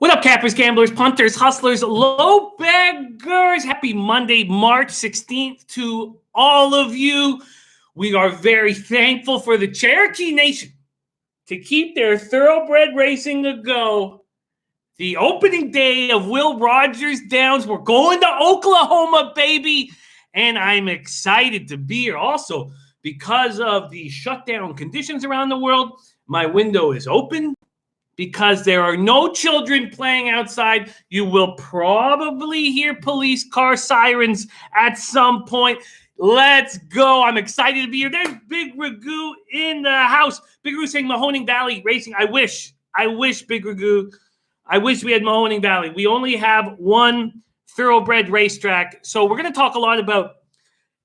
What up, cappers, gamblers, punters, hustlers, low baggers? Happy Monday, March 16th to all of you. We are very thankful for the Cherokee Nation to keep their thoroughbred racing a go. The opening day of Will Rogers Downs. We're going to Oklahoma, baby. And I'm excited to be here. Also, because of the shutdown conditions around the world, my window is open. Because there are no children playing outside, you will probably hear police car sirens at some point. Let's go. I'm excited to be here. There's Big Ragu in the house. Big Ragu saying Mahoning Valley Racing. I wish, Big Ragu. I wish we had Mahoning Valley. We only have one thoroughbred racetrack. So we're going to talk a lot about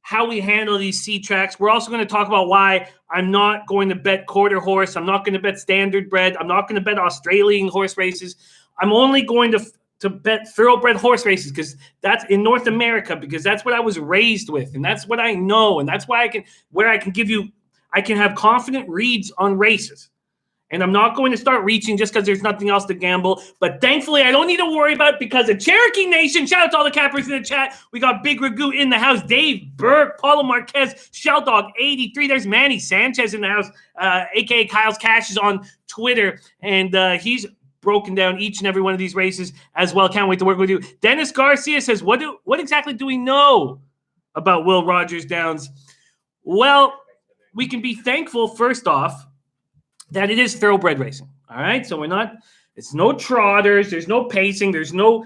how we handle these C tracks. We're also going to talk about why I'm not going to bet quarter horse. I'm not going to bet standard bred. I'm not going to bet Australian horse races. I'm only going to bet thoroughbred horse races because that's in North America, because that's what I was raised with. And that's what I know. And that's why I can have confident reads on races. And I'm not going to start reaching just because there's nothing else to gamble. But thankfully, I don't need to worry about it because of Cherokee Nation. Shout out to all the cappers in the chat. We got Big Ragu in the house. Dave Burke, Paulo Marquez, Sheldog 83. There's Manny Sanchez in the house, a.k.a. Kyle's Cash is on Twitter. And he's broken down each and every one of these races as well. Can't wait to work with you. Dennis Garcia says, what exactly do we know about Will Rogers Downs? Well, we can be thankful, first off, that it is thoroughbred racing. All right. So it's no trotters. There's no pacing. There's no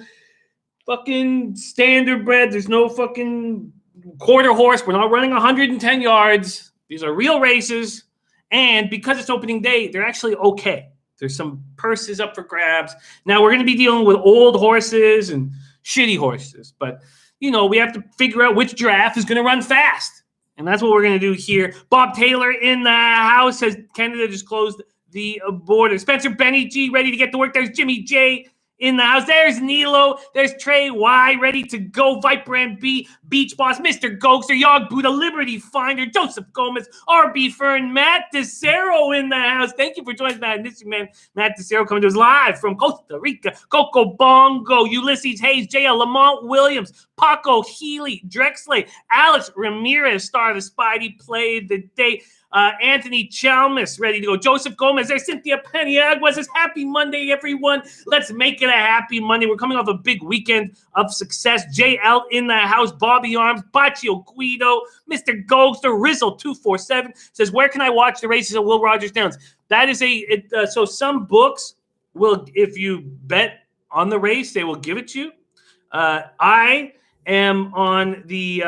fucking standard bred. There's no fucking quarter horse. We're not running 110 yards. These are real races. And because it's opening day, they're actually okay. There's some purses up for grabs. Now we're going to be dealing with old horses and shitty horses, but we have to figure out which giraffe is going to run fast. And that's what we're going to do here. Bob Taylor in the house says Canada just closed the border. Spencer Benny G ready to get to work. There's Jimmy J in the house. There's Nilo. There's Trey Y ready to go. Viper and B, Beach Boss, Mr. Gokster, Yog Buddha, Liberty Finder, Joseph Gomez, RB Fern, Matt DeCero in the house. Thank you for joining us, Mr. Man. Matt DeCero coming to us live from Costa Rica. Coco Bongo, Ulysses Hayes, JL Lamont Williams, Paco Healy, Drexley, Alex Ramirez, star of the Spidey Play the Day. Anthony Chalmers ready to go. Joseph Gomez there. Cynthia Peniagua says, happy Monday, everyone. Let's make it a happy Monday. We're coming off a big weekend of success. JL in the house. Bobby Arms, Baccio Guido, Mr. Ghoster, Rizzle247 says, where can I watch the races of Will Rogers Downs? That is so some books will, if you bet on the race, they will give it to you. I am on the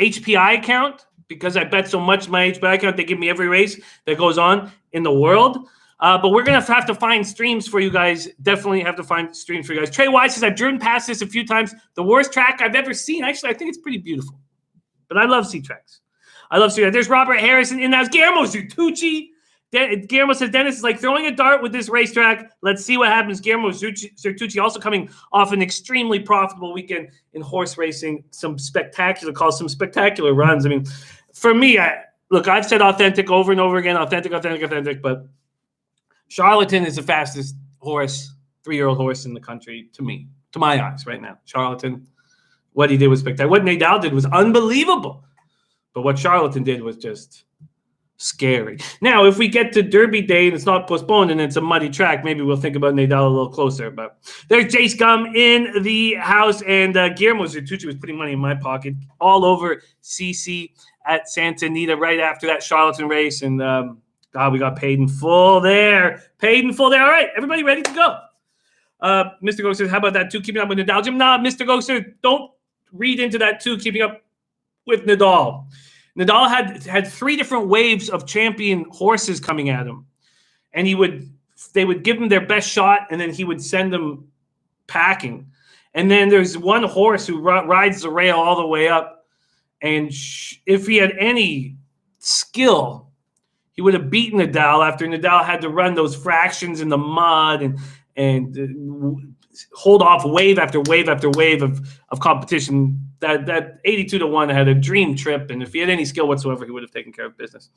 HPI account. Because I bet so much my HPI account, they give me every race that goes on in the world. But we're going to have to find streams for you guys. Definitely have to find streams for you guys. Trey Wise says, I've driven past this a few times. The worst track I've ever seen. Actually, I think it's pretty beautiful. But I love C-tracks. There's Robert Harrison in the house. Guillermo Zertucci. Guillermo says, Dennis is like throwing a dart with this racetrack. Let's see what happens. Guillermo Zertucci also coming off an extremely profitable weekend in horse racing. Some spectacular calls, some spectacular runs. I mean, for me, I've said authentic over and over again, authentic, but Charlatan is the fastest horse, 3-year-old horse in the country to me, to my eyes right now. Charlatan, what he did was spectacular. What Nadal did was unbelievable. But what Charlatan did was just scary. Now, if we get to Derby Day and it's not postponed and it's a muddy track, maybe we'll think about Nadal a little closer. But there's Jace Gum in the house, and Guillermo Zertucci was putting money in my pocket all over CC at Santa Anita right after that Charlatan race. And we got paid in full there. All right, everybody ready to go. Mr. Ghoster says, how about that too? Keeping up with Nadal? Jim, nah, Mr. Ghoster, don't read into that too. Keeping up with Nadal. Nadal had 3 different waves of champion horses coming at him, and they would give him their best shot, and then he would send them packing. And then there's one horse who rides the rail all the way up, and if he had any skill, he would have beaten Nadal after Nadal had to run those fractions in the mud and hold off wave after wave after wave of competition. That 82-1 had a dream trip, and if he had any skill whatsoever, he would have taken care of business.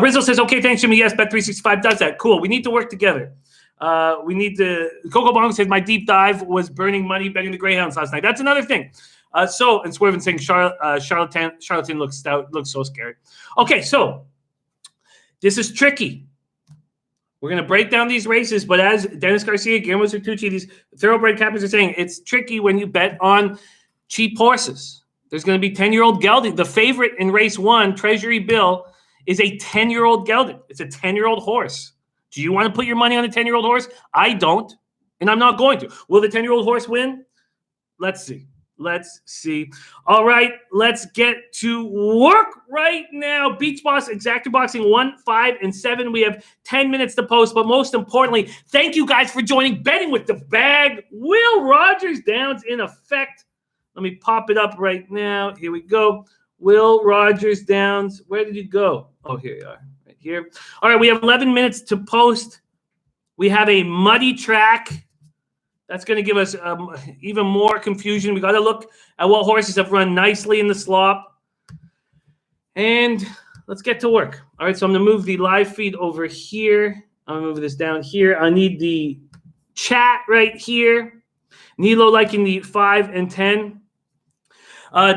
Rizzo says, okay, thanks, Jimmy. Yes, Bet365 does that. Cool. We need to work together. We need to. Coco Bong said my deep dive was burning money betting the Greyhounds last night. That's another thing. And Swervin saying Charlatan looks stout, looks so scary. Okay, so this is tricky. We're going to break down these races, but as Dennis Garcia, Guillermo Certucci, these thoroughbred captains are saying, it's tricky when you bet on cheap horses. There's going to be 10-year-old gelding. The favorite in race 1, Treasury Bill, is a 10-year-old gelding. It's a 10-year-old horse. Do you want to put your money on a 10-year-old horse? I don't, and I'm not going to. Will the 10-year-old horse win? Let's see. Let's see. All right, let's get to work right now. Beach Boss, Exacta Boxing 1, 5, and 7. We have 10 minutes to post, but most importantly, thank you guys for joining Betting with the Bag. Will Rogers Downs in effect. Let me pop it up right now. Here we go. Will Rogers Downs. Where did you go? Oh, here you are, right here. All right, we have 11 minutes to post. We have a muddy track. That's going to give us even more confusion. We got to look at what horses have run nicely in the slop. And let's get to work. All right, so I'm going to move the live feed over here. I'm going to move this down here. I need the chat right here. Nilo liking the 5 and 10.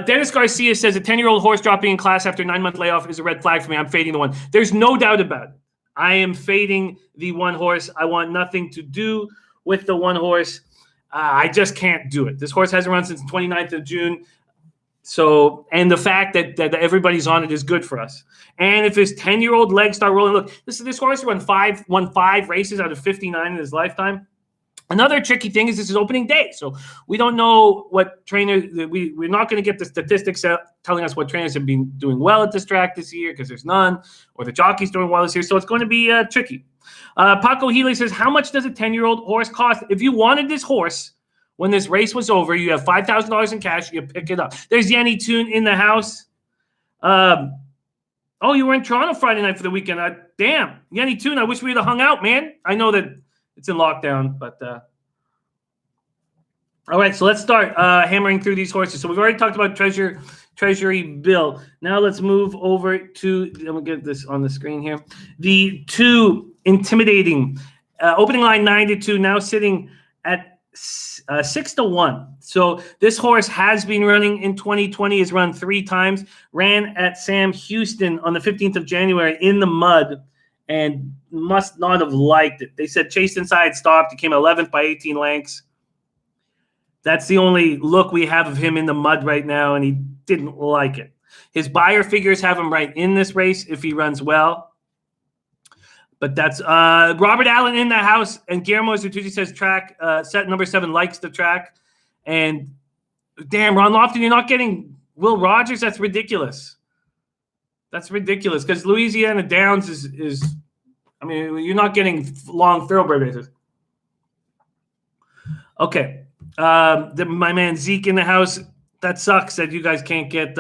Dennis Garcia says a 10-year-old horse dropping in class after a 9-month layoff is a red flag for me. I'm fading the one. There's no doubt about it. I am fading the one horse. I want nothing to do with the one horse. I just can't do it. This horse hasn't run since the 29th of June. So, and the fact that everybody's on it is good for us. And if his 10-year-old legs start rolling, look, this horse won five races out of 59 in his lifetime. Another tricky thing is this is opening day. So we don't know what trainers, we're not going to get the statistics out telling us what trainers have been doing well at this track this year because there's none, or the jockey's doing well this year. So it's going to be tricky. Paco Healy says, how much does a 10-year-old horse cost? If you wanted this horse when this race was over, you have $5,000 in cash, you pick it up. There's Yenny Toon in the house. Oh, you were in Toronto Friday night for the weekend. Damn, Yenny Toon, I wish we would have hung out, man. I know that it's in lockdown, but all right, so let's start hammering through these horses. So we've already talked about Treasury Bill. Now let's move over to, let me get this on the screen here. The 2 Intimidating. Opening line 9-2, now sitting at 6-1. So this horse has been running in 2020, has run 3 times, ran at Sam Houston on the 15th of January in the mud, and must not have liked it. They said chased inside, stopped. He came 11th by 18 lengths. That's the only look we have of him in the mud right now, and he didn't like it. His buyer figures have him right in this race if he runs well. But that's Robert Allen in the house, and Guillermo Certucci says track, set number 7 likes the track. And damn, Ron Lofton, you're not getting Will Rogers? That's ridiculous. That's ridiculous because Louisiana Downs is I mean, you're not getting long thoroughbred races. Okay. My man Zeke in the house. That sucks that you guys can't get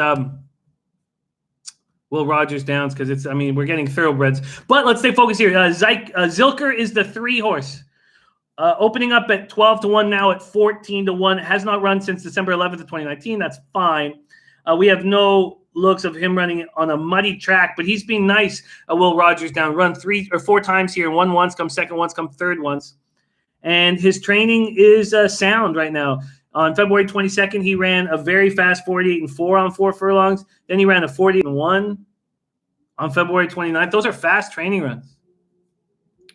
Will Rogers Downs because it's, I mean, we're getting thoroughbreds. But let's stay focused here. Zilker is the 3 horse. Opening up at 12-1, now at 14-1. Has not run since December 11th of 2019. That's fine. We have no looks of him running on a muddy track, but he's been nice. Will Rogers Down, run 3 or 4 times here. Won once, come second once, come third once. And his training is sound right now. On February 22nd, he ran a very fast 48-4 on 4 furlongs. Then he ran a 48-1 on February 29th. Those are fast training runs.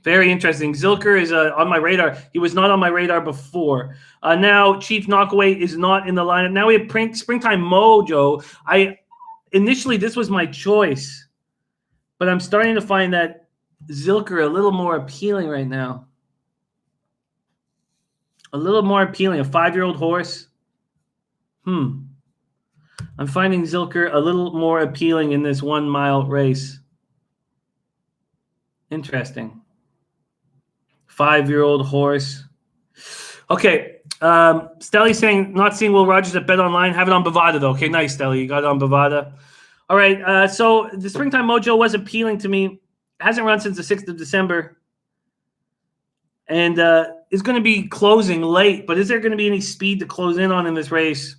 Very interesting. Zilker is on my radar. He was not on my radar before. Now Chief Knockaway is not in the lineup. Now we have Springtime Mojo. Initially, this was my choice, but I'm starting to find that Zilker a little more appealing right now. A little more appealing. A 5-year-old horse. I'm finding Zilker a little more appealing in this 1-mile race. Interesting. 5-year-old horse. Okay. Stelly saying not seeing Will Rogers at Bet Online. Have it on Bovada, though. Okay, nice, Stelly. You got it on Bovada. All right. So the Springtime Mojo was appealing to me. Hasn't run since the 6th of December. And is going to be closing late. But is there going to be any speed to close in on in this race?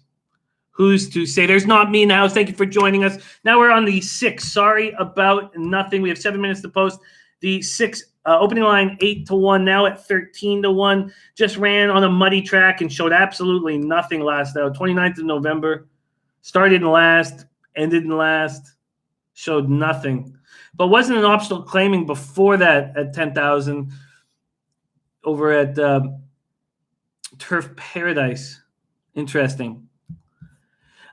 Who's to say? There's not me in the house. Thank you for joining us. Now we're on the 6. Sorry about nothing. We have 7 minutes to post. The 6 Opening line 8-1, now at 13-1. Just ran on a muddy track and showed absolutely nothing last out. 29th of November. Started in last, ended in last, showed nothing. But wasn't an optional claiming before that at 10,000 over at Turf Paradise. Interesting.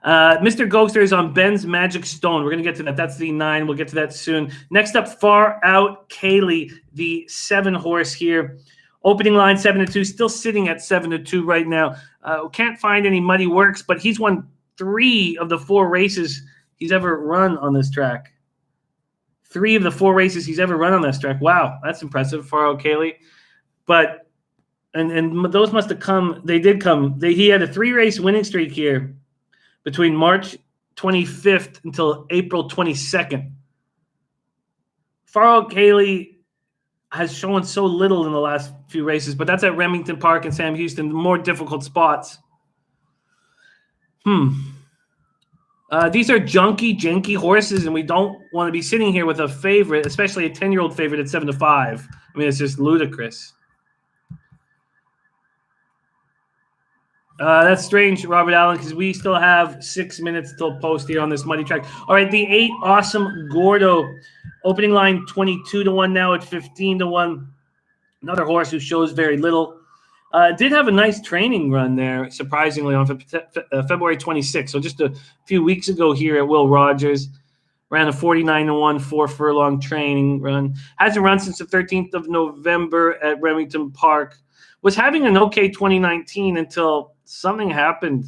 Mr. Ghoster is on Ben's Magic Stone. We're going to get to that. That's the 9. We'll get to that soon. Next up, Far Out Kaylee, the 7 horse here. Opening line 7-2, still sitting at 7-2 right now. Can't find any muddy works, but he's won 3 of the 4 races he's ever run on this track. 3 of the 4 races he's ever run on this track. Wow, that's impressive, Far Out Kaylee. But and those must have come. They did come. He had a 3-race winning streak here between March 25th until April 22nd. Far Out Kaylee has shown so little in the last few races, but that's at Remington Park and Sam Houston, more difficult spots. These are janky horses, and we don't want to be sitting here with a favorite, especially a 10-year-old favorite at 7-5. I mean, it's just ludicrous. That's strange, Robert Allen, because we still have 6 minutes till post here on this muddy track. All right, the 8 Awesome Gordo. Opening line 22-1, now at 15-1. Another horse who shows very little. Did have a nice training run there, surprisingly, on February 26th. So just a few weeks ago here at Will Rogers. Ran a 49-1, 4 furlong training run. Hasn't run since the 13th of November at Remington Park. Was having an okay 2019 until something happened.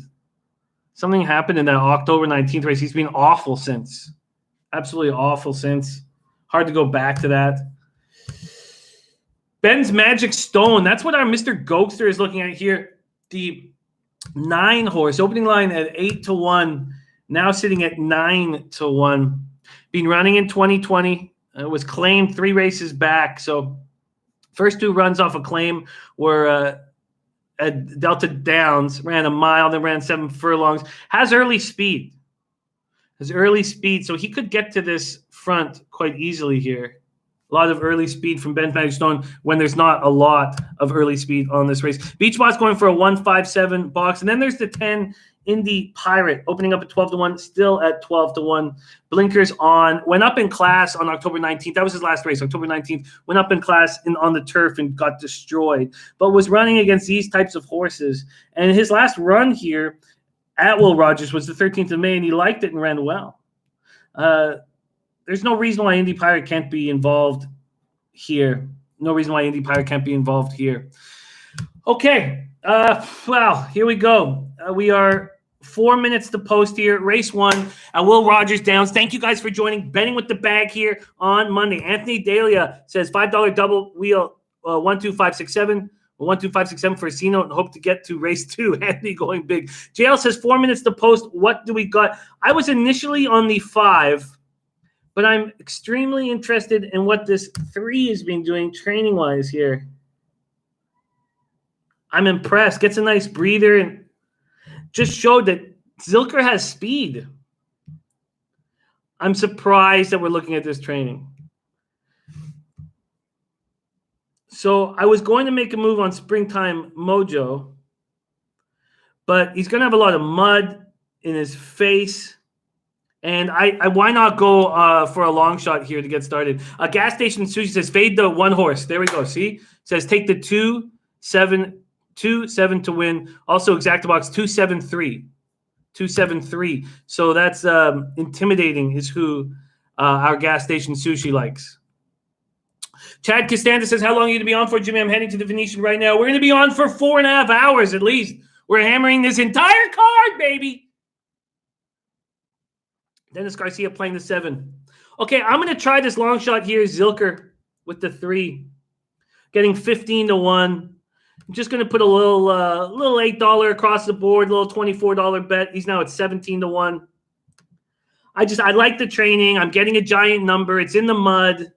Something happened in that October 19th race. He's been awful since. Absolutely awful since. Hard to go back to that. Ben's Magic Stone. That's what our Mr. Gokster is looking at here. The 9 horse. Opening line at 8-1. Now sitting at 9-1. Been running in 2020. Was claimed 3 races back. So first 2 runs off a claim were at Delta Downs. Ran a mile, then ran 7 furlongs. Has early speed. So he could get to this front quite easily here. A lot of early speed from Ben's Magic Stone when there's not a lot of early speed on this race. Beachbot's going for a 157 box. And then there's the 10 Indy Pirate opening up at 12-1, still at 12-1. Blinkers on. Went up in class on October 19th. That was his last race, October 19th. Went up in class on the turf and got destroyed. But was running against these types of horses. And his last run here at Will Rogers was the 13th of May, and he liked it and ran well. There's no reason why Indy Pirate can't be involved here. Okay. Well, here we go. We are 4 minutes to post here. Race 1 at Will Rogers Downs. Thank you guys for joining. Betting with the Bag here on Monday. Anthony Dahlia says $5 double wheel 12567. 12567 for Cino and hope to get to race 2. Anthony going big. JL says 4 minutes to post. What do we got? I was initially on the 5, but I'm extremely interested in what this 3 has been doing training-wise here. I'm impressed. Gets a nice breather and just showed that Zilker has speed. I'm surprised that we're looking at this training. So I was going to make a move on Springtime Mojo, but he's going to have a lot of mud in his face. And I why not go for a long shot here to get started? A gas station Sushi says fade the 1 horse. There we go. See? Says take the 2-7 to win. Also exacta box 273. 273. So that's intimidating is who our gas station Sushi likes. Chad Costanza says, how long are you going to be on for, Jimmy? I'm heading to the Venetian right now. We're going to be on for 4.5 hours at least. We're hammering this entire card, baby. Dennis Garcia playing the 7. Okay, I'm going to try this long shot here. Zilker with the 3. Getting 15-1. I'm just going to put a little $8 across the board, a little $24 bet. He's now at 17-1. I like the training. I'm getting a giant number. It's in the mud.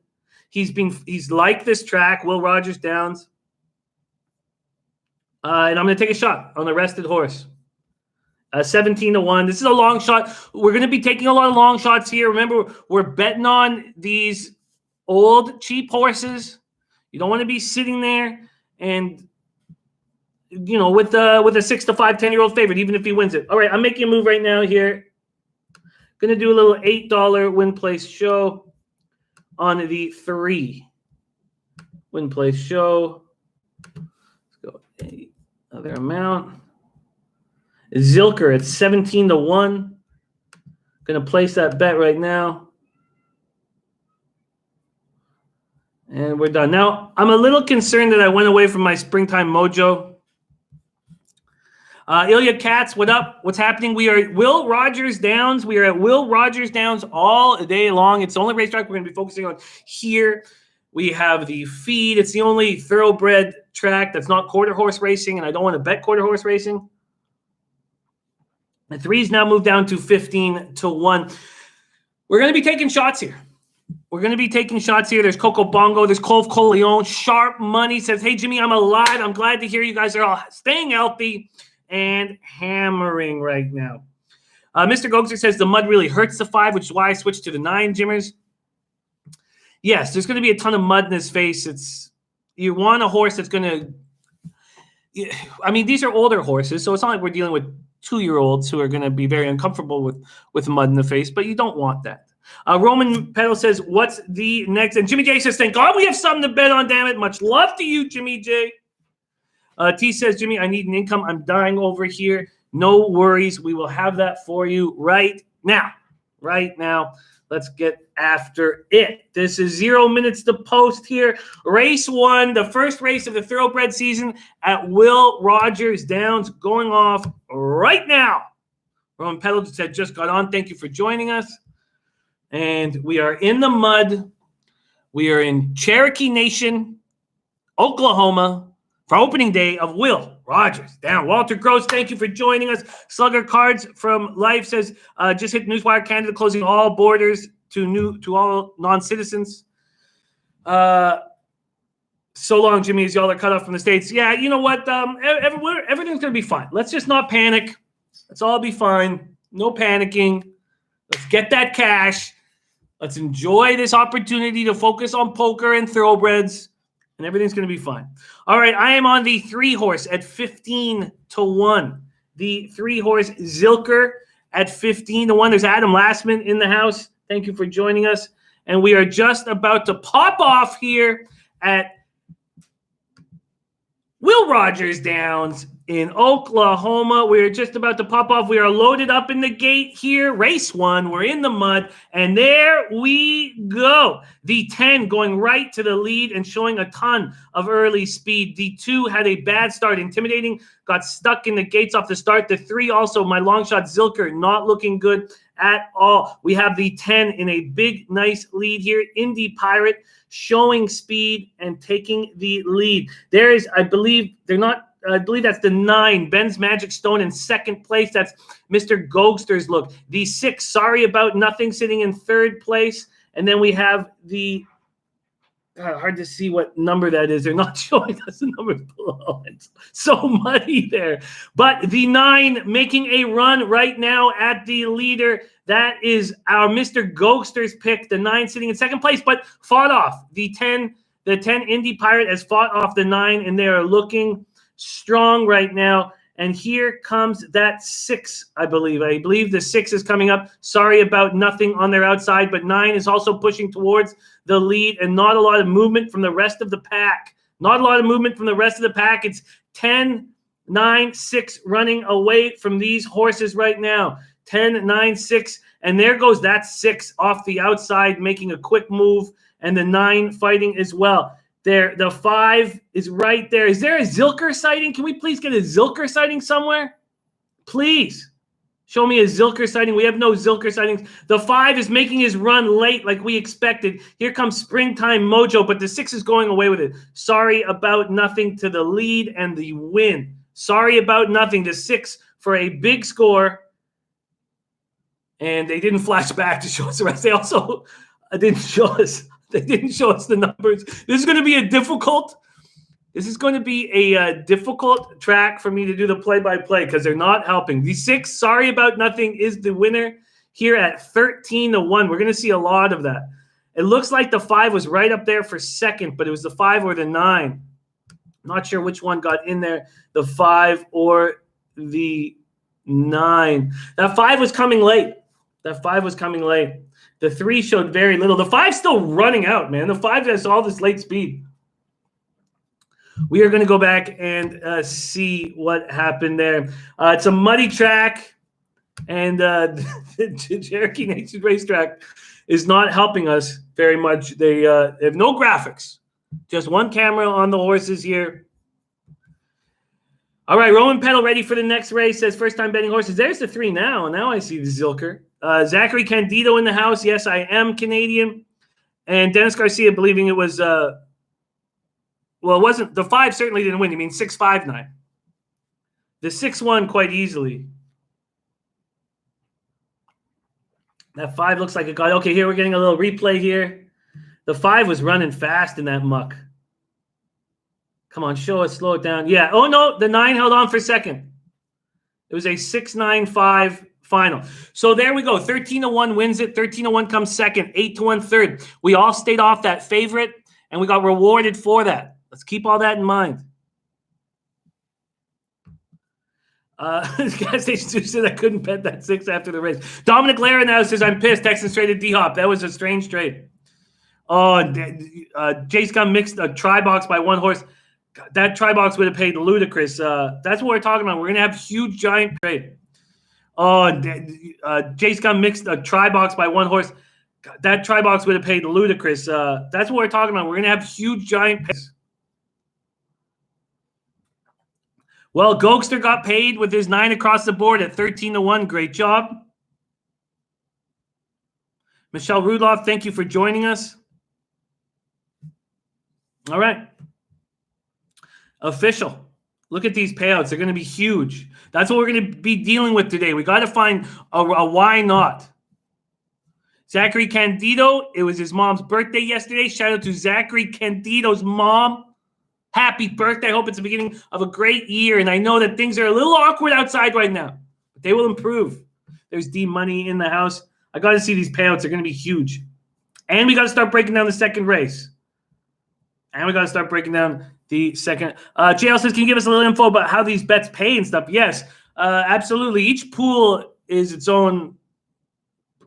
He's liked this track, Will Rogers Downs. And I'm going to take a shot on the rested horse. 17-1. This is a long shot. We're going to be taking a lot of long shots here. Remember, we're betting on these old, cheap horses. You don't want to be sitting there and, with a 6-5, 10-year-old favorite, even if he wins it. All right, I'm making a move right now here. Going to do a little $8 win place show on the 3 win place show. Let's go another amount. Zilker at 17-1. Going to place that bet right now. And we're done. Now, I'm a little concerned that I went away from my springtime mojo. Ilya Katz, what up? What's happening? We are at Will Rogers Downs. We are at Will Rogers Downs all day long. It's the only racetrack we're going to be focusing on here. We have the feed. It's the only thoroughbred track that's not quarter horse racing, and I don't want to bet quarter horse racing. The 3's now moved down to 15-1. We're going to be taking shots here. There's Coco Bongo. There's Cove Coleon. Sharp Money says, hey, Jimmy, I'm alive. I'm glad to hear you guys are all staying healthy and hammering right now. Mr. Gogster says the mud really hurts the 5, which is why I switched to the 9, Jimmers. Yes, there's going to be a ton of mud in his face. You want a horse that's going to – I mean, these are older horses, so it's not like we're dealing with 2-year-olds who are going to be very uncomfortable with mud in the face, but you don't want that. Roman Pedal says, what's the next? And Jimmy J says, thank God we have something to bet on, damn it. Much love to you, Jimmy J. T says, Jimmy, I need an income. I'm dying over here. No worries. We will have that for you right now. Let's get after it. This is 0 minutes to post here. Race 1, the first race of the thoroughbred season at Will Rogers Downs, going off right now. Roman Pedal said, just got on. Thank you for joining us. And we are in the mud. We are in Cherokee Nation, Oklahoma, for opening day of Will Rogers Down. Walter Gross, thank you for joining us. Slugger Cards from Life says, just hit Newswire Canada closing all borders to all non-citizens. So long, Jimmy, as y'all are cut off from the States. Yeah, you know what? Everything's going to be fine. Let's just not panic. Let's all be fine. No panicking. Let's get that cash. Let's enjoy this opportunity to focus on poker and thoroughbreds, and everything's going to be fine. All right, I am on the 3-horse at 15-1. The 3-horse Zilker at 15-1. There's Adam Lastman in the house. Thank you for joining us. And we are just about to pop off here at Will Rogers Downs in Oklahoma. We're just about to pop off. We are loaded up in the gate here. Race 1. We're in the mud. And there we go. The 10 going right to the lead and showing a ton of early speed. The 2 had a bad start. Intimidating. Got stuck in the gates off the start. The 3 also, my long shot Zilker, not looking good at all. We have the 10 in a big, nice lead here. Indy Pirate showing speed and taking the lead. There is, I believe that's the 9, Ben's Magic Stone in second place. That's Mr. Gogster's look. The 6, Sorry About Nothing, sitting in third place. And then we have the, hard to see what number that is. They're not showing us the numbers below. It's so muddy there. But the 9 making a run right now at the leader. That is our Mr. Gogster's pick. The 9 sitting in second place, but fought off. The 10 Indy Pirate has fought off the 9, and they are looking strong right now. And here comes that 6, I believe. I believe the 6 is coming up. Sorry About Nothing on their outside, but 9 is also pushing towards the lead, and not a lot of movement from the rest of the pack. It's 10, 9, 6 running away from these horses right now. 10, 9, 6, and there goes that 6 off the outside, making a quick move, and the 9 fighting as well. There, the 5 is right there. Is there a Zilker sighting? Can we please get a Zilker sighting somewhere? Please show me a Zilker sighting. We have no Zilker sightings. The 5 is making his run late like we expected. Here comes Springtime Mojo, but the 6 is going away with it. Sorry About Nothing to the lead and the win. Sorry About Nothing to 6 for a big score. And they didn't flash back to show us the rest. They also didn't show us. They didn't show us the numbers. This is going to be a difficult track for me to do the play-by-play because they're not helping. The 6, Sorry About Nothing, is the winner here at 13-1. We're going to see a lot of that. It looks like the 5 was right up there for second, but it was the 5 or the 9. Not sure which one got in there, the 5 or the 9. That 5 was coming late. That 5 was coming late. The 3 showed very little. The 5's still running out, man. The 5 has all this late speed. We are going to go back and see what happened there. It's a muddy track, and the Cherokee Nation racetrack is not helping us very much. They have no graphics, just one camera on the horses here. All right, Roman Peddle ready for the next race. Says first time betting horses. There's the 3 now. Now I see the Zilker. Zachary Candido in the house. Yes, I am Canadian. And Dennis Garcia believing it was, well, it wasn't. The 5 certainly didn't win. You mean 6-5-9. The 6 won quite easily. That 5 looks like it got, okay, here we're getting a little replay here. The 5 was running fast in that muck. Come on, show it, slow it down. Yeah, oh no, the 9 held on for second. It was a 6-9-5 final. So there we go. 13-1 wins it. 13-1 comes second. 8-1 third. We all stayed off that favorite, and we got rewarded for that. Let's keep all that in mind. This gas station said I couldn't bet that 6 after the race. Dominic Lara now says I'm pissed. Texans traded D-Hop. That was a strange trade. Oh, Jace got mixed a try box by one horse. That try box would have paid ludicrous. That's what we're talking about. We're gonna have huge giant trade. Oh, Jace got mixed a try box by one horse. That try box would have paid ludicrous. That's what we're talking about. We're gonna have huge giant pays. Well, Gokster got paid with his 9 across the board at 13-1. Great job. Michelle Rudloff, thank you for joining us. All right. Official. Look at these payouts. They're going to be huge. That's what we're going to be dealing with today. We got to find a why not. Zachary Candido, it was his mom's birthday yesterday. Shout out to Zachary Candido's mom. Happy birthday. I hope it's the beginning of a great year. And I know that things are a little awkward outside right now, but they will improve. There's D Money in the house. I got to see these payouts. They're going to be huge. And we got to start breaking down the second race. And we got to start breaking down the second. JL says, can you give us a little info about how these bets pay and stuff? Yes, absolutely. Each pool is its own,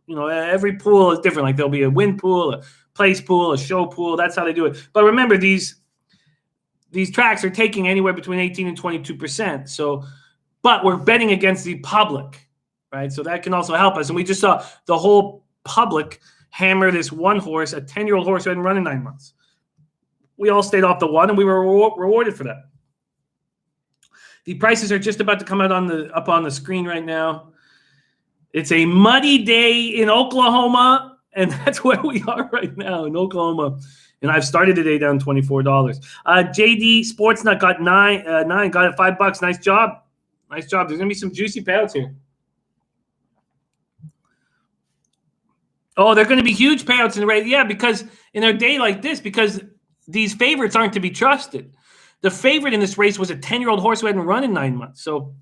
every pool is different. Like there'll be a win pool, a place pool, a show pool. That's how they do it. But remember, these tracks are taking anywhere between 18 and 22%. So, but we're betting against the public, right? So that can also help us. And we just saw the whole public hammer this one horse, a 10-year-old horse who hadn't run in 9 months. We all stayed off the 1, and we were rewarded for that. The prices are just about to come out up on the screen right now. It's a muddy day in Oklahoma, and that's where we are right now in Oklahoma. And I've started the day down $24. JD Sportsnut got 9, got it $5. Nice job. Nice job. There's gonna be some juicy payouts here. Oh, they're gonna be huge payouts in the race. Yeah, because in a day like this, because these favorites aren't to be trusted. The favorite in this race was a 10-year-old horse who hadn't run in 9 months. So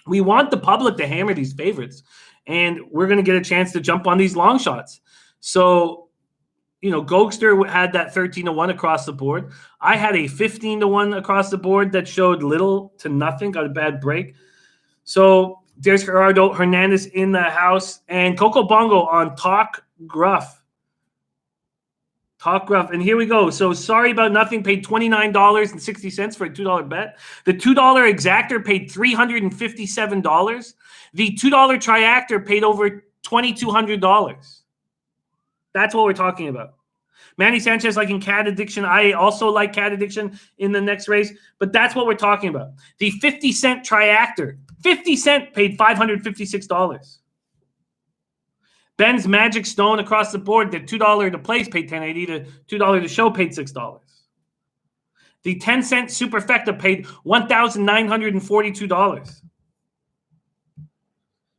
we want the public to hammer these favorites, and we're going to get a chance to jump on these long shots. So, Gokster had that 13-1 across the board. I had a 15-1 across the board that showed little to nothing, got a bad break. So there's Gerardo Hernandez in the house, and Coco Bongo on Talk Gruff. Talk Gruff. And here we go. So Sorry About Nothing paid $29.60 for a $2 bet. The $2 exactor paid $357. The $2 triactor paid over $2,200. That's what we're talking about. Manny Sanchez liking Cat Addiction. I also like Cat Addiction in the next race, but that's what we're talking about. The 50-cent triactor, 50 cent paid $556. Ben's Magic Stone across the board, the $2 to place paid $10.80. The $2 to show paid $6. The 10-cent Superfecta paid $1,942.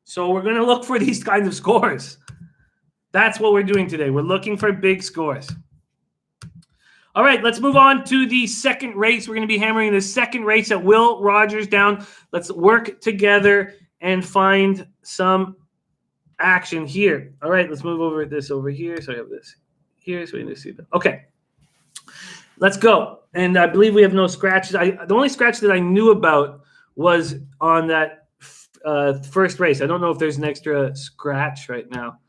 So we're going to look for these kinds of scores. That's what we're doing today. We're looking for big scores. All right, let's move on to the second race. We're going to be hammering the second race at Will Rogers down. Let's work together and find some action here. All right, let's move over this over here. So I have this Here's waiting to see that. Okay. Let's go. And I believe we have no scratches. The only scratch that I knew about was on that first race. I don't know if there's an extra scratch right now.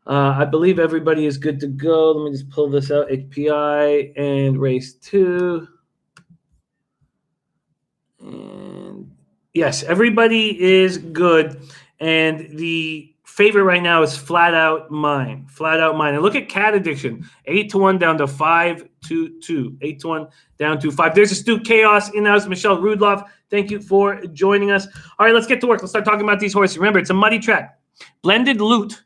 I believe everybody is good to go. Let me just pull this out. HPI and race 2. And yes, everybody is good. And the favorite right now is Flat Out Mine. Flat Out Mine. And look at Cat Addiction. 8-1 down to 5-2. 8-1 down to 5. There's a Stu Chaos in the house. Michelle Rudloff, thank you for joining us. All right, let's get to work. Let's start talking about these horses. Remember, it's a muddy track. Blended Loot.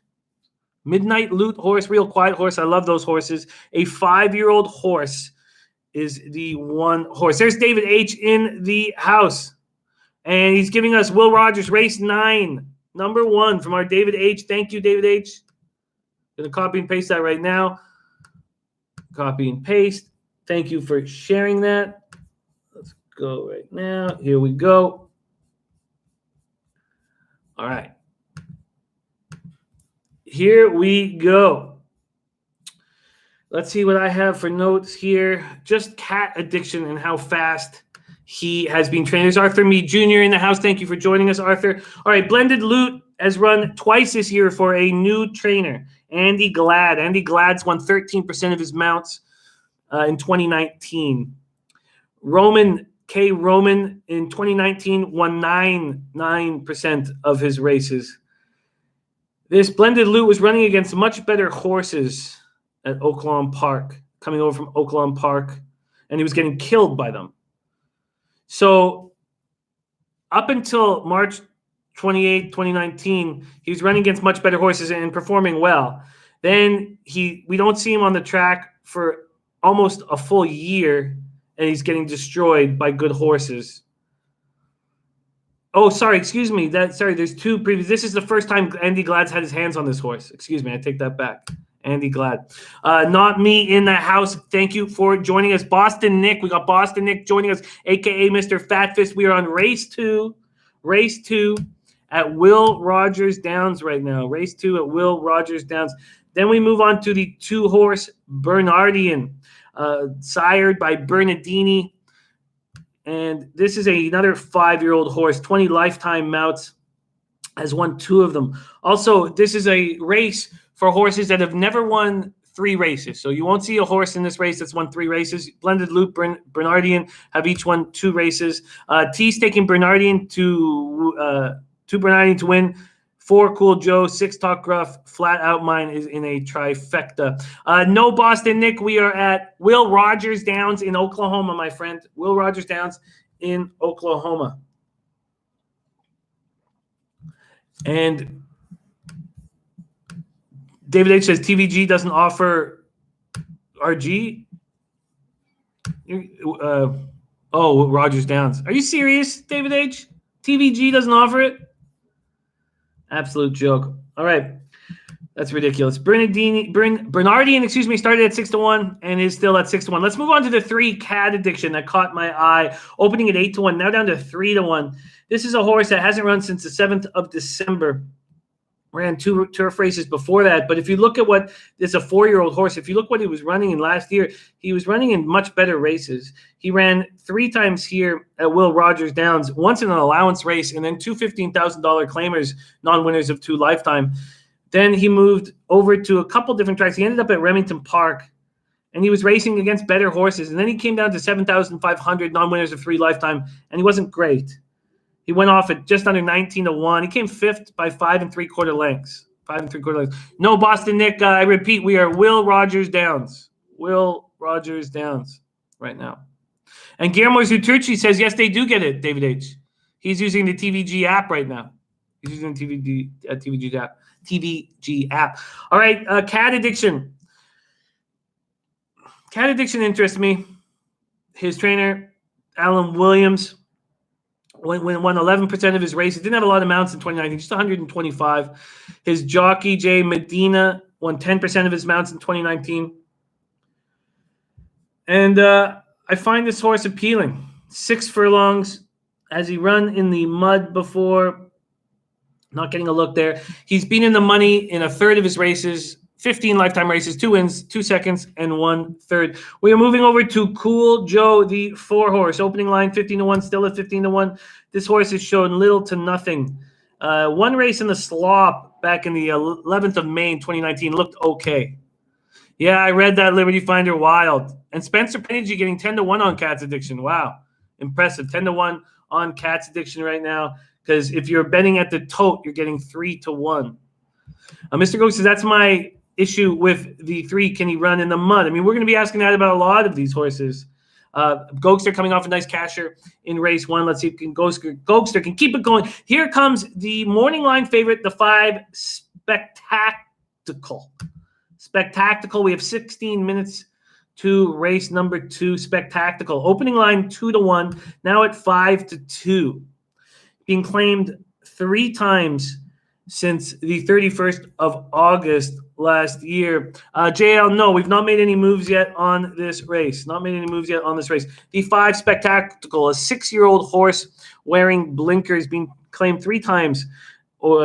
Midnight Loot horse, real quiet horse. I love those horses. A 5-year-old horse is the one horse. There's David H. in the house. And he's giving us Will Rogers, race 9, number 1 from our David H. Thank you, David H. Going to copy and paste that right now. Copy and paste. Thank you for sharing that. Let's go right now. Here we go. All right. Here we go. Let's see what I have for notes here. Just Cat Addiction and how fast he has been trained. There's Arthur Mead Jr. in the house. Thank you for joining us, Arthur. All right, Blended Loot has run twice this year for a new trainer, Andy Glad. Andy Glad's won 13% of his mounts in 2019. Roman in 2019 won 9% of his races. This Blended Loot was running against much better horses at Oaklawn Park, coming over from Oaklawn Park, and he was getting killed by them. So up until March 28, 2019, he was running against much better horses and performing well. Then we don't see him on the track for almost a full year, and he's getting destroyed by good horses. Oh, sorry, excuse me. There's 2 previous. This is the first time Andy Glad's had his hands on this horse. Excuse me, I take that back. Andy Glad. Not me in the house. Thank you for joining us. Boston Nick. We got Boston Nick joining us, a.k.a. Mr. Fat Fist. We are on race 2 at Will Rogers Downs right now. Race 2 at Will Rogers Downs. Then we move on to the 2-horse Bernardian, sired by Bernardini. And this is another 5-year-old horse, 20 lifetime mounts, has won 2 of them. Also, this is a race for horses that have never won 3 races. So you won't see a horse in this race that's won 3 races. Blended Loop, Bernardian have each won 2 races. T's taking Bernardian to win. 4 Cool Joe, 6 Talk Gruff, Flat Out Mine is in a trifecta. No Boston Nick, we are at Will Rogers Downs in Oklahoma, my friend. Will Rogers Downs in Oklahoma. And David H says TVG doesn't offer RG. Rogers Downs. Are you serious, David H? TVG doesn't offer it? Absolute joke. All right. That's ridiculous. Bernardian, started at 6-1 and is still at 6-1. Let's move on to the 3 Cat Addiction that caught my eye, opening at 8-1, now down to 3-1. This is a horse that hasn't run since the 7th of December. Ran 2 turf races before that. But if you look at it's a 4-year-old horse. If you look what he was running in last year, he was running in much better races. He ran 3 times here at Will Rogers Downs, once in an allowance race, and then 2 $15,000 claimers, non-winners of 2 lifetime. Then he moved over to a couple different tracks. He ended up at Remington Park, and he was racing against better horses. And then he came down to 7,500 non-winners of 3 lifetime, and he wasn't great. He went off at just under 19-1. He came 5th by 5 3/4 lengths. 5 3/4 lengths. No Boston Nick. I repeat, we are Will Rogers Downs. Will Rogers Downs right now. And Guillermo Zuturci says, yes, they do get it, David H. He's using the TVG app right now. He's using the TVG app. All right, Cat Addiction. Cat Addiction interests me. His trainer, Alan Williams, won 11% of his races. Didn't have a lot of mounts in 2019, just 125. His jockey, Jay Medina, won 10% of his mounts in 2019. And I find this horse appealing. 6 furlongs. Has he run in the mud before? Not getting a look there. He's been in the money in a third of his races 15 lifetime races, 2 wins, 2 seconds, and 1 third. We are moving over to Cool Joe, the 4-horse. Opening line 15-1, still at 15-1. This horse has shown little to nothing. One race in the slop back in the 11th of May in 2019 looked okay. Yeah, I read that, Liberty Finder. Wild. And Spencer Penningy getting 10-1 on Cat's Addiction. Wow. Impressive. 10-1 on Cat's Addiction right now. Because if you're betting at the tote, you're getting 3-1. Mr. Ghost says, that's my issue with the 3. Can he run in the mud? I mean, we're going to be asking that about a lot of these horses. Gokster coming off a nice casher in race 1. Let's see if Gokster can keep it going. Here comes the morning line favorite, the 5 Spectacle. Spectacle. We have 16 minutes to race number 2, Spectacle. Opening line 2-1, now at 5-2. Being claimed 3 times since the 31st of August last year. JL, no, we've not made any moves yet on this race. The 5 Spectacle, a 6-year-old horse wearing blinkers, being claimed 3 times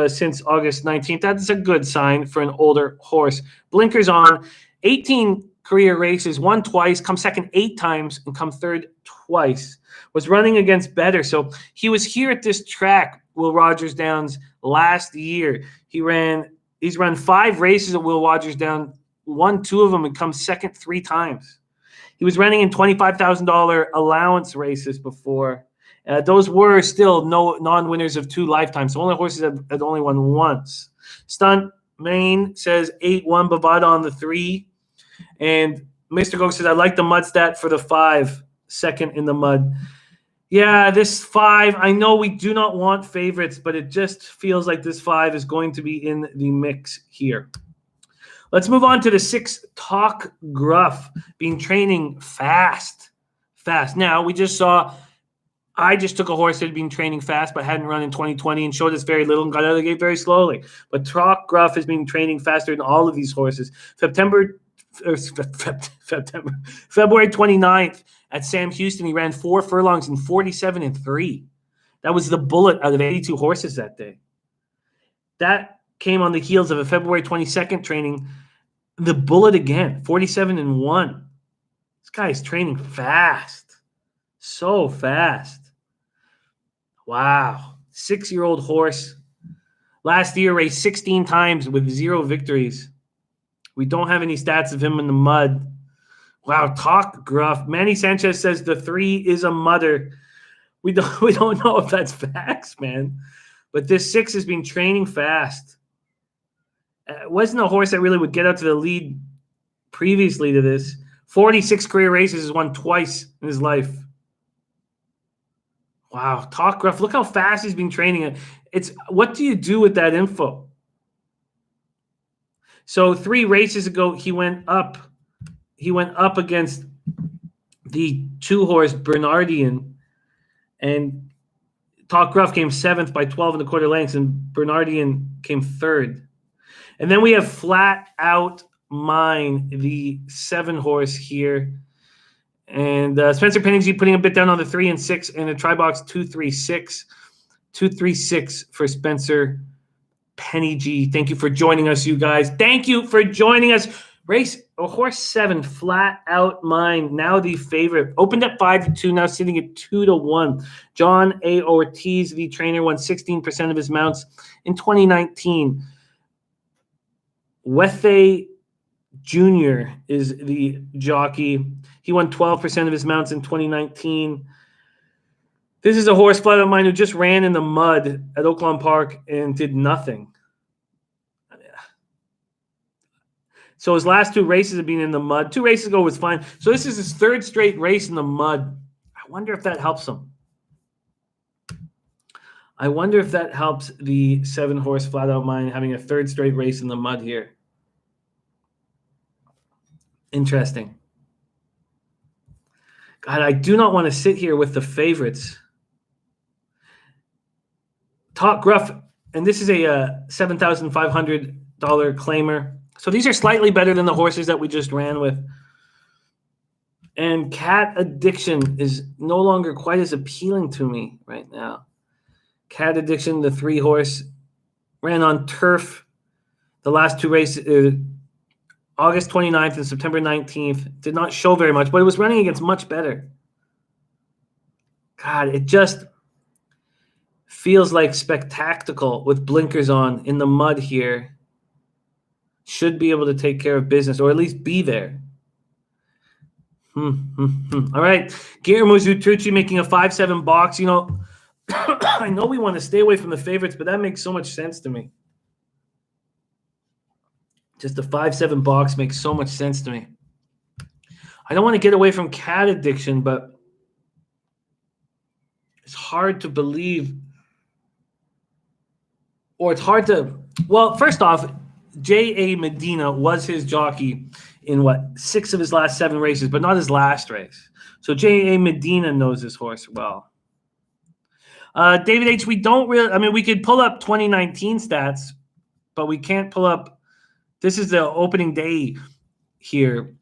since August 19th. That's a good sign for an older horse. Blinkers on, 18 career races, won twice, come second 8 times, and come third twice. Was running against better. So he was here at this track, Will Rogers Downs, last year. He's run 5 races at Will Rogers Downs, won 2 of them, and come second 3 times. He was running in $25,000 allowance races before. Those were still no non-winners of 2 lifetimes. So only horses had only won once. Stunt Main says 8-1 Bovada on the 3. And Mr. Ghost says, I like the mud stat for the 5, second in the mud. Yeah, this 5, I know we do not want favorites, but it just feels like this 5 is going to be in the mix here. Let's move on to the 6 Talk Gruff, being training fast. Now, we just saw, I just took a horse that had been training fast but hadn't run in 2020 and showed us very little and got out of the gate very slowly. But Talk Gruff has been training faster than all of these horses. February 29th at Sam Houston, he ran 4 furlongs in 47-3. That was the bullet out of 82 horses that day. That came on the heels of a February 22nd training. The bullet again, 47-1. This guy is training fast. So fast. Wow. 6-year-old horse. Last year raced 16 times with 0 victories. We don't have any stats of him in the mud. Wow, Talk Gruff. Manny Sanchez says the 3 is a mudder. We don't know if that's facts, man. But this 6 has been training fast. It wasn't a horse that really would get out to the lead previously to this. 46 career races, has won twice in his life. Wow, Talk Gruff. Look how fast he's been training. It's what do you do with that info? So 3 races ago, he went up against the 2-horse Bernardian, and Talk Gruff came 7th by 12.25 lengths, and Bernardian came 3rd. And then we have Flat Out Mine, the 7-horse here. And Spencer Penningy putting a bit down on the 3 and 6 in a try box 236. 236 for Spencer Penningy. Thank you for joining us, you guys. Thank you for joining us. Race horse 7, Flat Out Mine, now the favorite. Opened at 5-2, now sitting at 2-1. John A. Ortiz, the trainer, won 16% of his mounts in 2019. Wethe Jr. is the jockey. He won 12% of his mounts in 2019. This is a horse, Flat Out Mine, who just ran in the mud at Oaklawn Park and did nothing. So his last 2 races have been in the mud. 2 races ago was fine. So this is his 3rd straight race in the mud. I wonder if that helps him. I wonder if that helps the 7-horse Flat Out Mine having a 3rd straight race in the mud here. Interesting. God, I do not want to sit here with the favorites. Talk Gruff, and this is a $7,500 claimer. So these are slightly better than the horses that we just ran with. And Cat Addiction is no longer quite as appealing to me right now. Cat Addiction, the 3-horse, ran on turf the last 2 races. August 29th and September 19th. Did not show very much, but it was running against much better. God, it just feels like spectacle with blinkers on in the mud here. Should be able to take care of business, or at least be there. All right. Guillermo Zutrucci making a 5-7 box. You know, I know we want to stay away from the favorites, but that makes so much sense to me. Just the 5-7 box makes so much sense to me. I don't want to get away from cat addiction, but it's hard to believe, or it's hard to, well, first off, J.A. Medina was his jockey in 6 of his last 7 races, but not his last race. So J.A. Medina knows his horse well. David H., we don't really, I mean, we could pull up 2019 stats, but we can't pull up, this is the opening day here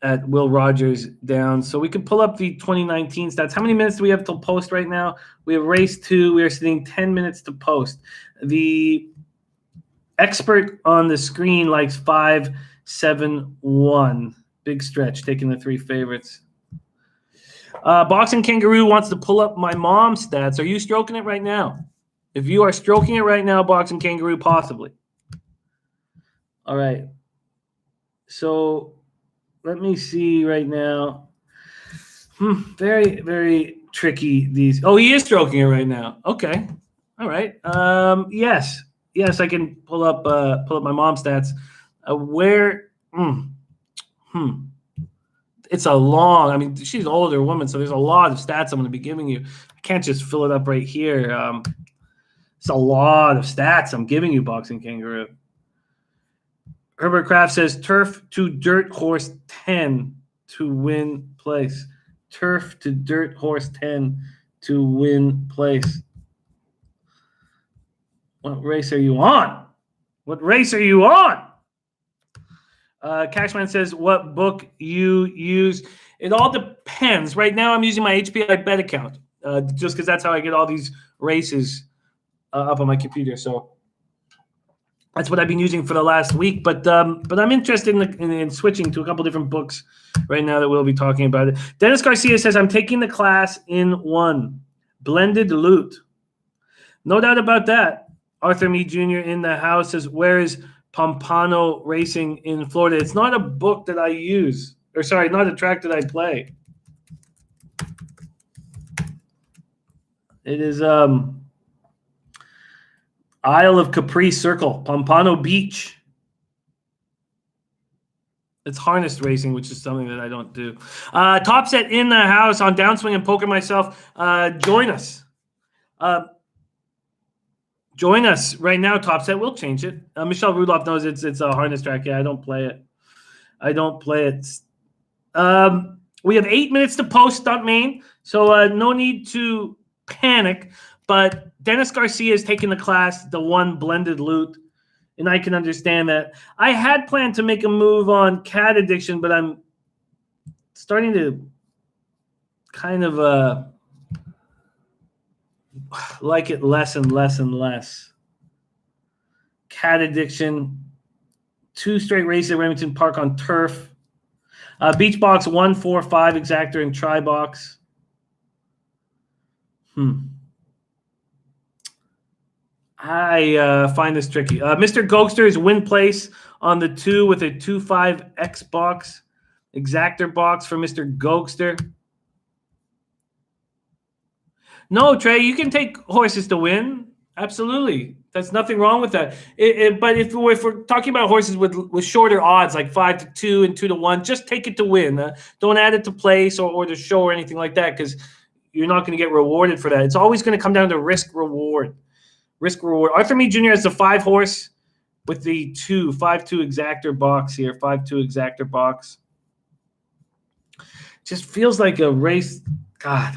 at Will Rogers Downs. So we can pull up the 2019 stats. How many minutes do we have till post right now? We have race 2. We are sitting 10 minutes to post. The expert on the screen likes 5-7-1. Big stretch, taking the 3 favorites. Boxing Kangaroo wants to pull up my mom's stats. Are you stroking it right now? If you are stroking it right now, Boxing Kangaroo, possibly. All right. So let me see right now. Very, very tricky. These. Oh, he is stroking it right now. Okay. All right. Yes. Yes, I can pull up my mom's stats. It's a long. I mean, she's an older woman, so there's a lot of stats I'm going to be giving you. I can't just fill it up right here. It's a lot of stats I'm giving you, Boxing Kangaroo. Herbert Kraft says turf to dirt horse 10 to win place. Turf to dirt horse 10 to win place. What race are you on? What race are you on? Cashman says what book you use. It all depends. Right now I'm using my HPI bet account just because that's how I get all these races up on my computer. So that's what I've been using for the last week, but I'm interested in switching to a couple different books right now that we'll be talking about it. Dennis Garcia says, I'm taking the class in 1. Blended loot. No doubt about that. Arthur Meade Jr. in the house says, where is Pompano Racing in Florida? It's not a book that I use. Or sorry, not a track that I play. It is Isle of Capri Circle, Pompano Beach. It's harness racing, which is something that I don't do. Top Set in the house on Downswing and Poker myself. Join us. Join us right now, Top Set. We'll change it. Michelle Rudolph knows it's a harness track. Yeah, I don't play it. We have 8 minutes to post, Stunt Main, so no need to panic. But Dennis Garcia is taking the class, the 1 blended loot, and I can understand that. I had planned to make a move on cat addiction, but I'm starting to kind of like it less and less and less. Cat addiction, 2 straight races at Remington Park on turf. Beach box 1, 4, 5 exactor and try box. I find this tricky. Mr. Gokster's win place on the 2 with a 2-5 X box. Exactor box for Mr. Gokster. No, Trey, you can take horses to win. Absolutely. There's nothing wrong with that. But if we're talking about horses with shorter odds, like 5-2 and 2-1, just take it to win. Don't add it to place or to show or anything like that, because you're not going to get rewarded for that. It's always going to come down to risk reward. Risk reward. Arthur Meade Jr. has the 5 horse with the 5-2 exactor box here. 5-2 exactor box. Just feels like a race. God.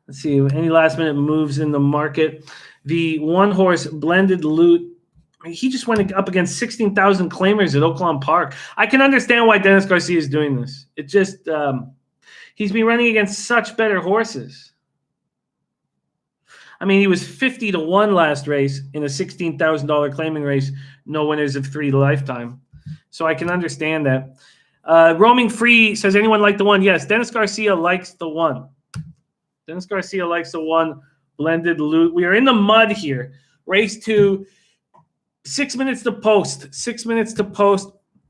Let's see. Any last minute moves in the market? The 1 horse blended loot. I mean, he just went up against 16,000 claimers at Oakland Park. I can understand why Dennis Garcia is doing this. It just he's been running against such better horses. I mean, he was 50-1 last race in a $16,000 claiming race. No winners of 3 lifetime. So I can understand that. Roaming Free says, anyone like the one? Yes, Dennis Garcia likes the one. Dennis Garcia likes the one. Blended Loot. We are in the mud here. Race 2. 6 minutes to post. 6 minutes to post.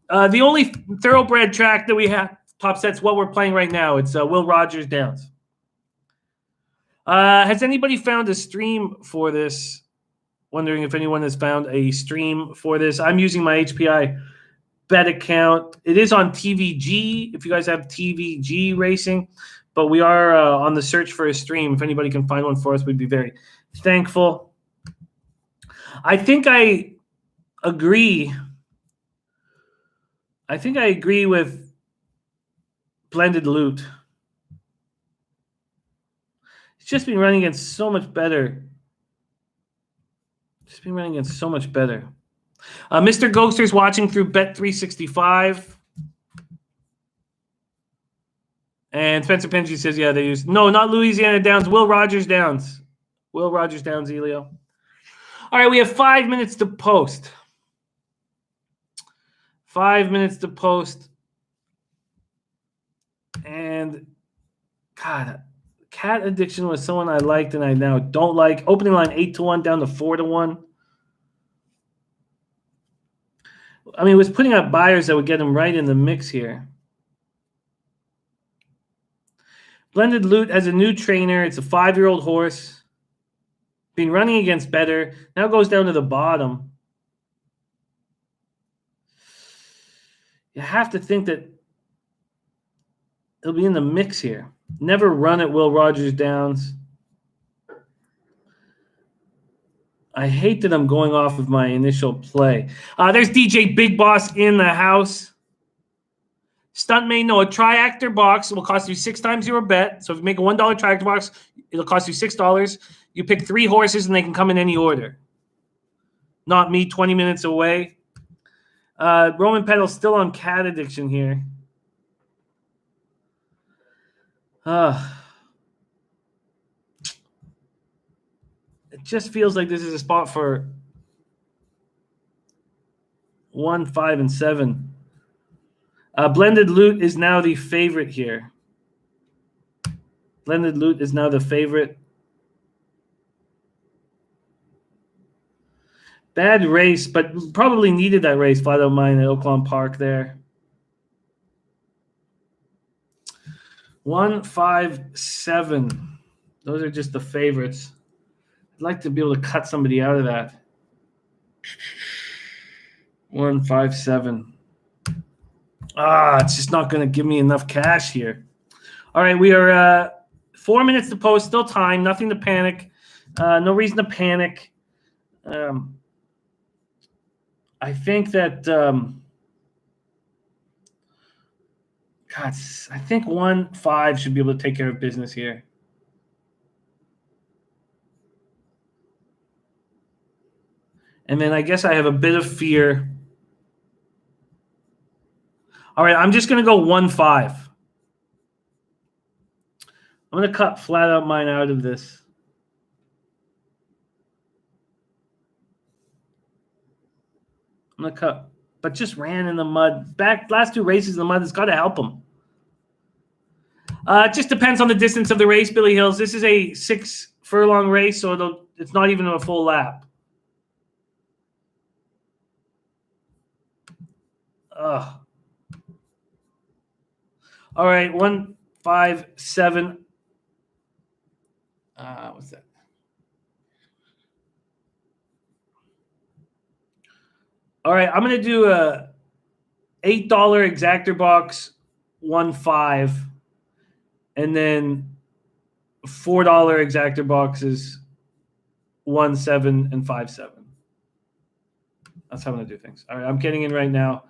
The only thoroughbred track that we have, Top Set's what we're playing right now. It's Will Rogers Downs. Has anybody found a stream for this? Wondering if anyone has found a stream for this. I'm using my HPI bet account. It is on TVG, if you guys have TVG Racing. But we are on the search for a stream. If anybody can find one for us, we'd be very thankful. I think I agree. I think I agree with Blended Loot. It's just been running against so much better. Just been running against so much better. Mr. Ghoster's watching through Bet365. And Spencer Penji says, yeah, they use... No, not Louisiana Downs. Will Rogers Downs. Will Rogers Downs, Elio. All right, we have 5 minutes to post. 5 minutes to post. And, God, Cat Addiction was someone I liked and I now don't like. Opening line 8-1 down to 4-1. I mean, it was putting up buyers that would get him right in the mix here. Blended Loot has a new trainer. It's a 5-year-old horse. Been running against better. Now goes down to the bottom. You have to think that he'll be in the mix here. Never run at Will Rogers Downs. I hate that I'm going off of my initial play. There's DJ Big Boss in the house. Stunt may know a triactor box will cost you 6 times your bet. So if you make a $1 triactor box, it'll cost you $6. You pick 3 horses and they can come in any order. Not me 20 minutes away. Roman Pedal's still on Cat Addiction here. It just feels like this is a spot for 1, 5, and 7. Blended Loot is now the favorite here. Blended Loot is now the favorite. Bad race, but probably needed that race. Flat Out Mine at Oaklawn Park there. 1, 5, 7. Those are just the favorites. I'd like to be able to cut somebody out of that. 1, 5, 7. It's just not going to give me enough cash here. All right, we are 4 minutes to post. Still time. Nothing to panic. No reason to panic. I think that I think 1, 5 should be able to take care of business here. And then I guess I have a bit of fear. All right, I'm just going to go 1, 5. I'm going to cut Flat Out Mine out of this. I'm going to cut, but just ran in the mud. Last 2 races in the mud, it's got to help him. It just depends on the distance of the race, Billy Hills. This is a 6 furlong race, so it's not even a full lap. All right, 1, 5, 7. What's that? All right, I'm going to do a $8 exactor box, 1, 5, and then $4 exactor boxes, 1, 7, and 5, 7. That's how I'm going to do things. All right, I'm getting in right now.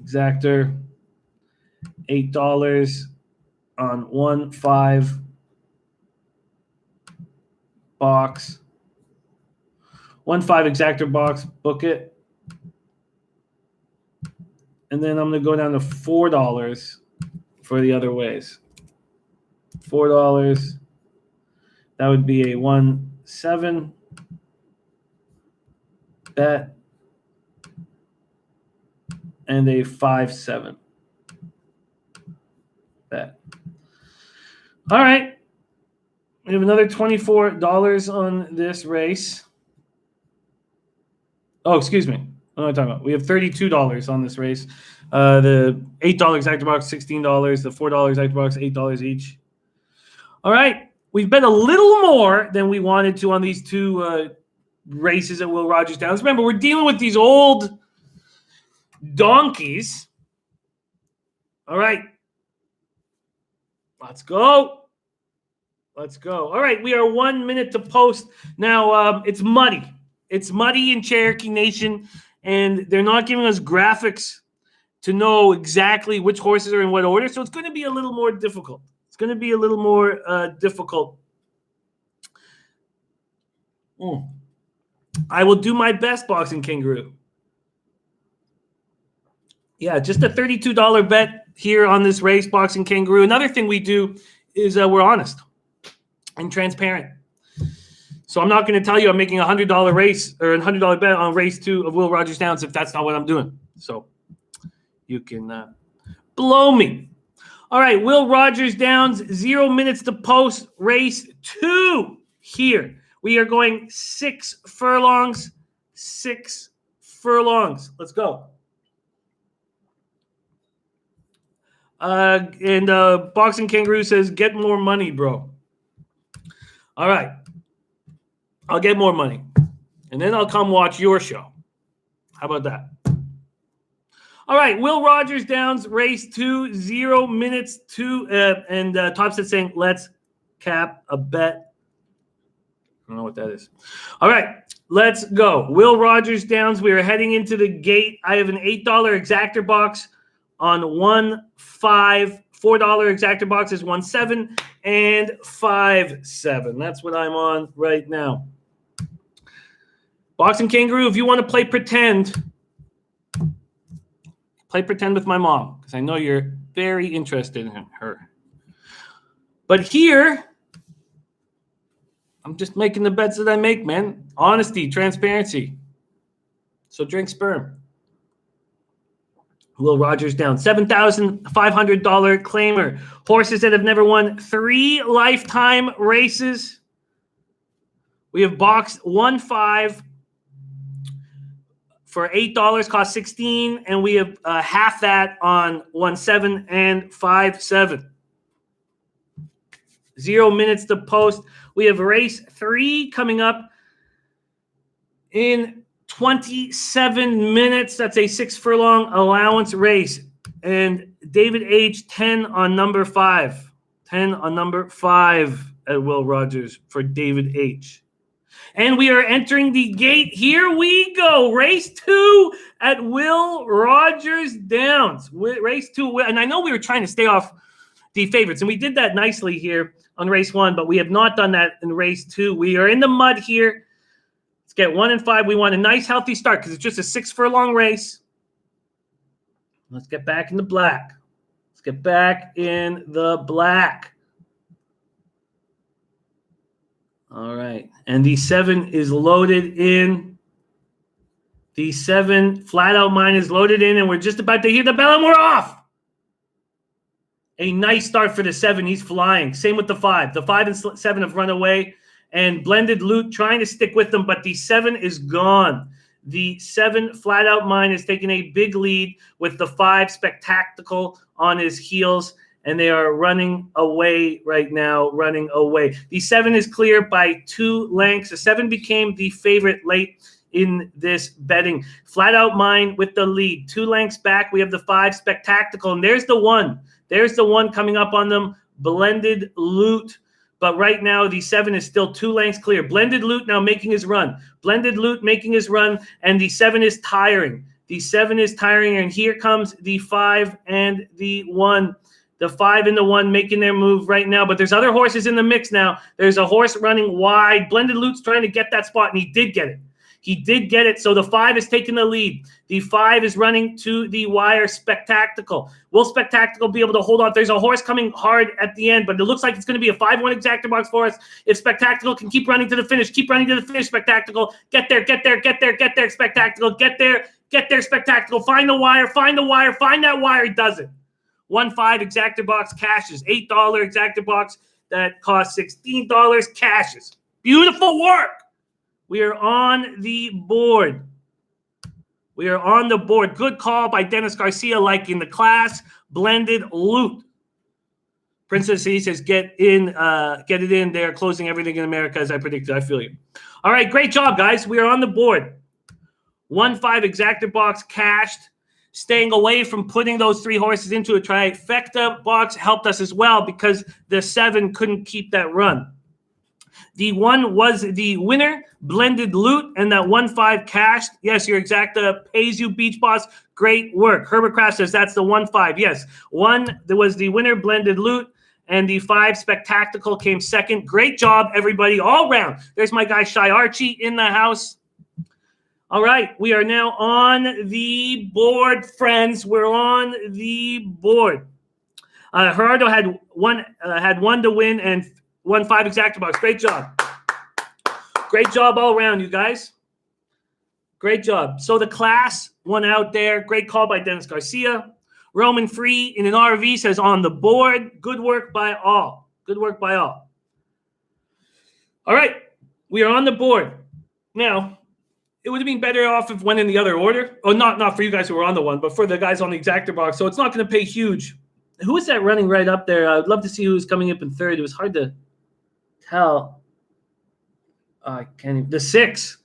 Exactor, $8 on 1, 5 box. 1, 5 exactor box, book it. And then I'm going to go down to $4 for the other ways. $4. That would be a 1, 7 bet. and a 5-7 bet. All right. We have another $24 on this race. Oh, excuse me. What am I talking about? We have $32 on this race. The $8 actor box, $16. The $4 actor box, $8 each. All right. We've bet a little more than we wanted to on these two races at Will Rogers Downs. Remember, we're dealing with these old donkeys. All right. Let's go. Let's go. All right. We are 1 minute to post. Now, it's muddy. It's muddy in Cherokee Nation, and they're not giving us graphics to know exactly which horses are in what order, so it's going to be a little more difficult. It's going to be a little more difficult. I will do my best, Boxing Kangaroo. Yeah, just a $32 bet here on this race, Boxing Kangaroo. Another thing we do is we're honest and transparent. So I'm not going to tell you I'm making a $100 race or a $100 bet on race 2 of Will Rogers Downs if that's not what I'm doing. So you can blow me. All right, Will Rogers Downs, 0 minutes to post, race 2 here. We are going 6 furlongs, 6 furlongs. Let's go. And Boxing Kangaroo says, get more money, bro. All right. I'll get more money. And then I'll come watch your show. How about that? All right. Will Rogers Downs, race 2, 0 minutes to, and Topset saying, let's cap a bet. I don't know what that is. All right. Let's go. Will Rogers Downs. We are heading into the gate. I have an $8 exactor box on 1-5. $4 exactor box is 1-7 and 5-7. That's what I'm on right now. Boxing Kangaroo, if you want to play pretend with my mom, because I know you're very interested in her. But here, I'm just making the bets that I make, man. Honesty, transparency. So drink sperm. Will Rogers down. $7,500 claimer. Horses that have never won 3 lifetime races. We have boxed 1-5 for $8, cost $16, and we have half that on 1-7 and 5-7. 0 minutes to post. We have race 3 coming up in 27 minutes. That's a 6 furlong allowance race. And David H, 10 on number 5. 10 on number 5 at Will Rogers for David H. And we are entering the gate. Here we go. Race 2 at Will Rogers Downs. Race 2. And I know we were trying to stay off the favorites, and we did that nicely here on race 1, but we have not done that in race 2. We are in the mud here. Let's get 1 and 5. We want a nice, healthy start because it's just a 6 furlong race. Let's get back in the black. Let's get back in the black. All right. And the 7 is loaded in. The 7 flat out mine is loaded in, and we're just about to hear the bell, and we're off. A nice start for the 7. He's flying. Same with the 5. The 5 and 7 have run away, and Blended Loot trying to stick with them, but the 7 is gone. The 7 flat out mine is taking a big lead with the 5 Spectacular on his heels, and they are running away right now, running away. The 7 is clear by 2 lengths. The 7 became the favorite late in this betting. Flat out mine with the lead. 2 lengths back, we have the 5 Spectacular, and there's the 1. There's the 1 coming up on them, Blended Loot. But right now, the 7 is still 2 lengths clear. Blended Loot now making his run. Blended Loot making his run, and the 7 is tiring. The 7 is tiring, and here comes the 5 and the 1. The 5 and the 1 making their move right now, but there's other horses in the mix now. There's a horse running wide. Blended Loot's trying to get that spot, and he did get it. He did get it, so the 5 is taking the lead. The 5 is running to the wire. Spectacular. Will Spectacular be able to hold on? There's a horse coming hard at the end, but it looks like it's going to be a 5-1 exactor box for us. If Spectacular can keep running to the finish, Spectacular. Get there, Spectacular. Get there. Get there, spectacular. Find the wire, find the wire, find that wire. It does it. 1-5 exactor box cashes. $8 exactor box that costs $16 cashes. Beautiful work. We are on the board. We are on the board. Good call by Dennis Garcia, liking the class. Blended loot. Princess C says, get it in. They're closing everything in America as I predicted. I feel you. All right, great job, guys. We are on the board. 1-5 exactor box cashed. Staying away from putting those 3 horses into a trifecta box helped us as well because the 7 couldn't keep that run. The 1 was the winner, blended loot, and that 1-5 cashed. Yes, your exacta pays you, Beach Boss. Great work. Herbert Craft says that's the 1-5. Yes, 1 that was the winner, blended loot, and the 5 spectacular came second. Great job, everybody, all round. There's my guy Shy Archie in the house. All right, we are now on the board, friends. We're on the board. Gerardo had one to win and 1-5 exacta box. Great job. Great job all around, you guys. Great job. So the class won out there. Great call by Dennis Garcia. Roman Free in an RV says on the board. Good work by all. Good work by all. All right, we are on the board. Now, it would have been better off if it went in the other order. Oh, not for you guys who were on the one, but for the guys on the exactor box. So it's not going to pay huge. Who is that running right up there? I would love to see who's coming up in third. It was hard to tell. I can't even. The 6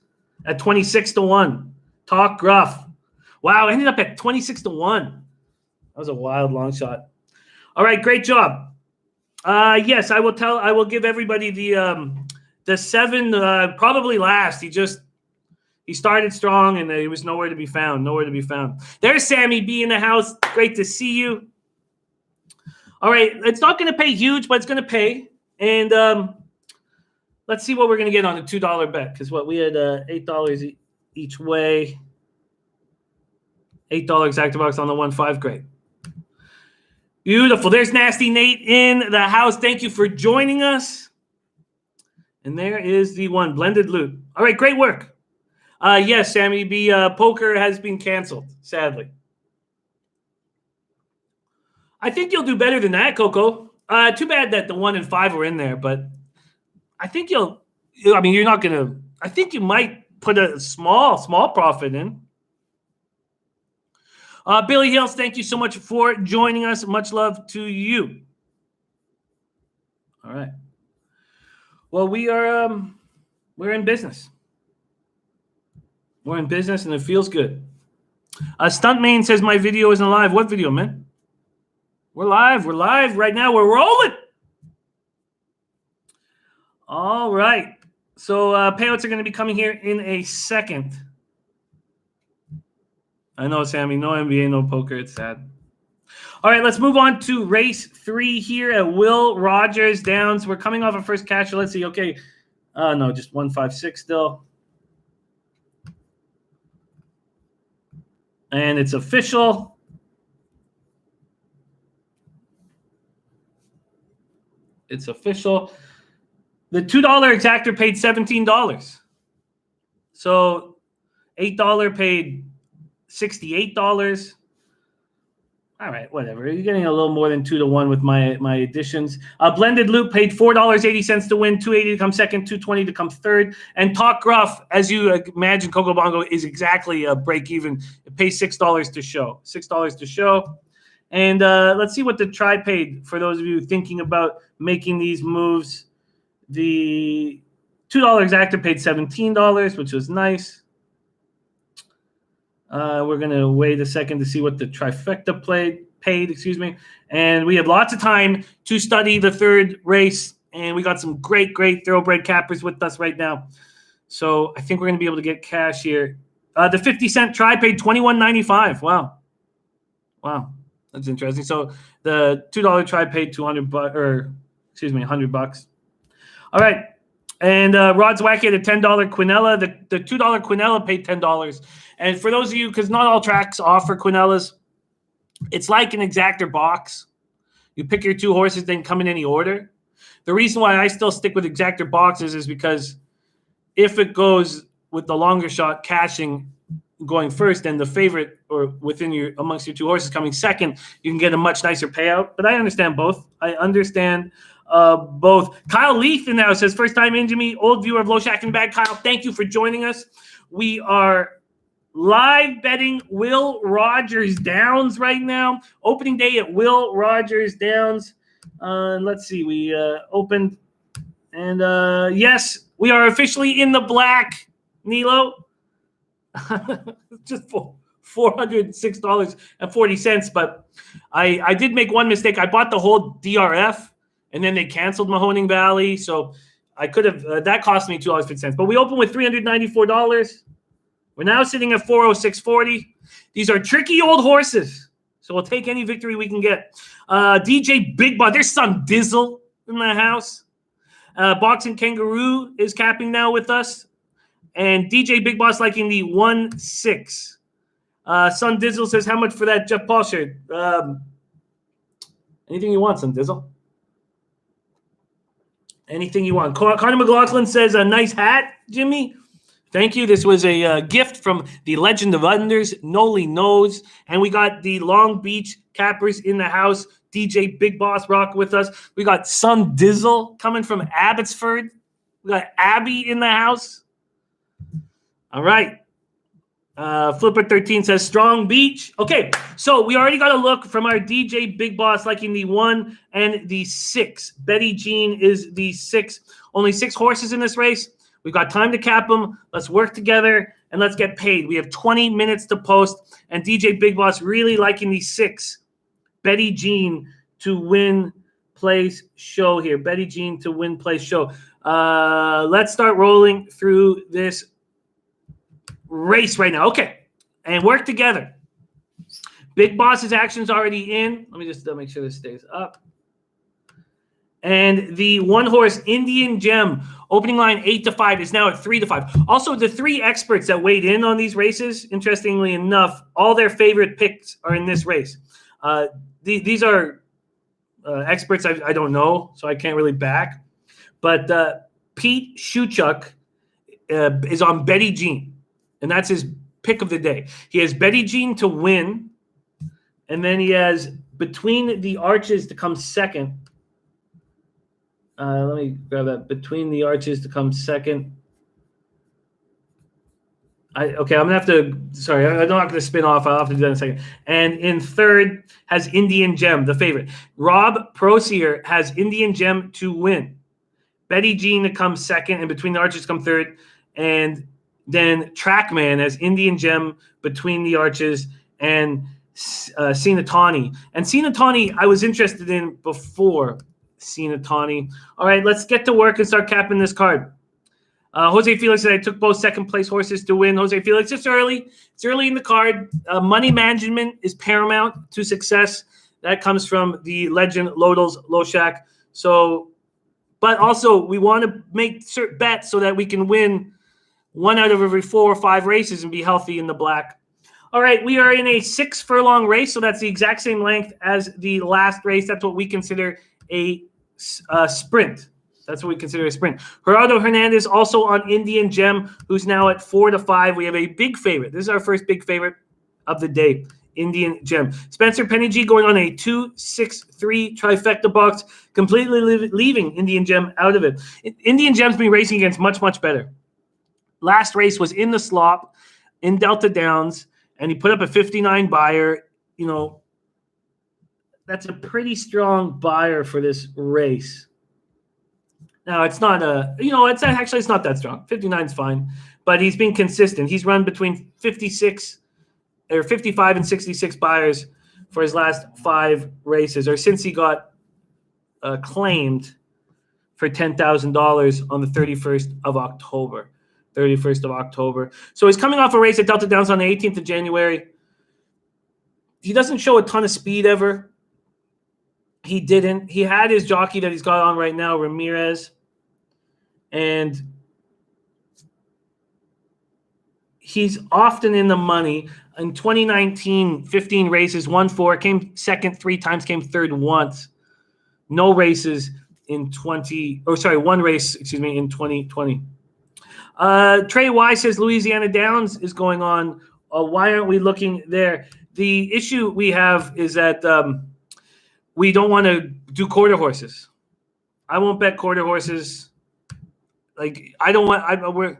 at 26-1. Talk Gruff. Wow, ended up at 26-1. That was a wild long shot. All right, great job. Yes, I will give everybody the 7 probably last. He started strong, and he was nowhere to be found. Nowhere to be found. There's Sammy B in the house. Great to see you. All right, it's not going to pay huge, but it's going to pay. And let's see what we're going to get on a $2 bet. Because we had $8 each way. $8 exacta box on the 1-5. Great. Beautiful. There's Nasty Nate in the house. Thank you for joining us. And there is the 1, blended loot. All right, great work. Yes, Sammy B. Poker has been canceled, sadly. I think you'll do better than that, Coco. Too bad that the 1 and 5 were in there, but I think you're not going to. I think you might put a small profit in. Billy Hills, thank you so much for joining us. Much love to you. All right. Well, we're in business. We're in business, and it feels good. Stuntman says my video isn't live. What video, man? We're live. We're live right now. We're rolling. All right. So payouts are going to be coming here in a second. I know, Sammy. No NBA, no poker. It's sad. All right, let's move on to race 3 here at Will Rogers Downs. We're coming off a first catcher. Let's see. Okay. No, just 156 still. And it's official. It's official. The $2 exactor paid $17. So $8 paid $68. All right, whatever. You're getting a little more than 2-1 with my additions. Blended loop paid $4.80 to win, $2.80 to come second, $2.20 to come third. And Talk Gruff, as you imagine, Coco Bongo is exactly a break even. It pays $6 to show. $6 to show. And let's see what the try paid for those of you thinking about making these moves. The $2 exactor paid $17, which was nice. We're going to wait a second to see what the trifecta paid. And we have lots of time to study the third race. And we got some great thoroughbred cappers with us right now. So I think we're going to be able to get cash here. The 50-cent try paid $21.95. Wow. That's interesting. So the $2 try paid $100. All right. And Rod's Wacky had a $10 Quinella. The $2 Quinella paid $10. And for those of you, because not all tracks offer Quinellas, it's like an exactor box. You pick your 2 horses, then come in any order. The reason why I still stick with exactor boxes is because if it goes with the longer shot cashing, going first and the favorite or amongst your two horses coming second, you can get a much nicer payout. But I understand both. Both. Kyle Leith in now says, first time in, Jimmy, old viewer of Low Shack and Bag. Kyle, thank you for joining us. We are live betting Will Rogers Downs right now. Opening day at Will Rogers Downs. Let's see. We opened. And yes, we are officially in the black, Nilo. Just for $406.40. But I did make one mistake. I bought the whole DRF, and then they canceled Mahoning Valley. So I could have that cost me $2.50. But we opened with $394. We're now sitting at $406.40. These are tricky old horses. So we'll take any victory we can get. DJ Big Boss, there's some Dizzle in the house. Boxing Kangaroo is capping now with us. And DJ Big Boss liking the 1-6. Son Dizzle says, how much for that Jeff Paul shirt? Anything you want, Son Dizzle. Anything you want. Conor McLaughlin says, a nice hat, Jimmy. Thank you. This was a gift from the Legend of Unders, Noli Knows. And we got the Long Beach Cappers in the house. DJ Big Boss rock with us. We got Son Dizzle coming from Abbotsford. We got Abby in the house. All right. Flipper13 says Strong Beach. Okay, so we already got a look from our DJ Big Boss liking the 1 and the 6. Betty Jean is the 6. Only 6 horses in this race. We've got time to cap them. Let's work together and let's get paid. We have 20 minutes to post. And DJ Big Boss really liking the 6. Betty Jean to win place show here. Betty Jean to win place show. Let's start rolling through this race right now. Okay. And work together. Big Boss's action's already in. Let me just make sure this stays up. And the one horse Indian Gem opening line 8-5 is now at 3-5. Also, the 3 experts that weighed in on these races, interestingly enough, all their favorite picks are in this race. These are experts I don't know, so I can't really back. But Pete Shuchuk is on Betty Jean, and that's his pick of the day. He has Betty Jean to win, and then he has Between the Arches to come second. Let me grab that. Between the Arches to come second. I'm going to have to – sorry, I'm not going to spin off. I'll have to do that in a second. And in third has Indian Gem, the favorite. Rob Prosier has Indian Gem to win. Betty Jean to come second, and Between the Arches to come third. And then Trackman has Indian Gem, Between the Arches, and Sinatani. And Sinatani I was interested in before Sinatani. All right, let's get to work and start capping this card. Jose Felix said I took both second-place horses to win. Jose Felix, it's early. It's early in the card. Money management is paramount to success. That comes from the legend Lodal's Low Shack. So, but also we want to make certain bets so that we can win 1 out of every 4 or 5 races and be healthy in the black. All right, we are in a 6-furlong race, so that's the exact same length as the last race. That's what we consider a sprint. That's what we consider a sprint. Gerardo Hernandez also on Indian Gem, who's now at 4-5. We have a big favorite. This is our first big favorite of the day, Indian Gem. Spencer Penny G going on a 2-6-3 trifecta box, completely leaving Indian Gem out of it. Indian Gem's been racing against much, much better. Last race was in the slop in Delta Downs, and he put up a 59 buyer. You know, that's a pretty strong buyer for this race. Now, it's not it's not that strong. 59 is fine, but he's been consistent. He's run between 55 and 66 buyers for his last 5 races, or since he got claimed for $10,000 on the 31st of October. So he's coming off a race at Delta Downs on the 18th of January. He doesn't show a ton of speed ever. He didn't. He had his jockey that he's got on right now, Ramirez. And he's often in the money. In 2019, 15 races, won 4, came second 3 times, came third once. No races in 1 race, in 2020. Trey Y says Louisiana Downs is going on why aren't we looking there? The issue we have is that we don't want to do quarter horses. I won't bet quarter horses. Like I don't want.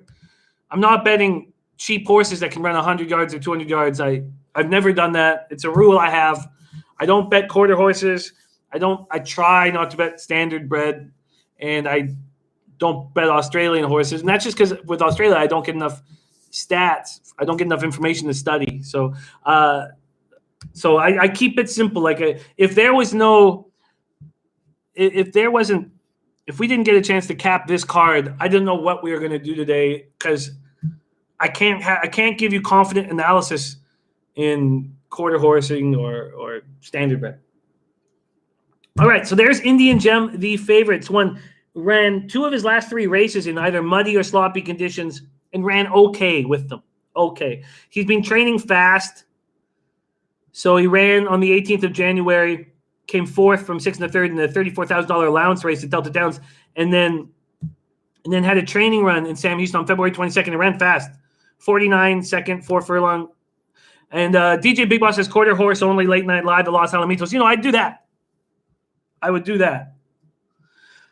I'm not betting cheap horses that can run 100 yards or 200 yards. I've never done that. It's a rule I have. I don't bet quarter horses. I try not to bet standard bred, and I don't bet Australian horses. And that's just because with Australia, I don't get enough stats. I don't get enough information to study. So I keep it simple. Like if we didn't get a chance to cap this card, I didn't know what we were going to do today because I can't give you confident analysis in quarter horsing or standard bred. All right, so there's Indian Gem, the favorites. Ran 2 of his last 3 races in either muddy or sloppy conditions and ran okay with them. Okay. He's been training fast. So he ran on the 18th of January, came 4th from 6th and 3rd in the $34,000 allowance race at Delta Downs, and then had a training run in Sam Houston on February 22nd and ran fast. 49 second, 4 furlong. And DJ Big Boss says quarter horse only late night live at Los Alamitos. I'd do that. I would do that.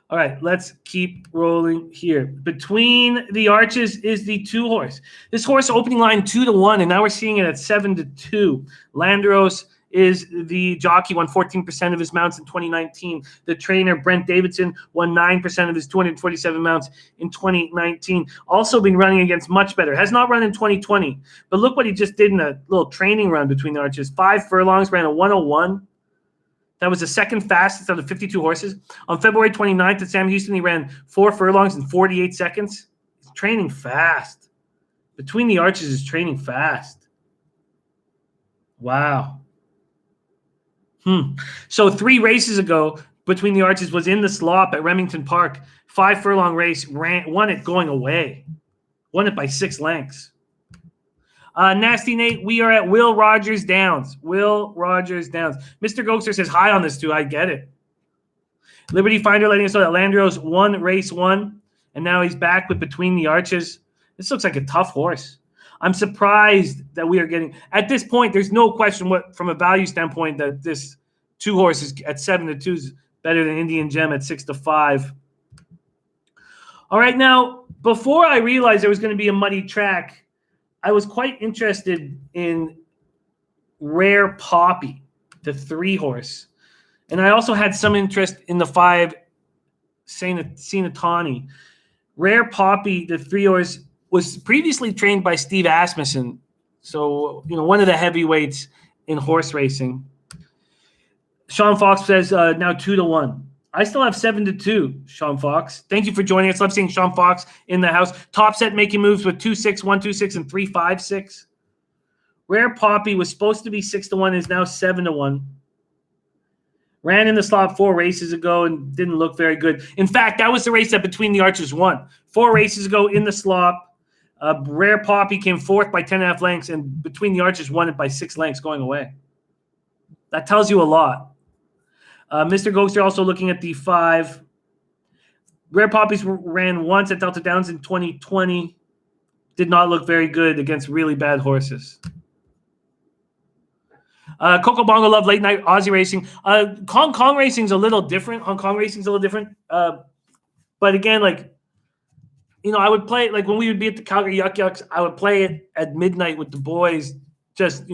All right, let's keep rolling here. Between the Arches is the 2 horse. This horse opening line 2-1, and now we're seeing it at 7-2. Landros is the jockey, won 14% of his mounts in 2019. The trainer, Brent Davidson, won 9% of his 247 mounts in 2019. Also been running against much better. Has not run in 2020, but look what he just did in a little training run between the Arches. 5 furlongs, ran a 101. That was the second fastest out of 52 horses. On February 29th at Sam Houston, he ran 4 furlongs in 48 seconds. He's training fast. Between the Arches is training fast. Wow. So 3 races ago, Between the Arches was in the slop at Remington Park. 5 furlong race, won it going away. Won it by 6 lengths. Nasty Nate, we are at Will Rogers Downs. Will Rogers Downs. Mr. Gokster says hi on this too. I get it. Liberty Finder letting us know that Landros won race 1, and now he's back with Between the Arches. This looks like a tough horse. I'm surprised that we are getting – at this point, there's no question what from a value standpoint that this 2 horse is at 7-2 is better than Indian Gem at 6-5. All right, now, before I realized there was going to be a muddy track, I was quite interested in Rare Poppy, the 3 horse. And I also had some interest in the 5 Sinatani. Rare Poppy, the 3 horse, was previously trained by Steve Asmussen. So, one of the heavyweights in horse racing. Sean Fox says now 2-1. I still have 7-2, Sean Fox. Thank you for joining us. Love seeing Sean Fox in the house. Top set making moves with 2-6, 1-2-6, and 3-5-6. Rare Poppy was supposed to be 6-1, is now 7-1. Ran in the slot 4 races ago and didn't look very good. In fact, that was the race that Between the Arches won. 4 races ago in the slop. Rare Poppy came 4th by 10.5 lengths, and Between the Arches won it by 6 lengths going away. That tells you a lot. Mr. Ghoster also looking at the 5. Rare Poppies ran once at Delta Downs in 2020. Did not look very good against really bad horses. Coco Bongo Love Late Night Aussie Racing. Hong Kong Racing's a little different. But again, I would play when we would be at the Calgary Yuck Yucks, I would play it at midnight with the boys, just,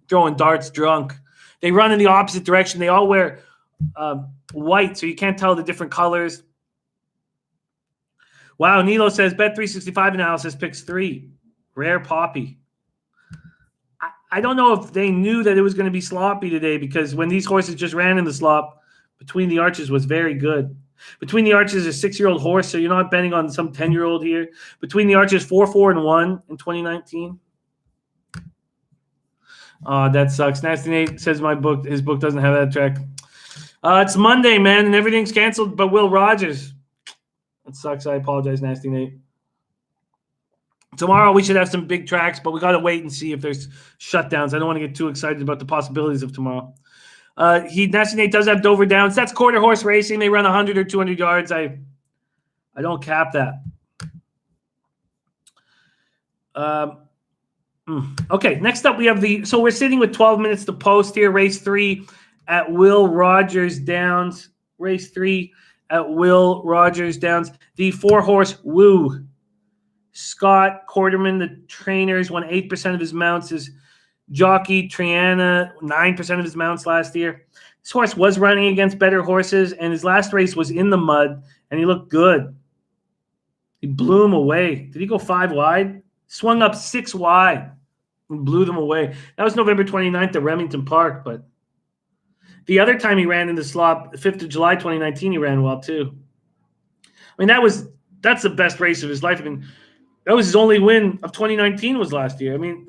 throwing darts drunk. They run in the opposite direction. They all wear white, so you can't tell the different colors. Wow, Nilo says Bet365 analysis picks 3. Rare Poppy. I don't know if they knew that it was going to be sloppy today, because when these horses just ran in the slop, Between the Arches was very good. Between the Arches is a 6-year-old horse, so you're not betting on some 10-year-old here. Between the Arches 4-4-1 in 2019. That sucks. Nasty Nate says his book doesn't have that track. It's Monday, man, and everything's canceled but Will Rogers. That sucks. I apologize, Nasty Nate. Tomorrow we should have some big tracks, but we got to wait and see if there's shutdowns. I don't want to get too excited about the possibilities of tomorrow. Nasty Nate does have Dover Downs. That's quarter horse racing. They run 100 or 200 yards. I don't cap that. Okay, next up we have so we're sitting with 12 minutes to post here. Race 3 at Will Rogers Downs. Race 3 at Will Rogers Downs. The 4-horse Woo. Scott Quarterman, the trainers, won 8% of his mounts. His jockey Triana, 9% of his mounts last year. This horse was running against better horses, and his last race was in the mud, and he looked good. He blew him away. Did he go 5 wide? Swung up 6 wide and blew them away. That was November 29th at Remington Park, but the other time he ran in the slop, 5th of July 2019, he ran well too. I mean, that's the best race of his life. I mean, that was his only win of 2019 was last year. I mean,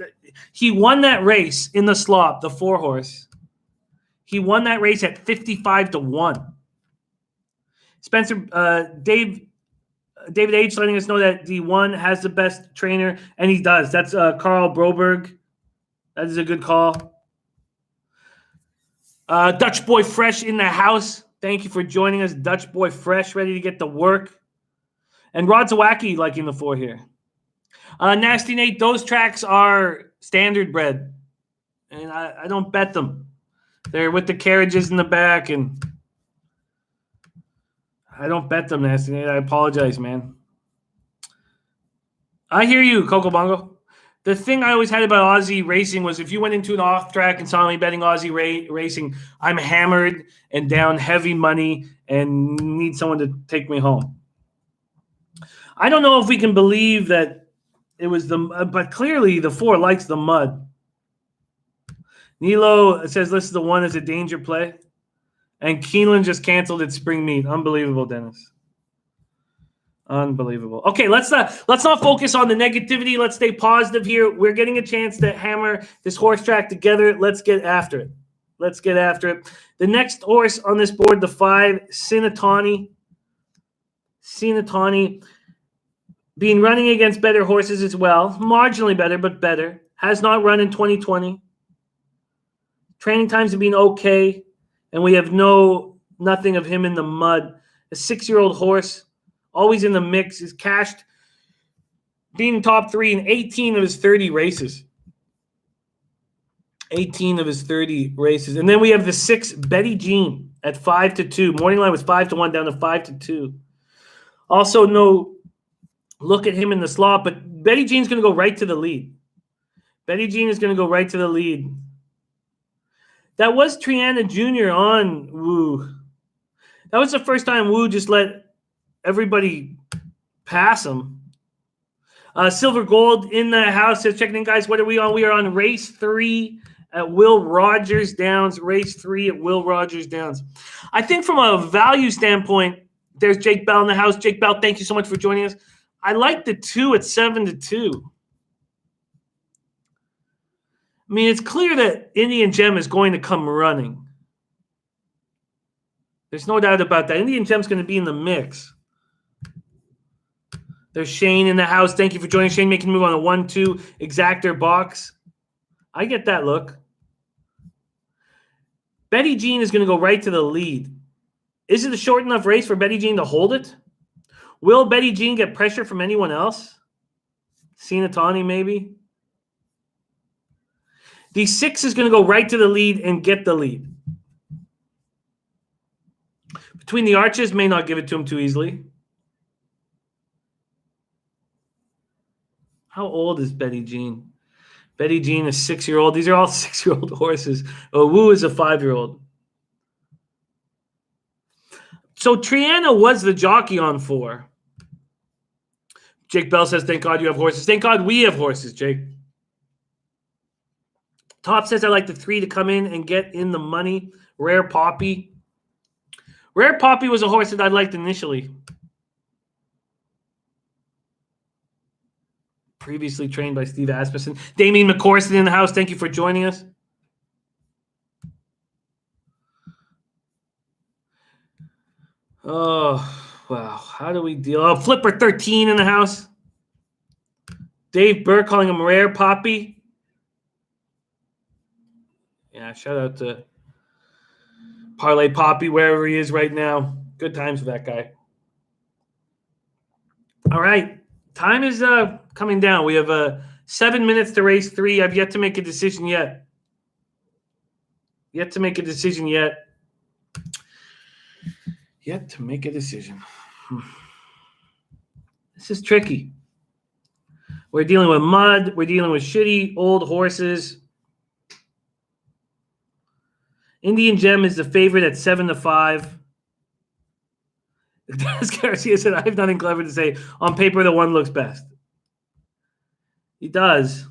he won that race in the slop, the 4-horse. He won that race at 55-1. Spencer, David H. letting us know that the 1 has the best trainer, and he does. That's Carl Broberg. That is a good call. Dutch Boy Fresh in the house. Thank you for joining us, Dutch Boy Fresh, ready to get to work. And Rod Zawacki liking the 4 here. Nasty Nate, those tracks are standard bred, and I don't bet them. They're with the carriages in the back, and I don't bet them, Nasty Nate. I apologize, man. I hear you, Coco Bongo. The thing I always had about Aussie racing was if you went into an off track and saw me betting Aussie racing, I'm hammered and down heavy money and need someone to take me home. I don't know if we can believe that it was but clearly the 4 likes the mud. Nilo says this is the 1 as a danger play. And Keeneland just canceled its spring meet. Unbelievable, Dennis. Unbelievable. Okay, let's not focus on the negativity. Let's stay positive here. We're getting a chance to hammer this horse track together. Let's get after it. The next horse on this board, the 5, Sinatani. Been running against better horses as well. Marginally better, but better. Has not run in 2020. Training times have been okay. And we have nothing of him in the mud. A 6-year-old horse, always in the mix, is cashed, being top 3 in 18 of his 30 races. 18 of his 30 races. And then we have the 6, Betty Jean, at 5-2. Morning line was 5-1 down to 5-2. Also, no look at him in the slot, but Betty Jean's going to go right to the lead. That was Triana Jr. on Woo. That was the first time Woo just let everybody pass him. Silver Gold in the house says, checking in, guys. What are we on? We are on race 3 at Will Rogers Downs. I think from a value standpoint, there's Jake Bell in the house. Jake Bell, thank you so much for joining us. I like the 2 at 7-2. I mean, it's clear that Indian Gem is going to come running. There's no doubt about that. Indian Gem's going to be in the mix. There's Shane in the house. Thank you for joining. Shane making a move on a 1-2 exactor box. I get that look. Betty Jean is going to go right to the lead. Is it a short enough race for Betty Jean to hold it? Will Betty Jean get pressure from anyone else? Sinatani, maybe? The 6 is going to go right to the lead and get the lead. Between the Arches, may not give it to him too easily. How old is Betty Jean? Betty Jean is 6-year-old. These are all 6-year-old horses. Woo is a 5-year-old. So Triana was the jockey on 4. Jake Bell says, thank God you have horses. Thank God we have horses, Jake. Top says I like the 3 to come in and get in the money. Rare Poppy. Rare Poppy was a horse that I liked initially. Previously trained by Steve Asmussen. Damien McCorson in the house. Thank you for joining us. Oh, wow. How do we deal? Oh, Flipper 13 in the house. Dave Burke calling him Rare Poppy. Yeah, shout out to Parlay Poppy, wherever he is right now. Good times for that guy. All right. Time is coming down. We have 7 minutes to race 3. I've yet to make a decision yet. Yet to make a decision. This is tricky. We're dealing with mud. We're dealing with shitty old horses. Indian Gem is the favorite at 7-5. Dennis Garcia said, I have nothing clever to say. On paper, the one looks best. He does.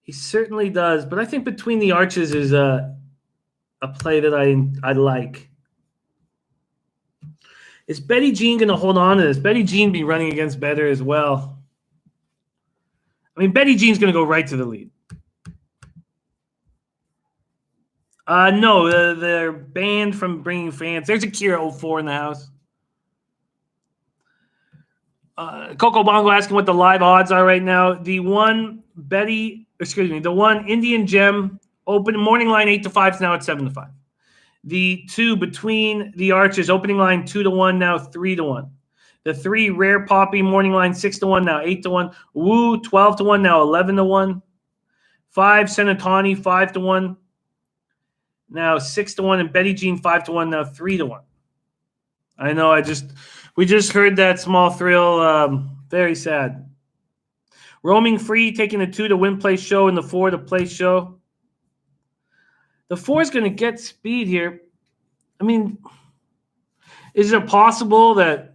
He certainly does. But I think Between the Arches is a play that I like. Is Betty Jean going to hold on to this? Betty Jean be running against better as well. I mean, Betty Jean's going to go right to the lead. No, they're banned from bringing fans. There's a Kira 04 in the house. Coco Bongo asking what the live odds are right now. The one Indian Gem open morning line 8-5 is now at 7-5. The 2 Between the Arches opening line 2-1 now 3-1. The 3 Rare Poppy morning line 6-1 now 8-1. Woo 12-1 now 11-1. 5 Senatani 5-1 now 6-1, and Betty Jean 5-1 now 3-1. I know. We just heard that small thrill. Very sad. Roaming Free taking the 2 to win place show and the 4 to place show. The 4 is going to get speed here. I mean, is it possible that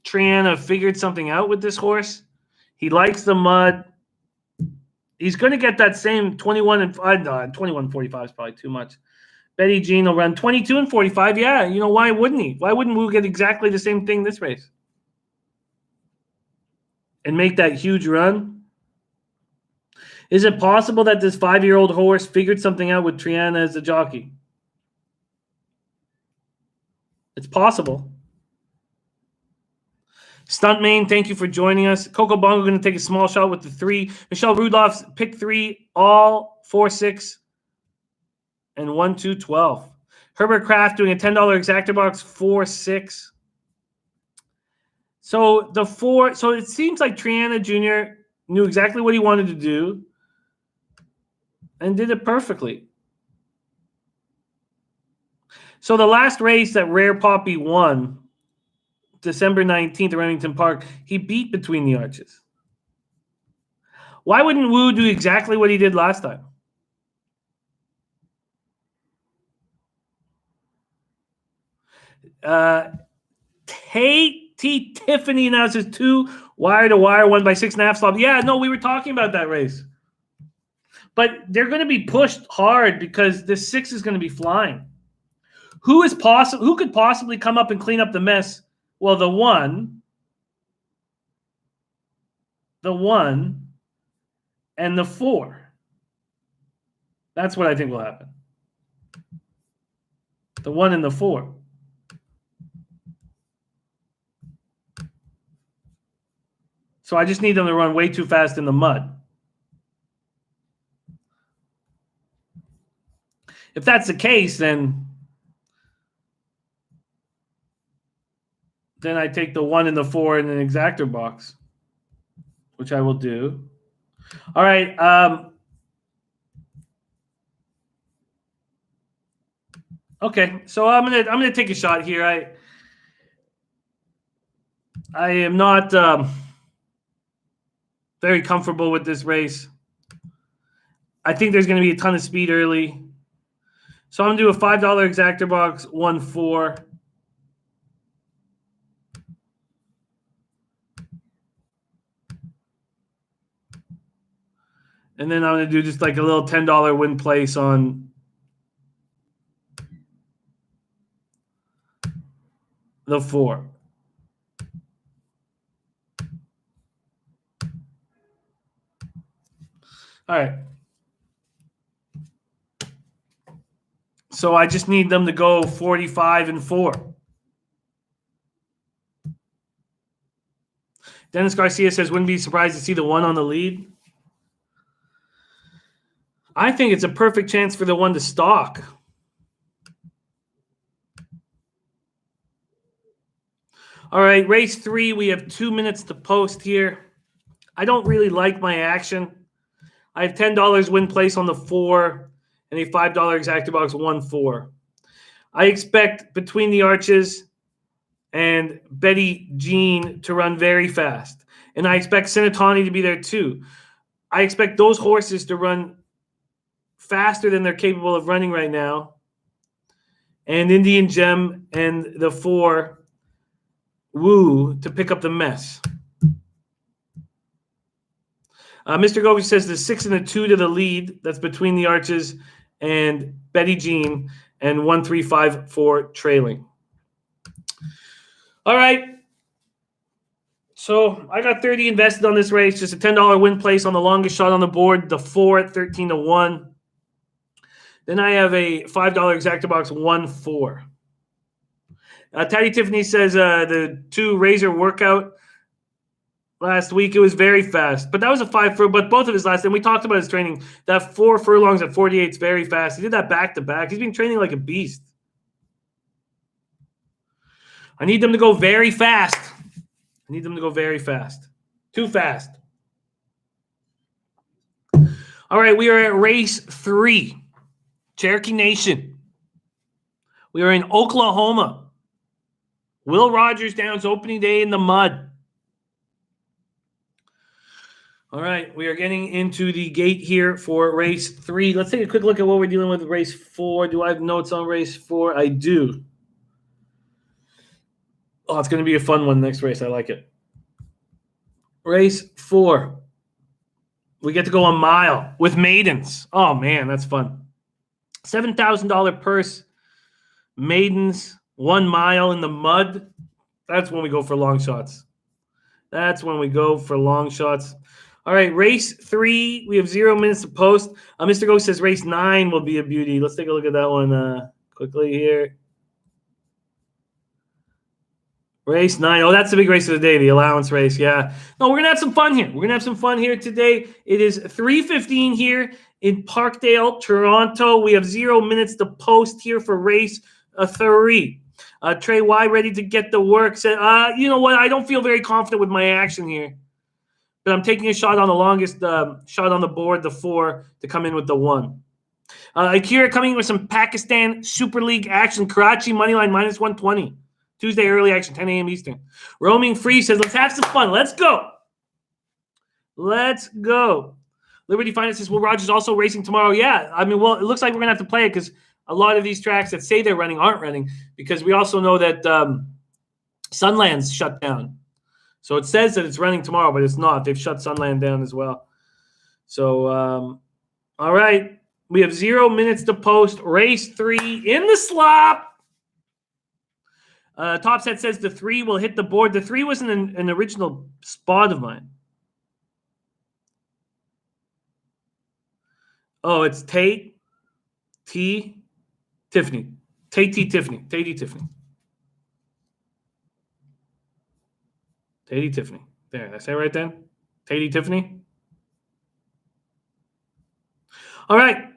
Triana figured something out with this horse? He likes the mud. He's going to get that same 21-45 is probably too much. Betty Jean will run 22-45. Yeah, why wouldn't he? Why wouldn't Wu get exactly the same thing this race? And make that huge run? Is it possible that this 5-year-old horse figured something out with Triana as a jockey? It's possible. Stuntman, thank you for joining us. Coco Bongo going to take a small shot with the 3. Michelle Rudolph's pick 3, all 4-6 and 1-2-12. Herbert Kraft doing a $10 exactor box 4-6. So the 4. So it seems like Triana Jr. knew exactly what he wanted to do and did it perfectly. So the last race that Rare Poppy won, December 19th at Remington Park, he beat Between the Arches. Why wouldn't Wu do exactly what he did last time? T. Tiffany announces 2 wire-to-wire, 1 by 6.5 slop. Yeah, no, we were talking about that race. But they're going to be pushed hard because the 6 is going to be flying. Who could possibly come up and clean up the mess? Well, the 1, and the 4. That's what I think will happen. The 1 and the 4. So I just need them to run way too fast in the mud. If that's the case, then I take the 1 and the 4 in an exactor box, which I will do. All right. Okay, so I'm gonna take a shot here. I am not very comfortable with this race. I think there's going to be a ton of speed early. So I'm going to do a $5 exactor box, 1-4. And then I'm going to do just like a little $10 win place on the 4. All right. So I just need them to go 45-4. Dennis Garcia says, wouldn't be surprised to see the 1 on the lead. I think it's a perfect chance for the 1 to stalk. All right, race 3. We have 2 minutes to post here. I don't really like my action. I have $10 win place on the 4 and a $5 exacta box 1-4. I expect Between the Arches and Betty Jean to run very fast. And I expect Sinatani to be there too. I expect those horses to run faster than they're capable of running right now. And Indian Gem and the 4 Woo to pick up the mess. Mr. Gobi says the 6 and the 2 to the lead. That's Between the Arches and Betty Jean, and 1, 3, 5, 4 trailing. All right. So I got 30 invested on this race. Just a $10 win place on the longest shot on the board, the 4 at 13-1. Then I have a $5 exacta box 1-4. Taddy Tiffany says the 2 Razor workout last week, it was very fast. But that was a 5 furlong, but both of his last, and we talked about his training. That 4 furlongs at 48 is very fast. He did that back-to-back. He's been training like a beast. I need them to go very fast. I need them to go very fast. Too fast. All right, we are at race 3. Cherokee Nation. We are in Oklahoma. Will Rogers Downs opening day in the mud. All right, we are getting into the gate here for race 3. Let's take a quick look at what we're dealing with race 4. Do I have notes on race 4? I do. Oh, it's going to be a fun one next race. I like it. Race 4. We get to go a mile with maidens. Oh, man, that's fun. $7,000 purse. Maidens, 1 mile in the mud. That's when we go for long shots. That's when we go for long shots. All right, race 3. We have 0 minutes to post. Mr. Ghost says race 9 will be a beauty. Let's take a look at that one quickly here. Race 9. Oh, that's the big race of the day, the allowance race. Yeah. No, we're going to have some fun here. We're going to have some fun here today. It is 3:15 here in Parkdale, Toronto. We have 0 minutes to post here for race 3. Trey Y ready to get the work. Said, you know what? I don't feel very confident with my action here. But I'm taking a shot on the longest shot on the board, the 4, to come in with the 1. Akira coming in with some Pakistan Super League action. Karachi moneyline minus 120. Tuesday early action, 10 a.m. Eastern. Roaming Free says, let's have some fun. Let's go. Let's go. Liberty Finance says, Will Rogers also racing tomorrow? Yeah. I mean, well, it looks like we're going to have to play it because a lot of these tracks that say they're running aren't running, because we also know that Sunland's shut down. So it says that it's running tomorrow, but it's not. They've shut Sunland down as well. So, all right. We have 0 minutes to post. Race 3 in the slop. Top Set says the 3 will hit the board. The 3 wasn't an original spot of mine. Oh, it's Tate, T, Tiffany. Tate, T, Tiffany. Tate, Tiffany. Tate, Tiffany. There, did I say it right then? Tate, Tiffany. All right.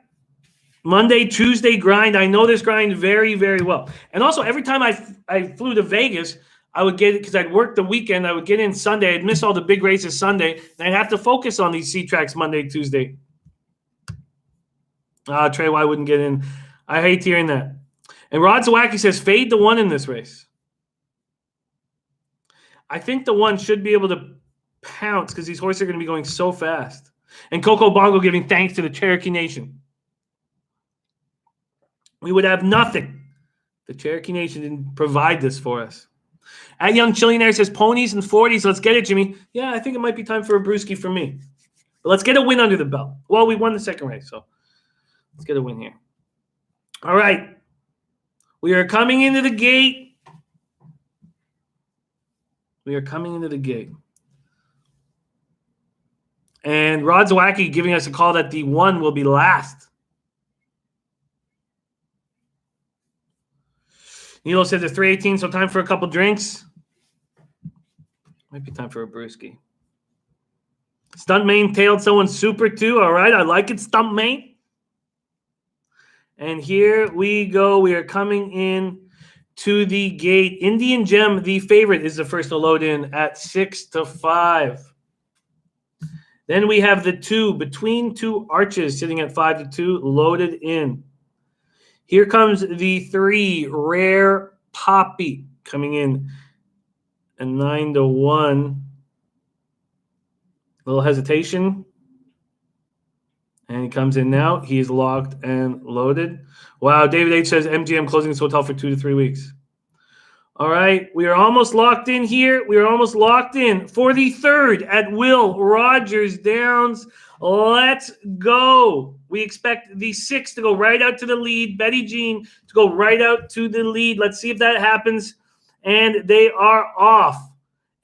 Monday, Tuesday grind. I know this grind very, very well. And also, every time I flew to Vegas, I would get it because I'd work the weekend. I would get in Sunday. I'd miss all the big races Sunday. And I'd have to focus on these C-tracks Monday, Tuesday. Trey Y wouldn't get in. I hate hearing that. And Rod Zawacki says, fade the 1 in this race. I think the 1 should be able to pounce because these horses are going to be going so fast. And Coco Bongo giving thanks to the Cherokee Nation. We would have nothing. The Cherokee Nation didn't provide this for us. At Young Chillionaire says, ponies and 40s. Let's get it, Jimmy. Yeah, I think it might be time for a brewski for me. But let's get a win under the belt. Well, we won the second race, so let's get a win here. All right. We are coming into the gate. We are coming into the gate. And Rod Zawacki giving us a call that the 1 will be last. Nilo says it's 3:18, so time for a couple drinks. Might be time for a brewski. Stunt Main tailed someone super too. All right, I like it, Stunt Main. And here we go. We are coming in to the gate. Indian Gem, the favorite, is the first to load in at 6-5. Then we have the 2 between 2 arches sitting at 5-2, loaded in. Here comes the 3 rare poppy coming in a 9-1. Little hesitation. And he comes in now. He's locked and loaded. Wow, David H says MGM closing this hotel for 2 to 3 weeks. All right, we are almost locked in here. We are almost locked in for the 3rd at Will Rogers Downs. Let's go. We expect the 6 to go right out to the lead. Betty Jean to go right out to the lead. Let's see if that happens. And they are off.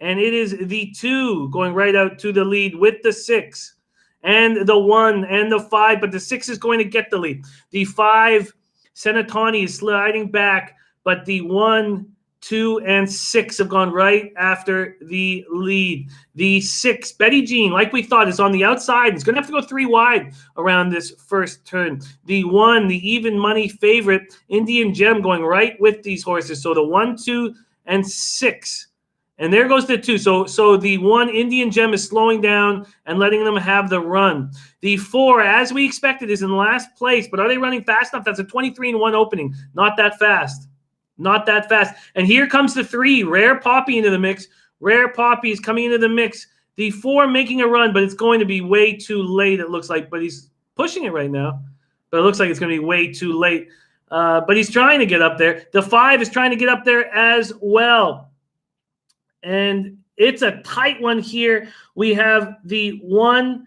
And it is the 2 going right out to the lead with the 6. And the 1 and the 5. But the 6 is going to get the lead. The 5, Senatani, is sliding back. But the 1, 2, and 6 have gone right after the lead. The 6, Betty Jean, like we thought, is on the outside. It's going to have to go 3 wide around this first turn. The 1, the even money favorite, Indian Gem, going right with these horses. So the 1, 2, and 6. And there goes the 2. So the 1, Indian Gem, is slowing down and letting them have the run. The 4, as we expected, is in last place. But are they running fast enough? That's a 23-1 opening. Not that fast. Not that fast. And here comes the 3, Rare Poppy, into the mix. Rare Poppy is coming into the mix. The 4 making a run, but it's going to be way too late, it looks like. But he's pushing it right now. But it looks like it's going to be way too late. But he's trying to get up there. The 5 is trying to get up there as well. And it's a tight one here. We have the 1.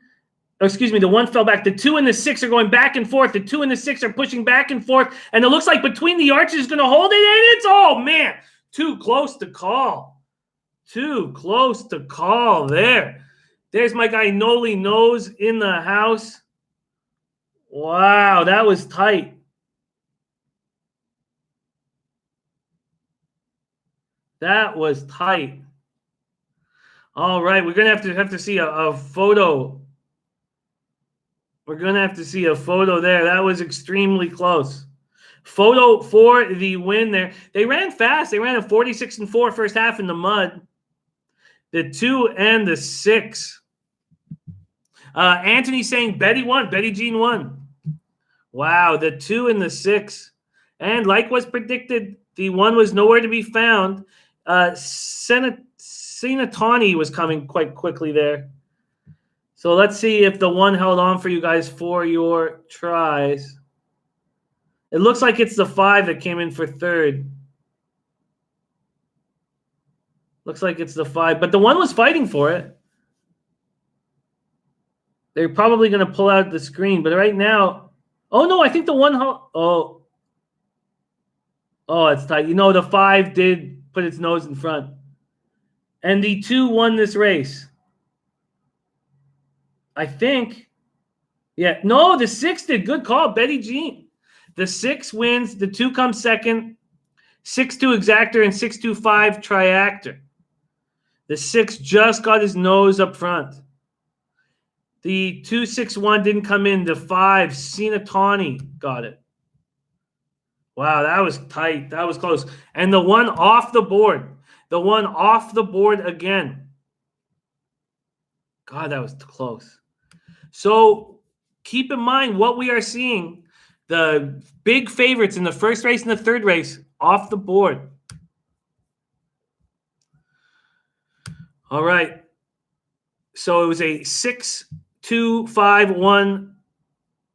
The 1 fell back. The 2 and the 6 are going back and forth. The 2 and the 6 are pushing back and forth. And it looks like between the arches is going to hold it. And it's, oh, man, too close to call. Too close to call there. There's my guy Noli Nose in the house. Wow, that was tight. That was tight. All right, we're going to have to see a photo. We're going to have to see a photo there. That was extremely close. Photo for the win there. They ran fast. They ran a 46-4 first half in the mud. The 2 and the 6. Anthony saying Betty won. Betty Jean won. Wow, the 2 and the 6. And like was predicted, the 1 was nowhere to be found. Senatani was coming quite quickly there. So let's see if the 1 held on for you guys for your tries. It looks like it's the 5 that came in for 3rd. Looks like it's the 5. But the 1 was fighting for it. They're probably going to pull out the screen. But right now, oh, no, I think the 1 oh, it's tight. You know, the 5 did put its nose in front. And the 2 won this race. I think. Yeah. No, the 6 did. Good call, Betty Jean. The 6 wins. The 2 comes second. 6-2 Exactor and 6-2-5 Triactor. The 6 just got his nose up front. The 2-6-1 didn't come in. The 5, Senatani, got it. Wow, that was tight. That was close. And the 1 off the board. The 1 off the board again. God, that was close. So keep in mind what we are seeing. The big favorites in the first race and the 3rd race off the board. All right. So it was a 6-2-5-1,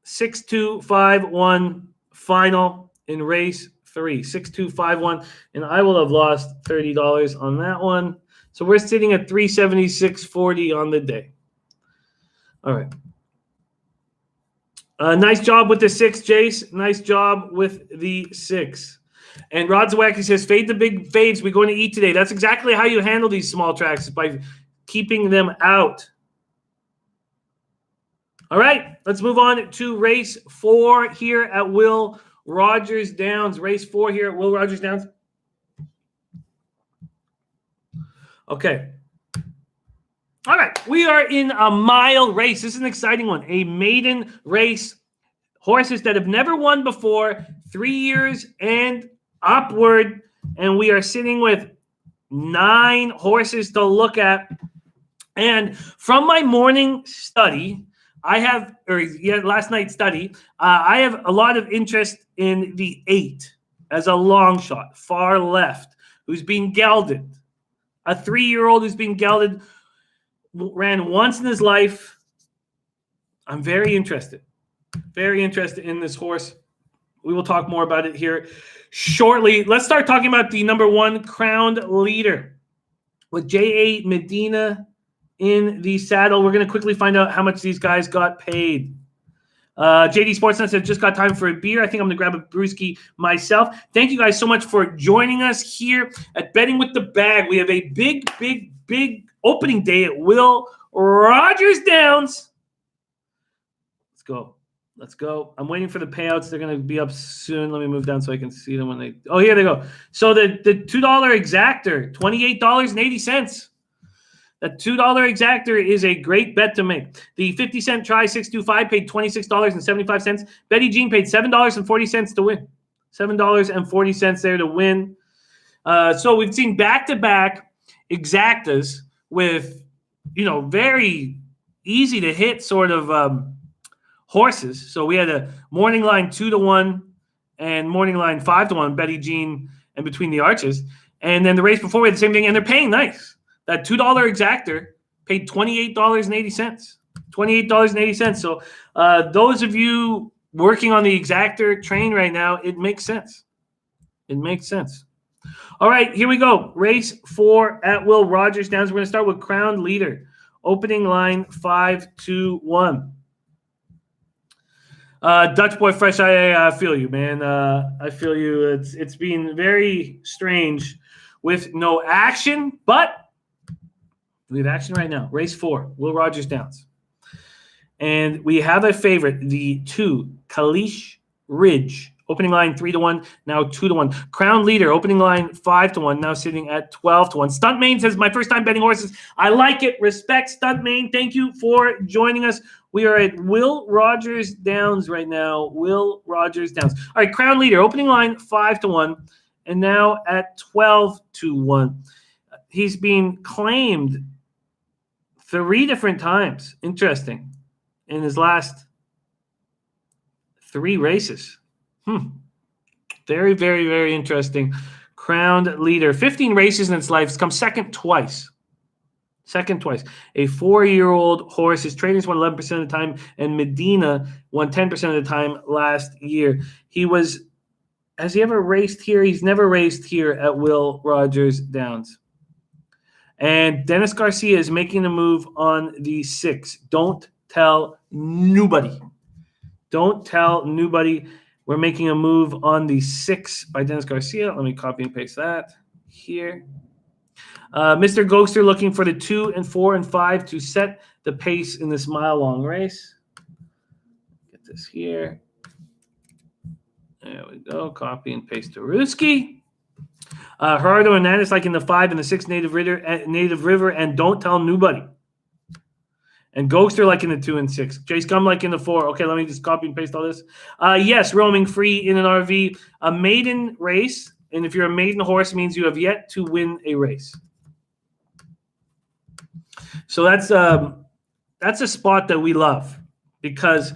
6-2-5-1 final in race 3. 6-2-5-1. And I will have lost $30 on that one. So we're sitting at $376.40 on the day. All right. Nice job with the 6, Jace. Nice job with the 6. And Rod Zawacki says, fade the big fades. We're going to eat today. That's exactly how you handle these small tracks, by keeping them out. All right, let's move on to race 4 here at Will Rogers Downs. Race 4 here at Will Rogers Downs. Okay. All right, we are in a mile race. This is an exciting one. A maiden race. Horses that have never won before, 3 years and upward. And we are sitting with 9 horses to look at. And from my morning study, last night's study, I have a lot of interest in the 8 as a long shot, far left, who's being gelded. A 3-year-old who's being gelded, ran once in his life. I'm very interested in this horse. We will talk more about it here shortly. Let's start talking about the number 1 crowned leader with J.A. Medina in the saddle. We're going to quickly find out how much these guys got paid. JD Sportsnet said, just got time for a beer. I think I'm going to grab a brewski myself. Thank you guys so much for joining us here at Betting with the Bag. We have a big opening day at Will Rogers Downs. Let's go. I'm waiting for the payouts. They're going to be up soon. Let me move down so I can see them when they... Oh, here they go. So the $2 exactor, $28.80. That $2 exactor is a great bet to make. The 50-cent try 625 paid $26.75. Betty Jean paid $7.40 to win. $7.40 there to win. So we've seen back-to-back exactas with, very easy to hit sort of horses. So we had a morning line 2-1 and morning line 5-1, Betty Jean and Between the Arches. And then the race before we had the same thing, and they're paying nice. That $2 exactor paid $28.80. $28.80. So those of you working on the exactor train right now, it makes sense. All right, here we go. Race 4 at Will Rogers Downs. We're going to start with crowned leader. Opening line 5-1. Dutch Boy Fresh, I feel you, man. I feel you. It's been very strange with no action, but we have action right now. Race 4, Will Rogers Downs. And we have a favorite, the 2, Kalish Ridge. Opening line 3-1, now 2-1. Crown leader, opening line 5-1, now sitting at 12-1. Stunt Main says, my first time betting horses. I like it. Respect, Stunt Main. Thank you for joining us. We are at Will Rogers Downs right now. Will Rogers Downs. All right, crown leader, opening line 5-1, and now at 12-1. He's been claimed 3 different times. Interesting. In his last 3 races. Very, very, very interesting. Crowned leader. 15 races in its life. It's come second twice. A 4-year-old horse. His trainers won 11% of the time, and Medina won 10% of the time last year. Has he ever raced here? He's never raced here at Will Rogers Downs. And Dennis Garcia is making a move on the 6. Don't tell nobody. We're making a move on the 6 by Dennis Garcia. Let me copy and paste that here. Mr. Ghoster looking for the 2 and 4 and 5 to set the pace in this mile-long race. Get this here. There we go. Copy and paste to Ruski. Gerardo Hernandez like in the 5 and the 6 Native River, and don't tell nobody. And Ghoster like in the 2 and 6. Chase Gum like in the 4. Okay, let me just copy and paste all this. Yes, roaming free in an RV. A maiden race, and if you're a maiden horse, it means you have yet to win a race. So that's a spot that we love because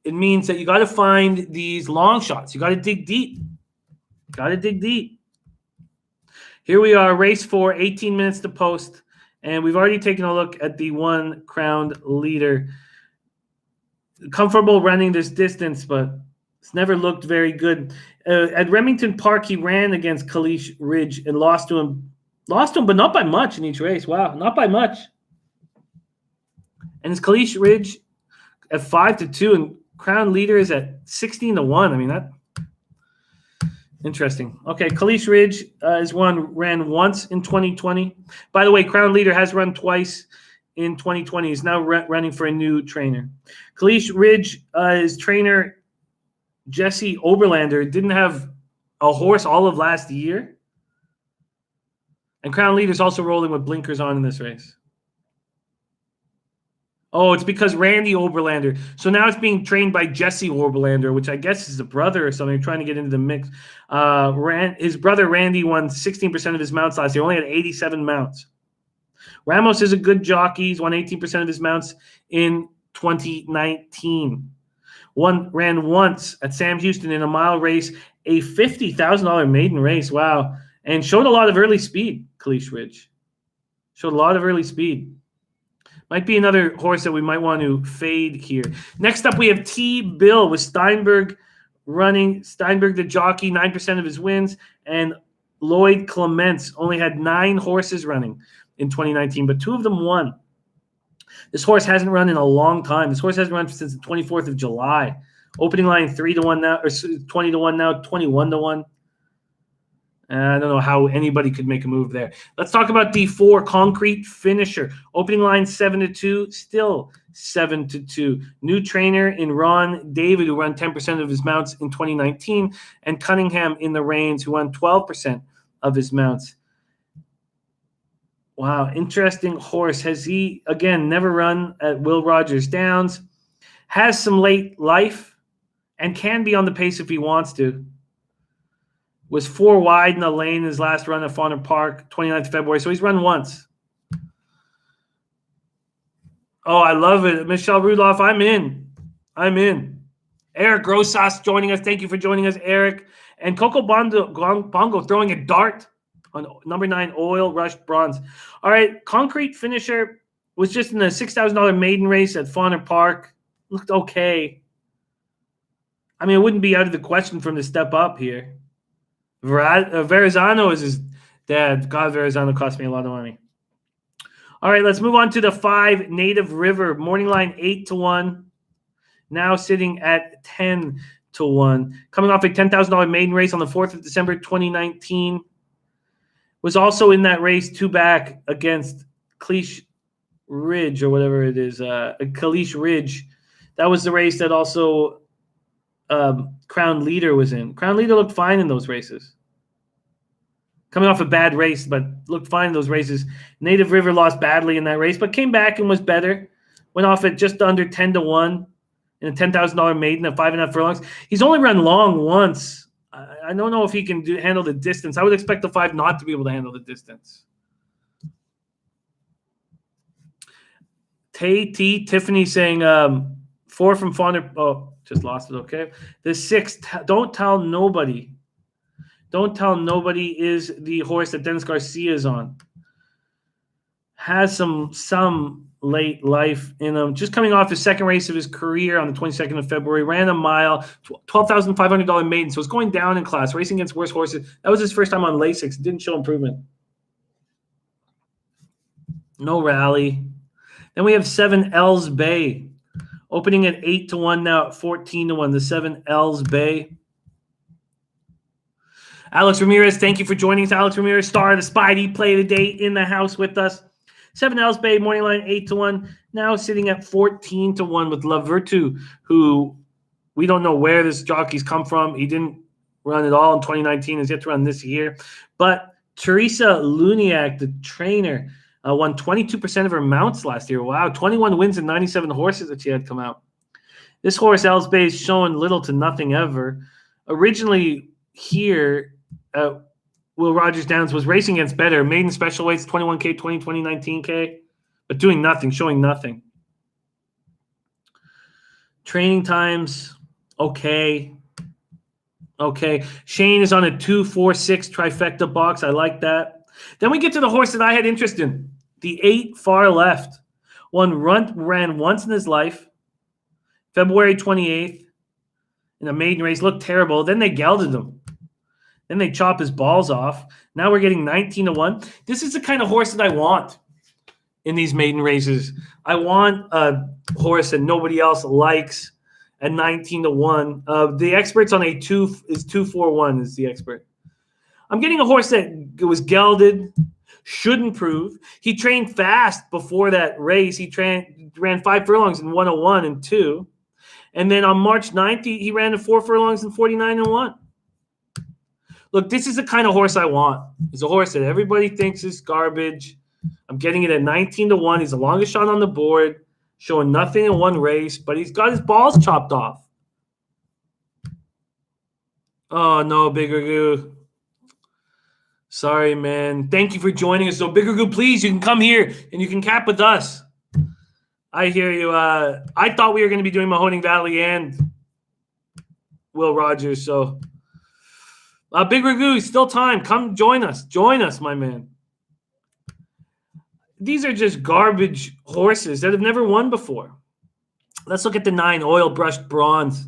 it means that you got to find these long shots. You got to dig deep. Here we are, race 4, 18 minutes to post. And we've already taken a look at the 1 crowned leader. Comfortable running this distance, but it's never looked very good. At Remington Park, he ran against Kalish Ridge and lost to him, but not by much in each race. Wow, not by much. And it's Kalish Ridge at 5-2, and crowned leader is at 16-1. I mean, that interesting. Okay, Kalish Ridge ran once in 2020. By the way, crown leader has run twice in 2020. He's now running for a new trainer. Kalish Ridge, his trainer, Jesse Oberlander, didn't have a horse all of last year. And crown leader's also rolling with blinkers on in this race. Oh, it's because Randy Oberlander. So now it's being trained by Jesse Oberlander, which I guess is a brother or something, trying to get into the mix. His brother Randy won 16% of his mounts last year. Only had 87 mounts. Ramos is a good jockey. He's won 18% of his mounts in 2019. Ran once at Sam Houston in a mile race, a $50,000 maiden race. Wow. And showed a lot of early speed, Kalish Ridge. Showed a lot of early speed. Might be another horse that we might want to fade here. Next up, we have T-Bill with Steinberg running. Steinberg, the jockey, 9% of his wins. And Lloyd Clements only had 9 horses running in 2019, but 2 of them won. This horse hasn't run in a long time. This horse hasn't run since the 24th of July. Opening line 3-1 now, or 20-1 now, 21-1. I don't know how anybody could make a move there. Let's talk about the 4 Concrete Finisher. Opening line 7-2, still 7-2. New trainer in Ron David, who ran 10% of his mounts in 2019, and Cunningham in the reins, who won 12% of his mounts. Wow, interesting horse. Has he, again, never run at Will Rogers Downs, has some late life, and can be on the pace if he wants to. Was 4 wide in the lane in his last run at Fawner Park, 29th of February. So he's run once. Oh, I love it. Michelle Rudolph, I'm in. Eric Rosas joining us. Thank you for joining us, Eric. And Coco Bongo throwing a dart on number 9, Oil Rush Bronze. All right, Concrete Finisher was just in the $6,000 maiden race at Fawner Park. Looked okay. I mean, it wouldn't be out of the question for him to step up here. Verrazano is his dad. God, Verrazano cost me a lot of money. All right, let's move on to the 5 Native River. Morning line 8-1. Now sitting at 10-1. Coming off a $10,000 maiden race on the 4th of December 2019. Was also in that race 2 back against Kalish Ridge or whatever it is. Kalish Ridge. That was the race that also Crown Leader was in. Crown Leader looked fine in those races. Coming off a bad race, but looked fine in those races. Native River lost badly in that race, but came back and was better. Went off at just under 10-1 in a $10,000 maiden at 5.5 furlongs. He's only run long once. I don't know if he can handle the distance. I would expect the 5 not to be able to handle the distance. Tiffany saying 4 from Fawner. Oh, just lost it. Okay. The 6, Don't Tell Nobody. Don't Tell Nobody is the horse that Dennis Garcia is on. Has some late life in him. Just coming off his second race of his career on the 22nd of February. Ran a mile, $12,500 maiden. So it's going down in class, racing against worse horses. That was his first time on Lasix. Didn't show improvement. No rally. Then we have 7 L's Bay. Opening at 8-1, now at 14-1. The 7 L's Bay. Alex Ramirez, thank you for joining us. Alex Ramirez, star of the Spidey play of the day in the house with us. 7 L's Bay, morning line 8-1. Now sitting at 14-1 with La Virtu, who we don't know where this jockey's come from. He didn't run at all in 2019. Has yet to run this year. But Teresa Luniak, the trainer, won 22% of her mounts last year. Wow, 21 wins and 97 horses that she had come out. This horse, L's Bay, is showing little to nothing ever. Originally here, Will Rogers Downs was racing against better. Maiden special weights, 21K, 20, 19K, but doing nothing, showing nothing. Training times, okay. Shane is on a 2-4-6 trifecta box. I like that. Then we get to the horse that I had interest in, the 8 Far Left. Ran once in his life, February 28th, in a maiden race. Looked terrible. Then they gelded him. Then they chop his balls off. Now we're getting 19-1. This is the kind of horse that I want in these maiden races. I want a horse that nobody else likes at 19-1. The experts on a 2-4-1 is the expert. I'm getting a horse that was gelded, should improve. He trained fast before that race. He ran 5 furlongs in 101 and 2. And then on March 9th, he ran to 4 furlongs in 49-1. Look, this is the kind of horse I want. It's a horse that everybody thinks is garbage. I'm getting it at 19-1. He's the longest shot on the board, showing nothing in one race, but he's got his balls chopped off. Oh, no, Bigger Goo. Sorry, man. Thank you for joining us. So, Bigger Goo, please, you can come here and you can cap with us. I hear you. I thought we were going to be doing Mahoning Valley and Will Rogers. So, Bigger Goo, still time. Come join us. Join us, my man. These are just garbage horses that have never won before. Let's look at the 9, Oil Brushed Bronze.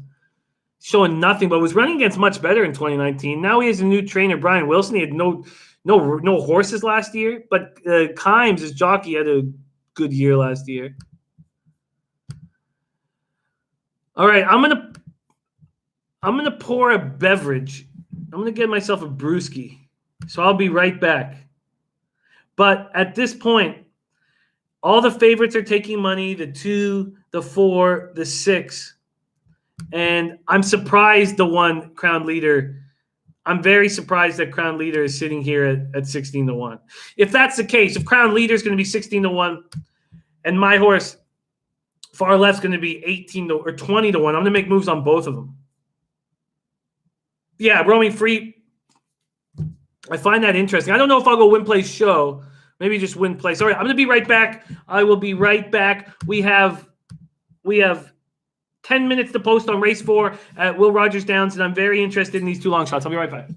Showing nothing, but was running against much better in 2019. Now he has a new trainer, Brian Wilson. He had no horses last year, but Kimes, his jockey, had a good year last year. All right, I'm gonna pour a beverage. I'm gonna get myself a brewski, so I'll be right back. But at this point, all the favorites are taking money: the 2, the 4, the 6. And I'm surprised the 1 Crown Leader. I'm very surprised that Crown Leader is sitting here at 16-1. If that's the case, if Crown Leader is going to be 16-1, and my horse far left is going to be 18 or 20-1, I'm going to make moves on both of them. Yeah, roaming free. I find that interesting. I don't know if I'll go win place show. Maybe just win place. All right, I'm going to be right back. I will be right back. We have 10 minutes to post on race 4 at Will Rogers Downs, and I'm very interested in these 2 long shots. I'll be right back.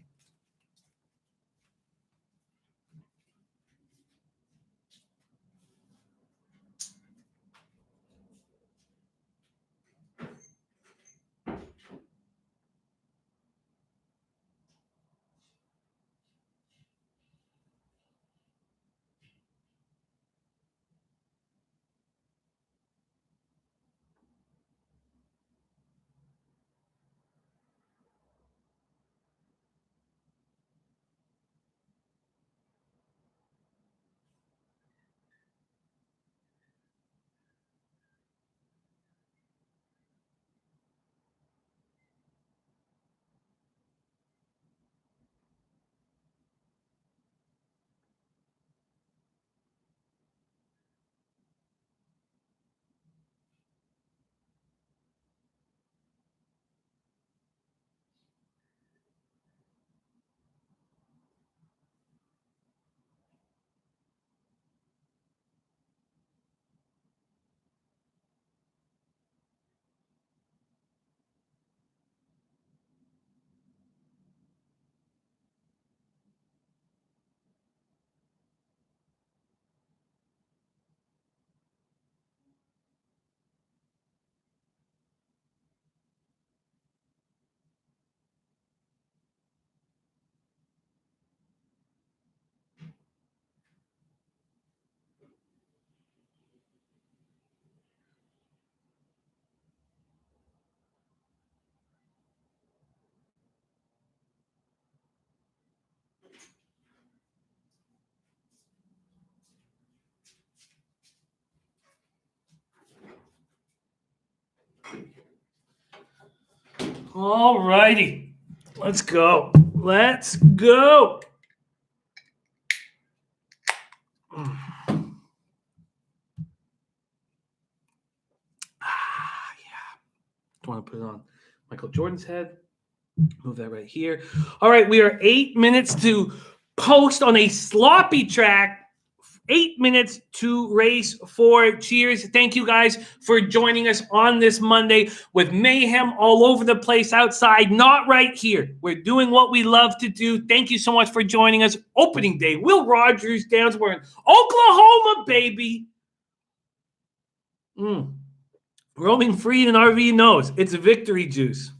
All righty. Let's go. Let's go. Yeah. Don't want to put it on Michael Jordan's head. Move that right here. All right, we are 8 minutes to post on a sloppy track. 8 minutes to race 4. Cheers. Thank you guys for joining us on this Monday with mayhem all over the place outside. Not right here. We're doing what we love to do. Thank you so much for joining us. Opening day. Will Rogers Downs. We're in Oklahoma, baby. Roaming free and RV knows. It's a victory juice.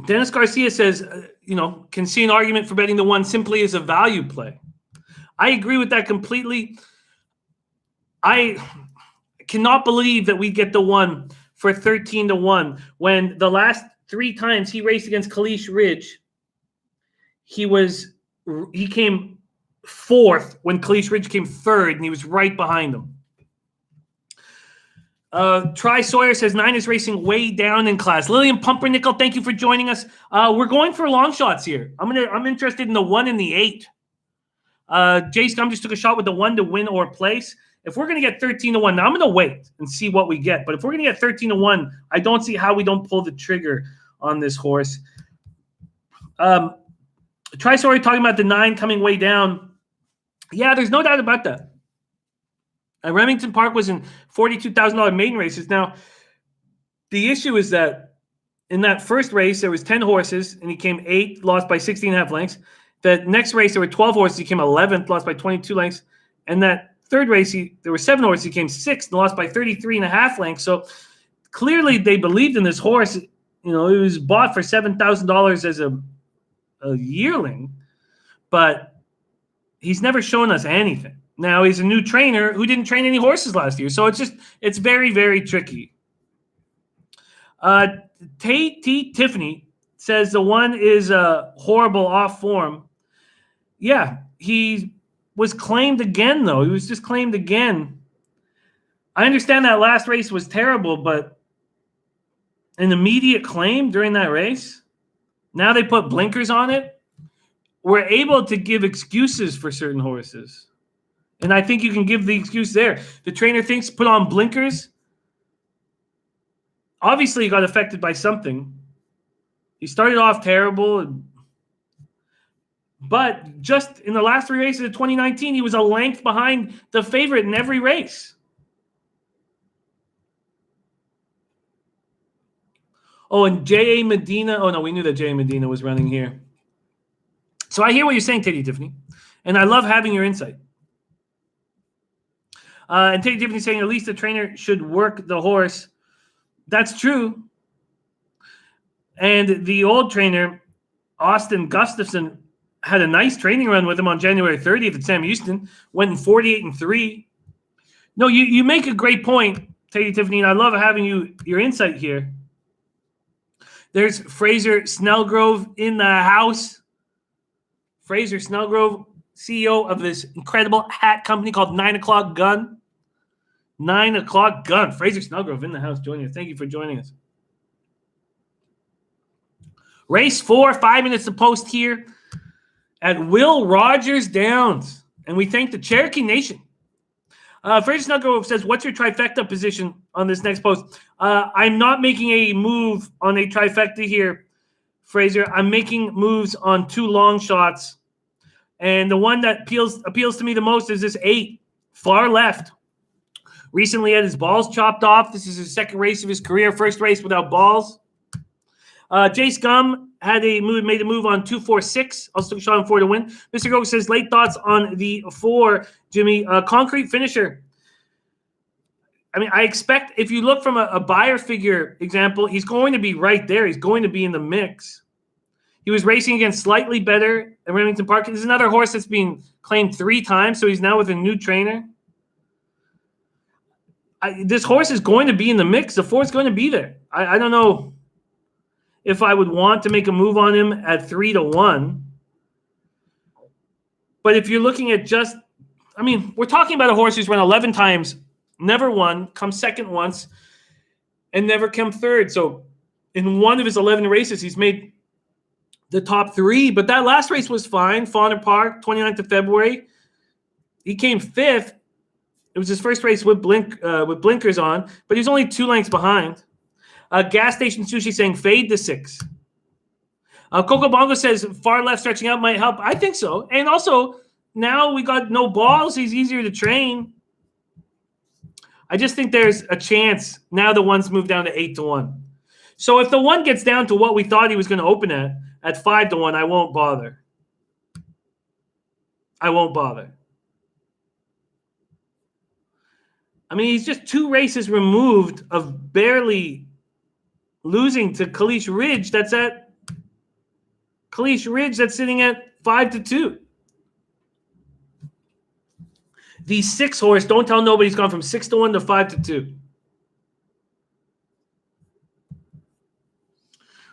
Dennis Garcia says, can see an argument for betting the 1 simply as a value play. I agree with that completely. I cannot believe that we get the 1 for 13-1 when the last 3 times he raced against Kalish Ridge, he came 4th when Kalish Ridge came 3rd, and he was right behind him. Tri Sawyer says 9 is racing way down in class. Lillian Pumpernickel, thank you for joining us. We're going for long shots here. I'm interested in the 1 and the 8. Jay Scum just took a shot with the 1 to win or place. If we're going to get 13-1, now I'm going to wait and see what we get. But if we're going to get 13-1, I don't see how we don't pull the trigger on this horse. Tri-Story talking about the 9 coming way down. Yeah, there's no doubt about that. Remington Park was in $42,000 maiden races. Now, the issue is that in that first race, there was 10 horses, and he came 8th, lost by 16.5 lengths. The next race, there were 12 horses. He came 11th, lost by 22 lengths. And that third race, there were 7 horses. He came 6th and lost by 33.5 lengths. So clearly they believed in this horse. You know, it was bought for $7,000 as a yearling, but he's never shown us anything. Now he's a new trainer who didn't train any horses last year. So it's very, very tricky. Tiffany says the one is horrible off form. Yeah, he was claimed again, though. He was just claimed again. I understand that last race was terrible, but an immediate claim during that race? Now they put blinkers on it? We're able to give excuses for certain horses. And I think you can give the excuse there. The trainer thinks put on blinkers. Obviously, he got affected by something. He started off terrible. But just in the last 3 races of 2019, he was a length behind the favorite in every race. Oh, and J.A. Medina. Oh, no, we knew that J.A. Medina was running here. So I hear what you're saying, Teddy Tiffany. And I love having your insight. And Teddy Tiffany saying at least the trainer should work the horse. That's true. And the old trainer, Austin Gustafson, had a nice training run with him on January 30th at Sam Houston. Went in 48-3. No, you make a great point, Teddy Tiffany, and I love having your insight here. There's Fraser Snellgrove in the house. Fraser Snellgrove, CEO of this incredible hat company called 9 O'Clock Gun. 9 O'Clock Gun. Fraser Snellgrove in the house joining us. Thank you for joining us. Race 4, 5 minutes to post here at Will Rogers Downs. And we thank the Cherokee Nation. Fraser Snellgrove says, what's your trifecta position on this next post? I'm not making a move on a trifecta here, Fraser. I'm making moves on 2 long shots. And the one that appeals to me the most is this 8, far left. Recently had his balls chopped off. This is his second race of his career, first race without balls. Jace Gum made a move on 2-4-6. Also took a shot on 4 to win. Mr. Go says, late thoughts on the 4, Jimmy. Concrete finisher. I mean, I expect if you look from a buyer figure example, he's going to be right there. He's going to be in the mix. He was racing against slightly better at Remington Park. There's another horse that's been claimed 3 times, so he's now with a new trainer. This horse is going to be in the mix. The 4 is going to be there. I don't know if I would want to make a move on him at 3 to 1. But if you're looking at we're talking about a horse who's run 11 times, never won, come second once, and never come third. So in one of his 11 races, he's made the top 3. But that last race was fine. Fauna Park, 29th of February. He came 5th. It was his first race with blinkers on, but he was only 2 lengths behind. Gas Station Sushi saying fade to 6. Coco Bongo says far left stretching out might help. I think so. And also, now we got no balls. He's easier to train. I just think there's a chance now the one's moved down to 8 to 1. So if the one gets down to what we thought he was going to open at 5 to 1, I won't bother. I mean, he's just 2 races removed of barely losing to Kalish Ridge. That's sitting at 5 to 2. The 6 horse, don't tell nobody, he's gone from 6 to 1 to 5 to 2.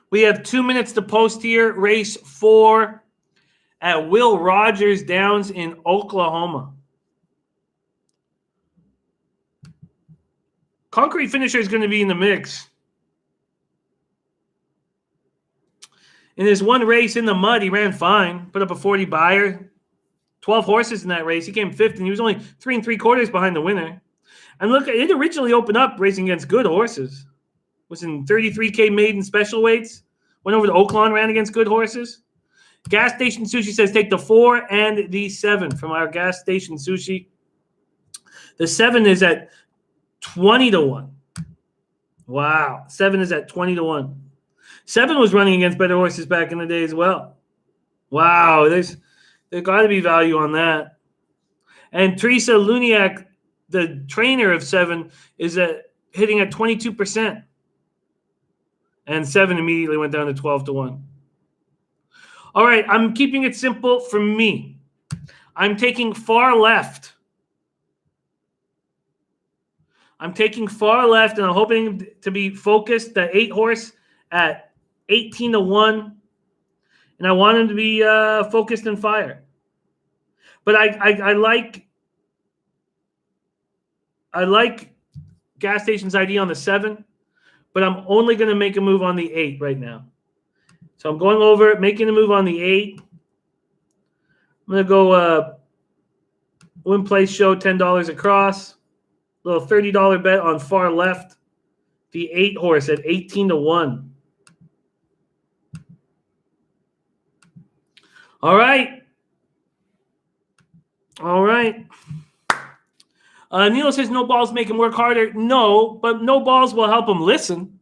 We have 2 minutes to post here. Race 4 at Will Rogers Downs in Oklahoma. Concrete finisher is going to be in the mix. In his one race in the mud, he ran fine. Put up a 40 buyer. 12 horses in that race. He came 5th, and he was only 3 3/4 behind the winner. And look, it originally opened up racing against good horses. Was in 33K maiden special weights. Went over to Oaklawn, ran against good horses. Gas Station Sushi says take the 4 and the 7 from our Gas Station Sushi. The 7 is at 20 to 1. Wow. 7 is at 20 to 1. 7 was running against better horses back in the day as well. Wow. There's got to be value on that. And Teresa Luniak, the trainer of 7, is hitting at 22%. And 7 immediately went down to 12 to 1. All right. I'm keeping it simple for me. I'm taking far left. I'm taking far left, and I'm hoping to be focused. The 8 horse at 18 to 1, and I want him to be focused and fire. But I like Gas Station's ID on the 7, but I'm only going to make a move on the 8 right now. So I'm going over, making a move on the 8. I'm going to go win place show $10 across. Little $30 bet on far left. The 8 horse at 18 to 1. All right. Neil says no balls make him work harder. No, but no balls will help him listen.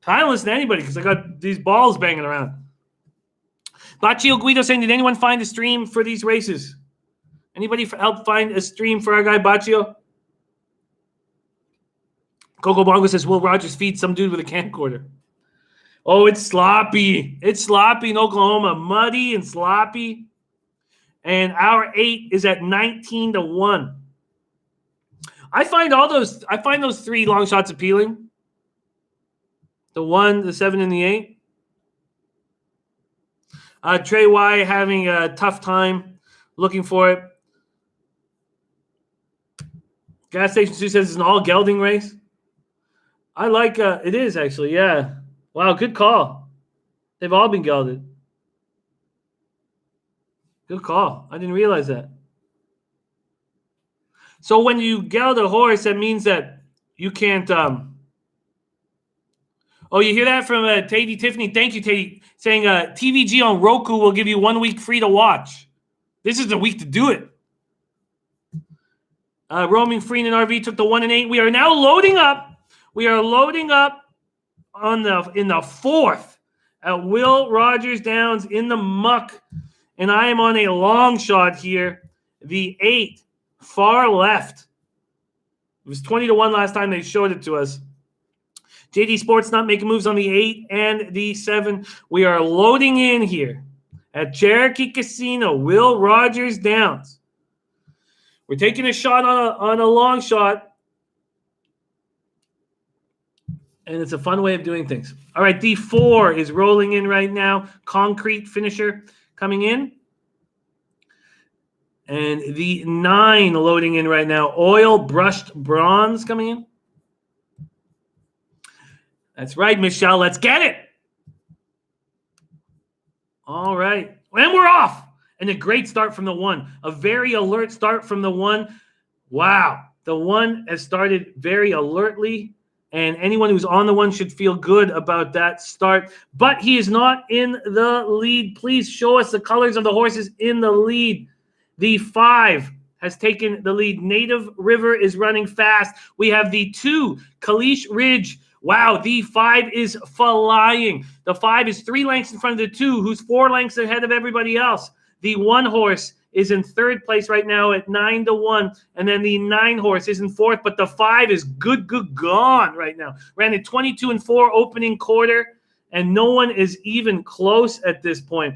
I don't listen to anybody because I got these balls banging around. Baccio Guido saying, did anyone find a stream for these races? Anybody help find a stream for our guy Baccio? Coco Bongo says, Will Rogers feed some dude with a camcorder? Oh, it's sloppy. It's sloppy in Oklahoma. Muddy and sloppy. And our 8 is at 19 to 1. I find those 3 long shots appealing. The 1, the 7, and the 8. Trey Y having a tough time looking for it. Gas Station 2 says it's an all gelding race. I like it is actually, yeah. Wow, good call. They've all been gelded. Good call. I didn't realize that. So when you geld a horse, that means that you can't. Oh, you hear that from Tady Tiffany? Thank you, Tady. Saying TVG on Roku will give you 1 week free to watch. This is the week to do it. Roaming Freenan RV took the 1 and 8. We are now loading up. We are loading up in the 4th at Will Rogers Downs in the muck. And I am on a long shot here. The 8, far left. It was 20 to 1 last time they showed it to us. JD Sports not making moves on the 8 and the 7. We are loading in here at Cherokee Casino, Will Rogers Downs. We're taking a shot on a long shot. And it's a fun way of doing things. All right, the 4 is rolling in right now. Concrete Finisher coming in. And the 9 loading in right now. Oil Brushed Bronze coming in. That's right, Michelle. Let's get it. All right. And we're off. And a great start from the 1. A very alert start from the 1. Wow. The 1 has started very alertly. And anyone who's on the 1 should feel good about that start. But he is not in the lead. Please show us the colors of the horses in the lead. The 5 has taken the lead. Native River is running fast. We have the 2, Kalish Ridge. Wow, the 5 is flying. The 5 is 3 lengths in front of the 2, who's 4 lengths ahead of everybody else. The 1 horse is in 3rd place right now at 9 to 1. And then the 9 horse is in 4th, but the 5 is good gone right now. Ran a 22 and 4 opening quarter, and no one is even close at this point.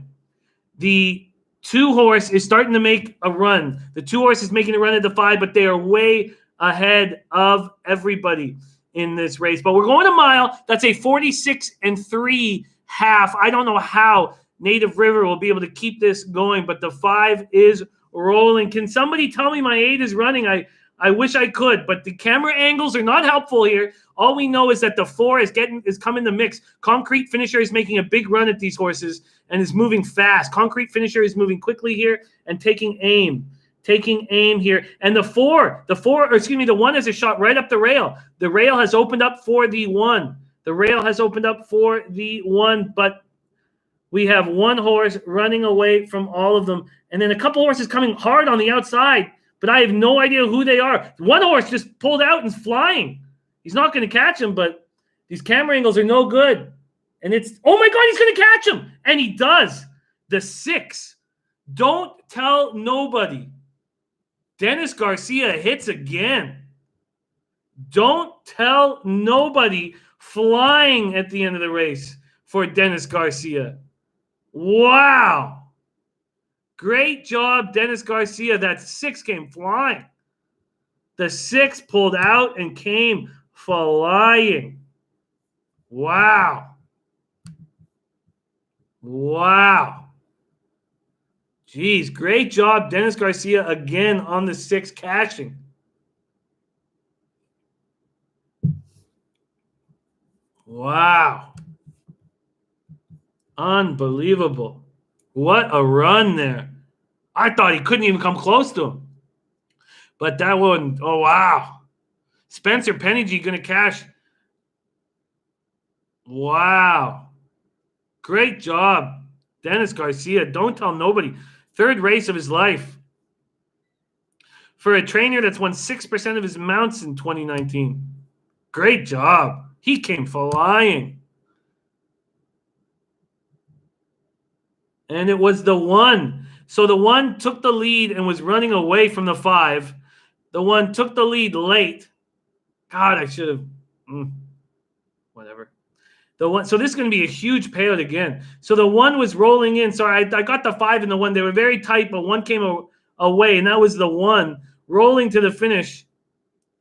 The 2 horse is starting to make a run. The 2 horse is making a run at the 5, but they are way ahead of everybody in this race. But we're going a mile. That's a 46 and 3 half. I don't know how Native River will be able to keep this going, but the 5 is rolling. Can somebody tell me my 8 is running? I wish I could, but the camera angles are not helpful here. All we know is that the 4 is come in the mix. Concrete Finisher is making a big run at these horses and is moving fast. Concrete Finisher is moving quickly here and taking aim here. And the 1 has a shot right up the rail. The rail has opened up for the 1. But We have one horse running away from all of them, and then a couple horses coming hard on the outside, but I have no idea who they are. One horse just pulled out and flying. He's not going to catch him, but these camera angles are no good. And it's, oh my God, he's going to catch him. And he does. The 6. Don't tell nobody. Dennis Garcia hits again. Don't tell nobody, flying at the end of the race for Dennis Garcia. Wow. Great job, Dennis Garcia. That 6 came flying. The 6 pulled out and came flying. Wow. Wow. Jeez, great job, Dennis Garcia, again on the 6 cashing. Wow. Unbelievable. What a run there. I thought he couldn't even come close to him. But that one, oh, wow. Spencer Penningy going to cash. Wow. Great job, Dennis Garcia. Don't tell nobody. 3rd race of his life. For a trainer that's won 6% of his mounts in 2019. Great job. He came flying. And it was the 1. So the 1 took the lead and was running away from the 5. The 1 took the lead late. God, I should have. Whatever. The 1. So this is going to be a huge payout again. So the 1 was rolling in. So I got the 5 and the 1. They were very tight, but 1 came away, and that was the 1 rolling to the finish,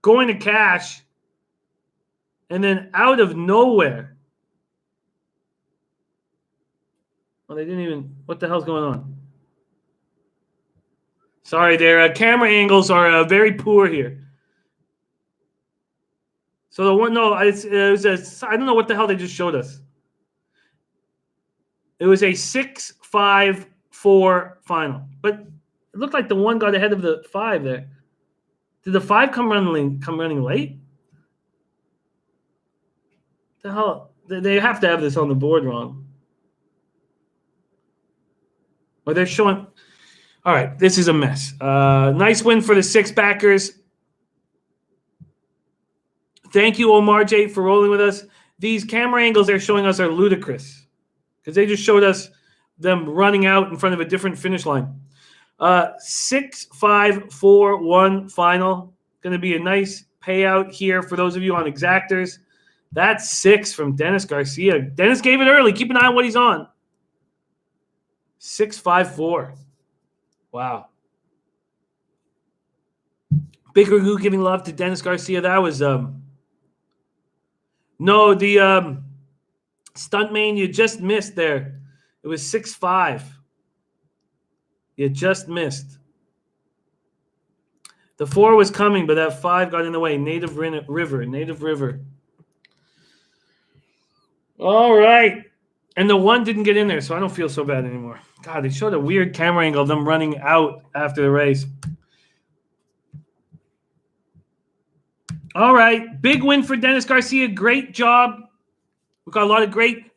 going to cash, and then out of nowhere. Well, they didn't even. What the hell's going on? Sorry, their camera angles are very poor here. So the 1, no, it was a. I don't know what the hell they just showed us. It was a 6-5-4 final, but it looked like the 1 got ahead of the 5 there. Did the 5 come running late? The hell, they have to have this on the board wrong. Or they're showing. All right, this is a mess. Nice win for the 6 backers. Thank you, Omar J, for rolling with us. These camera angles they're showing us are ludicrous because they just showed us them running out in front of a different finish line. 6-5-4-1 final. Going to be a nice payout here for those of you on exactors. That's 6 from Dennis Garcia. Dennis gave it early. Keep an eye on what he's on. 6-5-4. Wow. Big Ragu giving love to Dennis Garcia. That was no, the stunt main you just missed there. It was 6-5. You just missed. The 4 was coming, but that 5 got in the way. Native River. All right. And the 1 didn't get in there, so I don't feel so bad anymore. God, they showed a weird camera angle of them running out after the race. All right. Big win for Dennis Garcia. Great job. We've got a lot of great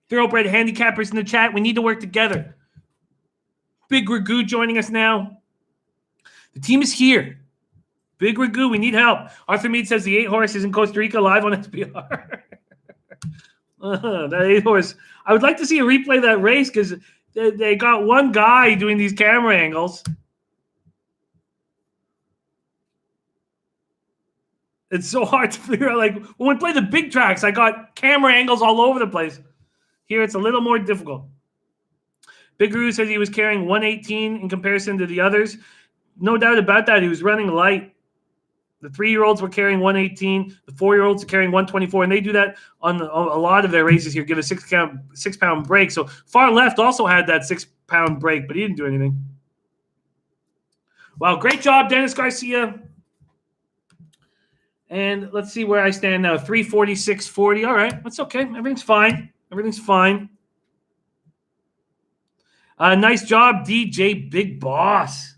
thoroughbred handicappers in the chat. We need to work together. Big Ragu joining us now. The team is here. Big Ragu, we need help. Arthur Mead says the 8 horse is in Costa Rica live on SBR. That 8 horse. I would like to see a replay of that race because they got one guy doing these camera angles. It's so hard to figure out. Like when we play the big tracks, I got camera angles all over the place. Here, it's a little more difficult. Big Guru says he was carrying 118 in comparison to the others. No doubt about that. He was running light. The 3-year-olds were carrying 118. The 4-year-olds are carrying 124, and they do that on a lot of their races here. Give a 6-pound break. So Far Left also had that 6-pound break, but he didn't do anything. Wow, great job, Dennis Garcia. And let's see where I stand now. 346.40. All right, that's okay. Everything's fine. Everything's fine. Nice job, DJ Big Boss.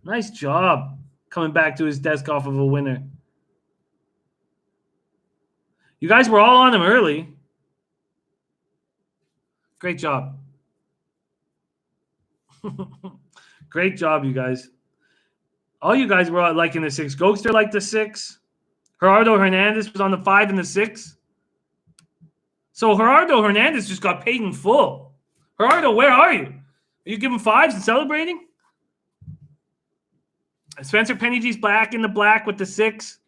Nice job coming back to his desk off of a winner. You guys were all on him early. Great job. Great job, you guys. All you guys were liking the 6. Gokster liked the 6. Gerardo Hernandez was on the 5 and the 6. So Gerardo Hernandez just got paid in full. Gerardo, where are you? Are you giving 5s and celebrating? Spencer Pennygee's back in the black with the 6.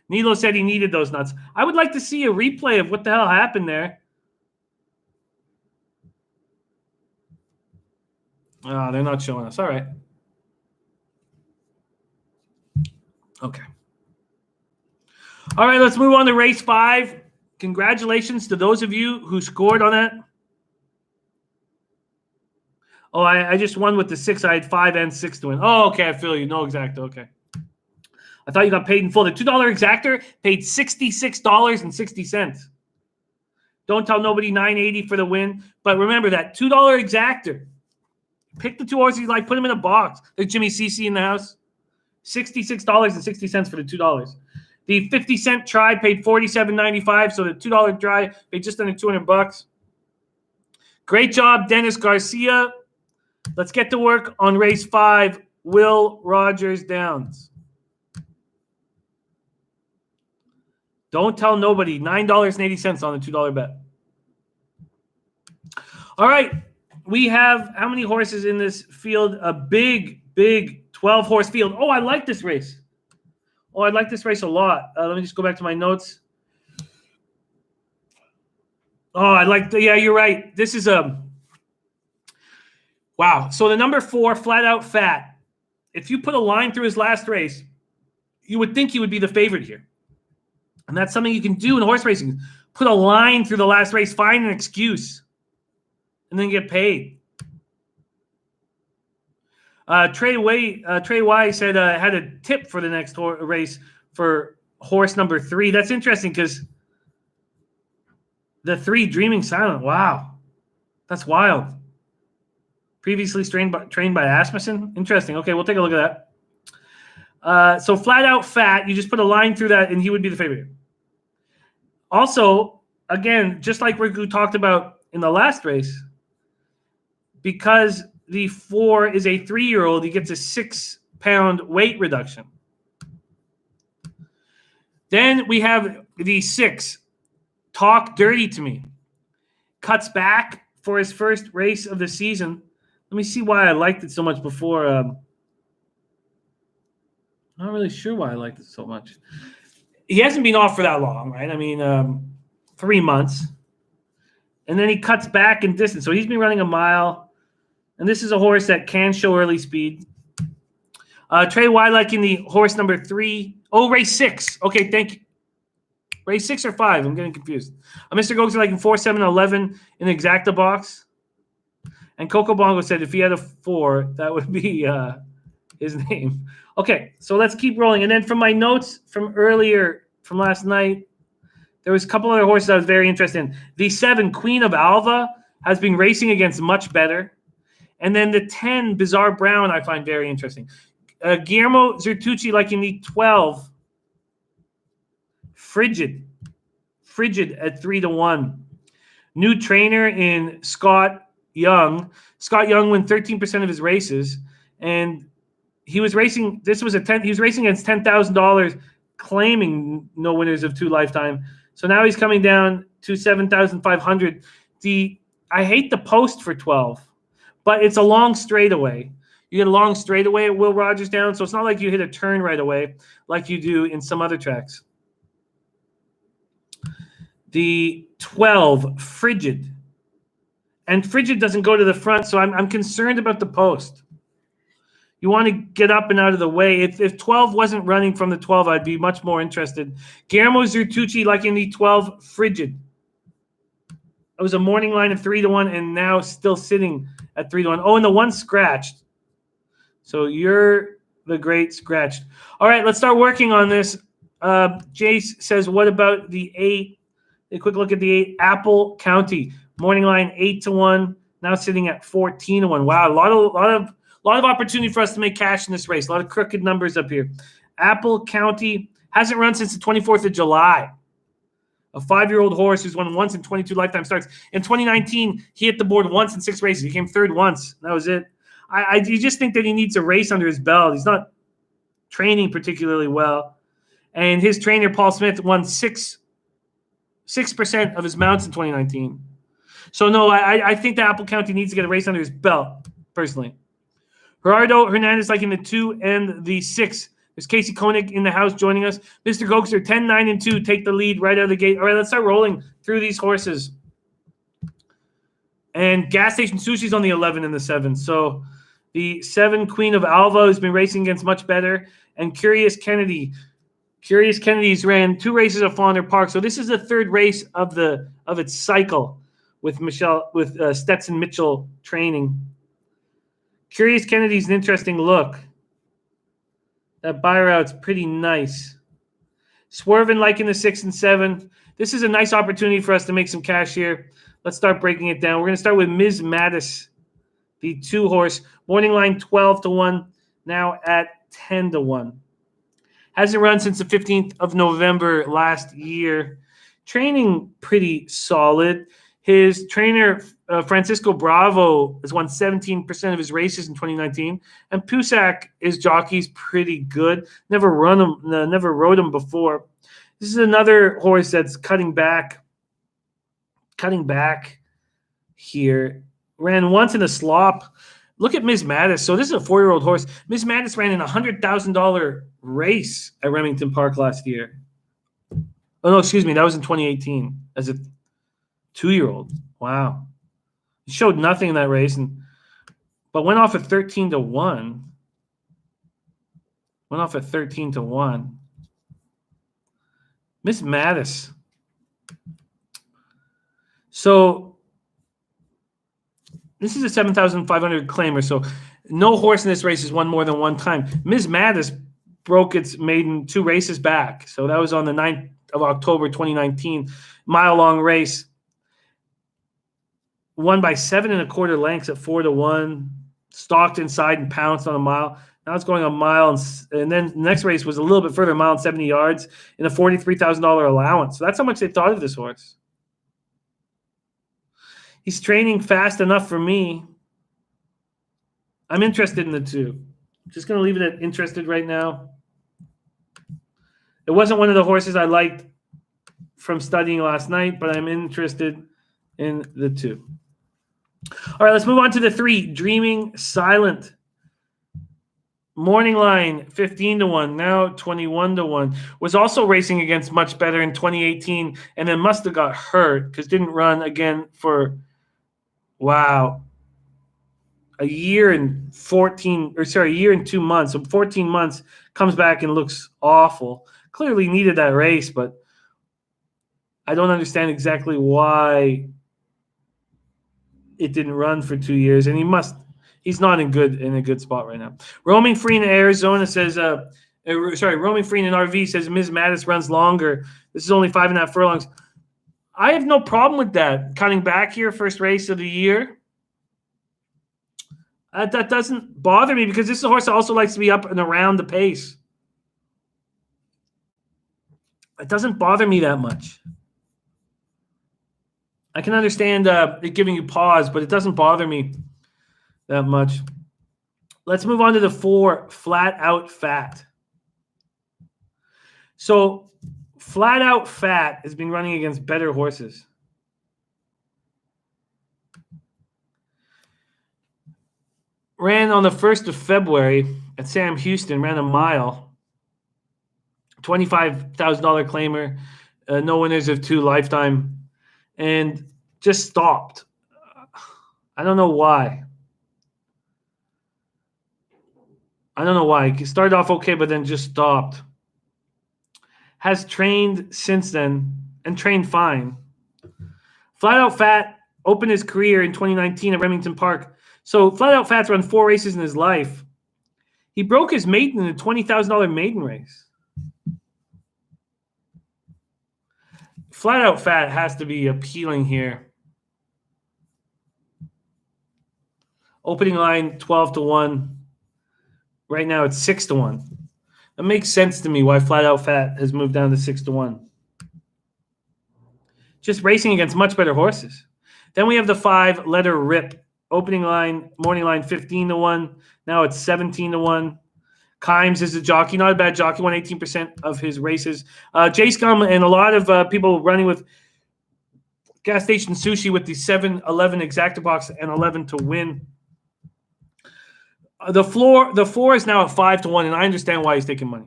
Nilo said he needed those nuts. I would like to see a replay of what the hell happened there. Oh, they're not showing us. All right. Okay. All right, let's move on to race 5. Congratulations to those of you who scored on that. Oh, I just won with the 6. I had 5 and 6 to win. Oh, okay, I feel you. No exacto. Okay. I thought you got paid in full. The $2 exactor paid $66.60. Don't tell nobody $9.80 for the win. But remember that $2 exactor. Pick the 2 horses you like, put them in a box. There's Jimmy CC in the house. $66.60 for the $2. The 50-cent try paid $47.95, so the $2 try paid just under $200. Great job, Dennis Garcia. Let's get to work on race 5, Will Rogers Downs. Don't tell nobody. $9.80 on the $2 bet. All right. We have how many horses in this field? A big 12-horse field. Oh, I like this race. Oh, I like this race a lot. Let me just go back to my notes. Oh, I like the, yeah, you're right. This is a wow. So the number 4, Flat Out Fat. If you put a line through his last race, you would think he would be the favorite here. And that's something you can do in horse racing. Put a line through the last race, find an excuse, and then get paid. Trey Y said had a tip for the next race for horse number 3. That's interesting because the 3, Dreaming Silent. Wow, that's wild. Previously trained by Asmussen. Interesting. Okay, we'll take a look at that. So Flat Out Fat, you just put a line through that, and he would be the favorite. Also, again, just like Riku talked about in the last race, because the 4 is a 3-year-old, he gets a 6-pound weight reduction. Then we have the 6, Talk Dirty to Me. Cuts back for his first race of the season. Let me see why I liked it so much before. I'm not really sure why I liked it so much. He hasn't been off for that long, right? I mean, 3 months. And then he cuts back in distance. So he's been running a mile. And this is a horse that can show early speed. Trey Y liking the horse number 3. Oh, race 6. Okay, thank you. Race 6 or 5? I'm getting confused. Mr. Gogs liking 4, 7, 11 in the exacta box. And Coco Bongo said if he had a 4, that would be his name. Okay, so let's keep rolling. And then from my notes from earlier, from last night, there was a couple other horses I was very interested in. The 7, Queen of Alva, has been racing against much better. And then the 10, Bizarre Brown, I find very interesting. Guillermo Zertucci liking the 12, Frigid at 3-1. New trainer in Scott Young. Scott Young won 13% of his races, and he was racing. He was racing against $10,000, claiming no winners of 2 lifetime. So now he's coming down to 7,500. I hate the post for 12. But it's a long straightaway. You get a long straightaway at Will Rogers Down, so it's not like you hit a turn right away like you do in some other tracks. The 12, Frigid. And Frigid doesn't go to the front, so I'm concerned about the post. You want to get up and out of the way. If 12 wasn't running from the 12, I'd be much more interested. Guillermo Zertucci liking the 12, Frigid. It was a morning line of 3-1 and now still sitting at 3-1. Oh, and the 1 scratched. So you're the great scratched. All right, let's start working on this. Jace says, what about the 8? A quick look at the 8. Apple County. Morning line 8-1. Now sitting at 14-1. Wow, a lot of opportunity for us to make cash in this race. A lot of crooked numbers up here. Apple County hasn't run since the 24th of July. A 5-year-old horse who's won once in 22 lifetime starts. In 2019, he hit the board once in 6 races. He came third once. That was it. You just think that he needs a race under his belt. He's not training particularly well. And his trainer, Paul Smith, won 6% of his mounts in 2019. So, no, I think that Apple County needs to get a race under his belt, personally. Gerardo Hernandez liking the 2 and the 6. There's Casey Koenig in the house joining us. Mr. Gokster, 10, 9, and 2. Take the lead right out of the gate. All right, let's start rolling through these horses. And Gas Station Sushi's on the 11 and the 7. So the 7, Queen of Alva, has been racing against much better. And Curious Kennedy. Curious Kennedy's ran 2 races at Fonder Park. So this is the 3rd race of its cycle with Stetson Mitchell training. Curious Kennedy's an interesting look. That buy route's pretty nice. Swerving liking the 6 and 7. This is a nice opportunity for us to make some cash here. Let's start breaking it down. We're going to start with Ms. Mattis, the 2 horse. Morning line 12 to 1, now at 10 to 1. Hasn't run since the 15th of November last year. Training pretty solid. His trainer, Francisco Bravo, has won 17% of his races in 2019. And Pusak, his jockey's pretty good. Never rode him before. This is another horse that's cutting back here. Ran once in a slop. Look at Ms. Mattis. So this is a 4-year-old horse. Ms. Mattis ran in a $100,000 race at Remington Park last year. Oh, no, excuse me. That was in 2018 as a 2-year-old. Wow. He showed nothing in that race, but went off at 13 to 1. Went off at 13 to 1. Miss Mattis. So this is a 7,500 claimer. So no horse in this race has won more than one time. Ms. Mattis broke its maiden 2 races back. So that was on the 9th of October 2019. Mile-long race. Won by 7 1/4 lengths at 4 to 1. Stalked inside and pounced on a mile. Now it's going a mile, and then the next race was a little bit further, a mile and 70 yards in a $43,000 allowance. So that's how much they thought of this horse. He's training fast enough for me. I'm interested in the 2. Just going to leave it at interested right now. It wasn't one of the horses I liked from studying last night, but I'm interested in the 2. All right, let's move on to the 3. Dreaming Silent. Morning line 15 to 1, now 21 to 1. Was also racing against much better in 2018, and then must have got hurt because didn't run again for a year and 2 months. So 14 months, comes back and looks awful. Clearly needed that race, but I don't understand exactly why it didn't run for 2 years, and he's not in a good spot right now. Roaming Free in Arizona says, Roaming Free in RV says Ms. Mattis runs longer. This is only 5.5 furlongs. I have no problem with that. Cutting back here, first race of the year. That doesn't bother me because this is a horse that also likes to be up and around the pace. It doesn't bother me that much. I can understand it giving you pause, but it doesn't bother me that much. Let's move on to the 4, Flat Out Fat. So Flat Out Fat has been running against better horses. Ran on the 1st of February at Sam Houston, ran a mile. $25,000 claimer, no winners of 2 lifetime. And just stopped. I don't know why. He started off okay, but then just stopped. Has trained since then and trained fine. Flat Out Fat opened his career in 2019 at Remington Park. So Flat Out Fat's run 4 races in his life. He broke his maiden in a $20,000 maiden race. Flat Out Fat has to be appealing here. Opening line 12 to 1. Right now it's 6 to 1. It makes sense to me why Flat Out Fat has moved down to 6 to 1. Just racing against much better horses. Then we have the 5 Letter Rip. Opening line, morning line 15-1. Now it's 17-1. Kimes is a jockey, not a bad jockey, won 18% of his races. Jay Scum and a lot of people running with Gas Station Sushi with the 7-11 exacta box and 11 to win. The 4 is now at 5-1, and I understand why he's taking money.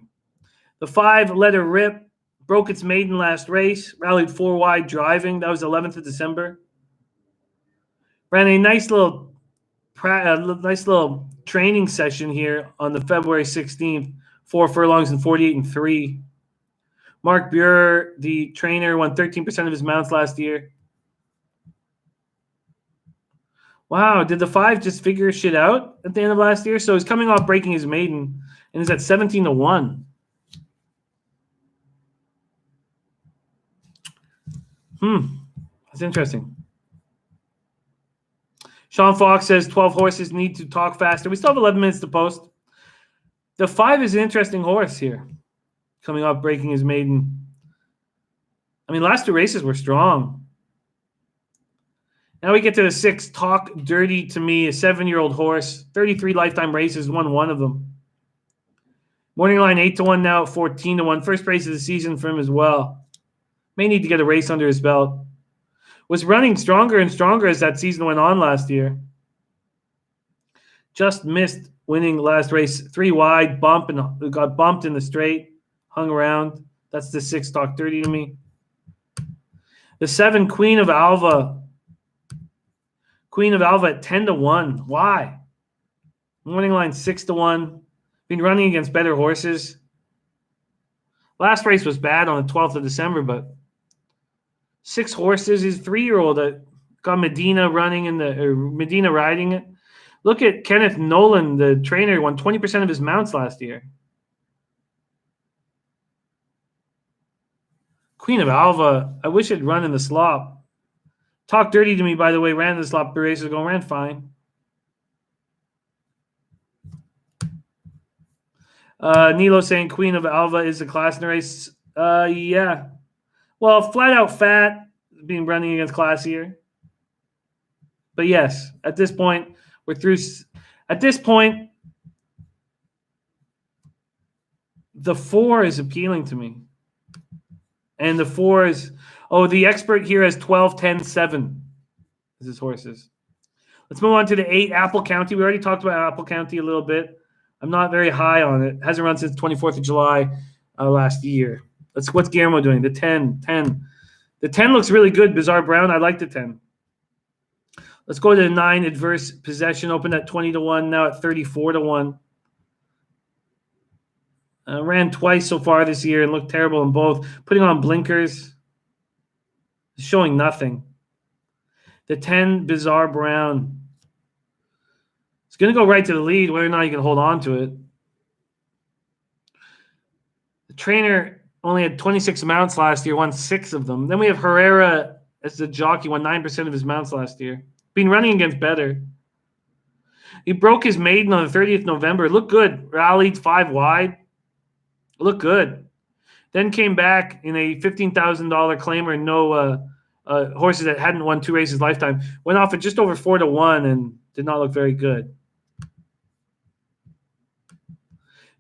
The 5 Letter Rip broke its maiden last race, rallied 4 wide driving. That was 11th of December. Ran a nice little training session here on the February 16th, 4 furlongs and 48-3. Mark Buer, the trainer, won 13% of his mounts last year. Wow, did the 5 just figure shit out at the end of last year? So he's coming off breaking his maiden and is at 17-1. That's interesting. Sean Fox says 12 horses need to talk faster. We still have 11 minutes to post. The 5 is an interesting horse here, coming off breaking his maiden. I mean, last 2 races were strong. Now we get to the 6, Talk Dirty to Me, a 7-year-old horse, 33 lifetime races, won 1 of them. Morning line 8-1, now at 14-1. First race of the season for him as well. May need to get a race under his belt. Was running stronger and stronger as that season went on last year. Just missed winning last race, 3 wide, bump, and got bumped in the straight, hung around. That's the 6, Talk Dirty to Me. The 7, Queen of Alva. Queen of Alva at 10-1. Why? Morning line 6-1. Been running against better horses. Last race was bad on the 12th of December, but 6 horses. His 3-year-old got Medina running Medina riding it. Look at Kenneth Nolan, the trainer, won 20% of his mounts last year. Queen of Alva, I wish it'd run in the slop. Talk Dirty to Me, by the way, ran the slop 3 races ago, ran fine. Nilo saying Queen of Alva is a class in the race. Yeah. Well, flat out fat, being running against classier. But yes, at this point, we're through. At this point, the 4 is appealing to me. And the 4 is, the expert here has 12, 10, 7 as his horses. Let's move on to the 8, Apple County. We already talked about Apple County a little bit. I'm not very high on it. Hasn't run since 24th of July last year. What's Guillermo doing? The 10. The 10 looks really good. Bizarre Brown. I like the 10. Let's go to the 9, Adverse Possession. Opened at 20-1. Now at 34-1. Ran twice so far this year and looked terrible in both. Putting on blinkers. Showing nothing. The 10, Bizarre Brown. It's going to go right to the lead, whether or not you can hold on to it. The trainer only had 26 mounts last year, won 6 of them. Then we have Herrera as the jockey, won 9% of his mounts last year. Been running against better. He broke his maiden on the 30th of November. Looked good. Rallied 5 wide. Looked good. Then came back in a $15,000 claimer, no horses that hadn't won 2 races lifetime. Went off at just over 4-1 and did not look very good.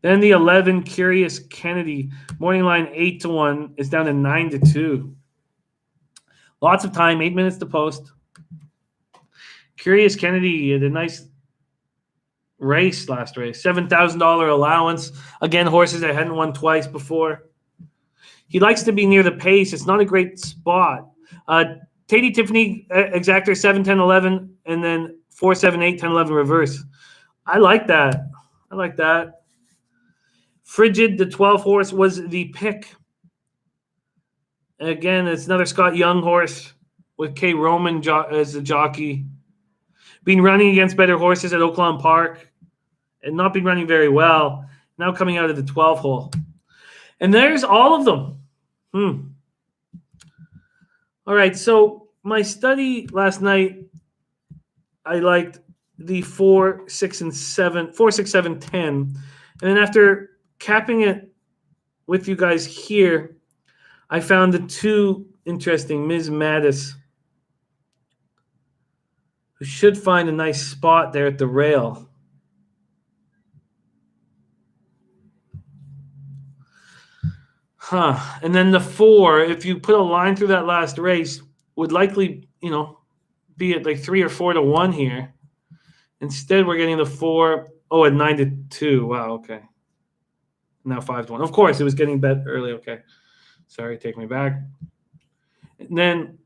Then the 11, Curious Kennedy, morning line 8-1 is down to 9-2. Lots of time, 8 minutes to post. Curious Kennedy had a nice race last race, $7,000 allowance. Again, horses that hadn't won twice before. He likes to be near the pace. It's not a great spot. Tatey Tiffany exactor 7, 10, 11, and then 4, 7, 8, 10, 11 reverse. I like that. Frigid, the 12 horse, was the pick. Again, it's another Scott Young horse with K. Roman as the jockey. Been running against better horses at Oakland Park and not been running very well. Now coming out of the 12 hole. And there's all of them. All right, so my study last night, I liked the 4, 6, and 7, 4, 6, 7, 10. And then after capping it with you guys here, I found the two interesting. Ms. Mattis, who should find a nice spot there at the rail. And then the 4, if you put a line through that last race, would likely, be at like 3 or 4 to 1 here. Instead, we're getting the 4. Oh, at 9 to 2. Wow, okay. Now 5 to 1. Of course, it was getting bet early. Okay. Sorry, take me back. And then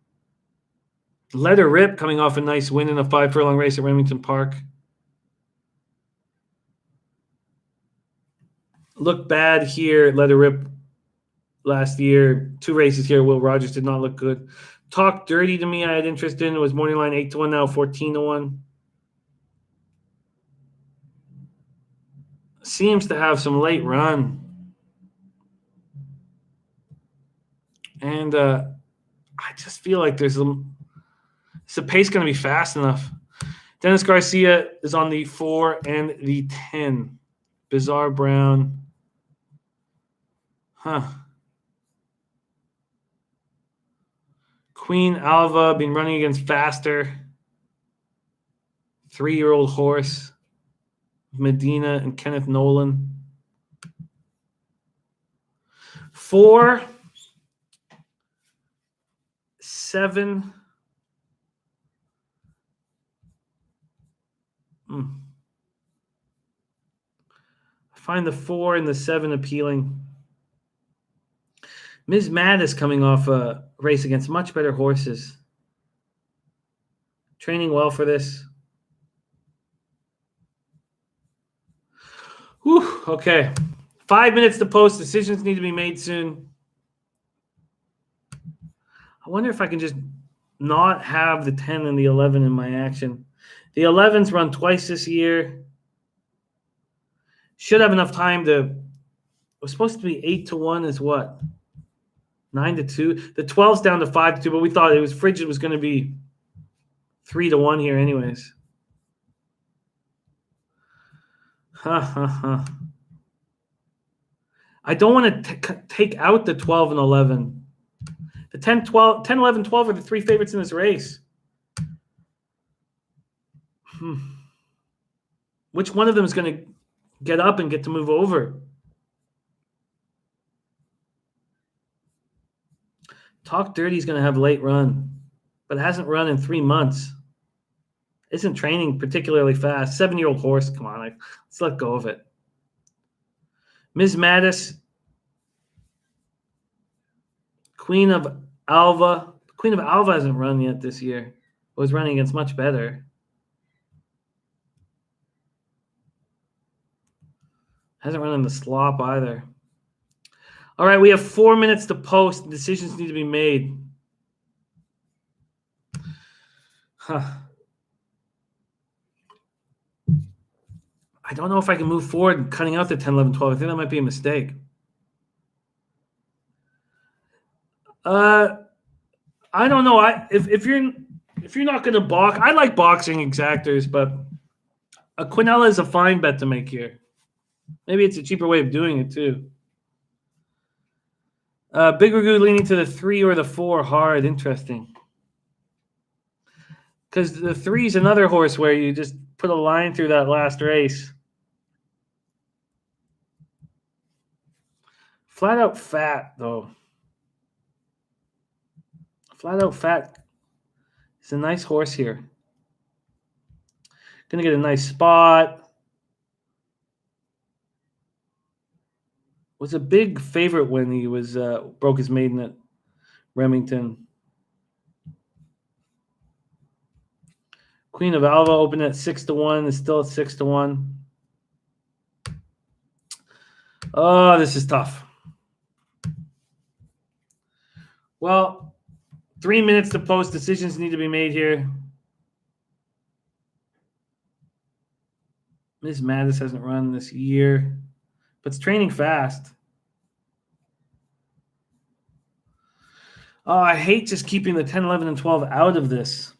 Let Her Rip coming off a nice win in a 5 furlong race at Remington Park. Looked bad here, Let Her Rip last year. 2 races here. Will Rogers did not look good. Talk Dirty to me, I had interest in. It was morning line 8 to 1, now 14 to 1. Seems to have some late run. And I just feel like is the pace going to be fast enough. Dennis Garcia is on the 4 and the 10. Bizarre Brown. Queen Alva been running against faster. 3-year-old horse. Medina and Kenneth Nolan. 4, 7. I find the 4 and the 7 appealing. Ms. Mad is coming off a race against much better horses. Training well for this. Whew, okay. 5 minutes to post. Decisions need to be made soon. I wonder if I can just not have the 10 and the 11 in my action. The 11's run twice this year. Should have enough time to. It was supposed to be 8 to 1 is what? 9 to 2. The 12's down to 5 to 2, but we thought it was Frigid was going to be 3 to 1 here, anyways. I don't want to take out the 12 and 11. The 10, 11, 12 are the 3 favorites in this race. Which one of them is going to get up and get to move over? Talk Dirty is going to have late run, but hasn't run in 3 months. Isn't training particularly fast. 7-year-old horse. Come on, let's let go of it. Ms. Mattis, Queen of Alva. Queen of Alva hasn't run yet this year. It was running against much better. Hasn't run in the slop either. All right, we have 4 minutes to post. Decisions need to be made. I don't know if I can move forward cutting out the 10, 11, 12. I think that might be a mistake. I don't know. If you're not going to box, I like boxing exactors, but a Quinella is a fine bet to make here. Maybe it's a cheaper way of doing it too. Big Ragu leaning to the 3 or the 4 hard. Interesting. Because the 3 is another horse where you just put a line through that last race. Flat Out Fat, though. Flat Out Fat is a nice horse here. Going to get a nice spot. Was a big favorite when he was broke his maiden at Remington. Queen of Alva opened at 6 to 1. Is still at 6 to 1. Oh, this is tough. Well, 3 minutes to post. Decisions need to be made here. Ms. Mattis hasn't run this year, but it's training fast. Oh, I hate just keeping the 10, 11, and 12 out of this.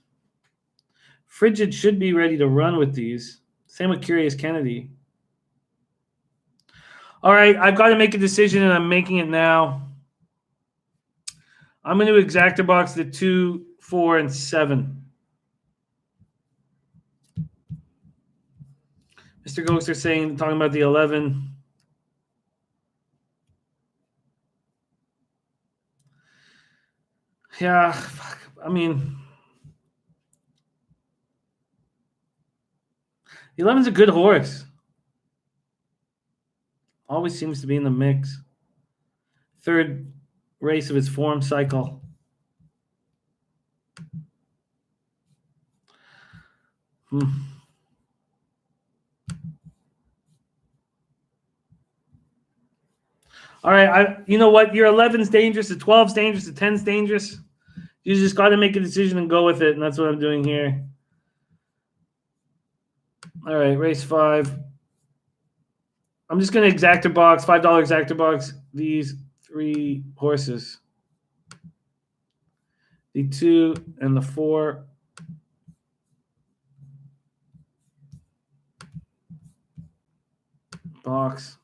Frigid should be ready to run with these. Same with Curious Kennedy. All right, I've got to make a decision, and I'm making it now. I'm going to exacta box the 2, 4, and 7. Mr. Ghost are talking about the 11. Yeah, fuck. I mean, the 11's a good horse. Always seems to be in the mix. Third race of his form cycle. All right, you know what? Your 11's dangerous, the 12's dangerous, the 10's dangerous. You just got to make a decision and go with it, and that's what I'm doing here. All right, race 5. I'm just going to exacta box, $5 exacta box, these 3 horses. The 2 and the 4. Box.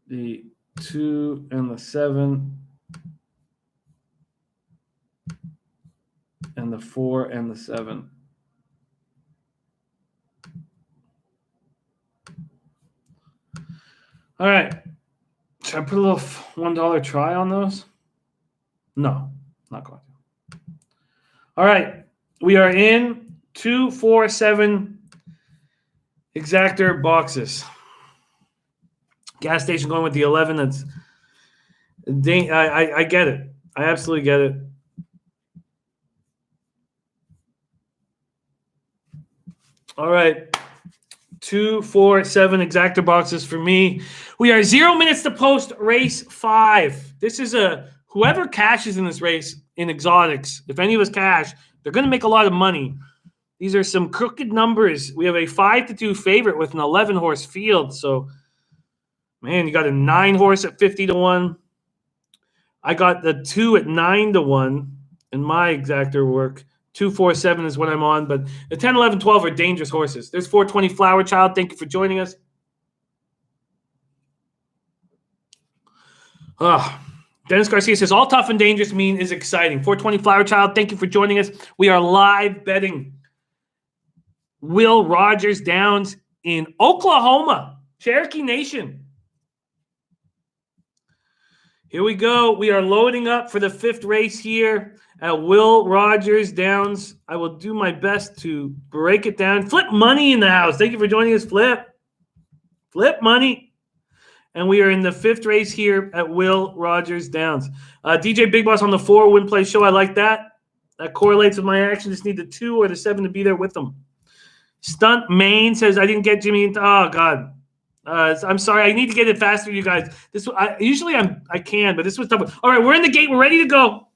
The 2 and the 7. And the 4 and the 7. All right. Should I put a little $1 try on those? No, not going to. All right. We are in 2, 4, 7 exactor boxes. Gas station going with the 11. That's I get it. I absolutely get it. All right. 2, 4, 7 exactor boxes for me. We are 0 minutes to post race 5. This is whoever cashes in this race in exotics. If any of us cash, they're going to make a lot of money. These are some crooked numbers. We have a 5-2 favorite with an 11 horse field. So, man, you got a 9 horse at 50 to 1. I got the 2 at 9 to 1 in my exactor work. 2, 4, 7 is what I'm on, but the 10, 11, 12 are dangerous horses. There's 420 Flower Child. Thank you for joining us. Dennis Garcia says, all tough and dangerous mean is exciting. 420 Flower Child, thank you for joining us. We are live betting Will Rogers Downs in Oklahoma, Cherokee Nation. Here we go. We are loading up for the 5th race here at Will Rogers Downs. I will do my best to break it down. Flip Money in the house. Thank you for joining us, Flip. Flip Money. And we are in the 5th race here at Will Rogers Downs. DJ Big Boss on the 4 win play show. I like that. That correlates with my action. Just need the 2 or the 7 to be there with them. Stunt Maine says, I didn't get Jimmy into. Oh, God. I'm sorry. I need to get it faster, you guys. Usually I can, but this was tough. All right, we're in the gate. We're ready to go.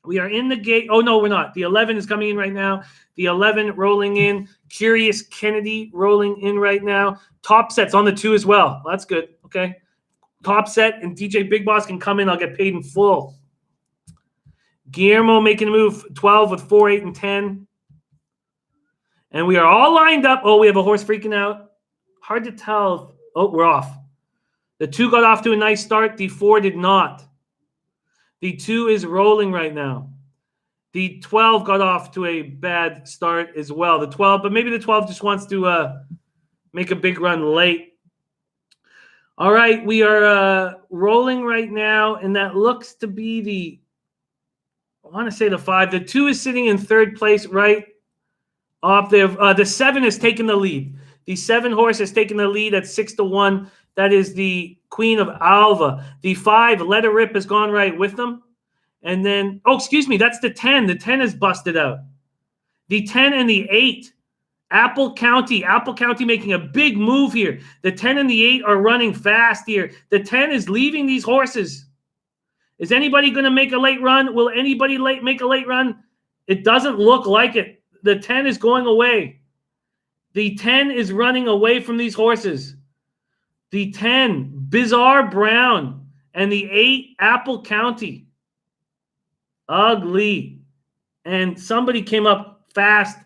We are in the gate. Oh, no, we're not. The 11 is coming in right now. The 11 rolling in. Curious Kennedy rolling in right now. Top Set's on the 2 as well. That's good. Okay. Top Set and DJ Big Boss can come in. I'll get paid in full. Guillermo making a move. 12 with 4, 8, and 10. And we are all lined up. Oh, we have a horse freaking out. Hard to tell. Oh, we're off. The 2 got off to a nice start. The 4 did not. The 2 is rolling right now. The 12 got off to a bad start as well. The 12, but maybe the 12 just wants to make a big run late. All right, we are rolling right now, and that looks to be I want to say the 5. The 2 is sitting in 3rd place right off there. The 7 has taken the lead. The 7 horse has taken the lead at 6 to 1. That is the Queen of Alva. The 5, Let Her Rip, has gone right with them. And then, excuse me, that's the 10. The 10 is busted out. The 10 and the 8, Apple County. Apple County making a big move here. The 10 and the 8 are running fast here. The 10 is leaving these horses. Is anybody going to make a late run? Will anybody make a late run? It doesn't look like it. The 10 is going away. The 10 is running away from these horses. The 10, Bizarre Brown, and the 8, Apple County. Ugly. And somebody came up fast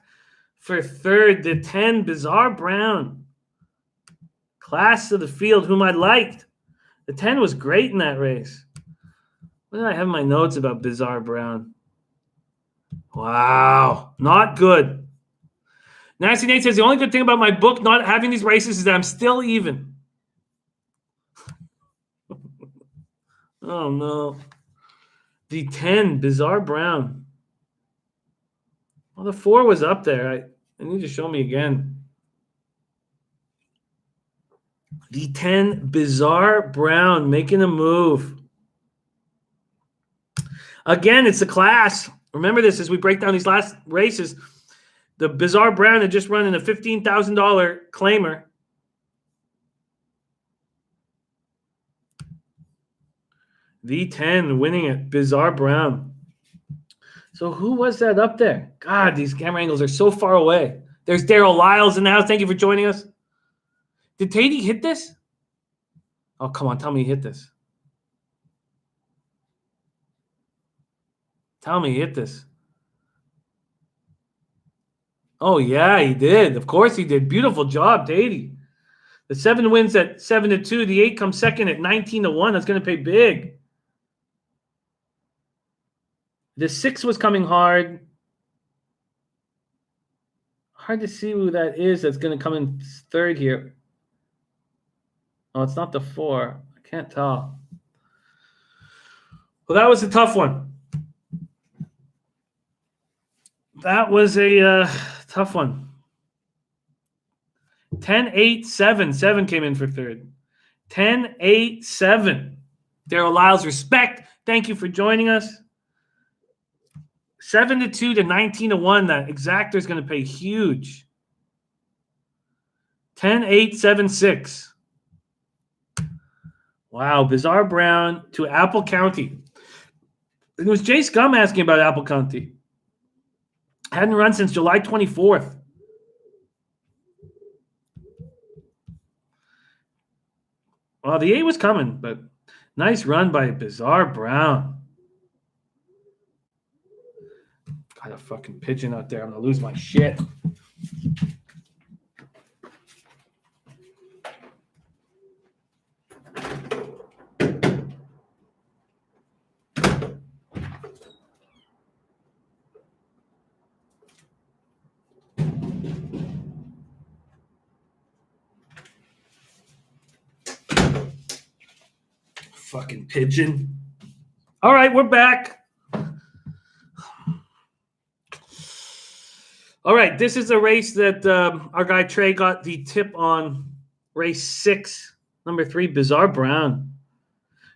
for 3rd. The 10, Bizarre Brown. Class of the field, whom I liked. The 10 was great in that race. What did I have in my notes about Bizarre Brown? Wow, not good. Nasty Nate says, the only good thing about my book not having these races is that I'm still even. Oh, no. The 10, Bizarre Brown. Well, the 4 was up there. I need to show me again. The 10, Bizarre Brown, making a move. Again, it's a class. Remember this as we break down these last races. The Bizarre Brown had just run in a $15,000 claimer. V10 winning it. Bizarre Brown. So who was that up there? God, these camera angles are so far away. There's Daryl Lyles in the house. Thank you for joining us. Did Tatey hit this? Oh, come on. Tell me he hit this. Tell me he hit this. Oh, yeah, he did. Of course he did. Beautiful job, Tatey. The 7 wins at 7-2. The 8 comes second at 19-1. That's going to pay big. The 6 was coming hard. Hard to see who that is that's going to come in third here. Oh, it's not the 4. I can't tell. Well, that was a tough one. That was a tough one. 10-8-7. 7 came in for third. 10-8-7. Daryl Lyles, respect. Thank you for joining us. 7-2 to 19-1. That exactor is going to pay huge. 10-8-7-6. Wow, Bizarre Brown to Apple County. It was Jay Scum asking about Apple County. Hadn't run since July 24th. Well, the 8 was coming, but nice run by Bizarre Brown. Got a fucking pigeon out there. I'm going to lose my shit. Fucking pigeon. All right, we're back. All right, this is a race that our guy Trey got the tip on. Race 6, number 3, Bizarre Brown.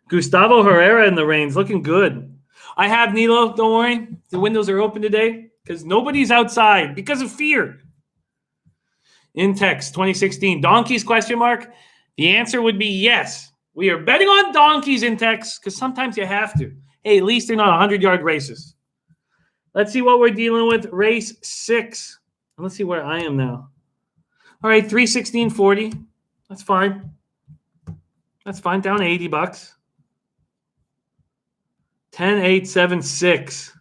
Gustavo Herrera in the reins, looking good. I have Nilo, don't worry. The windows are open today because nobody's outside because of fear. Intex 2016, donkeys, question mark? The answer would be yes. We are betting on donkeys, Intex, because sometimes you have to. Hey, at least they're not 100-yard races. Let's see what we're dealing with. Race 6. Let's see where I am now. All right, 316.40. That's fine. That's fine. Down $80. 10-8-7-6.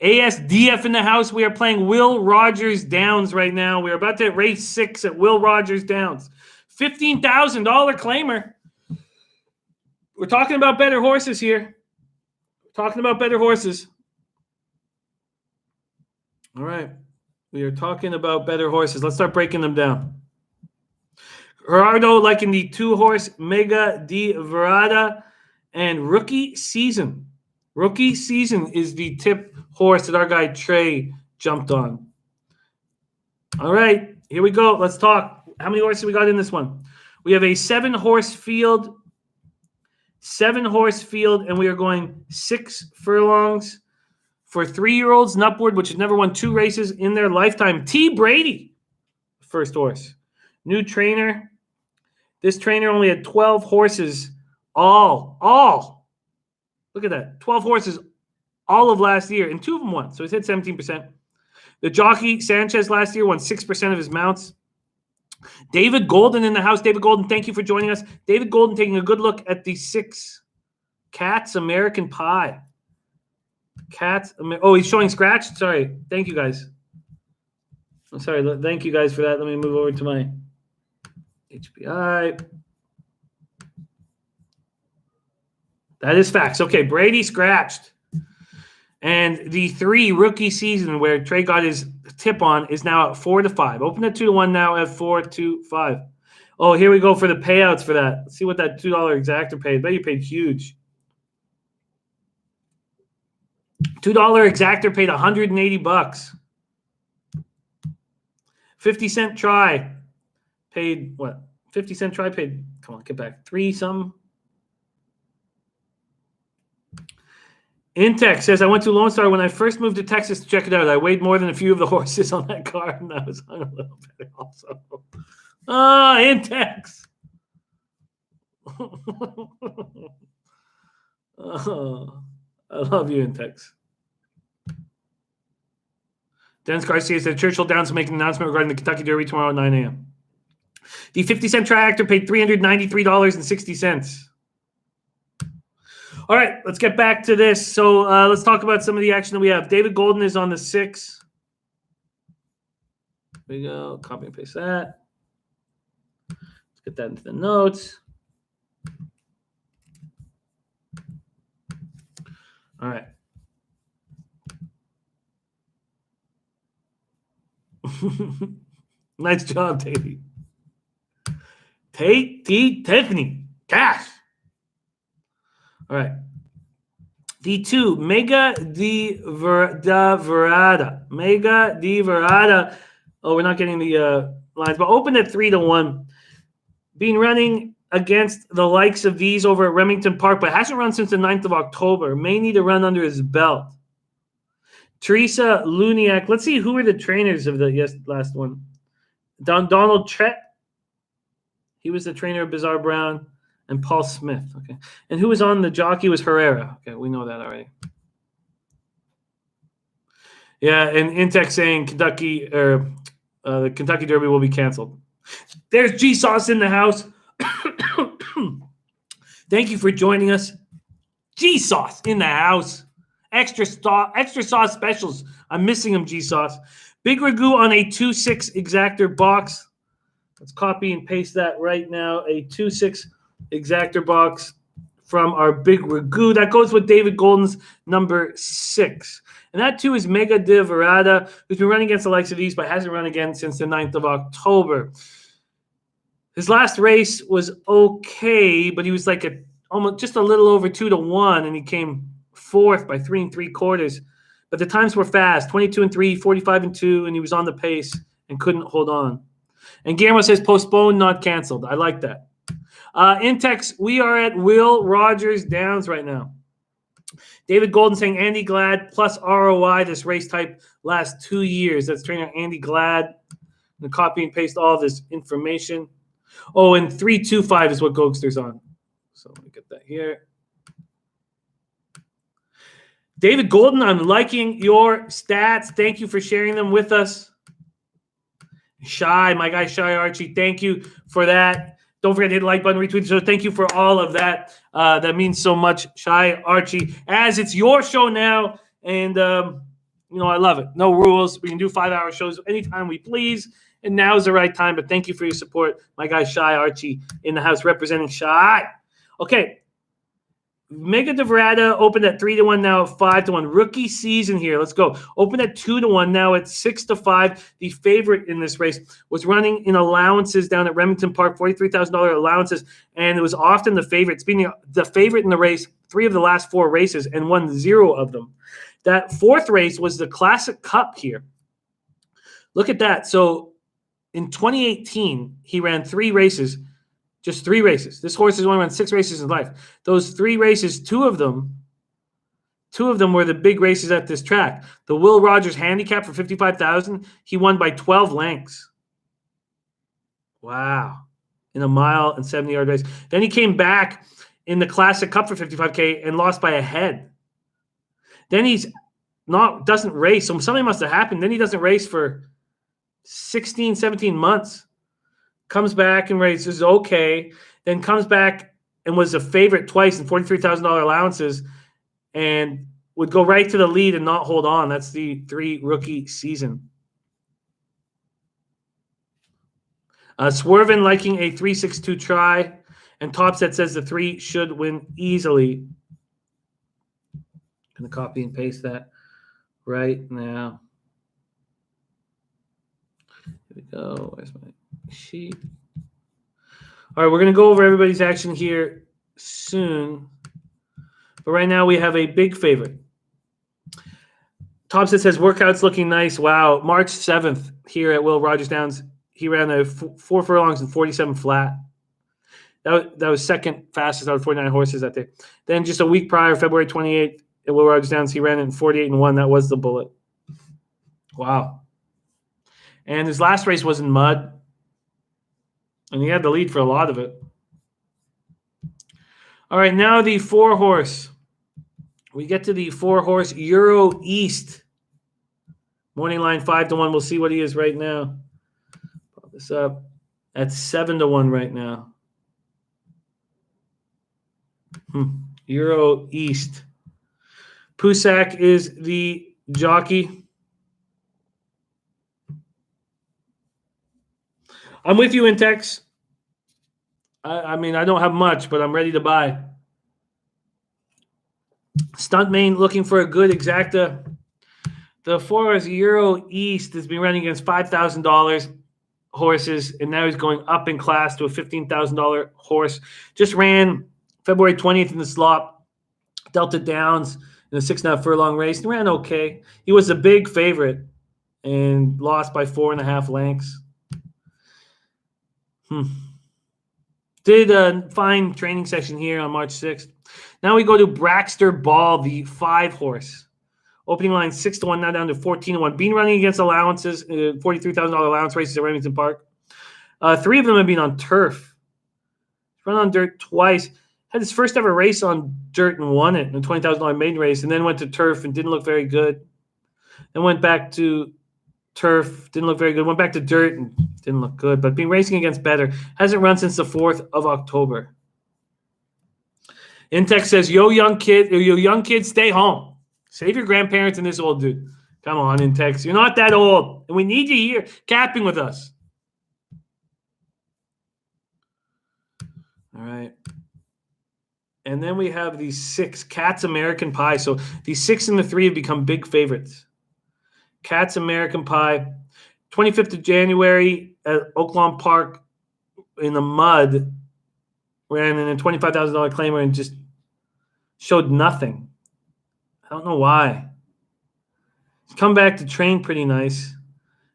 ASDF in the house. We are playing Will Rogers Downs right now. We're about to hit race 6 at Will Rogers Downs. $15,000 claimer. We're talking about better horses here. We're talking about better horses. All right. We are talking about better horses. Let's start breaking them down. Gerardo liking the 2-horse Mega di Verada and Rookie Season. Rookie Season is the tip horse that our guy Trey jumped on. All right. Here we go. Let's talk. How many horses we got in this one? We have a 7-horse field. 7-horse field, and we are going 6 furlongs for 3-year-olds and upward, which has never won 2 races in their lifetime. T. Brady, first horse. New trainer. This trainer only had 12 horses all. Look at that. 12 horses all of last year, and 2 of them won. So he's hit 17%. The jockey, Sanchez, last year won 6% of his mounts. David Golden in the house. David Golden, thank you for joining us. David Golden taking a good look at the 6 Cats American Pie. He's showing scratch? Sorry. Thank you, guys. I'm sorry. Thank you, guys, for that. Let me move over to my HPI. That is facts. Okay, Brady scratched. And the 3 rookie season where Trey got his tip on is now at 4-5. Open at 2-1 now at 4-5. Oh, here we go for the payouts for that. Let's see what that $2 exactor paid. I bet you paid huge. $2 exactor paid $180. 50-cent try paid what? 50-cent try paid, come on, get back, 3 something. Intex says, I went to Lone Star when I first moved to Texas to check it out. I weighed more than a few of the horses on that card, and I was hung a little bit also. Ah, Intex. Oh, I love you, Intex. Dennis Garcia said Churchill Downs will make an announcement regarding the Kentucky Derby tomorrow at 9 a.m. The 50-cent triactor paid $393.60. All right, let's get back to this. So let's talk about some of the action that we have. David Golden is on the 6. There we go. Copy and paste that. Let's get that into the notes. All right. Nice job, Davey. Tiffany. Cash. All right. The 2, Mega di Verada. Mega di Verada. Oh, we're not getting the lines, but opened at 3-1. Been running against the likes of these over at Remington Park, but hasn't run since the 9th of October. May need to run under his belt. Teresa Luniak. Let's see who were the trainers of the last one. Donald Trett. He was the trainer of Bizarre Brown. And Paul Smith. Okay. And who was on the jockey was Herrera. Okay, we know that already. Yeah, and Intex saying Kentucky or the Kentucky Derby will be canceled. There's G Sauce in the house. Thank you for joining us. G Sauce in the house. Extra sauce specials. I'm missing them, G Sauce. Big Ragu on a 2-6 exactor box. Let's copy and paste that right now. A 2-6 exactor box from our Big Ragu. That goes with David Golden's number 6. And that too is Mega de Verada, who's been running against the likes of these, but hasn't run again since the 9th of October. His last race was okay, but he was like almost just a little over 2-1, and he came 4th by 3 3/4. But the times were fast, 22-3, 45-2, and he was on the pace and couldn't hold on. And Guillermo says postponed, not canceled. I like that. Intex, we are at Will Rogers Downs right now. David Golden saying Andy Glad plus ROI this race type last 2 years. That's trainer Andy Glad. I'm going to copy and paste all this information. Oh, and 325 is what Gokster's on. So let me get that here. David Golden, I'm liking your stats. Thank you for sharing them with us. Shy, my guy Shy Archie, thank you for that. Don't forget to hit the like button, retweet. So thank you for all of that. That means so much, Shy Archie. As it's your show now, and I love it. No rules. We can do 5-hour shows anytime we please, and now is the right time. But thank you for your support, my guy Shy Archie in the house representing Shy. Okay. Mega de Verada opened at 3-1, now at 5-1. Rookie season here. Let's go. Opened at 2-1, now at 6-5. The favorite in this race was running in allowances down at Remington Park, $43,000 allowances, and it was often the favorite. It's been the favorite in the race 3 of the last 4 races and won 0 of them. That 4th race was the Classic Cup here. Look at that. So in 2018, he ran 3 races. Just 3 races. This horse has only run 6 races in life. Those 3 races, 2 of them were the big races at this track. The Will Rogers handicap for $55,000, he won by 12 lengths. Wow. In a 1.70-yard race. Then he came back in the Classic Cup for $55K and lost by a head. Then doesn't race. So something must have happened. Then he doesn't race for 16, 17 months. Comes back and races okay, then comes back and was a favorite twice in $43,000 allowances and would go right to the lead and not hold on. That's the 3 rookie season. Swervin liking a 3-6-2 try, and Topset says the 3 should win easily. going to copy and paste that right now. Here we go. Where's my sheet? All right, we're going to go over everybody's action here soon. But right now we have a big favorite. Thompson says, workout's looking nice. Wow. March 7th here at Will Rogers Downs. He ran a 4 furlongs and 47 flat. That was second fastest out of 49 horses that day. Then just a week prior, February 28th at Will Rogers Downs, he ran it in 48 and 1. That was the bullet. Wow. And his last race was in mud. And he had the lead for a lot of it. All right, now the 4-horse. We get to the 4-horse Euro East. Morning line 5-1. We'll see what he is right now. Pop this up. At 7-1 right now. Euro East. Pusak is the jockey. I'm with you, Intex. I mean, I don't have much, but I'm ready to buy. Stuntmain looking for a good exacta. The 4-horse Euro East has been running against $5,000 horses, and now he's going up in class to a $15,000 horse. Just ran February 20th in the slop, Delta Downs in a 6.5 furlong race. He ran okay. He was a big favorite and lost by 4.5 lengths. Did a fine training session here on March 6th. Now we go to Braxter Ball, the 5-horse. Opening line 6-1, now down to 14-1. Been running against allowances, $43,000 allowance races at Remington Park. 3 of them have been on turf. Run on dirt twice. Had his first ever race on dirt and won it in a $20,000 maiden race, and then went to turf and didn't look very good. Then went back to turf, didn't look very good. Went back to dirt and didn't look good, but been racing against better. Hasn't run since the 4th of October. Intex says, yo, young kid, stay home. Save your grandparents and this old dude. Come on, Intex. You're not that old, and we need you here capping with us. All right. And then we have these 6, Cat's American Pie. So these 6 and the 3 have become big favorites. Cat's American Pie, 25th of January at Oaklawn Park in the mud, ran in a $25,000 claimer and just showed nothing. I don't know why. He's come back to train pretty nice.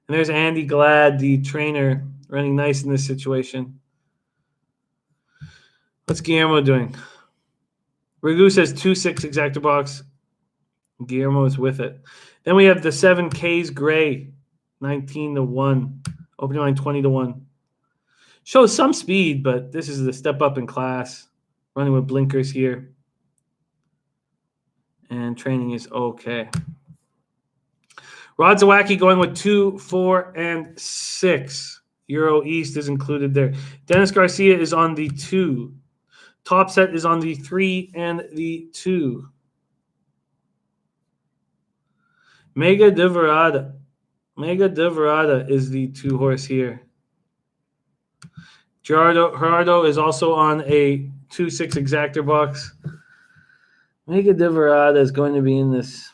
And there's Andy Glad, the trainer, running nice in this situation. What's Guillermo doing? Ragu says 2-6 exacta box. Guillermo is with it. Then we have the 7 K's Gray, 19-1. Opening line 20-1. Shows some speed, but this is the step up in class. Running with blinkers here. And training is okay. Rod Zawacki going with 2, 4, and 6. Euro East is included there. Dennis Garcia is on the 2. Top Set is on the 3 and the 2. Mega de Verada. Mega de Verada is the 2-horse here. Gerardo is also on a 2-6 exactor box. Mega de Verada is going to be in this.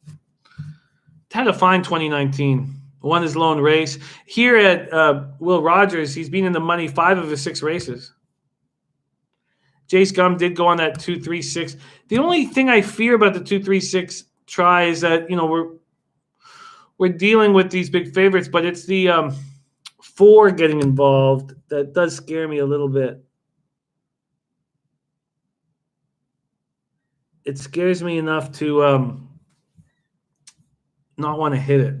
It had a fine 2019. Won his lone race. Here at Will Rogers, he's been in the money 5 of his 6 races. Jace Gum did go on that 2-3-6. The only thing I fear about the 2-3-6 try is that, we're dealing with these big favorites, but it's the 4 getting involved that does scare me a little bit. It scares me enough to not want to hit it.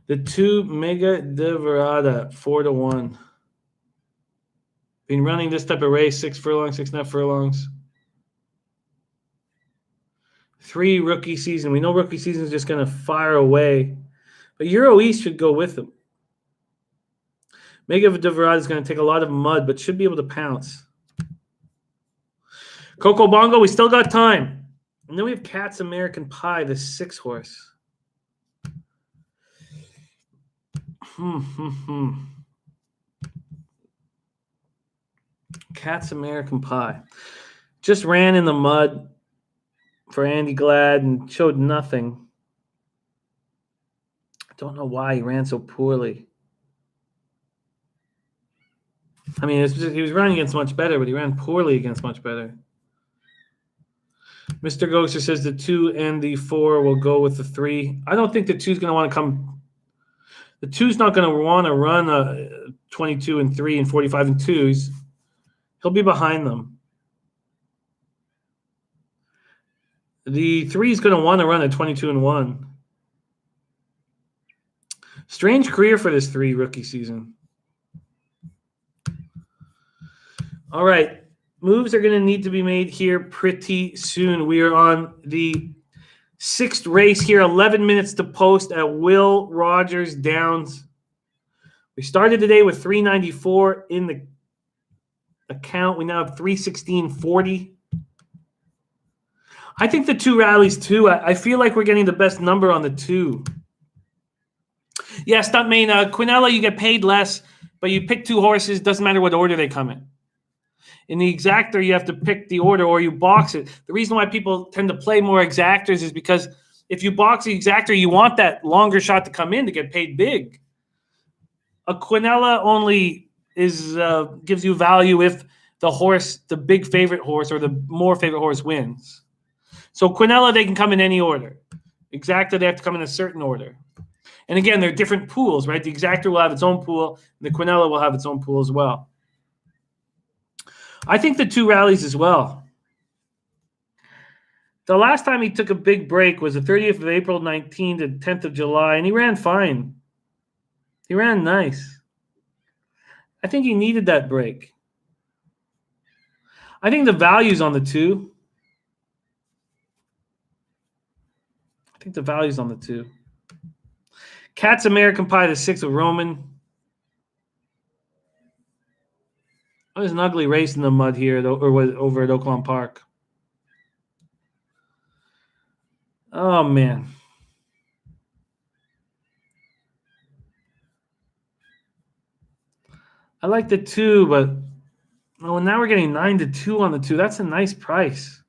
The 2 Mega de Verada, 4-1. Been running this type of race, 6 furlongs, 6.5 furlongs. 3 rookie season. We know rookie season is just going to fire away. But Euro East should go with him. Mega de Verada is going to take a lot of mud, but should be able to pounce. Coco Bongo, we still got time. And then we have Cat's American Pie, the 6-horse. Cat's American Pie. Just ran in the mud for Andy Glad and showed nothing. I don't know why he ran so poorly. I mean, he was running against much better, but he ran poorly against much better. Mr. Ghoster says the 2 and the 4 will go with the 3. I don't think the 2's going to want to come. The 2's not going to want to run 22 and 3 and 45 and 2. He'll be behind them. The 3 is going to want to run a 22 and 1. Strange career for this 3 rookie season. All right. Moves are going to need to be made here pretty soon. We are on the 6th race here, 11 minutes to post at Will Rogers Downs. We started today with 394 in the account. We now have 316.40. I think the 2 rallies too. I feel like we're getting the best number on the 2. Yeah, Stuntman, Quinella, you get paid less, but you pick 2 horses. Doesn't matter what order they come in. In the exactor, you have to pick the order or you box it. The reason why people tend to play more exactors is because if you box the exactor, you want that longer shot to come in to get paid big. A Quinella only gives you value if the horse, the big favorite horse or the more favorite horse wins. So Quinella, they can come in any order. Exacta, they have to come in a certain order. And again, they're different pools, right? The exactor will have its own pool. And the Quinella will have its own pool as well. I think the 2 rallies as well. The last time he took a big break was the 30th of April, 19 to 10th of July, and he ran fine. He ran nice. I think he needed that break. I think the value's on the 2. I think the value's on the 2. Cat's American Pie, the 6 of Roman. Oh, there's an ugly race in the mud here, or over at Oaklawn Park. Oh, man. I like the 2, but now we're getting 9 to 2 on the 2. That's a nice price.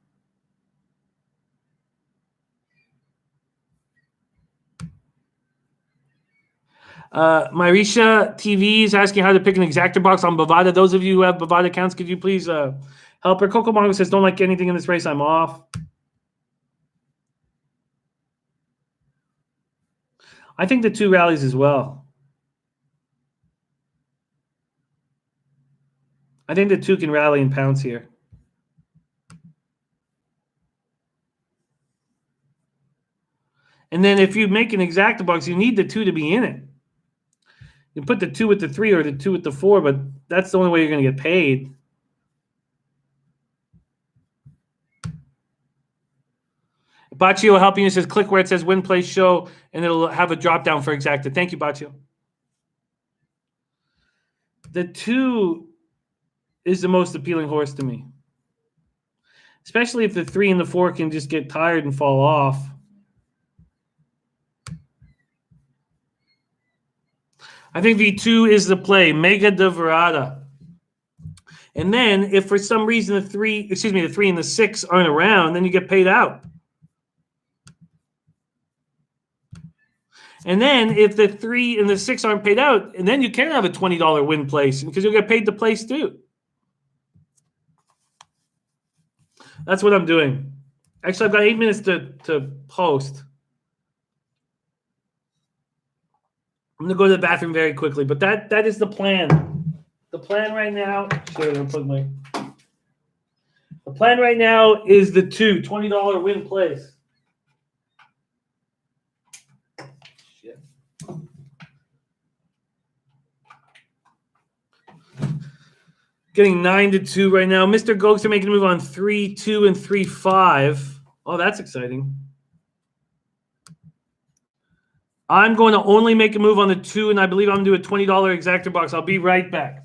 Myrisha TV is asking how to pick an exactor box on Bovada. Those of you who have Bovada accounts, could you please help her? Coco Mongo says, don't like anything in this race. I'm off. I think the 2 rallies as well. I think the 2 can rally and pounce here. And then if you make an exacta box, you need the 2 to be in it. You put the 2 with the 3 or the 2 with the 4, but that's the only way you're going to get paid. Baccio helping you says, click where it says win, place, show, and it'll have a drop down for exacta. Thank you, Baccio. The 2 is the most appealing horse to me, especially if the 3 and the 4 can just get tired and fall off. I think the 2 is the play, Mega de Verada. And then if for some reason the 3 and the 6 aren't around, then you get paid out. And then if the 3 and the 6 aren't paid out, and then you can have a $20 win place because you'll get paid to place too. That's what I'm doing. Actually, I've got 8 minutes to post. I'm going to go to the bathroom very quickly, but that is the plan. The plan right now. The plan right now is the $20 win place. Shit. Getting 9 to 2 right now. Mr. Gokster making a move on 3, 2, and 3, 5. Oh, that's exciting. I'm going to only make a move on the 2, and I believe I'm going to do a $20 exactor box. I'll be right back.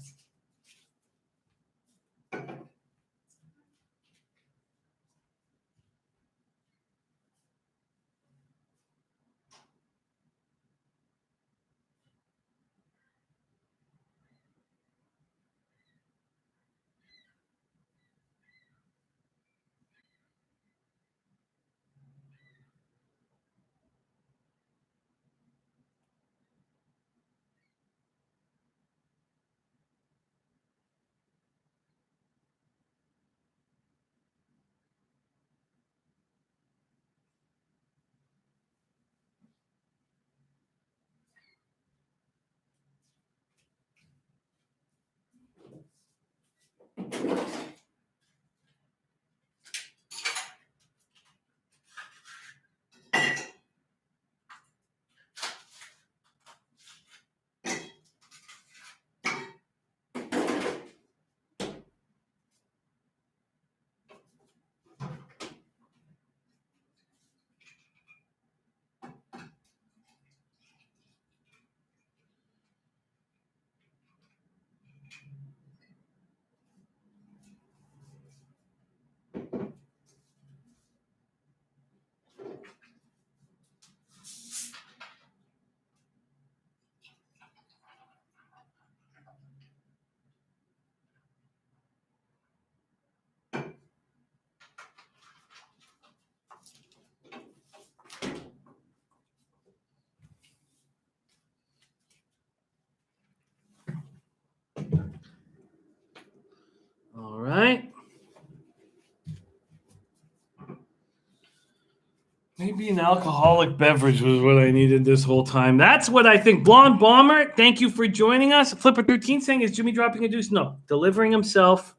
Maybe an alcoholic beverage was what I needed this whole time. That's what I think. Blonde Bomber, thank you for joining us. Flipper13 saying, is Jimmy dropping a deuce? No. Delivering himself.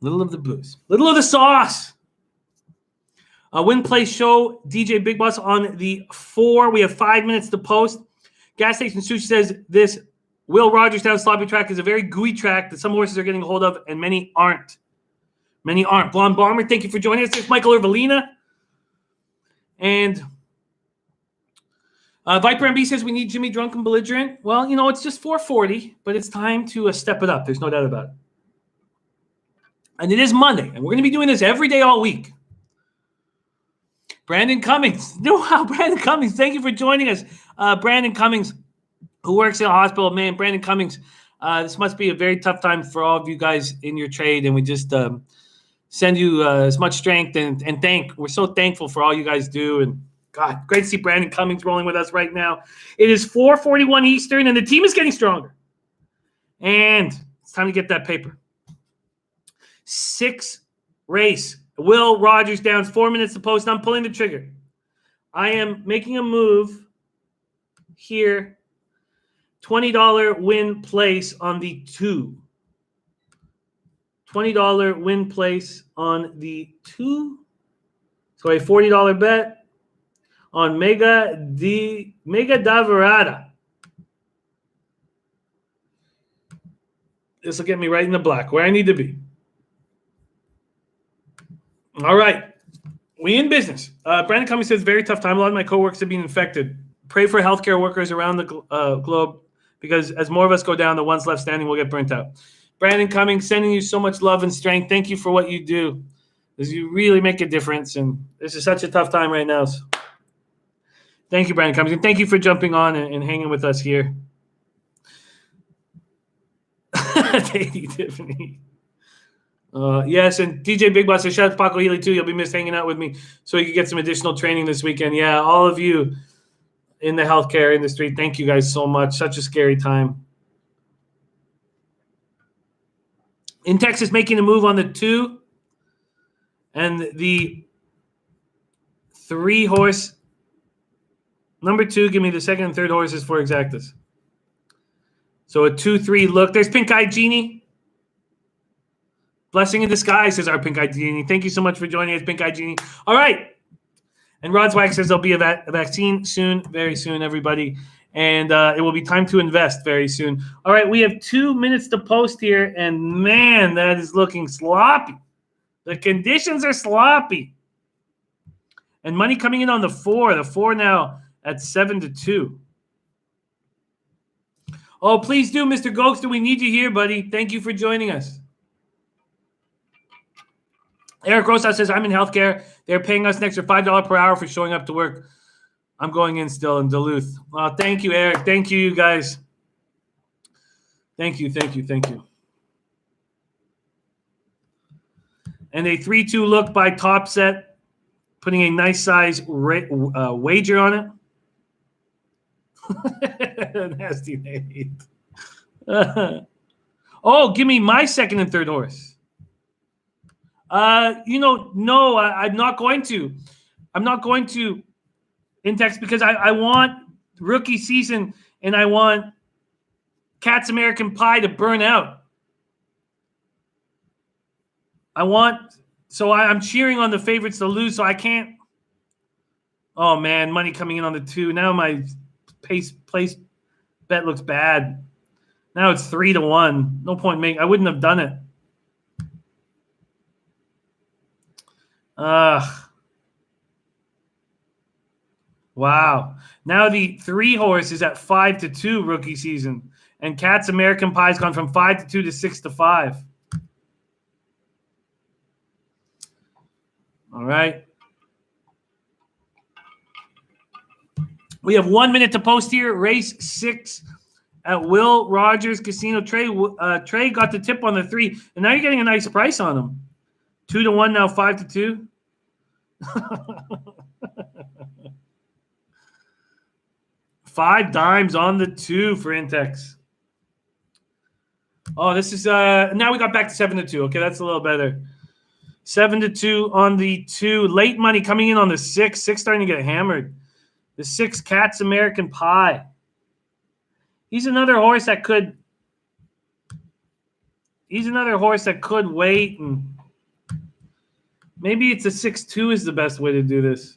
Little of the booze. Little of the sauce. Win, play, show. DJ Big Boss on the 4. We have 5 minutes to post. Gas Station Sushi says this Will Rogers down sloppy track is a very gooey track that some horses are getting a hold of and many aren't. Many aren't. Blonde Bomber, thank you for joining us. It's Michael Ervelina. And Viper MB says we need Jimmy drunk and belligerent. Well, it's just 4:40, but it's time to step it up. There's no doubt about it. And it is Monday, and we're going to be doing this every day all week. Brandon Cummings. Wow, Brandon Cummings, thank you for joining us. Brandon Cummings, who works in a hospital. Man, Brandon Cummings, this must be a very tough time for all of you guys in your trade, and we just send you as much strength and we're so thankful for all you guys do. And God, great to see Brandon Cummings rolling with us right now. It is 4:41 Eastern, and the team is getting stronger. And it's time to get that paper. 6 race. Will Rogers down 4 minutes to post. I'm pulling the trigger. I am making a move here. $20 win place on the 2. $20 win place on the 2. So a $40 bet on Mega Davarada. This will get me right in the black, where I need to be. All right. We in business. Brandon Cummings says, very tough time. A lot of my coworkers have been infected. Pray for healthcare workers around the globe, because as more of us go down, the ones left standing will get burnt out. Brandon Cummings, sending you so much love and strength. Thank you for what you do, because you really make a difference. And this is such a tough time right now. So thank you, Brandon Cummings. And thank you for jumping on and hanging with us here. Tiffany. Yes, and DJ Big Boss says, shout out to Paco Healy too. You'll be missed hanging out with me so you can get some additional training this weekend. Yeah, all of you in the healthcare industry, thank you guys so much. Such a scary time. In Texas, making a move on the 2 and the 3 horse. Number 2, give me the second and third horses for exactas. So a 2-3 look. There's Pink Eye Genie. Blessing in disguise, says our Pink Eye Genie. Thank you so much for joining us, Pink Eye Genie. All right. And Rod Swag says there'll be a vaccine soon, very soon, everybody. And it will be time to invest very soon. All right, we have 2 minutes to post here. And, man, that is looking sloppy. The conditions are sloppy. And money coming in on the 4. The 4 now at 7-2. Oh, please do, Mr. Gokster. We need you here, buddy. Thank you for joining us. Eric Rosas says, I'm in healthcare. They're paying us an extra $5 per hour for showing up to work. I'm going in still in Duluth. Thank you, Eric. Thank you, you guys. Thank you. And a 3-2 look by Top Set, putting a nice size wager on it. Nasty Nate. Oh, give me my second and third horse. No, I'm not going to. I'm not going to Intex because I want rookie season and I want Cat's American Pie to burn out. I'm cheering on the favorites to lose, so I can't. Oh, man, money coming in on the 2. Now my place bet looks bad. Now it's 3-1. No point making. I wouldn't have done it. Wow. Now the 3 horse is at 5-2 rookie season. And Cat's American Pie's gone from 5-2 to 6-5. All right. We have 1 minute to post here. Race 6 at Will Rogers Casino. Trey got the tip on the 3. And now you're getting a nice price on him. 2-1 now, 5-2. $5 on the 2 for Intex. Oh, this is now we got back to 7-2. Okay, that's a little better. 7-2 on the 2. Late money coming in on the 6. 6 starting to get hammered. The 6, Cat's American Pie. He's another horse that could wait, and maybe it's a 6-2 is the best way to do this.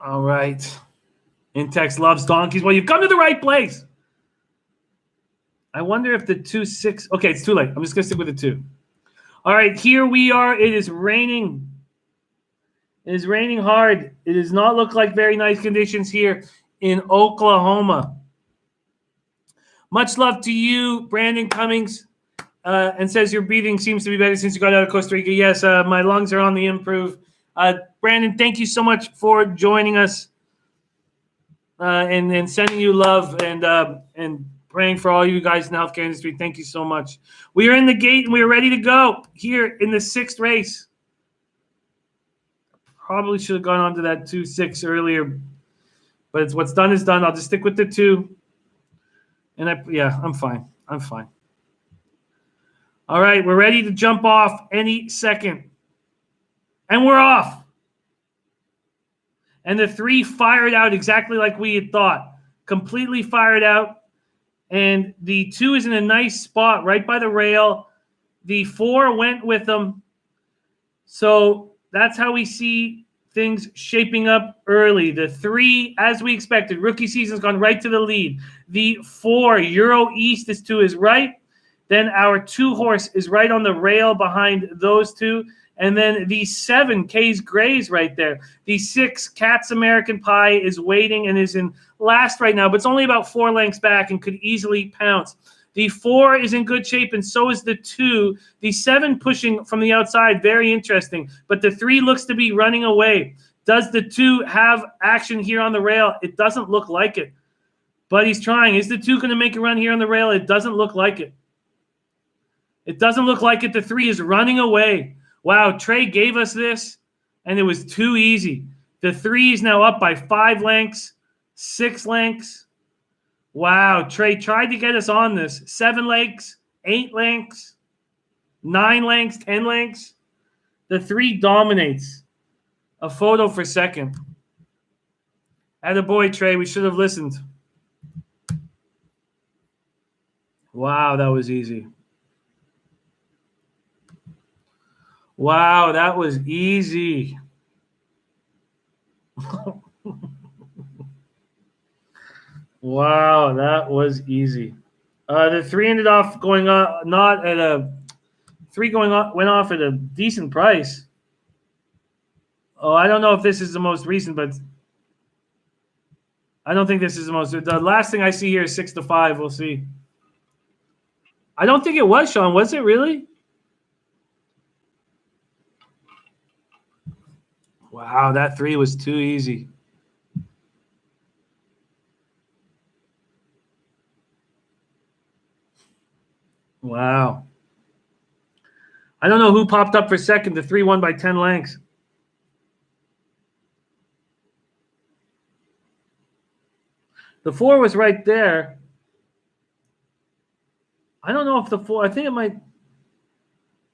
All right. Intex loves donkeys. Well, you've come to the right place. I wonder if the 2-6. Okay, it's too late. I'm just going to stick with the 2. All right, here we are. It is raining. It is raining hard. It does not look like very nice conditions here in Oklahoma. Much love to you, Brandon Cummings, and says your breathing seems to be better since you got out of Costa Rica. Yes, my lungs are on the improve. Brandon, thank you so much for joining us and sending you love and praying for all you guys in the healthcare industry. Thank you so much. We are in the gate and we are ready to go here in the 6th race. Probably should have gone on to that 2-6 earlier, but it's what's done is done. I'll just stick with the 2. And I'm fine. I'm fine. All right, we're ready to jump off any second. And we're off. And the 3 fired out exactly like we had thought. Completely fired out. And the 2 is in a nice spot right by the rail. The 4 went with them. So that's how we see things shaping up early. The 3, as we expected, rookie season's gone right to the lead. The 4, Euro East, is to his right. Then our 2 horse is right on the rail behind those 2. And then the 7, K's Gray's right there. The 6, Cat's American Pie, is waiting and is in last right now, but it's only about 4 lengths back and could easily pounce. The 4 is in good shape, and so is the 2. The 7 pushing from the outside, very interesting. But the 3 looks to be running away. Does the 2 have action here on the rail? It doesn't look like it. But he's trying. Is the 2 going to make a run here on the rail? It doesn't look like it. It doesn't look like it. The 3 is running away. Wow, Trey gave us this, and it was too easy. The 3 is now up by 5 lengths, 6 lengths. Wow, Trey tried to get us on this. 7 lengths, 8 lengths, 9 lengths, 10 lengths. The 3 dominates. A photo for second. Attaboy, Trey. We should have listened. Wow, that was easy. Wow, that was easy. Wow, that was easy. The 3 ended off going not at a 3 going on, went off at a decent price. Oh, I don't know if this is the most recent, but I don't think this is the most. The last thing I see here is 6-5. We'll see. I don't think it was, Sean. Was it really? Wow, that 3 was too easy. Wow. I don't know who popped up for second. The 3 won by 10 lengths. The 4 was right there. I don't know if the 4, I think it might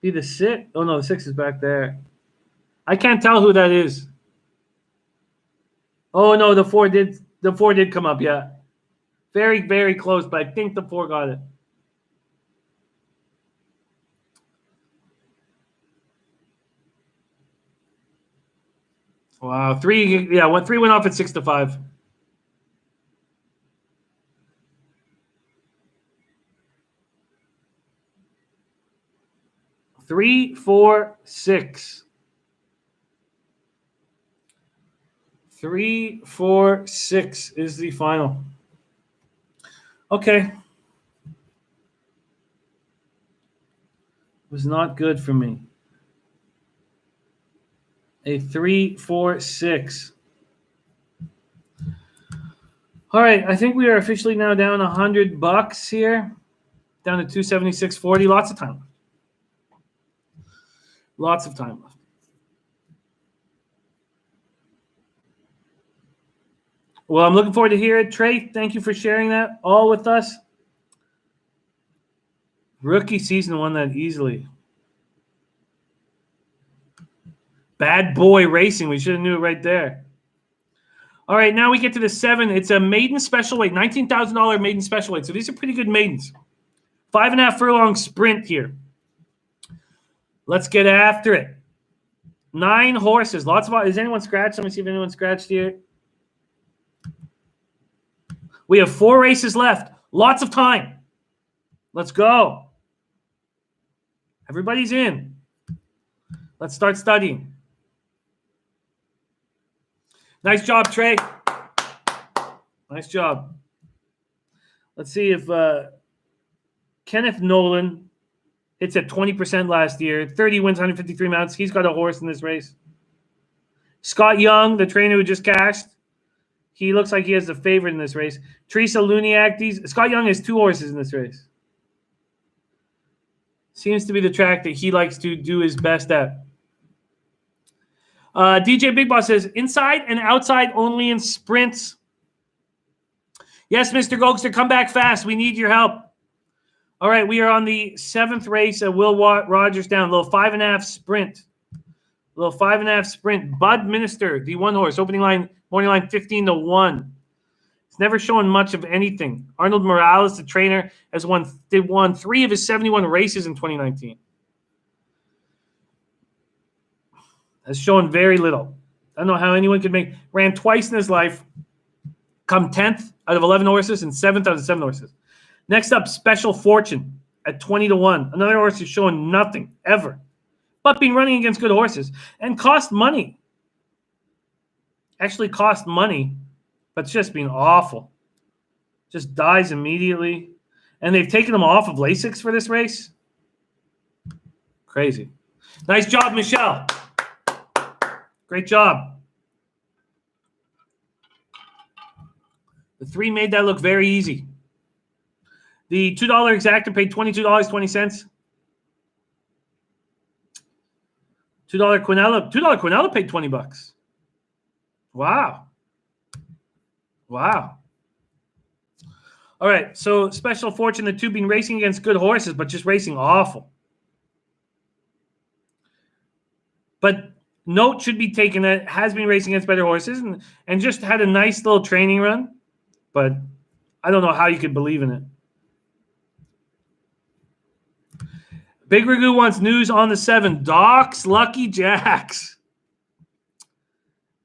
be the 6. Oh, no, the 6 is back there. I can't tell who that is. Oh, no, the 4 did come up, yeah. Very, very close, but I think the 4 got it. Wow, 3 went off at 6-5. 3, 4, 6. 3, 4, 6 is the final. Okay. Was not good for me. A 3, 4, 6. All right, I think we are officially now down $100 here, down to 276.40. Lots of time left. Lots of time left. Well, I'm looking forward to hear it. Trey, thank you for sharing that all with us. Rookie season won that easily. Bad boy racing. We should have knew it right there. All right, now we get to the 7. It's a maiden special weight, $19,000 maiden special weight. So these are pretty good maidens. 5.5 furlong sprint here. Let's get after it. 9 horses. Lots of. Is anyone scratched? Let me see if anyone scratched here. We have 4 races left. Lots of time. Let's go. Everybody's in. Let's start studying. Nice job, Trey. Nice job. Let's see if Kenneth Nolan hits at 20% last year. 30 wins, 153 mounts. He's got a horse in this race. Scott Young, the trainer who just cashed, he looks like he has the favorite in this race. Teresa Luniak. Scott Young has 2 horses in this race. Seems to be the track that he likes to do his best at. DJ Big Boss says, inside and outside only in sprints. Yes, Mr. Gokster, come back fast. We need your help. All right, we are on the 7th race at Will Rogers down. Little 5.5 sprint. Little 5.5 sprint. Bud Minister, the 1 horse. Opening line, morning line 15-1. It's never shown much of anything. Arnold Morales, the trainer, won 3 of his 71 races in 2019. Has shown very little. I don't know how anyone could ran twice in his life, come 10th out of 11 horses and 7th out of 7 horses. Next up, Special Fortune at 20-1. Another horse who's shown nothing ever, but been running against good horses and cost money. Actually cost money, but it's just been awful. Just dies immediately. And they've taken him off of Lasix for this race. Crazy. Nice job, Michelle. Great job. The 3 made that look very easy. The $2 exacta paid $22.20. $2 Quinella paid $20. Wow. Wow. All right, so Special Fortune, the 2 been racing against good horses, but just racing awful. But note should be taken that has been racing against better horses and just had a nice little training run, but I don't know how you could believe in it. Big Ragu wants news on the 7. Doc's Lucky Jacks.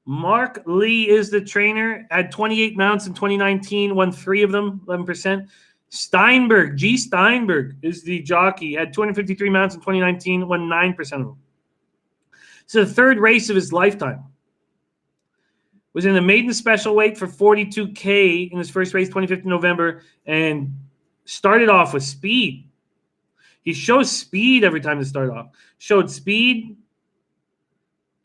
Mark Lee is the trainer. Had 28 mounts in 2019. Won 3 of them, 11%. Steinberg, G. Steinberg is the jockey. Had 253 mounts in 2019. Won 9% of them. It's the 3rd race of his lifetime. Was in the maiden special weight for 42K in his first race, 25th of November, and started off with speed. He shows speed every time to start off. Showed speed.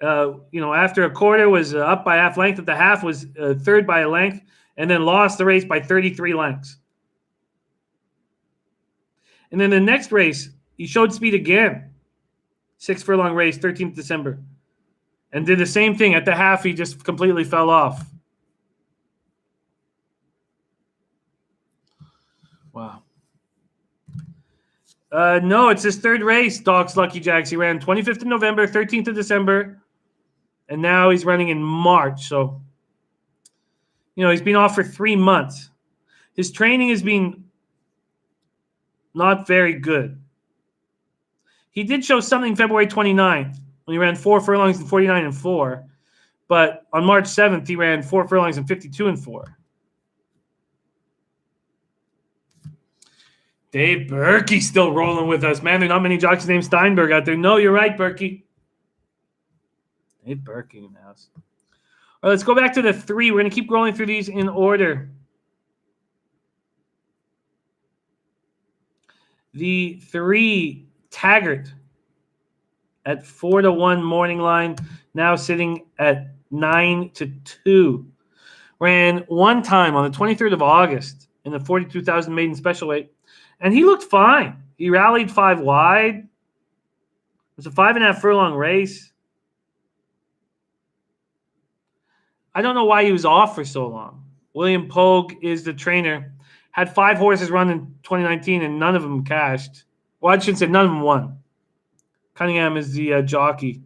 After a quarter was up by half length. At the half was 3rd by a length, and then lost the race by 33 lengths. And then the next race, he showed speed again. 6 furlong race, 13th December. And did the same thing. At the half, he just completely fell off. Wow. No, it's his 3rd race, Doc's Lucky Jacks. He ran 25th of November, 13th of December, and now he's running in March. So, he's been off for 3 months. His training has been not very good. He did show something February 29th when he ran 4 furlongs and 49-4. But on March 7th, he ran 4 furlongs and 52-4. Dave Berkey's still rolling with us. Man, there are not many jockeys named Steinberg out there. No, you're right, Berkey. Dave Berkey in the house. All right, let's go back to the 3. We're going to keep rolling through these in order. The 3, Taggart, at 4-1 morning line, now sitting at 9-2. Ran 1 time on the 23rd of August in the 42,000 maiden special weight. And he looked fine. He rallied 5 wide. It was a 5.5 furlong race. I don't know why he was off for so long. William Pogue is the trainer. Had 5 horses run in 2019 and none of them cashed. Well, I shouldn't say none of them won. Cunningham is the jockey.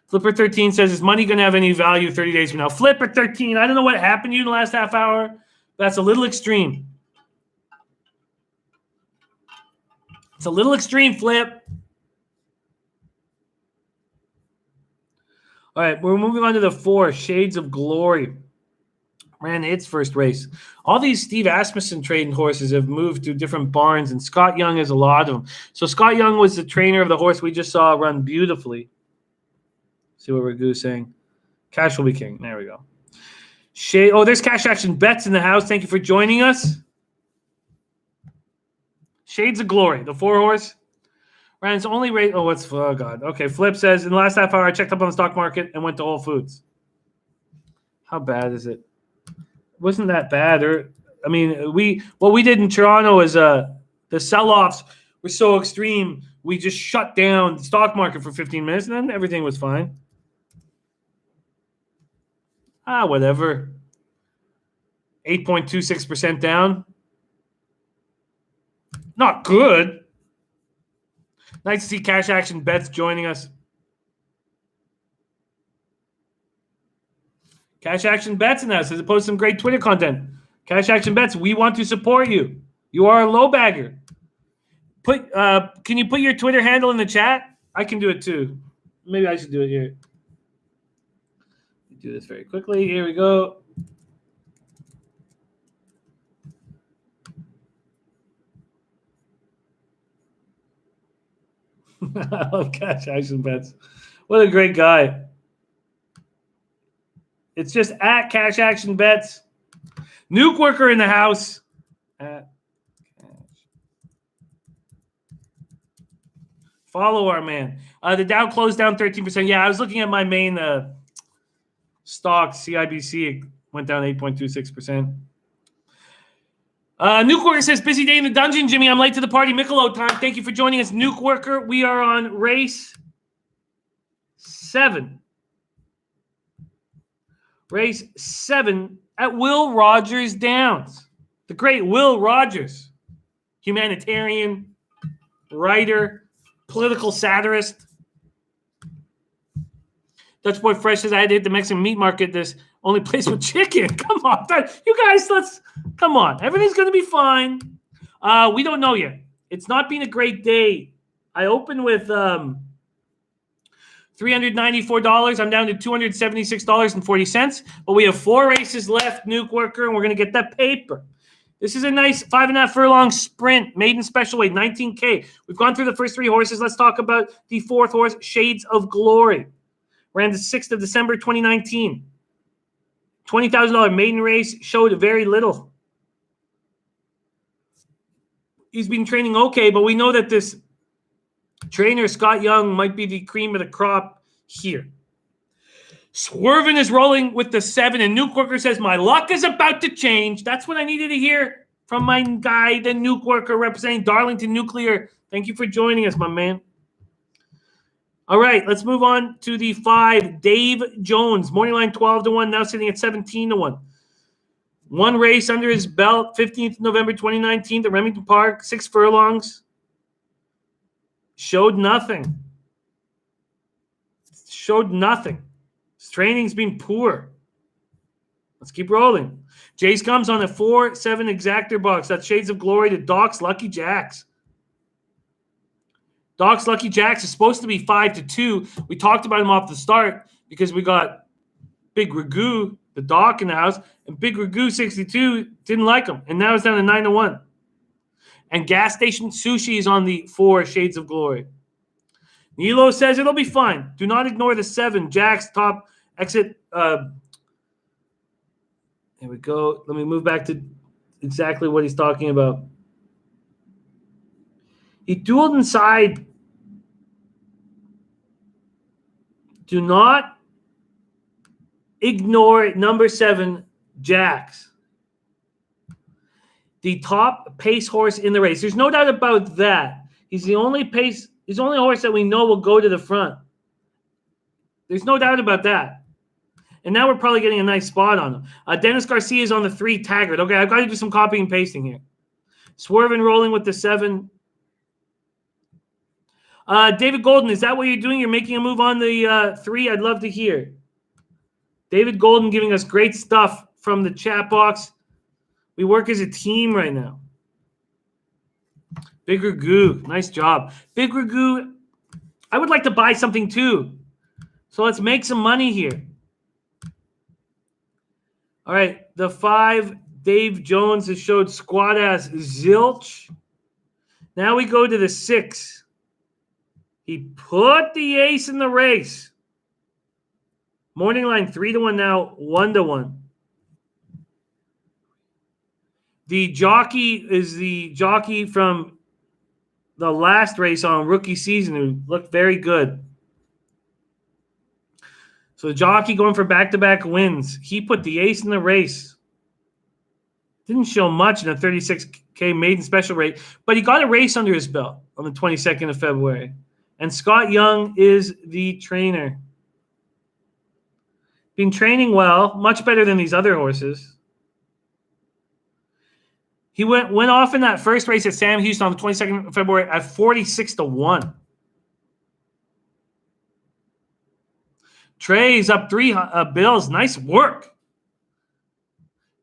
Flipper 13 says, is money going to have any value 30 days from now? Flipper 13, I don't know what happened to you in the last half hour. That's a little extreme. It's a little extreme, Flip. All right, we're moving on to the 4, Shades of Glory. Ran its first race. All these Steve Asmussen trading horses have moved to different barns, and Scott Young has a lot of them. So Scott Young was the trainer of the horse we just saw run beautifully. See what Ragu's saying. Cash will be king. There we go. There's Cash Action Bets in the house. Thank you for joining us. Shades of Glory, the 4 horse. Ran its only race. Oh God. Okay, Flip says, in the last half hour, I checked up on the stock market and went to Whole Foods. How bad is it? Wasn't that bad? What we did in Toronto is the sell-offs were so extreme, we just shut down the stock market for 15 minutes, and then everything was fine. Whatever. 8.26% down. Not good. Nice to see Cash Action Bets joining us. Cash Action Bets in us as opposed to some great Twitter content. Cash Action Bets, we want to support you. You are a low bagger. Can you put your Twitter handle in the chat? I can do it too. Maybe I should do it here. Do this very quickly. Here we go. I love Cash Action Bets. What a great guy. It's just at Cash Action Bets. Nuke Worker in the house. Follow our man. The Dow closed down 13%. Yeah, I was looking at my main stock, CIBC. It went down 8.26%. Nuke Worker says, busy day in the dungeon, Jimmy. I'm late to the party. Michelob time. Thank you for joining us, Nuke Worker. We are on race 7. Race 7 at Will Rogers Downs. The great Will Rogers. Humanitarian, writer, political satirist. Dutch Boy Fresh says, I had to hit the Mexican meat market. This only place with chicken. Come on. You guys, come on. Everything's going to be fine. We don't know yet. It's not been a great day. I opened with $394. I'm down to $276.40. But we have 4 races left, Nuke Worker, and we're going to get that paper. This is a nice 5.5 furlong sprint, maiden special weight, 19K. We've gone through the first 3 horses. Let's talk about the 4th horse, Shades of Glory. Ran the 6th of December, 2019. $20,000 maiden race, showed very little. He's been training okay, but we know that this trainer, Scott Young, might be the cream of the crop here. Swervin is rolling with the 7, and Nuke Worker says, my luck is about to change. That's what I needed to hear from my guy, the Nuke Worker, representing Darlington Nuclear. Thank you for joining us, my man. All right, let's move on to the 5, Dave Jones. Morning line 12-1, now sitting at 17-1. 1 race under his belt, 15th November 2019 at Remington Park, 6 furlongs. Showed nothing. His training's been poor. Let's keep rolling. Jace comes on a 4-7 exactor box. That's Shades of Glory to Doc's Lucky Jacks. Doc's Lucky Jacks is supposed to be 5-2. We talked about him off the start because we got Big Ragu, the Doc, in the house, and Big Ragu 62 didn't like him, and now it's down to 9-1. And Gas Station Sushi is on the 4, Shades of Glory. Nilo says it'll be fine. Do not ignore the 7, Jack's top exit. Here we go. Let me move back to exactly what he's talking about. He dueled inside. Do not ignore number 7, Jax. The top pace horse in the race. There's no doubt about that. He's the only horse that we know will go to the front. There's no doubt about that. And now we're probably getting a nice spot on him. Dennis Garcia is on the 3, Taggart. Okay, I've got to do some copying and pasting here. Swerving, rolling with the 7. David Golden, is that what you're doing? You're making a move on the 3? I'd love to hear. David Golden giving us great stuff from the chat box. We work as a team right now. Big Ragu, nice job. Big Ragu, I would like to buy something too. So let's make some money here. All right, the 5, Dave Jones has showed squad ass zilch. Now we go to the 6. He put the ace in the race. Morning line 3-1 now, 1-1. The jockey is the jockey from the last race on rookie season who looked very good. So the jockey going for back-to-back wins. He put the ace in the race. Didn't show much in a 36K maiden special rate, but he got a race under his belt on the 22nd of February. And Scott Young is the trainer. Been training well, much better than these other horses. He went off in that first race at Sam Houston on the 22nd of February at 46-1. Trey's up 3 bills. Nice work.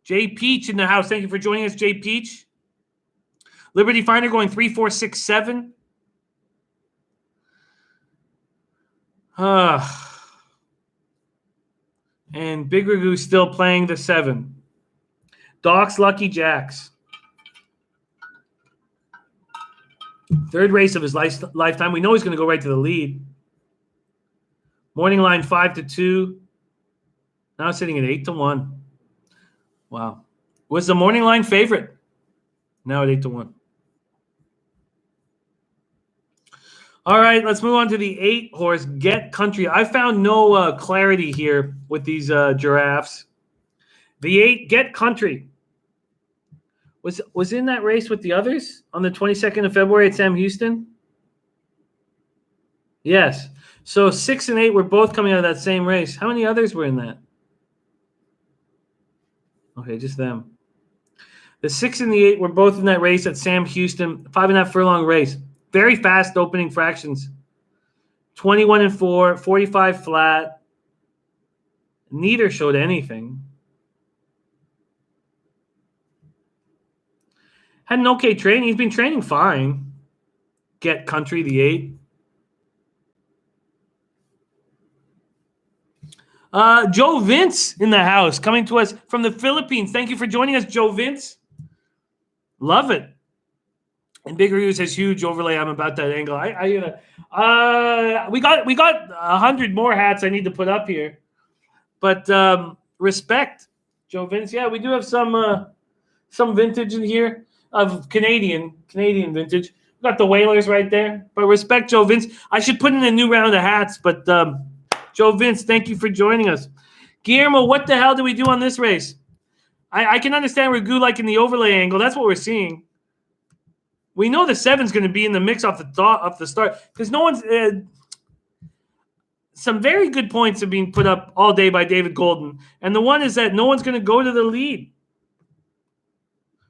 Jay Peach in the house. Thank you for joining us, Jay Peach. Liberty Finder going 3, 4, 6, 7. And Big Ragu still playing the 7. Doc's Lucky Jacks. 3rd race of his lifetime. We know he's going to go right to the lead. Morning line 5-2. Now sitting at 8-1. Wow. Was the morning line favorite? Now at 8-1. All right, let's move on to the 8 horse, Get Country. I found no clarity here with these giraffes. The 8, Get Country. Was in that race with the others on the 22nd of February at Sam Houston? Yes. So 6 and 8 were both coming out of that same race. How many others were in that? Okay, just them. The 6 and the 8 were both in that race at Sam Houston, 5.5 furlong race. Very fast opening fractions. 21 and 4, 45 flat. Neither showed anything. Had an okay training. He's been training fine. Get Country, the 8. Joe Vince in the house, coming to us from the Philippines. Thank you for joining us, Joe Vince. Love it. And Big Reviews has huge overlay. I'm about that angle. We got 100 more hats I need to put up here, but respect, Joe Vince. Yeah, we do have some vintage in here of Canadian vintage. We got the Whalers right there, but respect, Joe Vince. I should put in a new round of hats, but Joe Vince, thank you for joining us. Guillermo, what the hell do we do on this race? I can understand Ragu liking the overlay angle. That's what we're seeing. We know the 7's going to be in the mix off the start because no one's. Some very good points are being put up all day by David Golden, and the one is that no one's going to go to the lead.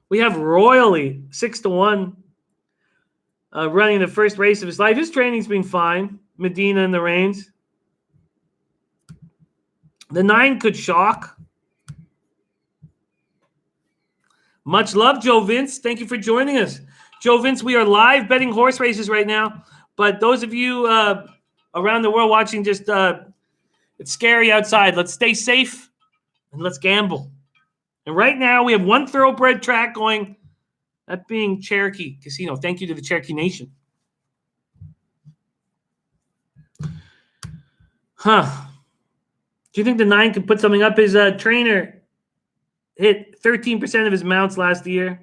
We have Royally 6-1 running the first race of his life. His training's been fine. Medina in the reins. The 9 could shock. Much love, Joe Vince. Thank you for joining us. Joe Vince, we are live betting horse races right now. But those of you around the world watching, just it's scary outside. Let's stay safe and let's gamble. And right now we have one thoroughbred track going, that being Cherokee Casino. Thank you to the Cherokee Nation. Do you think the 9 could put something up? His trainer hit 13% of his mounts last year.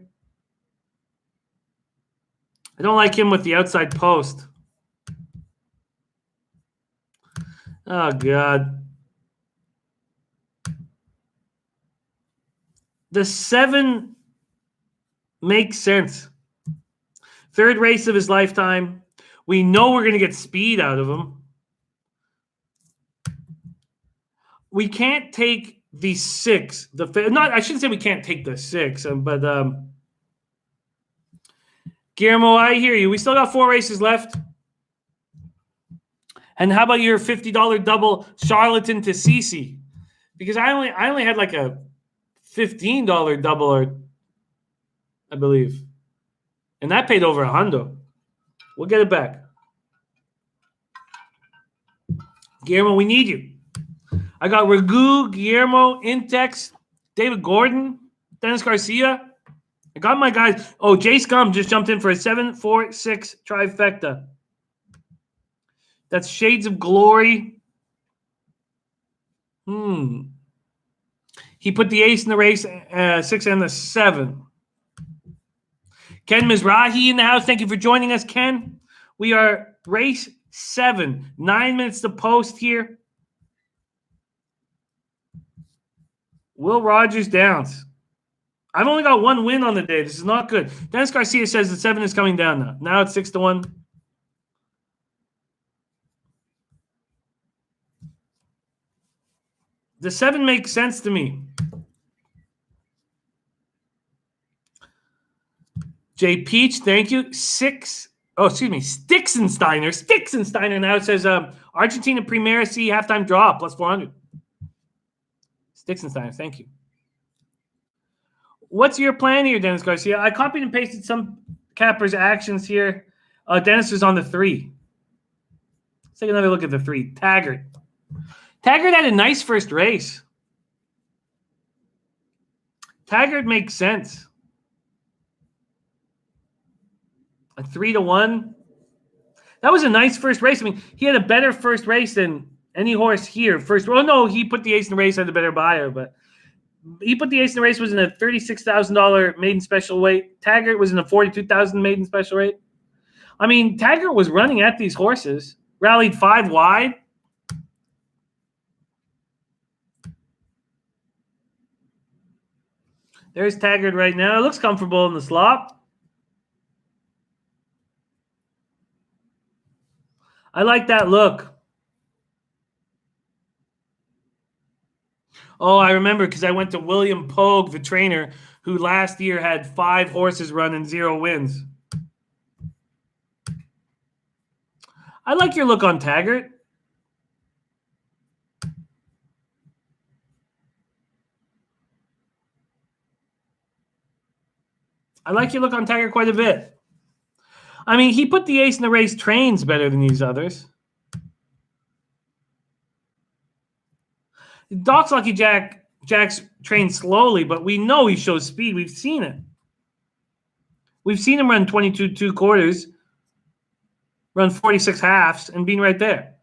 I don't like him with the outside post. Oh, God. The 7 makes sense. 3rd race of his lifetime. We know we're going to get speed out of him. we can't take the 6. I shouldn't say we can't take the 6, but Guillermo, I hear you. We still got 4 races left. And how about your $50 double Charlatan to Cece? Because I only had like a $15 double, or I believe, and that paid over $100. We'll get it back. Guillermo, we need you. I got Ragu, Guillermo, Intex, David Gordon, Dennis Garcia. I got my guys. Oh, Jay Scum just jumped in for a 7-4-6 trifecta. That's Shades of Glory. He put the ace in the race, 6 and the 7. Ken Mizrahi in the house. Thank you for joining us, Ken. We are race 7. 9 minutes to post here. Will Rogers Downs. I've only got 1 win on the day. This is not good. Dennis Garcia says the 7 is coming down now. Now it's 6-1. The 7 makes sense to me. Jay Peach, thank you. Stixensteiner now says Argentina Primera C halftime draw plus 400. Stixensteiner, thank you. What's your plan here, Dennis Garcia? I copied and pasted some cappers' actions here. Dennis is on the 3. Let's take another look at the 3. Taggart had a nice first race. Taggart makes sense. A 3-1. That was a nice first race. I mean, he had a better first race than any horse here. He put the ace in the race, had a better buyer, but he put the ace in the race, was in a $36,000 maiden special weight. Taggart was in a $42,000 maiden special weight. I mean, Taggart was running at these horses, rallied 5 wide. There's Taggart right now. It looks comfortable in the slop. I like that look. Oh, I remember because I went to William Pogue, the trainer, who last year had 5 horses run and 0 wins. I like your look on Taggart. I like your look on Taggart quite a bit. I mean, he put the ace in the race, trains better than these others. Doc's Lucky Jack's trained slowly, but we know he shows speed. We've seen it. We've seen him run 22 2/4, run 46 halves, and being right there.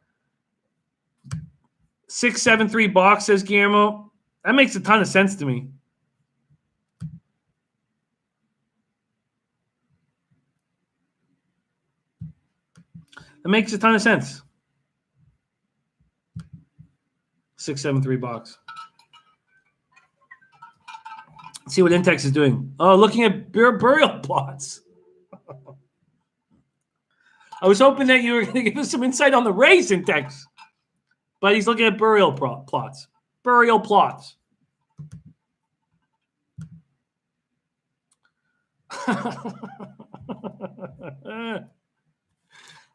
6-7-3 box, says Guillermo. That makes a ton of sense to me. It makes a ton of sense. 6-7-3 box. Let's see what Intex is doing. Oh, looking at burial plots. I was hoping that you were going to give us some insight on the race, Intex. But he's looking at burial plots. Burial plots.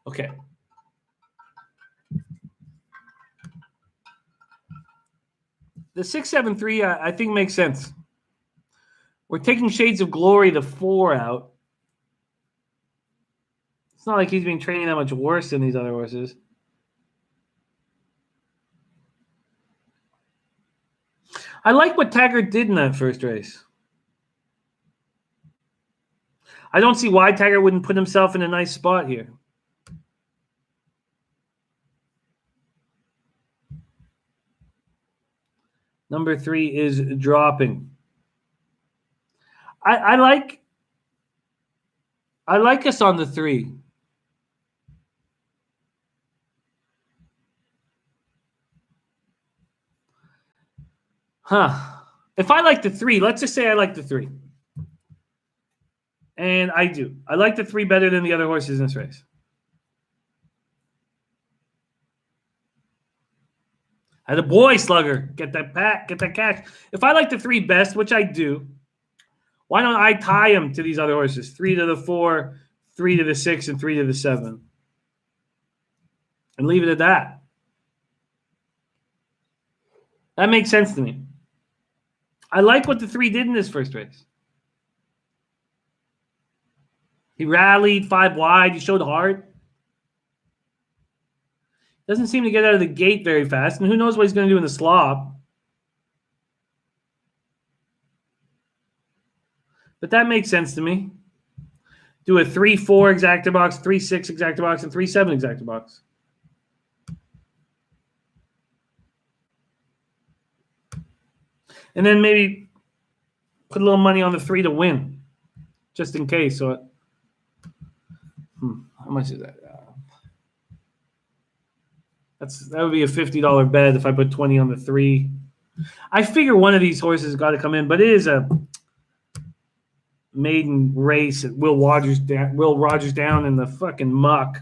Okay. The 6-7-3, I think, makes sense. We're taking Shades of Glory, the 4 out. It's not like he's been training that much worse than these other horses. I like what Taggart did in that first race. I don't see why Taggart wouldn't put himself in a nice spot here. Number 3 is dropping. I like us on the 3. If I like the 3, let's just say I like the 3. And I do. I like the 3 better than the other horses in this race. Had a boy, Slugger. Get that cash. If I like the 3 best, which I do, why don't I tie them to these other horses? 3 to the 4, 3 to the 6, and 3 to the 7. And leave it at that. That makes sense to me. I like what the 3 did in this first race. He rallied 5 wide. He showed heart. Doesn't seem to get out of the gate very fast. And who knows what he's going to do in the slop. But that makes sense to me. Do a 3-4 exacta box, 3-6 exacta box, and 3-7 exacta box. And then maybe put a little money on the 3 to win, just in case. So, how much is that? That would be a $50 bet if I put 20 on the 3. I figure one of these horses got to come in, but it is a maiden race at Will Rogers down in the fucking muck.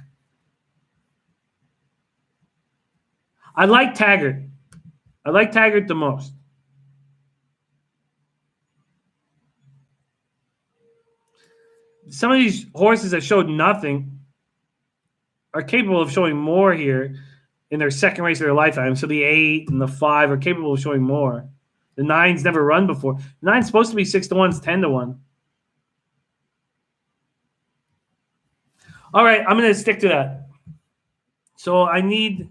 I like Taggart. I like Taggart the most. Some of these horses that showed nothing are capable of showing more here in their second race of their lifetime. So the 8 and the 5 are capable of showing more. The 9's never run before. The 9's supposed to be 6 to 1, 10 to 1. All right, I'm going to stick to that. So I need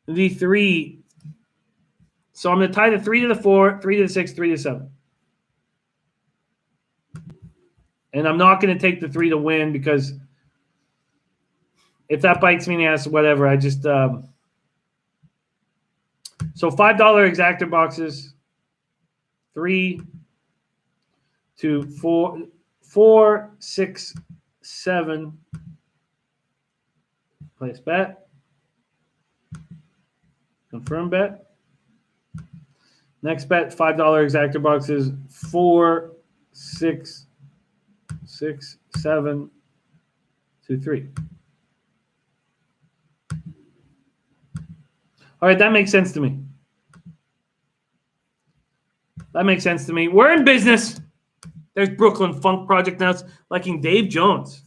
the 3. So I'm going to tie the 3 to the 4, 3 to the 6, 3 to 7. And I'm not going to take the 3 to win because if that bites me in the ass, whatever. I just so $5 exacta boxes, 3 to 4, 6, 7. Place bet. Confirm bet. Next bet, $5 exacta boxes, 4, 6, 7, 2, 3. All right, that makes sense to me. That makes sense to me. We're in business. There's Brooklyn Funk Project now. It's liking Dave Jones.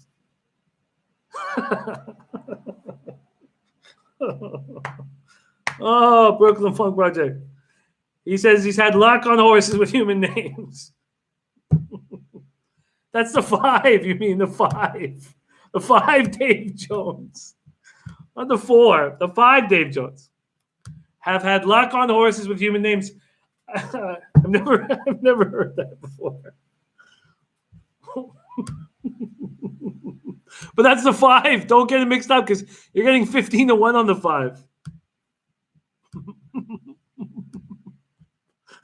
Oh, Brooklyn Funk Project. He says he's had luck on horses with human names. That's the 5. You mean the 5. The 5 Dave Jones. Not the 4. The 5 Dave Jones. Have had luck on horses with human names. I've never heard that before. But that's the 5. Don't get it mixed up because you're getting 15 to 1 on the 5.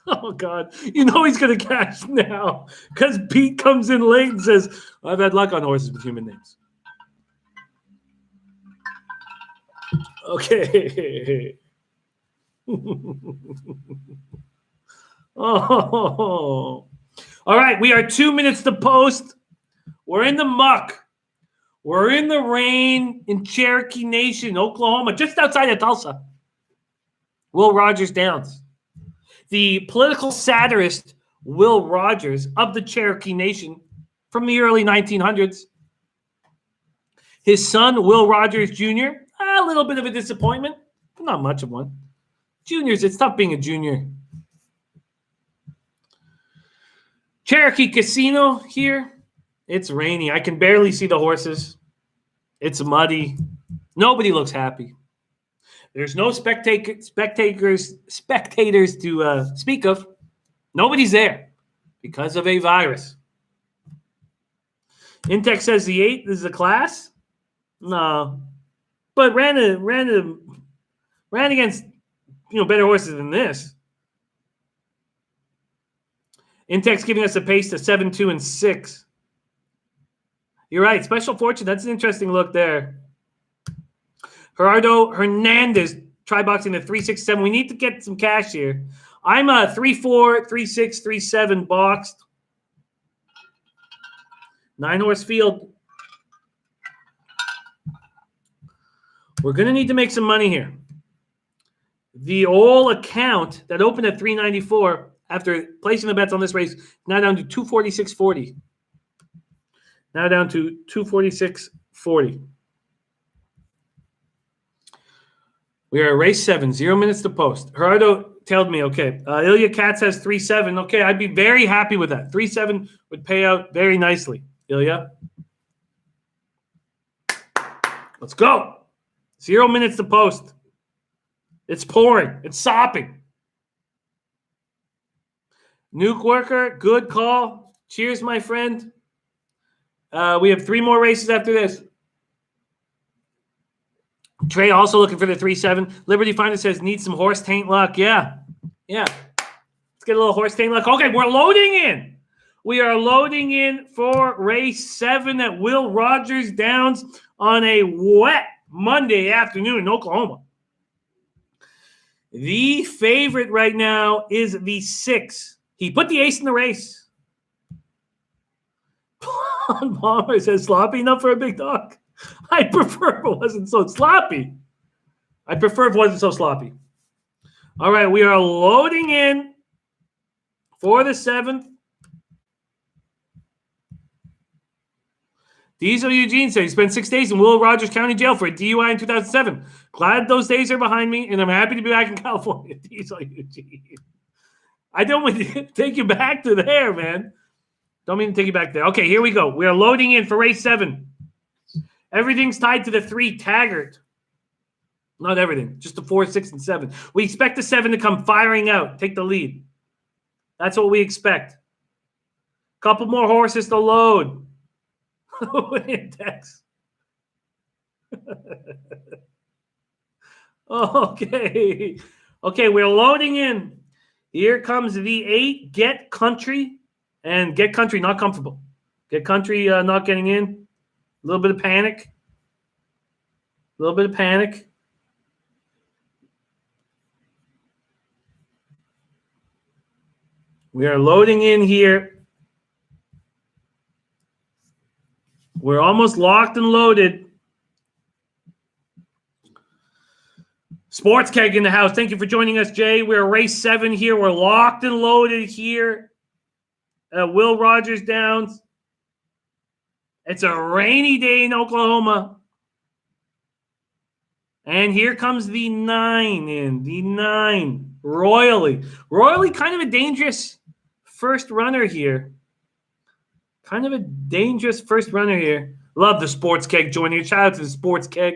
Oh, God. You know he's going to cash now because Pete comes in late and says, I've had luck on horses with human names. Okay. Oh. All right. We are 2 minutes to post. We're in the muck. We're in the rain in Cherokee Nation, Oklahoma, just outside of Tulsa. Will Rogers Downs. The political satirist Will Rogers of the Cherokee Nation from the early 1900s. His son, Will Rogers Jr., a little bit of a disappointment, but not much of one. Juniors, it's tough being a junior. Cherokee Casino here. It's rainy. I can barely see the horses. It's muddy. Nobody looks happy. There's no spectators to speak of. Nobody's there because of a virus. Intex says the 8 is a class. No, but ran against better horses than this. Intex giving us a pace to 7, 2, and 6. You're right. Special Fortune. That's an interesting look there. Gerardo Hernandez try boxing to 3, 6, 7. We need to get some cash here. I'm a 3, 4, 3, 6, 3, 7 boxed. 9-horse field. We're going to need to make some money here. The old account that opened at 394 after placing the bets on this race now down to 246.40. Now down to 246.40. We are at race 7, 0 minutes to post. Gerardo told me, okay, Ilya Katz has 3-7. Okay, I'd be very happy with that. 3-7 would pay out very nicely. Ilya. Let's go. 0 minutes to post. It's pouring. It's sopping. Nuke Worker, good call. Cheers, my friend. We have 3 more races after this. Trey also looking for the 3-7. Liberty Finder says needs some horse taint luck. Yeah. Let's get a little horse taint luck. Okay, we're loading in. We are loading in for race 7 at Will Rogers Downs on a wet Monday afternoon in Oklahoma. The favorite right now is the 6. He put the ace in the race. Palmer says sloppy enough for a big dog. I prefer if it wasn't so sloppy. All right, we are loading in for the 7th. Diesel Eugene said he spent 6 days in Will Rogers County Jail for a DUI in 2007. Glad those days are behind me, and I'm happy to be back in California. Diesel Eugene. I don't mean to take you back to there, man. Don't mean to take you back there. Okay, here we go. We are loading in for race 7. Everything's tied to the 3 Taggart. Not everything, just the 4, 6, and 7. We expect the 7 to come firing out, take the lead. That's what we expect. Couple more horses to load. Index. Okay, we're loading in. Here comes the 8, Get Country. And Get Country not comfortable. Get Country not getting in. A little bit of panic. We are loading in here. We're almost locked and loaded. Sports Keg in the house. Thank you for joining us, Jay. We're race 7 here. We're locked and loaded here. Will Rogers Downs. It's a rainy day in Oklahoma. And here comes the 9 in. The 9. Royally. Royally kind of a dangerous first runner here. Love the Sports Keg joining us. Shout out to the Sports Keg.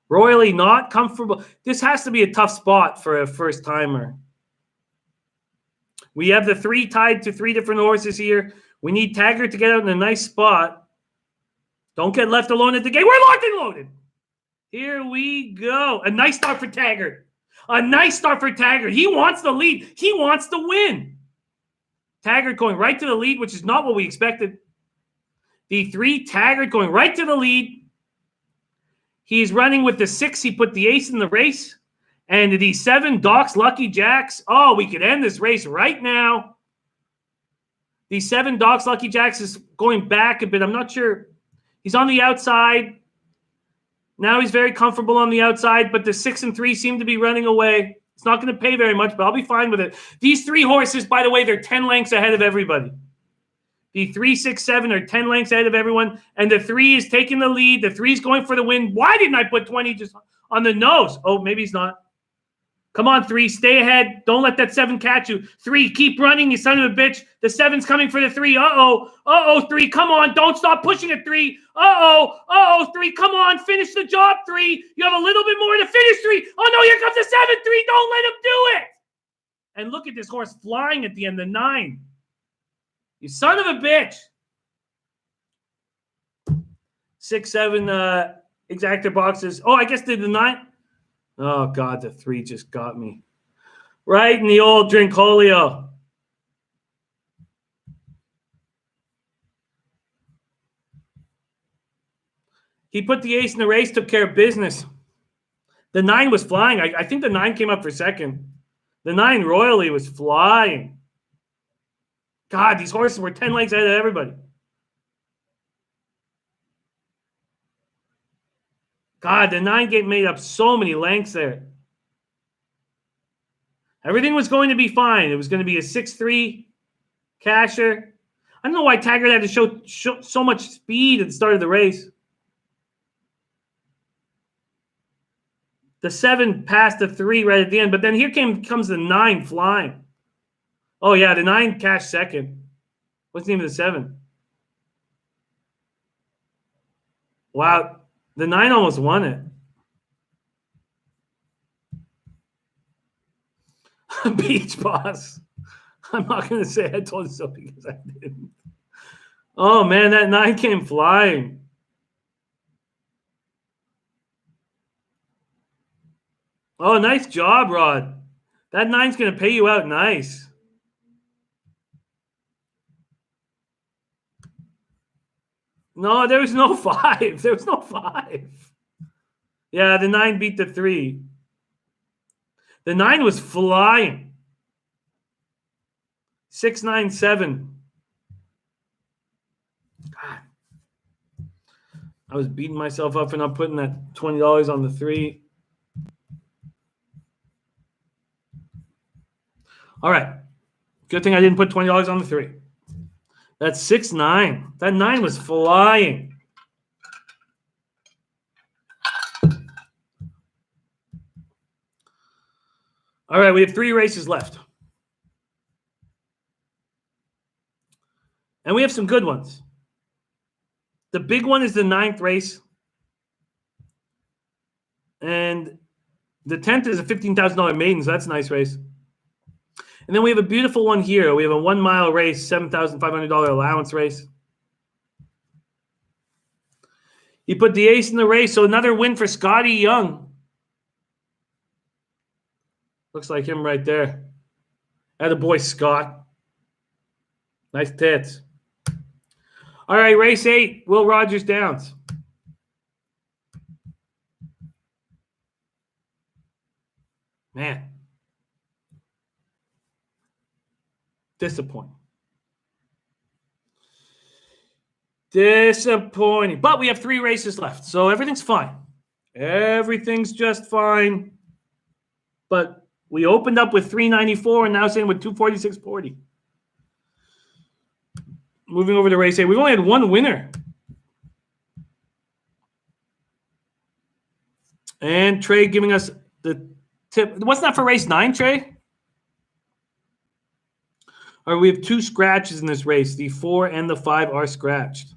Royally not comfortable. This has to be a tough spot for a first timer. We have the 3 tied to 3 different horses here. We need Taggart to get out in a nice spot. Don't get left alone at the gate. We're locked and loaded. Here we go. A nice start for Taggart. He wants the lead. He wants to win. Taggart going right to the lead, which is not what we expected. The 3 Taggart going right to the lead. He's running with the 6. He put the ace in the race. And the 7 Doc's Lucky Jacks. Oh, we could end this race right now. The 7 Doc's Lucky Jacks is going back a bit. I'm not sure. He's on the outside. Now he's very comfortable on the outside, but the 6 and 3 seem to be running away. It's not going to pay very much, but I'll be fine with it. These 3 horses, by the way, they're 10 lengths ahead of everybody. The 3, 6, 7 are 10 lengths ahead of everyone, and the 3 is taking the lead. The 3 is going for the win. Why didn't I put 20 just on the nose? Oh, maybe he's not. Come on, 3, stay ahead. Don't let that 7 catch you. 3, keep running, you son of a bitch. The 7's coming for the 3. Uh-oh, 3, come on. Don't stop pushing it, 3. Uh-oh, 3, come on. Finish the job, 3. You have a little bit more to finish, 3. Oh, no, here comes the 7, 3. Don't let him do it. And look at this horse flying at the end, the 9. You son of a bitch. 6, 7 exactor boxes. Oh, I guess did the 9. Oh, God, the 3 just got me. Right in the old Drinkolio. He put the ace in the race, took care of business. The 9 was flying. I think the 9 came up for second. The 9 royally was flying. God, these horses were 10 lengths ahead of everybody. God, the 9 game made up so many lengths there. Everything was going to be fine. It was going to be a 6-3 casher. I don't know why Taggart had to show so much speed at the start of the race. The 7 passed the 3 right at the end, but then here comes the 9 flying. Oh, yeah, the 9 cashed second. Wasn't even the 7. Wow, the 9 almost won it. Beach boss. I'm not going to say I told you so because I didn't. Oh, man, that 9 came flying. Oh, nice job, Rod. That 9's going to pay you out nice. No, there was no 5. There was no 5. Yeah, the 9 beat the 3. The 9 was flying. 697. God. I was beating myself up for not putting that $20 on the 3. All right. Good thing I didn't put $20 on the 3. That's 6-9. That 9 was flying. All right, we have 3 races left. And we have some good ones. The big one is the 9th race. And the 10th is a $15,000 maiden, so that's a nice race. And then we have a beautiful one here. We have a 1 mile race, $7,500 allowance race. He put the ace in the race, so another win for Scotty Young. Looks like him right there. Attaboy, Scott. Nice tits. All right, race 8, Will Rogers Downs. Man. Disappointing. But we have 3 races left, so everything's fine. Everything's just fine. But we opened up with 394 and now sitting with 246.40. Moving over to race 8. We've only had 1 winner. And Trey giving us the tip. What's that for race 9, Trey? All right, we have 2 scratches in this race. The 4 and the 5 are scratched.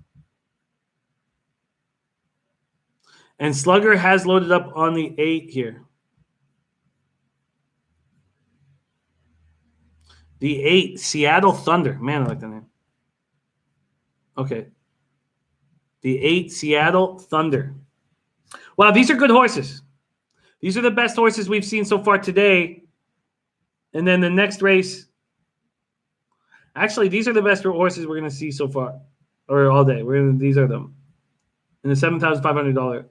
And Slugger has loaded up on the 8 here. The 8, Seattle Thunder. Man, I like that name. Okay. The 8, Seattle Thunder. Wow, these are good horses. These are the best horses we've seen so far today. And then the next race. Actually, these are the best horses we're going to see so far. Or all day. These are them. In the $7,500.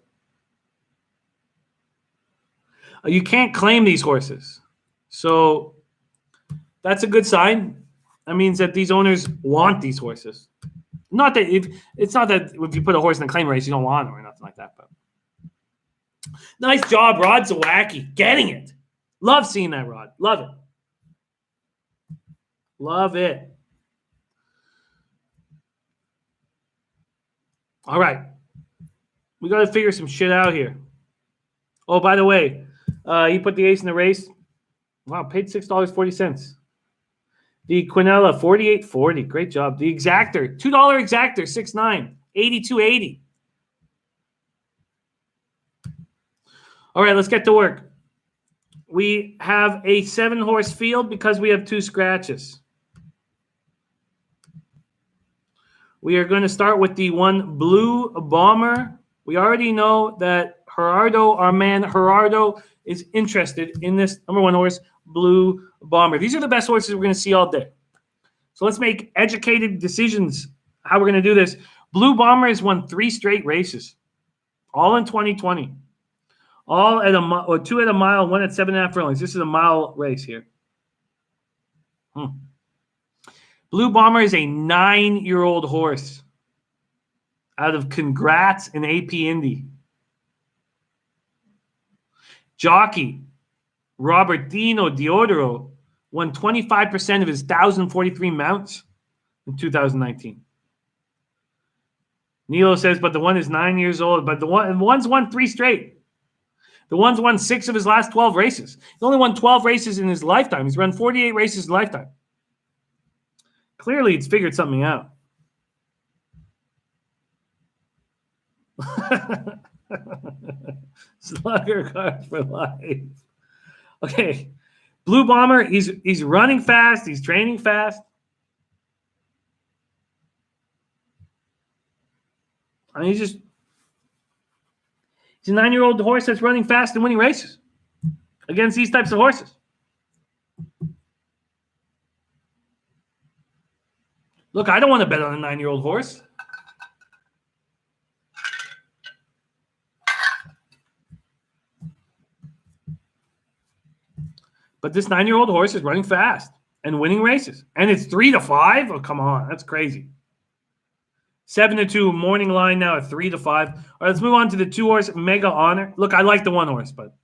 You can't claim these horses. So that's a good sign. That means that these owners want these horses. Not that it's not that if you put a horse in a claim race, you don't want them or nothing like that. But nice job, Rod Zawacki. Getting it. Love seeing that, Rod. Love it. Love it. All right. We got to figure some shit out here. Oh, by the way, he put the ace in the race. Wow, paid $6.40. The Quinella, $48.40. Great job. The Exactor, $2 Exactor, 6.9, $82.80. All right, let's get to work. We have a 7-horse field because we have 2 scratches. We are going to start with the 1 Blue Bomber. We already know that Gerardo, our man Gerardo, is interested in this number 1 horse, Blue Bomber. These are the best horses we're going to see all day. So let's make educated decisions how we're going to do this. Blue Bomber has won 3 straight races, all in 2020. All at or 2 at a mile, 1 at 7.5 furlongs. This is a mile race here. Blue Bomber is a 9-year-old horse out of Congrats and AP Indy. Jockey, Robertino Diodoro won 25% of his 1,043 mounts in 2019. Nilo says, but the one is 9 years old, but one's won 3 straight. The one's won 6 of his last 12 races. He's only won 12 races in his lifetime. He's run 48 races in lifetime. Clearly, it's figured something out. Slugger card for life. Okay. Blue Bomber, he's running fast. He's training fast. And he's a 9-year-old horse that's running fast and winning races against these types of horses. Look, I don't want to bet on a 9-year-old horse. But this 9-year-old horse is running fast and winning races. And it's 3-5? Oh, come on. That's crazy. 7-2, morning line now at 3-5. All right, let's move on to the 2-horse Mega Honor. Look, I like the 1 horse, but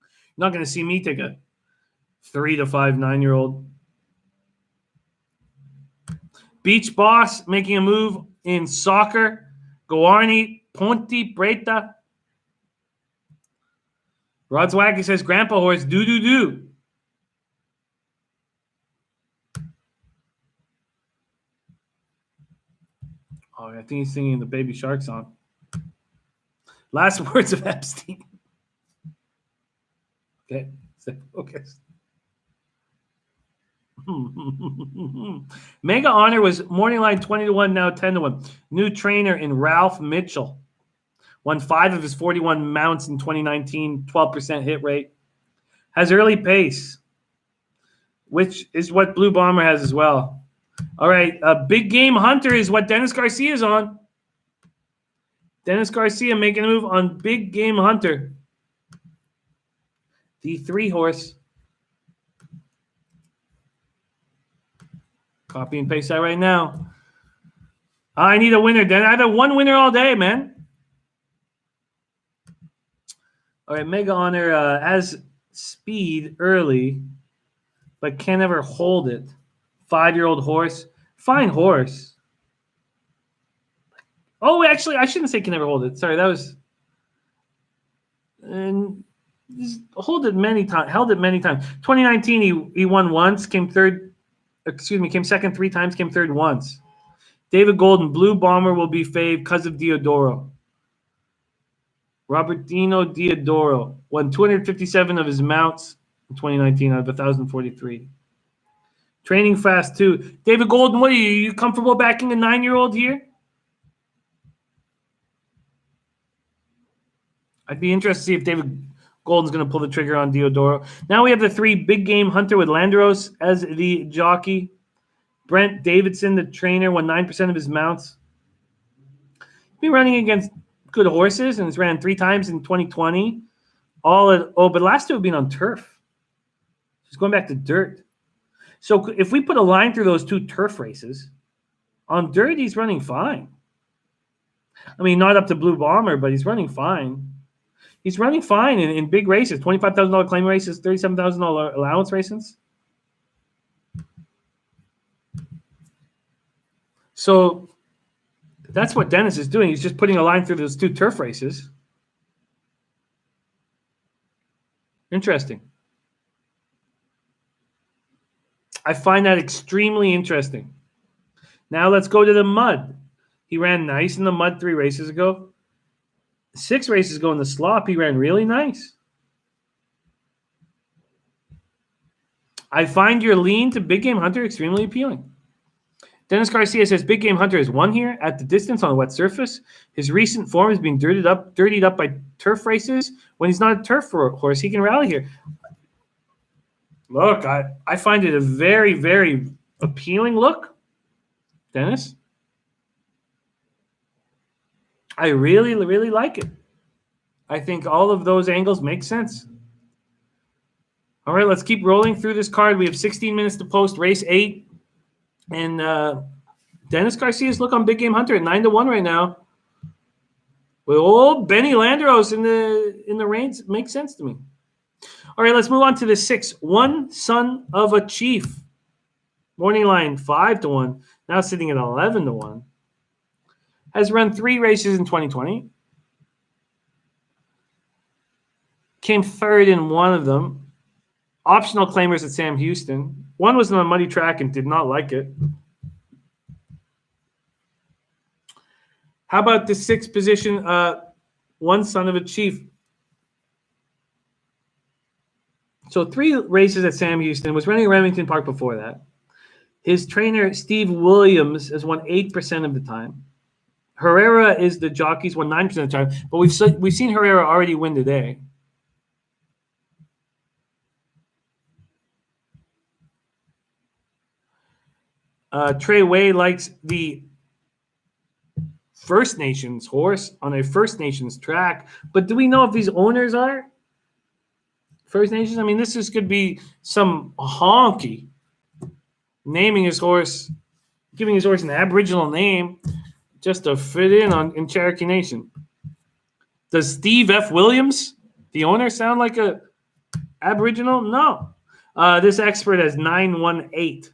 you're not going to see me take a 3-5 9-year-old. Beach Boss making a move in soccer. Guarni Ponte Preta. Rodswacky says, Grandpa horse, do. Oh, I think he's singing the Baby Shark song. Last words of Epstein. Okay, stay focused. Mega Honor was morning line 20-1, now 10-1. New trainer in Ralph Mitchell. Won 5 of his 41 mounts in 2019, 12% hit rate. Has early pace, which is what Blue Bomber has as well. All right, Big Game Hunter is what Dennis Garcia is on. Dennis Garcia making a move on Big Game Hunter. The 3-horse. Copy and paste that right now. I need a winner, Dan. I've had 1 winner all day, man. All right, Mega Honor has speed early, but can never hold it. 5-year-old horse. Fine horse. Oh, actually, I shouldn't say can never hold it. Sorry, that was... And held it many times. 2019, he won once, came second 3 times, came third once. David Golden, Blue Bomber will be fave because of Diodoro. Robertino Diodoro won 257 of his mounts in 2019 out of 1,043. Training fast too. David Golden, what are you comfortable backing a 9-year-old here? I'd be interested to see if David Golden's going to pull the trigger on Diodoro. Now we have the 3 Big Game Hunter with Landeros as the jockey. Brent Davidson, the trainer, won 9% of his mounts. He's been running against good horses and has ran 3 times in 2020. But last 2 have been on turf. He's going back to dirt. So if we put a line through those 2 turf races, on dirt, he's running fine. I mean, not up to Blue Bomber, but he's running fine. He's running fine in big races, $25,000 claim races, $37,000 allowance races. So that's what Dennis is doing. He's just putting a line through those 2 turf races. Interesting. I find that extremely interesting. Now let's go to the mud. He ran nice in the mud 3 races ago. 6 races ago in the slop, he ran really nice. I find your lean to Big Game Hunter extremely appealing. Dennis Garcia says Big Game Hunter has won here at the distance on a wet surface. His recent form is being dirtied up by turf races. When he's not a turf horse, he can rally here. Look, I find it a very, very appealing look, Dennis. I really, really like it. I think all of those angles make sense. All right, let's keep rolling through this card. We have 16 minutes to post race 8. And Dennis Garcia's look on Big Game Hunter at 9-1 right now. With old Benny Landeros in the reins makes sense to me. All right, let's move on to the 6. One Son of a Chief. Morning line 5-1. Now sitting at 11-1. Has run 3 races in 2020. Came third in one of them. Optional claimers at Sam Houston. One was on a muddy track and did not like it. How about the 6th position? One Son of a Chief. So 3 races at Sam Houston. Was running at Remington Park before that. His trainer, Steve Williams, has won 8% of the time. Herrera is the jockey's won 9% of the time. But we've seen Herrera already win today. Trey Way likes the First Nations horse on a First Nations track. But do we know if these owners are First Nations? I mean, this could be some honky naming his horse, giving his horse an Aboriginal name just to fit in Cherokee Nation. Does Steve F. Williams, the owner, sound like a Aboriginal? No. This expert has 918.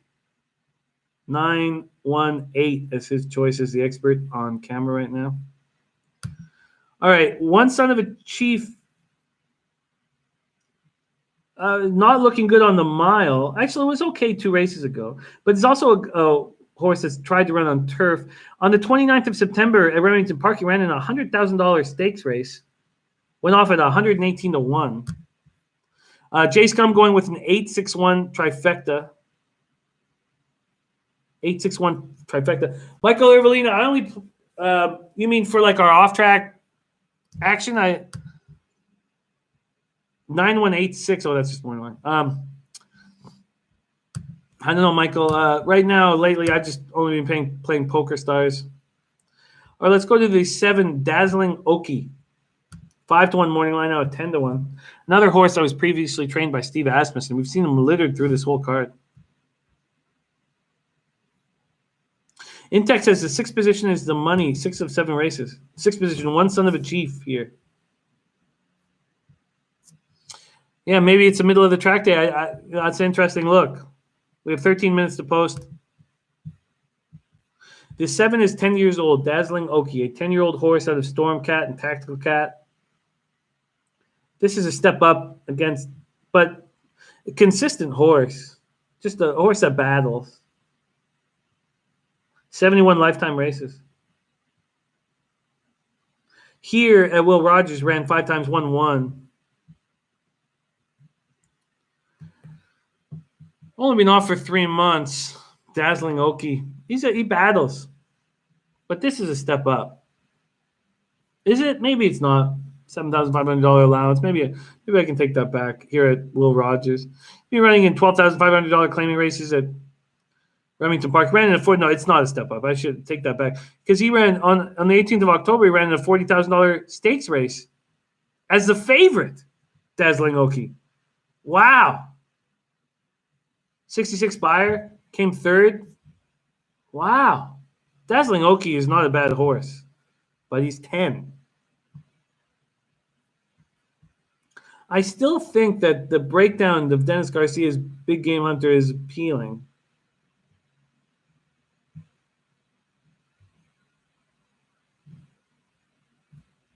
918 as his choice as the expert on camera right now. All right, One Son of a Chief. Not looking good on the mile. Actually, it was okay 2 races ago. But there's also a horse that's tried to run on turf. On the 29th of September at Remington Park, he ran in a $100,000 stakes race. Went off at 118-1. Jay Scum going with an 8-6-1 trifecta. 8-6-1 trifecta. Michael Irvelina, I only you mean for like our off-track action? 9186. Oh, that's just more one. I don't know, Michael. Right now, lately, I've just only been playing Poker Stars. All right, let's go to the 7 Dazzling Oki. 5-1 morning line out, 10-1. Another horse that was previously trained by Steve Asmussen. We've seen him littered through this whole card. Intex says the 6th position is the money. 6 of 7 races. 6th position, One Son of a Chief here. Yeah, maybe it's the middle of the track day. That's an interesting look. We have 13 minutes to post. The 7 is 10 years old, Dazzling Oki, a 10-year-old horse out of Storm Cat and Tactical Cat. This is a step up against, but a consistent horse. Just a horse that battles. 71 lifetime races. Here at Will Rogers ran 5 times 1-1. Only been off for 3 months. Dazzling Oki. He battles. But this is a step up. Is it? Maybe it's not. $7,500 allowance. Maybe I can take that back here at Will Rogers. You're running in $12,500 claiming races at Remington Park. Ran in a no, it's not a step up. I should take that back. Because he ran on the 18th of October, he ran in a $40,000 stakes race as the favorite. Dazzling Oki. Wow. 66 buyer, came 3rd. Wow. Dazzling Oki is not a bad horse, but he's 10. I still think that the breakdown of Dennis Garcia's Big Game Hunter is appealing.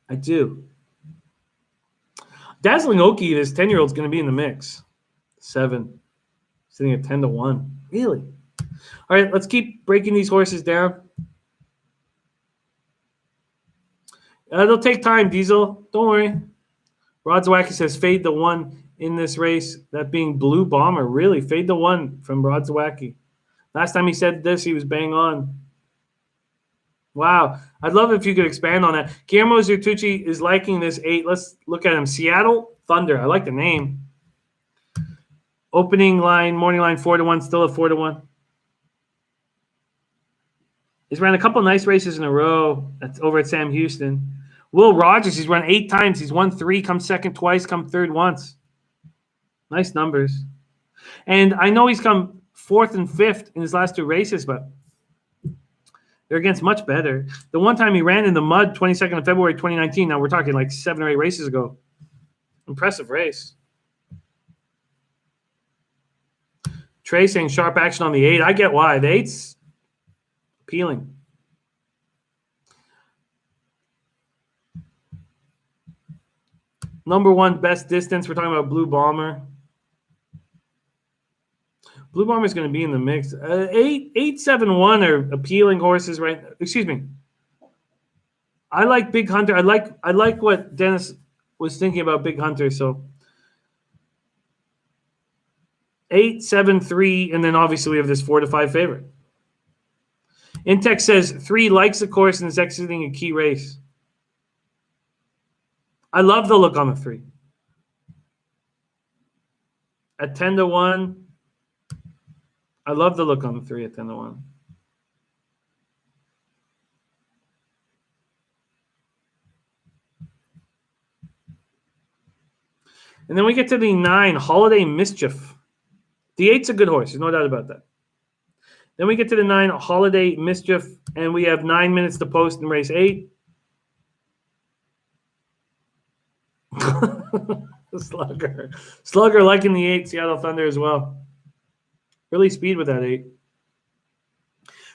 I do. Dazzling Oki, this 10-year-old, is going to be in the mix. 7. Sitting at 10-1. Really? All right, let's keep breaking these horses down. It'll take time, Diesel. Don't worry. Rod Zawacki says fade the 1 in this race. That being Blue Bomber. Really? Fade the 1 from Rod Zawacki. Last time he said this, he was bang on. Wow. I'd love if you could expand on that. Guillermo Zertucci is liking this 8. Let's look at him. Seattle Thunder. I like the name. Opening line, morning line, 4-1, still at 4-1. He's ran a couple nice races in a row. That's over at Sam Houston. Will Rogers, he's run 8 times. He's won 3, come second twice, come third once. Nice numbers. And I know he's come 4th and 5th in his last 2 races, but they're against much better. The one time he ran in the mud, 22nd of February 2019. Now we're talking like 7 or 8 races ago. Impressive race. Trey saying sharp action on the 8. I get why. The 8's appealing. Number 1 best distance. We're talking about Blue Bomber. Blue Bomber is going to be in the mix. 871 are appealing horses, right? Excuse me. I like Big Hunter. I like what Dennis was thinking about Big Hunter. So 873, and then obviously we have this 4-5 favorite. Intex says 3 likes the course and is exiting a key race. I love the look on the 3. At 10-1, I love the look on the 3 at 10-1. And then we get to the 9, Holiday Mischief. The 8's a good horse. There's no doubt about that. Then we get to the 9, Holiday Mischief, and we have 9 minutes to post in race 8. Slugger liking the 8, Seattle Thunder as well. Really speed with that 8.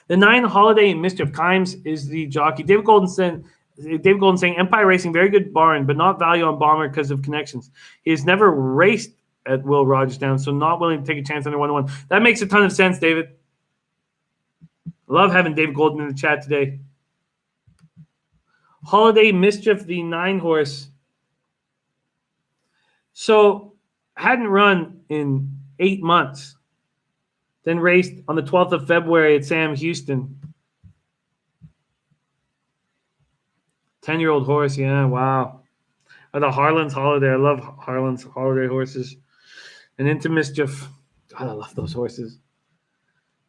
The 9, Holiday Mischief. Kimes is the jockey. David Golden saying Empire Racing, very good barn, but not value on Bomber because of connections. He has never raced at Will Rogers Down, so not willing to take a chance under 1-1. That makes a ton of sense, David. Love having David Golden in the chat today. Holiday Mischief, the 9 horse. So hadn't run in 8 months. Then raced on the 12th of February at Sam Houston. 10-year-old horse, yeah, wow. The Harlan's Holiday. I love Harlan's Holiday horses. And Into Mischief. God, I love those horses.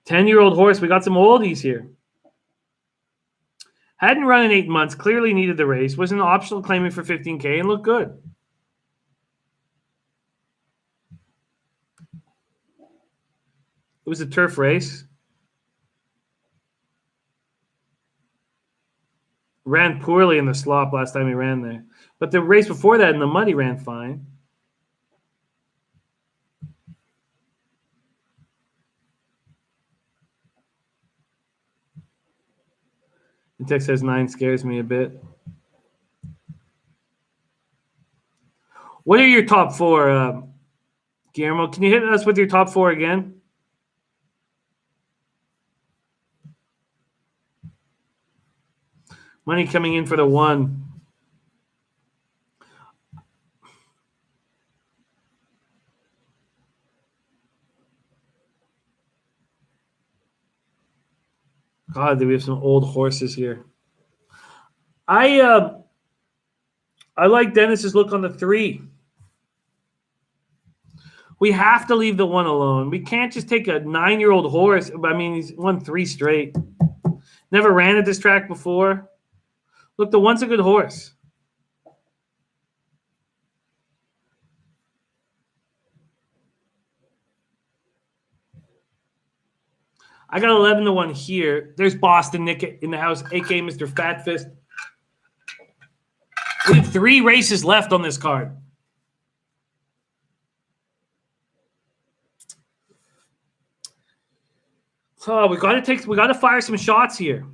10-year-old horse. We got some oldies here. Hadn't run in 8 months. Clearly needed the race. Was an optional claiming for $15K and looked good. It was a turf race. Ran poorly in the slop last time he ran there. But the race before that in the mud, he ran fine. And Tex says 9 scares me a bit. What are your top 4, Guillermo? Can you hit us with your top 4 again? Money coming in for the 1. God, we have some old horses here. I like Dennis's look on the 3. We have to leave the 1 alone. We can't just take a 9-year-old horse. I mean, he's won 3 straight. Never ran at this track before. Look, the 1's a good horse. I got 11-1 here. There's Boston Nick in the house, a.k.a. Mr. Fatfist. We have 3 races left on this card. So we got to fire some shots here.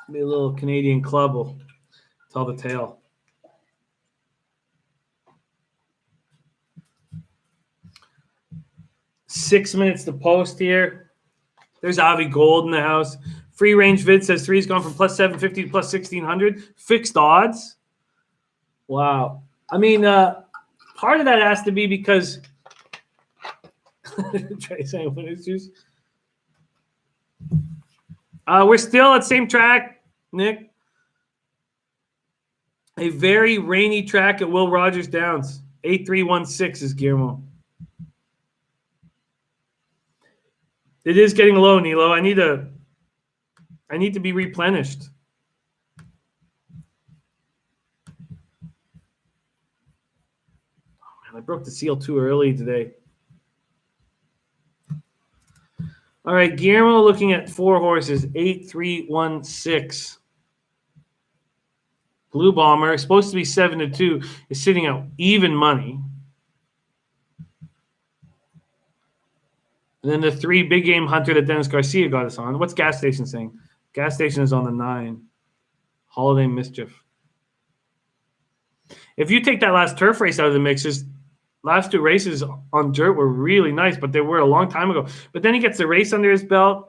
Maybe a little Canadian club will tell the tale. Six minutes to post here. There's Avi Gold in the house. Free range vid says 3's gone from plus 750 to plus 1600. Fixed odds. Wow. I mean, part of that has to be because Trey saying winner's juice. We're still at same track, Nick. A very rainy track at Will Rogers Downs. 8316 is Guillermo. It is getting low, Nilo. I need to be replenished. Oh, man, I broke the seal too early today. All right, Guillermo looking at 4 horses. 8316. Blue Bomber, supposed to be 7-2, is sitting at even money. And then the 3 big game hunter that Dennis Garcia got us on. What's Gas Station saying? Gas Station is on the 9. Holiday Mischief. If you take that last turf race out of the mix, his last 2 races on dirt were really nice, but they were a long time ago. But then he gets the race under his belt.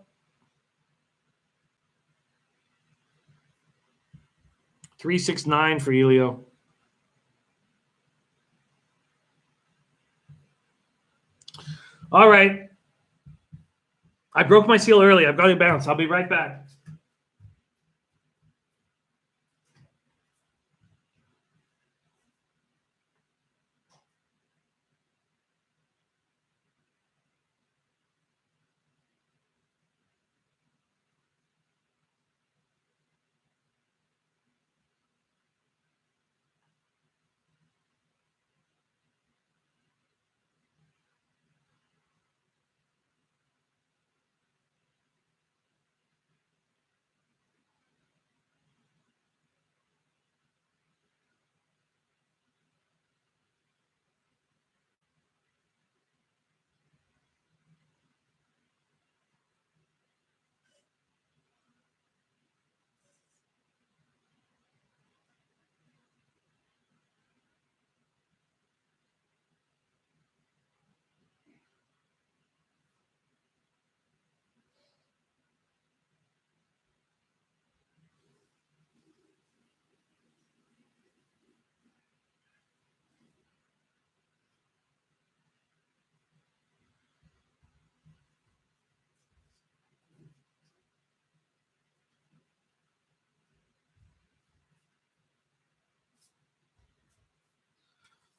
369 for Elio. All right. I broke my seal early. I've got to bounce. I'll be right back.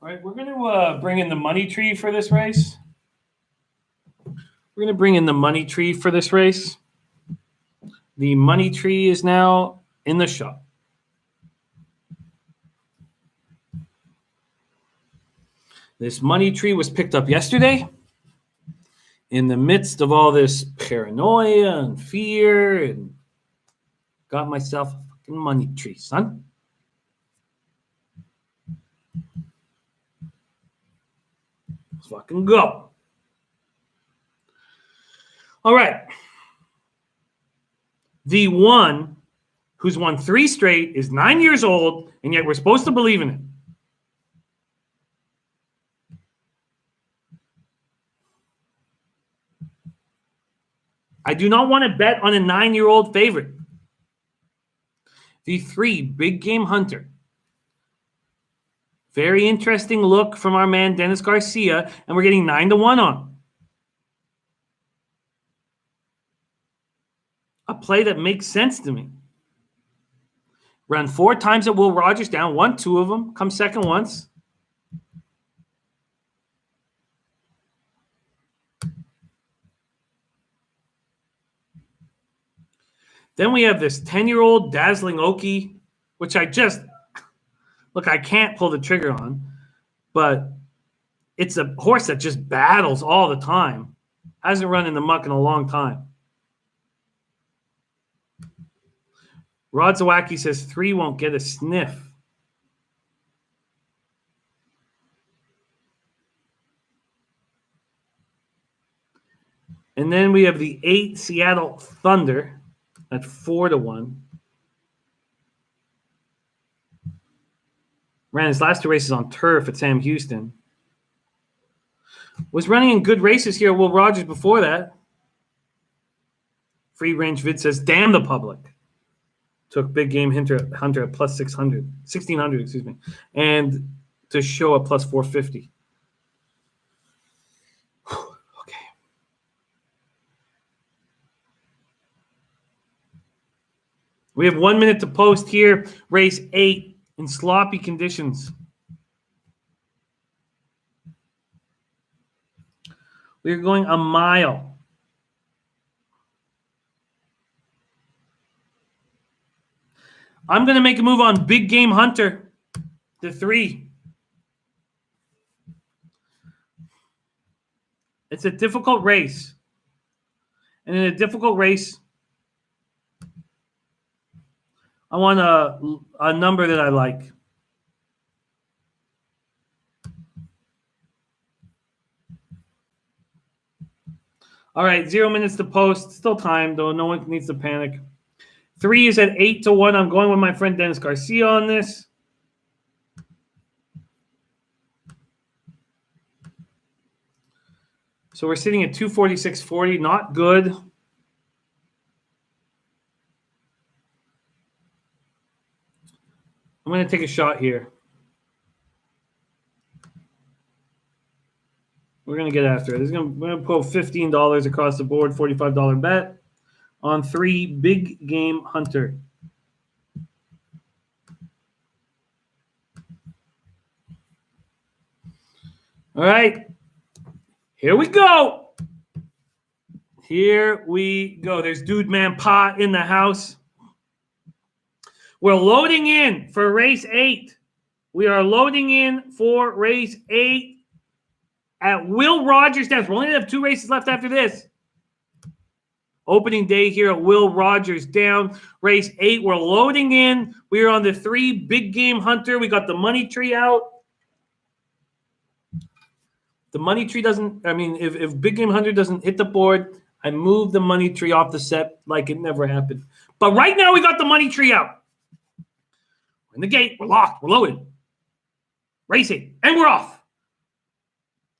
All right, we're going to bring in the money tree for this race. We're going to bring in the money tree for this race. The money tree is now in the shop. This money tree was picked up yesterday in the midst of all this paranoia and fear, and got myself a fucking money tree, son. Let's fucking go. All right. The one who's won 3 straight is 9 years old, and yet we're supposed to believe in it. I do not want to bet on a 9-year-old favorite. The 3 big game hunter. Very interesting look from our man Dennis Garcia, and we're getting 9-1 on. A play that makes sense to me. Run 4 times at Will Rogers down, won 2 of them, come second once. Then we have this 10-year-old Dazzling Okie, which I can't pull the trigger on, but it's a horse that just battles all the time. Hasn't run in the muck in a long time. Rod Zawacki says 3 won't get a sniff. And then we have the 8 Seattle Thunder at 4-1. Ran his last 2 races on turf at Sam Houston. Was running in good races here at Will Rogers before that. Free Range Vid says, damn the public. Took big game hunter at plus 1,600, excuse me. And to show a plus 450. Okay. We have 1 minute to post here. Race 8 in sloppy conditions. We're going a mile. I'm going to make a move on Big Game Hunter, the 3. It's a difficult race. And in a difficult race, I want a number that I like. All right, 0 minutes to post. Still time, though. No one needs to panic. 3 is at 8-1. I'm going with my friend Dennis Garcia on this. So we're sitting at 246.40. Not good. I'm going to take a shot here. We're going to get after it. We're going to pull $15 across the board, $45 bet on 3 Big Game Hunter. All right. Here we go. Here we go. There's Dude Man Pa in the house. We're loading in for race 8. We are loading in for race 8 at Will Rogers Downs. We're only going to have 2 races left after this. Opening day here at Will Rogers Down. Race 8, we're loading in. We are on the 3 Big Game Hunter. We got the money tree out. The money tree doesn't, if Big Game Hunter doesn't hit the board, I move the money tree off the set like it never happened. But right now we got the money tree out. We're in the gate. We're locked. We're loaded. Racing. And we're off.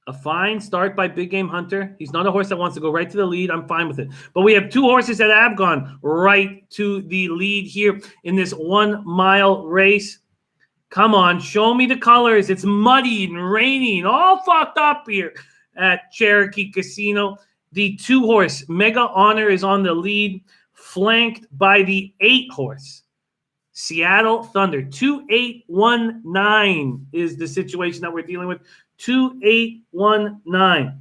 A fine start by Big Game Hunter. He's not a horse that wants to go right to the lead. I'm fine with it. But we have 2 horses that have gone right to the lead here in this 1-mile race. Come on, show me the colors. It's muddy and rainy and all fucked up here at Cherokee Casino. The 2-horse Mega Honor is on the lead, flanked by the 8-horse Seattle Thunder. 2-8-1-9 is the situation that we're dealing with. 2-8-1-9.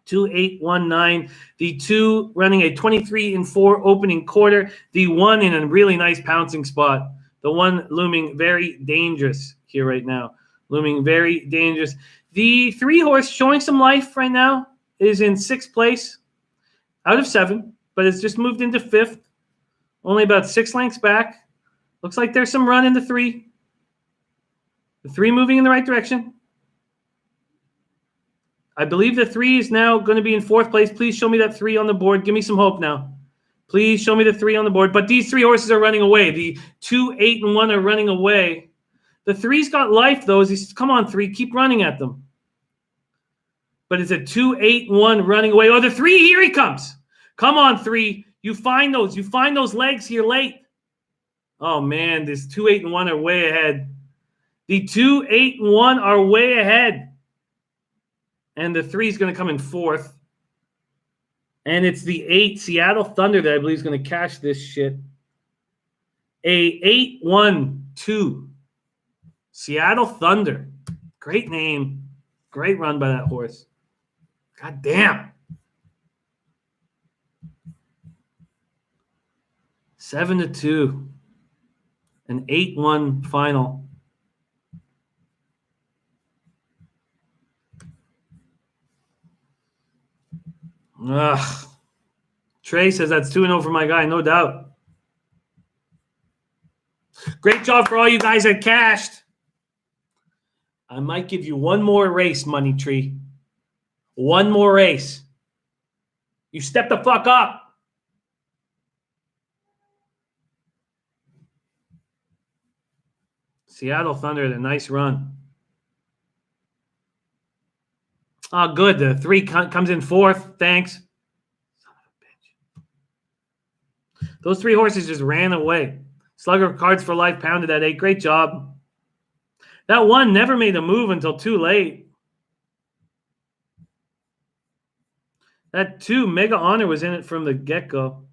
2-8-1-9. The 2 running a 23-4 opening quarter. The 1 in a really nice pouncing spot. The 1 looming very dangerous here right now. Looming very dangerous. The 3-horse showing some life right now is in 6th place out of 7, but it's just moved into 5th. Only about 6 lengths back. Looks like there's some run in the 3. The 3 moving in the right direction. I believe the 3 is now going to be in 4th place. Please show me that 3 on the board. Give me some hope now. Please show me the 3 on the board. But these 3 horses are running away. The 2, 8, and 1 are running away. The 3's got life, though. Come on, 3. Keep running at them. But it's a 2, 8, and 1 running away. Oh, the 3, here he comes. Come on, 3. You find those. You find those legs here late. Oh, man, this 2, 8, and 1 are way ahead. The 2, 8, and 1 are way ahead. And the 3 is going to come in 4th. And it's the 8 Seattle Thunder that I believe is going to cash this shit. A 8-1-2 Seattle Thunder. Great name. Great run by that horse. God damn. 7-2. An 8-1 final. Ugh. Trey says that's 2-0 for my guy, no doubt. Great job for all you guys that cashed. I might give you one more race, Money Tree. One more race. You step the fuck up. Seattle Thunder had a nice run. Oh, good. The 3 comes in 4th. Thanks. Son of a bitch. Those 3 horses just ran away. Slugger Cards for Life pounded that 8. Great job. That 1 never made a move until too late. That 2, Mega Honor, was in it from the get-go.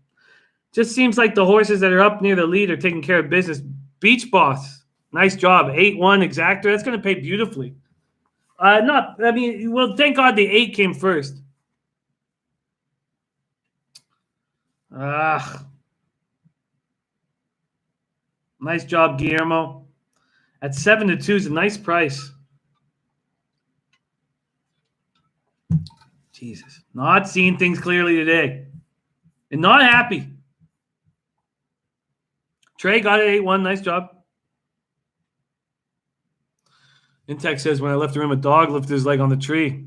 Just seems like the horses that are up near the lead are taking care of business. Beach Boss. Nice job. 8-1 exactor. That's going to pay beautifully. Well, thank God the 8 came first. Nice job, Guillermo. At 7-2 is a nice price. Jesus. Not seeing things clearly today. And not happy. Trey got it 8-1. Nice job. Intex says, when I left the room, a dog lifted his leg on the tree.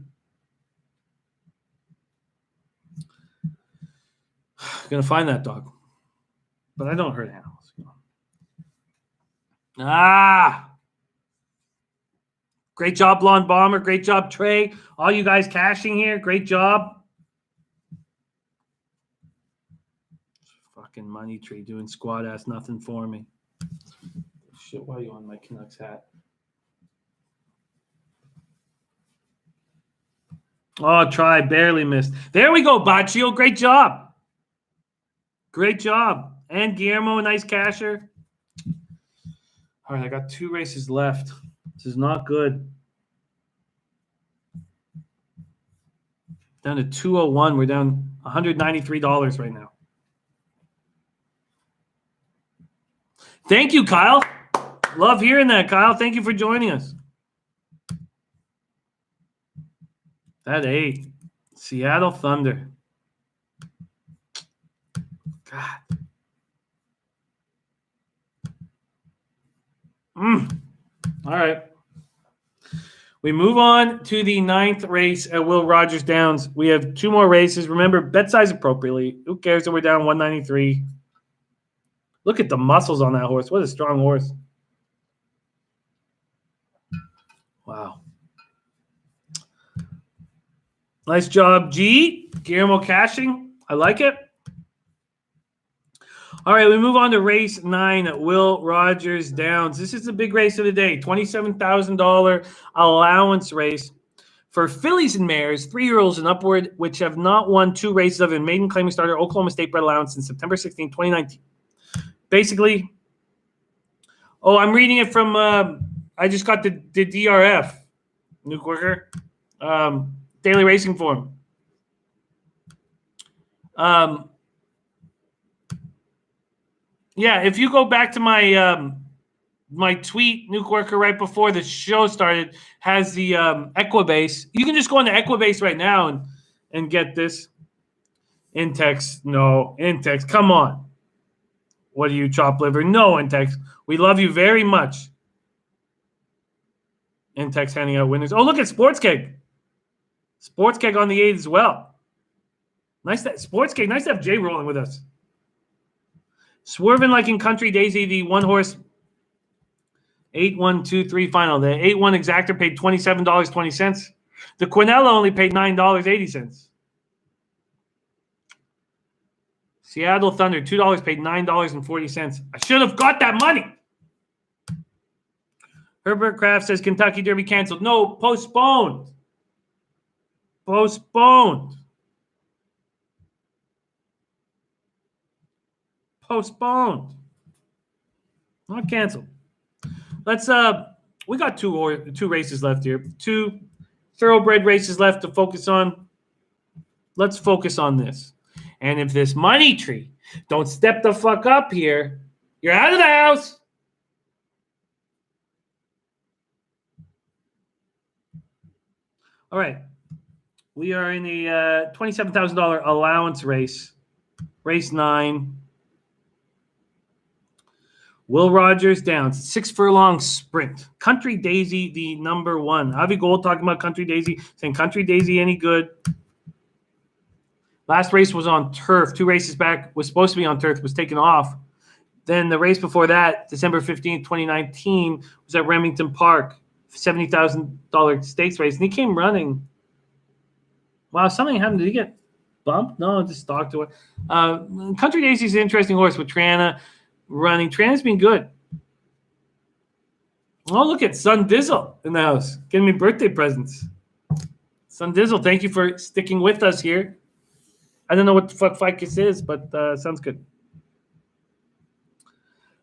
Gonna find that dog. But I don't hurt animals. Great job, Blonde Bomber. Great job, Trey. All you guys cashing here. Great job. Fucking money tree doing squat ass nothing for me. Shit, why are you on my Canucks hat? Oh, try. Barely missed. There we go, Baccio. Great job. Great job. And Guillermo, nice casher. All right, I got 2 races left. This is not good. Down to 201. We're down $193 right now. Thank you, Kyle. Love hearing that, Kyle. Thank you for joining us. That 8. Seattle Thunder. God. All right. We move on to the 9th race at Will Rogers Downs. We have 2 more races. Remember, bet size appropriately. Who cares that we're down 193? Look at the muscles on that horse. What a strong horse. Wow. Nice job, G. Guillermo cashing. I like it. All right, we move on to race 9 at Will Rogers Downs. This is the big race of the day, $27,000 allowance race for fillies and mares, 3-year-olds and upward, which have not won 2 races of a maiden claiming starter Oklahoma State bred allowance since September 16, 2019. Basically, I'm reading it from, I just got the DRF, New Quicker, Daily Racing Form. Yeah, if you go back to my my tweet, Nuke Worker, right before the show started, has the Equibase. You can just go into Equibase right now and get this. Intex, no. Intex, come on. What are you, chop liver? No, Intex. We love you very much. Intex handing out winners. Oh, look at Sports Keg. Sports Keg on the 8 as well. Nice that Sports Keg. Nice to have Jay rolling with us. Swerving like in Country Daisy, the 1-horse 8-1-2-3 final. The 8-1 exactor paid $27.20. The Quinella only paid $9.80. Seattle Thunder, $2 paid $9.40. I should have got that money. Herbert Kraft says Kentucky Derby canceled. No, postponed. Postponed. Postponed. Not canceled. Let's we got two races left here. 2 thoroughbred races left to focus on. Let's focus on this. And if this money tree don't step the fuck up here, you're out of the house. All right. We are in the $27,000 allowance race. Race 9. Will Rogers Downs, 6 furlong sprint. Country Daisy, the number 1. Avi Gold talking about Country Daisy, saying Country Daisy any good. Last race was on turf. 2 races back was supposed to be on turf, was taken off. Then the race before that, December 15th, 2019, was at Remington Park, $70,000 stakes race. And he came running. Wow, something happened. Did he get bumped? No, just talked to it. Country Daisy is an interesting horse with Triana running. Triana's been good. Oh, look at Sun Dizzle in the house. Getting me birthday presents. Sun Dizzle, thank you for sticking with us here. I don't know what the fuck ficus is, but sounds good.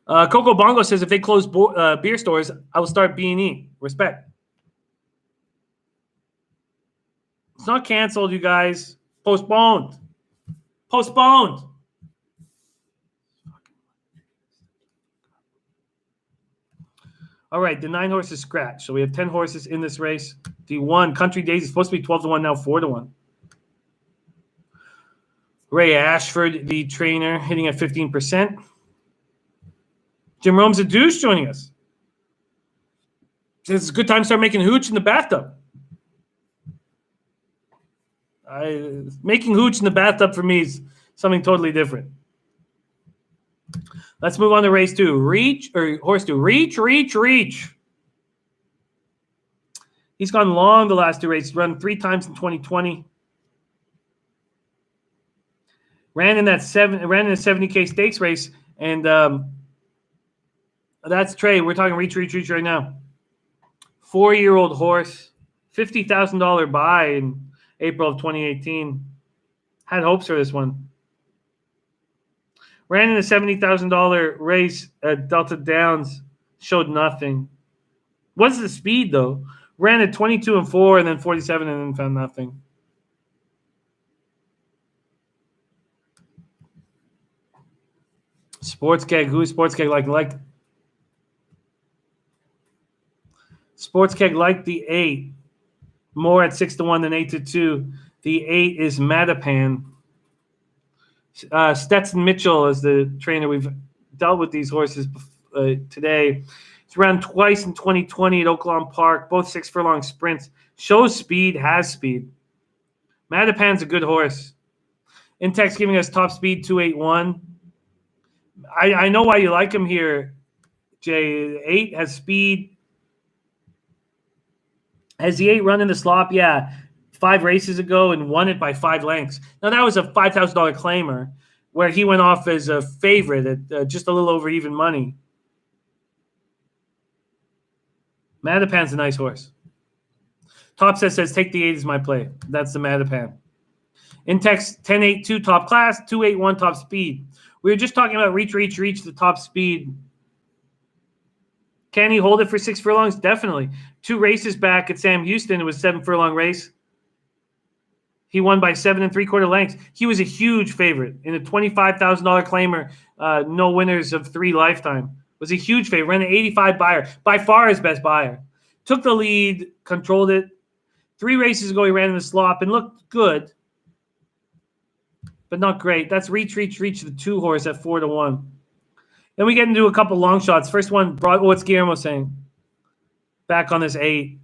Coco Bongo says, if they close beer stores, I will start B&E. Respect. It's not canceled, you guys. Postponed. Postponed. All right, the 9 horses scratch. So we have 10 horses in this race. The 1, Country Daisy, is supposed to be 12-1, now 4-1. Ray Ashford, the trainer, hitting at 15%. Jim Rome's a douche joining us. Says it's a good time to start making hooch in the bathtub. Making hooch in the bathtub for me is something totally different. Let's move on to race 2. Horse 2. Reach. He's gone long the last 2 races. Run 3 times in 2020. Ran in a 70K stakes race, and that's Trey. We're talking reach right now. 4-year-old horse, $50,000 buy in April of 2018. Had hopes for this one. Ran in a $70,000 race at Delta Downs. Showed nothing. What's the speed, though? Ran at 22 and 4 and then 47 and then found nothing. Sports Keg. Who's Sports Keg like? Sports Keg like the 8. More at 6-1 than 8-2. The 8 is Matapan. Stetson Mitchell is the trainer. We've dealt with these horses today. It's ran twice in 2020 at Oaklawn Park, both 6 furlong sprints. Shows speed, has speed. Matapan's a good horse. Intex giving us top speed 281. I know why you like him here, Jay. 8 has speed. Has the 8 run in the slop? Yeah. 5 races ago and won it by 5 lengths. Now, that was a $5,000 claimer where he went off as a favorite at just a little over even money. Matapan's a nice horse. Top says take the 8 as my play. That's the Matapan. Intex 10.82 top class, 281 top speed. We were just talking about reach, the top speed. Can he hold it for 6 furlongs? Definitely. 2 races back at Sam Houston, it was 7 furlong race. He won by 7 3/4 lengths. He was a huge favorite in a $25,000 claimer. No winners of 3 lifetime. Was a huge favorite. Ran an 85 buyer. By far his best buyer. Took the lead, controlled it. 3 races ago, he ran in the slop and looked good, but not great. That's reach, the 2 horse at 4-1. Then we get into a couple long shots. First one, what's Guillermo saying? Back on this 8.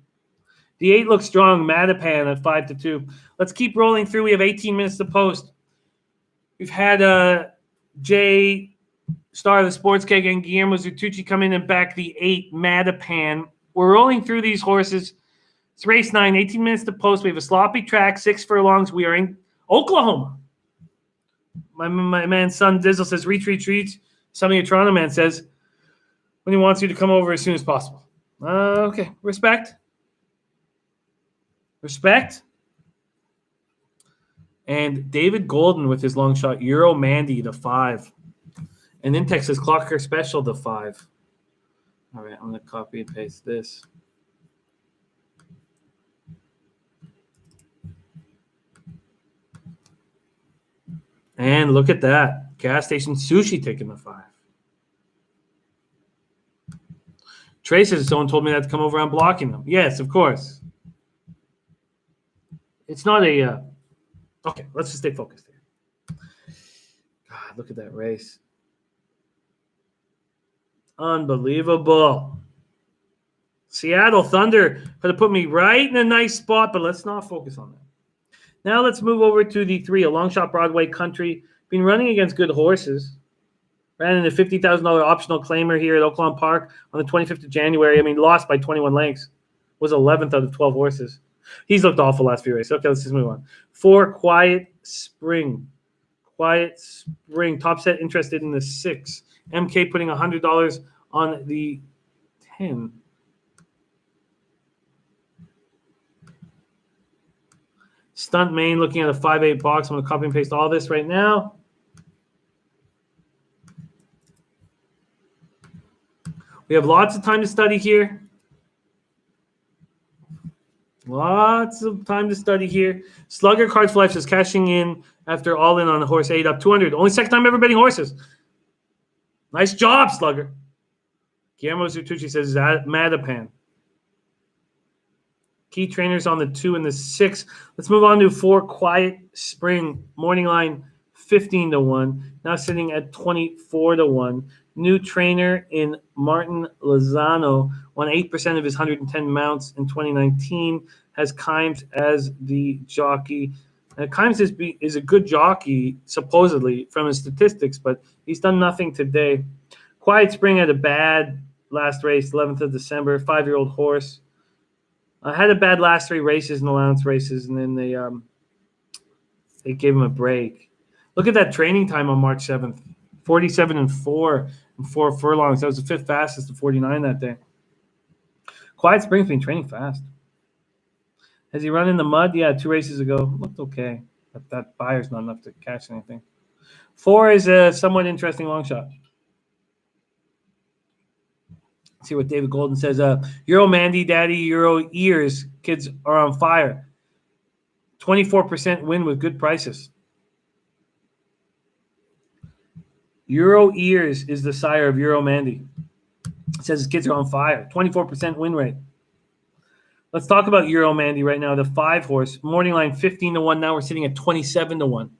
The 8 looks strong. Matapan at 5-2. Let's keep rolling through. We have 18 minutes to post. We've had Jay, star of the Sports Keg, and Guillermo Zutucci come in and back the 8 Matapan. We're rolling through these horses. It's race 9, 18 minutes to post. We have a sloppy track, 6 furlongs. We are in Oklahoma. My man, son Dizzle says, reach. Something a Toronto man says, when he wants you to come over as soon as possible. Okay, respect. And David Golden with his long shot, Euro Mandy to 5. And Intex says Clocker Special to 5. All right, I'm going to copy and paste this. And look at that. Gas Station Sushi taking the 5. Trey says someone told me that to come over. I'm blocking them. Yes, of course. It's not a... okay, let's just stay focused here. God, look at that race. Unbelievable. Seattle Thunder could have put me right in a nice spot, but let's not focus on that. Now let's move over to the 3, a long shot Broadway Country. Been running against good horses. Ran in a $50,000 optional claimer here at Oaklawn Park on the 25th of January. I mean, lost by 21 lengths. Was 11th out of 12 horses. He's looked awful last few races. Okay, let's just move on. 4, Quiet Spring. Top set interested in the 6. MK putting $100 on the 10. Stunt Main looking at a 5-8 box. I'm going to copy and paste all this right now. We have lots of time to study here. Slugger Cards for Life is cashing in after all in on the horse 8 up 200. Only second time ever betting horses. Nice job, Slugger. Guillermo Zutucci says Matapan. Key trainers on the 2 and the 6. Let's move on to 4, Quiet Spring. Morning line 15-1. Now sitting at 24-1. new trainer in Martin Lozano, won 8% of his 110 mounts in 2019, has Kimes as the jockey. Kimes is a good jockey, supposedly, from his statistics, but he's done nothing today. Quiet Spring had a bad last race, 11th of December, 5-year-old horse. Had a bad last 3 races in allowance races, and then they gave him a break. Look at that training time on March 7th, 47 and 4 and 4 furlongs. That was the 5th fastest to 49 that day. Quiet Spring's been training fast. Has he run in the mud? Yeah, 2 races ago. Looked okay, but that Bayer's not enough to catch anything. 4 is a somewhat interesting long shot. Let's see what David Golden says. Euro Mandy, Daddy, Euro Ears, kids are on fire. 24% win with good prices. Euro Ears is the sire of Euro Mandy. It says his kids are on fire. 24% win rate. Let's talk about Euro Mandy right now. The 5 horse. Morning line 15 to 1. Now we're sitting at 27 to 1.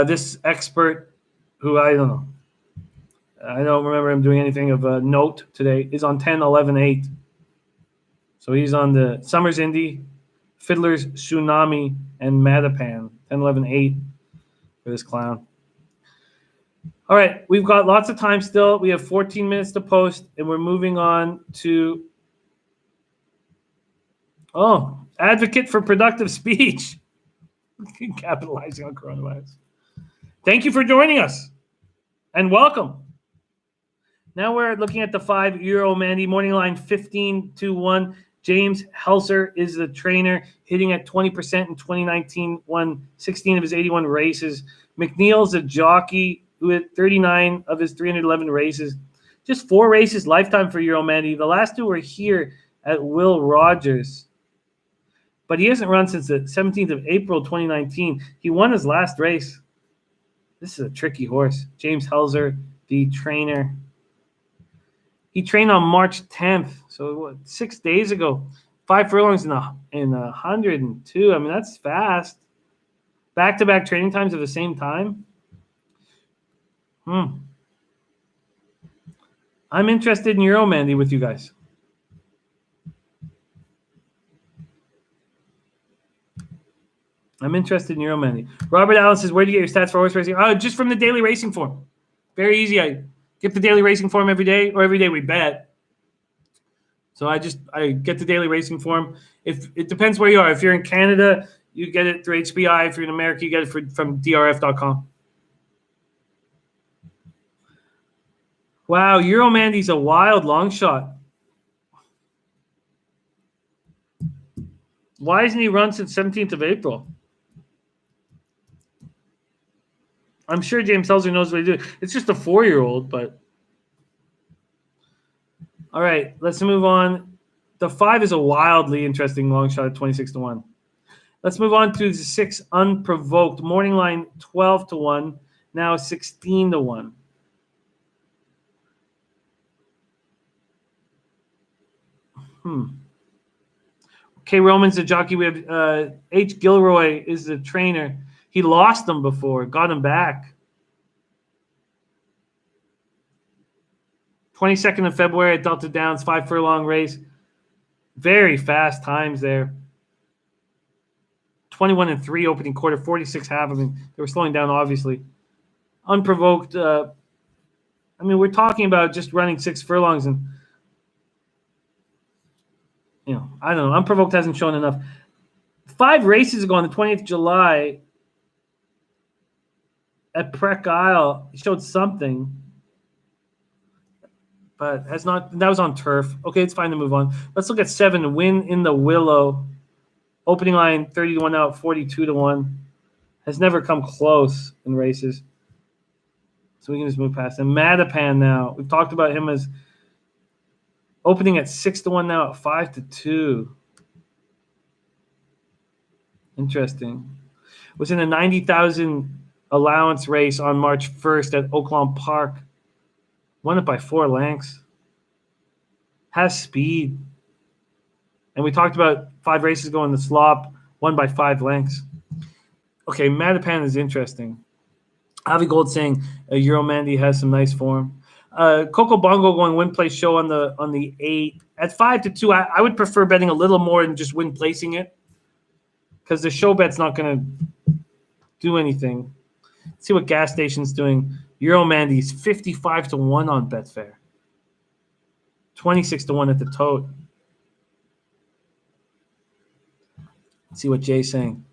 This expert, who I don't know, I don't remember him doing anything of note today, is on 10, 11, 8. So he's on the Summers Indy, Fiddler's Tsunami, and Matapan. 10, 11, 8 for this clown. All right, we've got lots of time still. We have 14 minutes to post, and we're moving on to advocate for productive speech. Capitalizing on coronavirus. Thank you for joining us, and welcome. Now we're looking at the 5 Euro Mandy morning line 15 to 1. James Helser is the trainer, hitting at 20% in 2019, won 16 of his 81 races. McNeil's a jockey who had 39 of his 311 races. Just 4 races lifetime for Euro Mandy. The last 2 were here at Will Rogers. But he hasn't run since the 17th of April, 2019. He won his last race. This is a tricky horse. James Helser, the trainer. He trained on March 10th, so 6 days ago. 5 furlongs in 102. I mean, that's fast. Back-to-back training times at the same time. I'm interested in Euro Mandy with you guys. I'm interested in Euro Mandy. Robert Allen says, where do you get your stats for horse racing? Oh, just from the daily racing form. Very easy. I get the daily racing form every day, or every day we bet. So I get the daily racing form. If it depends where you are. If you're in Canada, you get it through HBI. If you're in America, you get it from drf.com. Wow, Euro Mandy's a wild long shot. Why hasn't he run since 17th of April? I'm sure James Helser knows what he's doing. It's just a 4-year-old, but... All right, let's move on. The 5 is a wildly interesting long shot at 26 to 1. Let's move on to the 6 Unprovoked. Morning line 12 to 1, now 16 to 1. Okay, Roman's the jockey. We have H. Gilroy is the trainer. He lost him before, got him back. 22nd of February at Delta Downs, 5 furlong race. Very fast times there. 21 and 3 opening quarter, 46 half. I mean, they were slowing down, obviously. Unprovoked. I mean, we're talking about just running 6 furlongs, and I don't know. Unprovoked hasn't shown enough. 5 races ago on the 20th of July at Prek Isle, he showed something, but has not. That was on turf. Okay, it's fine to move on. Let's look at 7. Win in the Willow. Opening line 30 to 1 out, 42 to 1. Has never come close in races. So we can just move past him. Matapan now. We've talked about him as opening at 6 to 1 now at 5 to 2. Interesting. Was in a 90,000 allowance race on March 1st at Oaklawn Park. Won it by 4 lengths. Has speed. And we talked about 5 races ago in the slop. Won by 5 lengths. Okay, Matapan is interesting. Avi Gold saying Euro Mandy has some nice form. Coco Bongo going win place show on the 8 at 5-2. I would prefer betting a little more than just win placing it, because the show bet's not going to do anything. Let's see what gas station's doing. Euro Mandy's 55-1 on Betfair, 26-1 at the tote. Let's see what Jay's saying.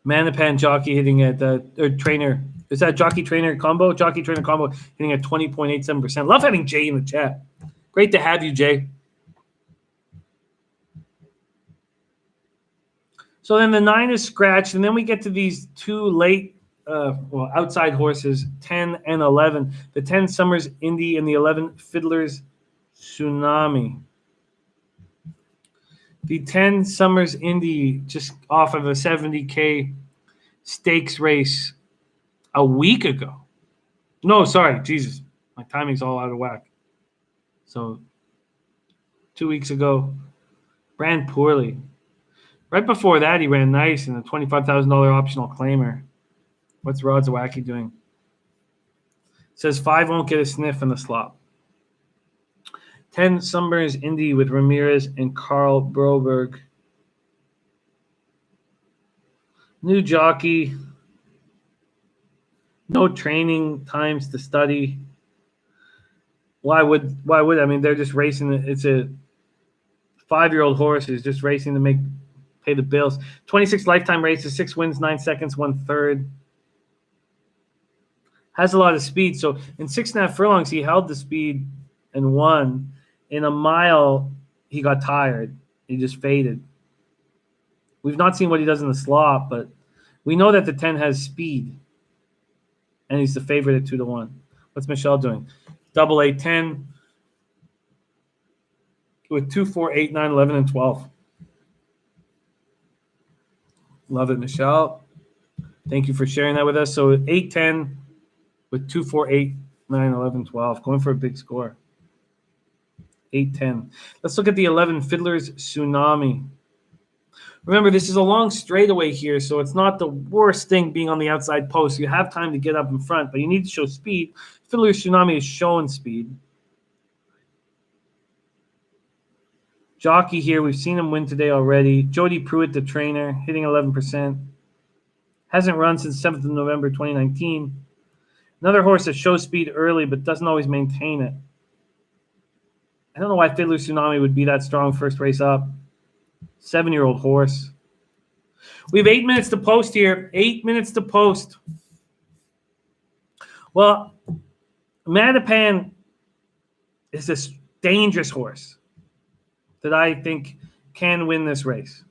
Manapan jockey hitting at or trainer. Is that jockey trainer combo? Jockey trainer combo hitting at 20.87%. Love having Jay in the chat. Great to have you, Jay. So then the 9 is scratched, and then we get to these two late, outside horses, 10 and 11. The 10 Summers Indy and the 11 Fiddler's Tsunami. The 10 Summers Indy just off of a 70K stakes race a week ago. No, sorry, Jesus. My timing's all out of whack. So 2 weeks ago, ran poorly. Right before that, he ran nice in a $25,000 optional claimer. What's Rod Zawacki doing? Says 5 won't get a sniff in the slop. 10 Summers Indy with Ramirez and Carl Broberg. New jockey. No training times to study. Why would I mean, they're just racing. It's a 5-year-old horse who's just racing to pay the bills. 26 lifetime races, 6 wins, 9 seconds, 1/3. Has a lot of speed. So in 6.5 furlongs, he held the speed and won. In a mile, he got tired. He just faded. We've not seen what he does in the slot, but we know that the 10 has speed. And he's the favorite at 2-1. What's Michelle doing? Double A 10 with 2, 4, 8, 9, 11, and 12. Love it, Michelle. Thank you for sharing that with us. So 8, 10 with 2, 4, 8, 9, 11, 12. Going for a big score. 8, 10. Let's look at the 11 Fiddler's Tsunami. Remember, this is a long straightaway here, so it's not the worst thing being on the outside post. You have time to get up in front, but you need to show speed. Fiddler's Tsunami is showing speed. Jockey here, we've seen him win today already. Jody Pruitt, the trainer, hitting 11%. Hasn't run since 7th of November 2019. Another horse that shows speed early but doesn't always maintain it. I don't know why Fiddler's Tsunami would be that strong first race up. 7-year-old horse. We have 8 minutes to post here. 8 minutes to post. Well, Matapan is a dangerous horse that I think can win this race.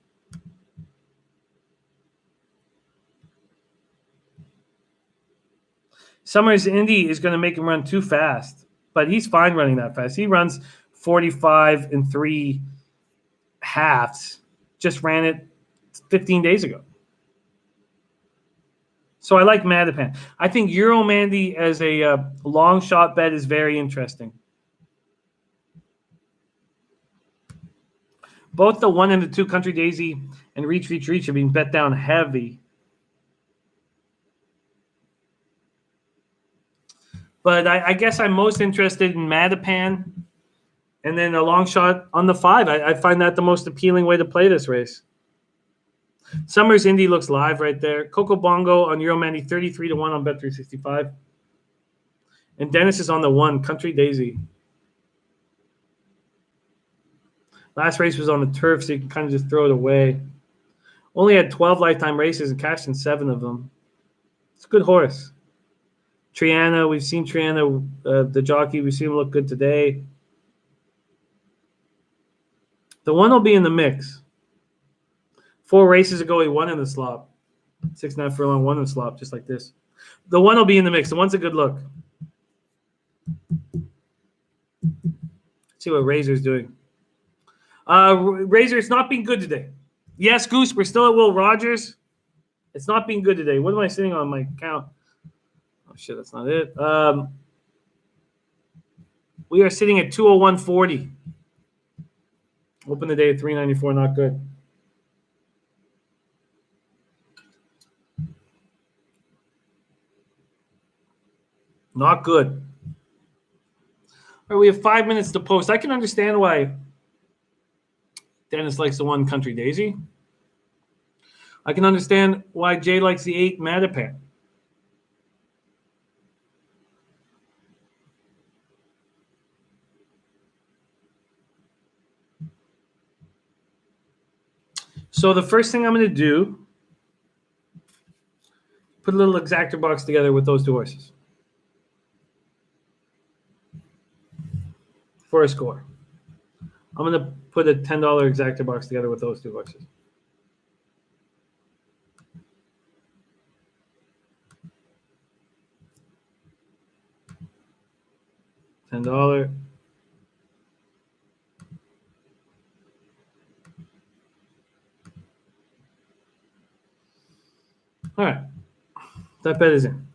Summers Indy is going to make him run too fast, but he's fine running that fast. He runs 45 and 3 halves. Just ran it 15 days ago. So I like Matapan. I think Euro Mandy as a long shot bet is very interesting. Both the 1 and the 2 Country Daisy and Reach are being bet down heavy. But I guess I'm most interested in Matapan and then a long shot on the 5. I find that the most appealing way to play this race. Summers Indy looks live right there. Coco Bongo on Euro Mandy, 33-1 on Bet365. And Dennis is on the 1, Country Daisy. Last race was on the turf, so you can kind of just throw it away. Only had 12 lifetime races and cashed in 7 of them. It's a good horse. Triana, we've seen Triana, the jockey. We've seen him look good today. The 1 will be in the mix. 4 races ago, he won in the slop. 6.5 furlong, won in the slop, just like this. The 1 will be in the mix. The 1's a good look. Let's see what Razor's doing. Razor, it's not been good today. Yes, Goose, we're still at Will Rogers. It's not been good today. What am I sitting on my account? Oh, shit, that's not it. We are sitting at 201.40. Open the day at 394, not good. Not good. All right, we have 5 minutes to post. I can understand why Dennis likes the 1 Country Daisy. I can understand why Jay likes the 8 Mattapan. So the first thing I'm going to do, put a little exactor box together with those 2 horses for a score. I'm going to put a $10 exactor box together with those 2 horses. $10. All right. That bet is in.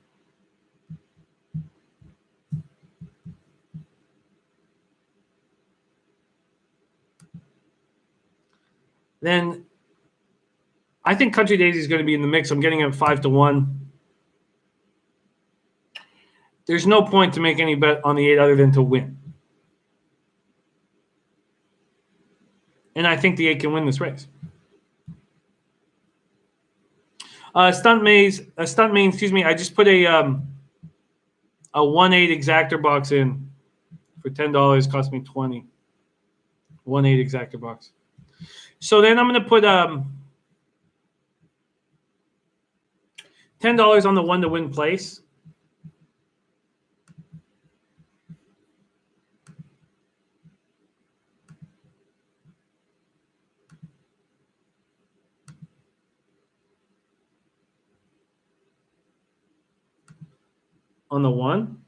Then I think Country Daisy is going to be in the mix. I'm getting it 5-1. There's no point to make any bet on the 8 other than to win. And I think the 8 can win this race. Stunt main, excuse me. I just put a 1-8 exactor box in for $10. Cost me $20. 1-8 exactor box. So then I'm going to put $10 on the 1 to win place. On the 1.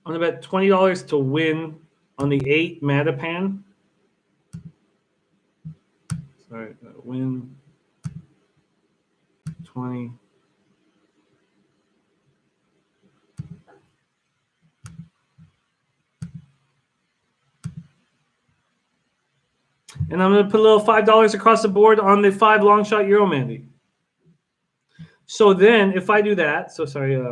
I'm going to bet $20 to win on the 8 Mattapan. Sorry, win 20. And I'm going to put a little $5 across the board on the 5 long shot Euro Mandy. So then if I do that, so sorry,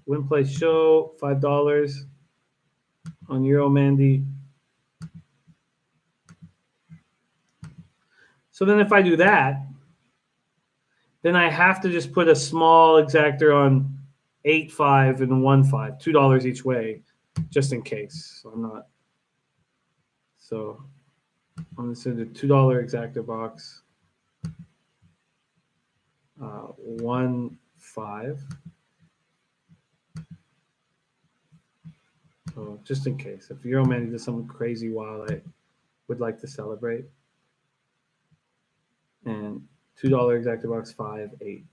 win place show, $5 on Euro Mandy. So then if I do that, then I have to just put a small exactor on 8, 5, and 1, 5, $2 each way, just in case. So I'm not. So I'm going to send a $2 exactor box. 1, 5. So just in case, if Euro Mandy does something crazy wild, I would like to celebrate. And $2 exactor box, 5, 8.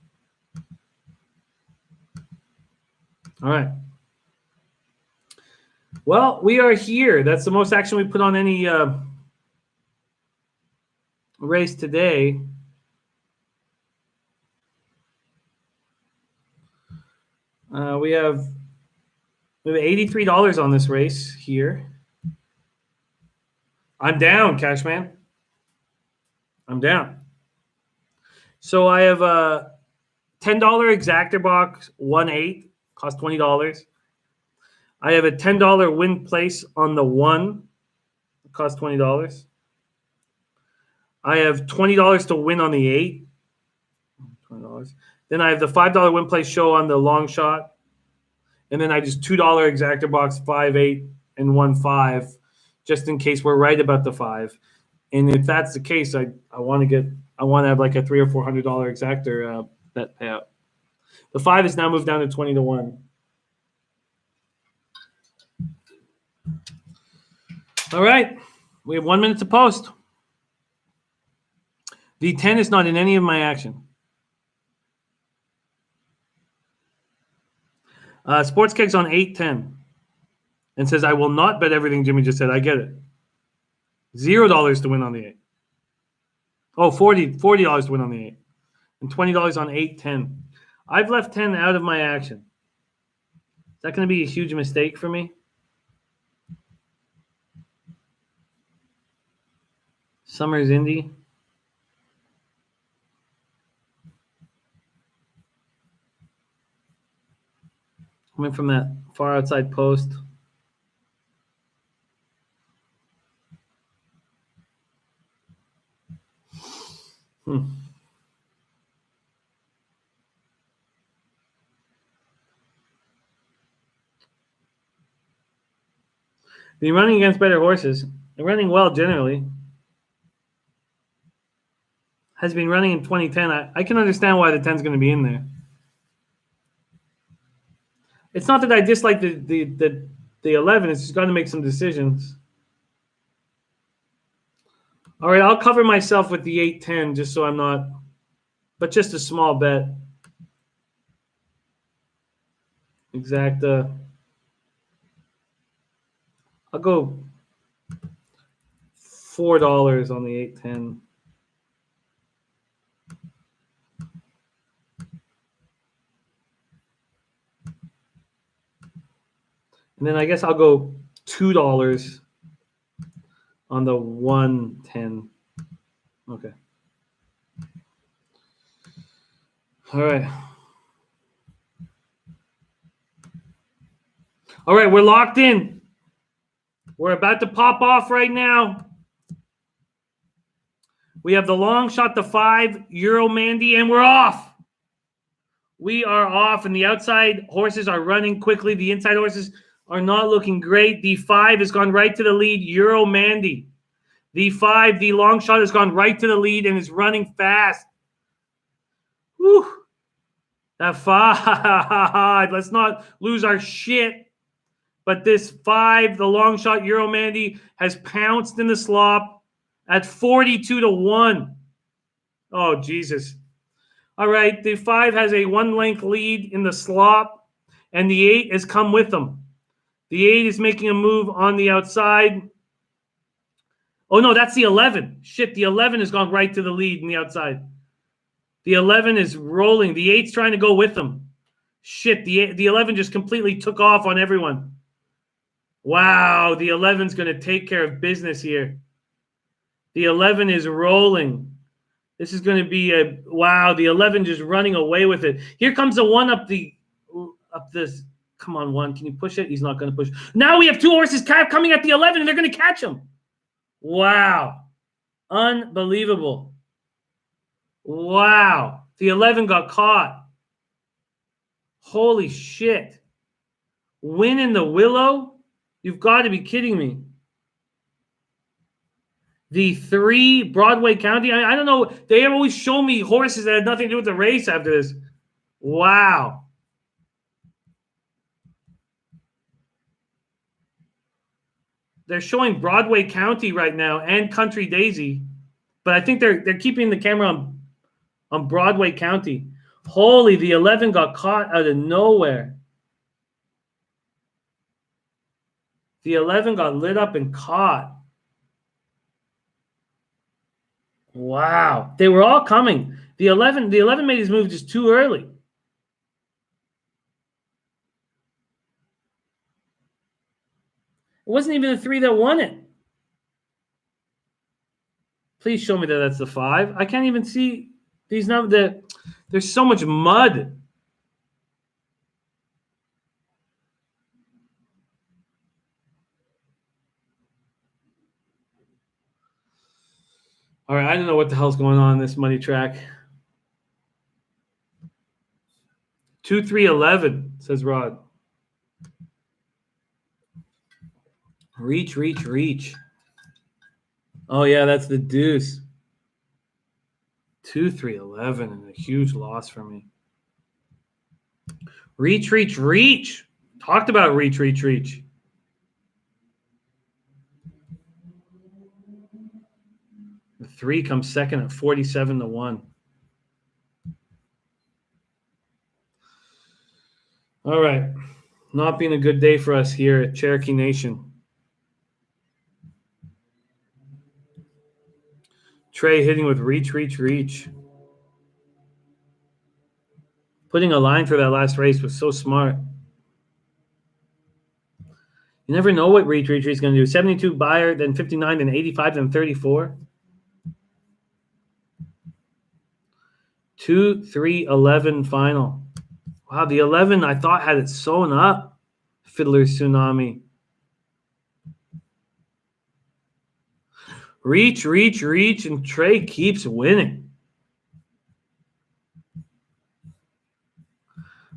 All right. Well, we are here. That's the most action we put on any race today. We have $83 on this race here. I'm down, Cashman. I'm down. So I have a $10 exactor box, 1-8, cost $20. I have a $10 win place on the 1, cost $20. I have $20 to win on the 8, $20. Then I have the $5 win place show on the long shot. And then I just $2 exactor box, 5, 8, and 1, 5, just in case we're right about the 5. And if that's the case, I want to have like a $300 or $400 exactor bet payout. The 5 is now moved down to 20-1. All right, we have 1 minute to post. The 10 is not in any of my action. Sports Keg's on 8-10 and says, I will not bet everything Jimmy just said. I get it. $0 to win on the 8. Oh, $40 to win on the 8. And $20 on 8-10. I've left 10 out of my action. Is that going to be a huge mistake for me? Summers Indy. Coming from that far outside post. They're running against better horses. They're running well generally. Has been running in 2010. I can understand why the 10's going to be in there. It's not that I dislike the 11. It's just got to make some decisions. All right, I'll cover myself with the 8-10 just so I'm not, but just a small bet. Exacta. I'll go $4 on the 8-10. And then I guess I'll go $2 on the 1-10. Okay. All right. All right, we're locked in. We're about to pop off right now. We have the long shot, the 5, Euro Mandy, and we're off. We are off, and the outside horses are running quickly. The inside horses are not looking great. The 5 has gone right to the lead, Euro Mandy. The 5, the long shot, has gone right to the lead and is running fast. Whew. That 5, let's not lose our shit. But this 5, the long shot, Euro Mandy, has pounced in the slop at 42-1. Oh, Jesus. All right, the 5 has a 1-length lead in the slop, and the 8 has come with them. The 8 is making a move on the outside. Oh, no, that's the 11. Shit, the 11 has gone right to the lead in the outside. The 11 is rolling. The 8's trying to go with them. Shit, the 11 just completely took off on everyone. Wow, the 11's going to take care of business here. The 11 is rolling. This is going to be a wow. The 11 just running away with it. Here comes the 1 up this. Come on, 1. Can you push it? He's not going to push. Now we have 2 horses coming at the 11, and they're going to catch him. Wow, unbelievable. Wow, the 11 got caught. Holy shit. Win in the Willow? You've got to be kidding me. The 3, Broadway County. I don't know. They always show me horses that had nothing to do with the race after this. Wow. They're showing Broadway County right now and Country Daisy. But I think they're keeping the camera on Broadway County. Holy, the 11 got caught out of nowhere. The 11 got lit up and caught. Wow. They were all coming. The 11 made his move just too early. It wasn't even the 3 that won it. Please show me that that's the 5. I can't even see these numbers. There's so much mud. All right, I don't know what the hell's going on in this money track. 2-3-11, says Rod. Reach, reach, reach. Oh, yeah, that's the deuce. 2-3-11 and a huge loss for me. Reach, reach, reach. Talked about reach, reach, reach. The 3 comes second at 47-1. All right. Not being a good day for us here at Cherokee Nation. Trey hitting with reach, reach, reach. Putting a line for that last race was so smart. You never know what reach, reach, reach is going to do. 72 buyer, then 59, then 85, then 34. 2, 3, 11 final. Wow, the 11 I thought had it sewn up. Fiddler's Tsunami. Reach, and Trey keeps winning.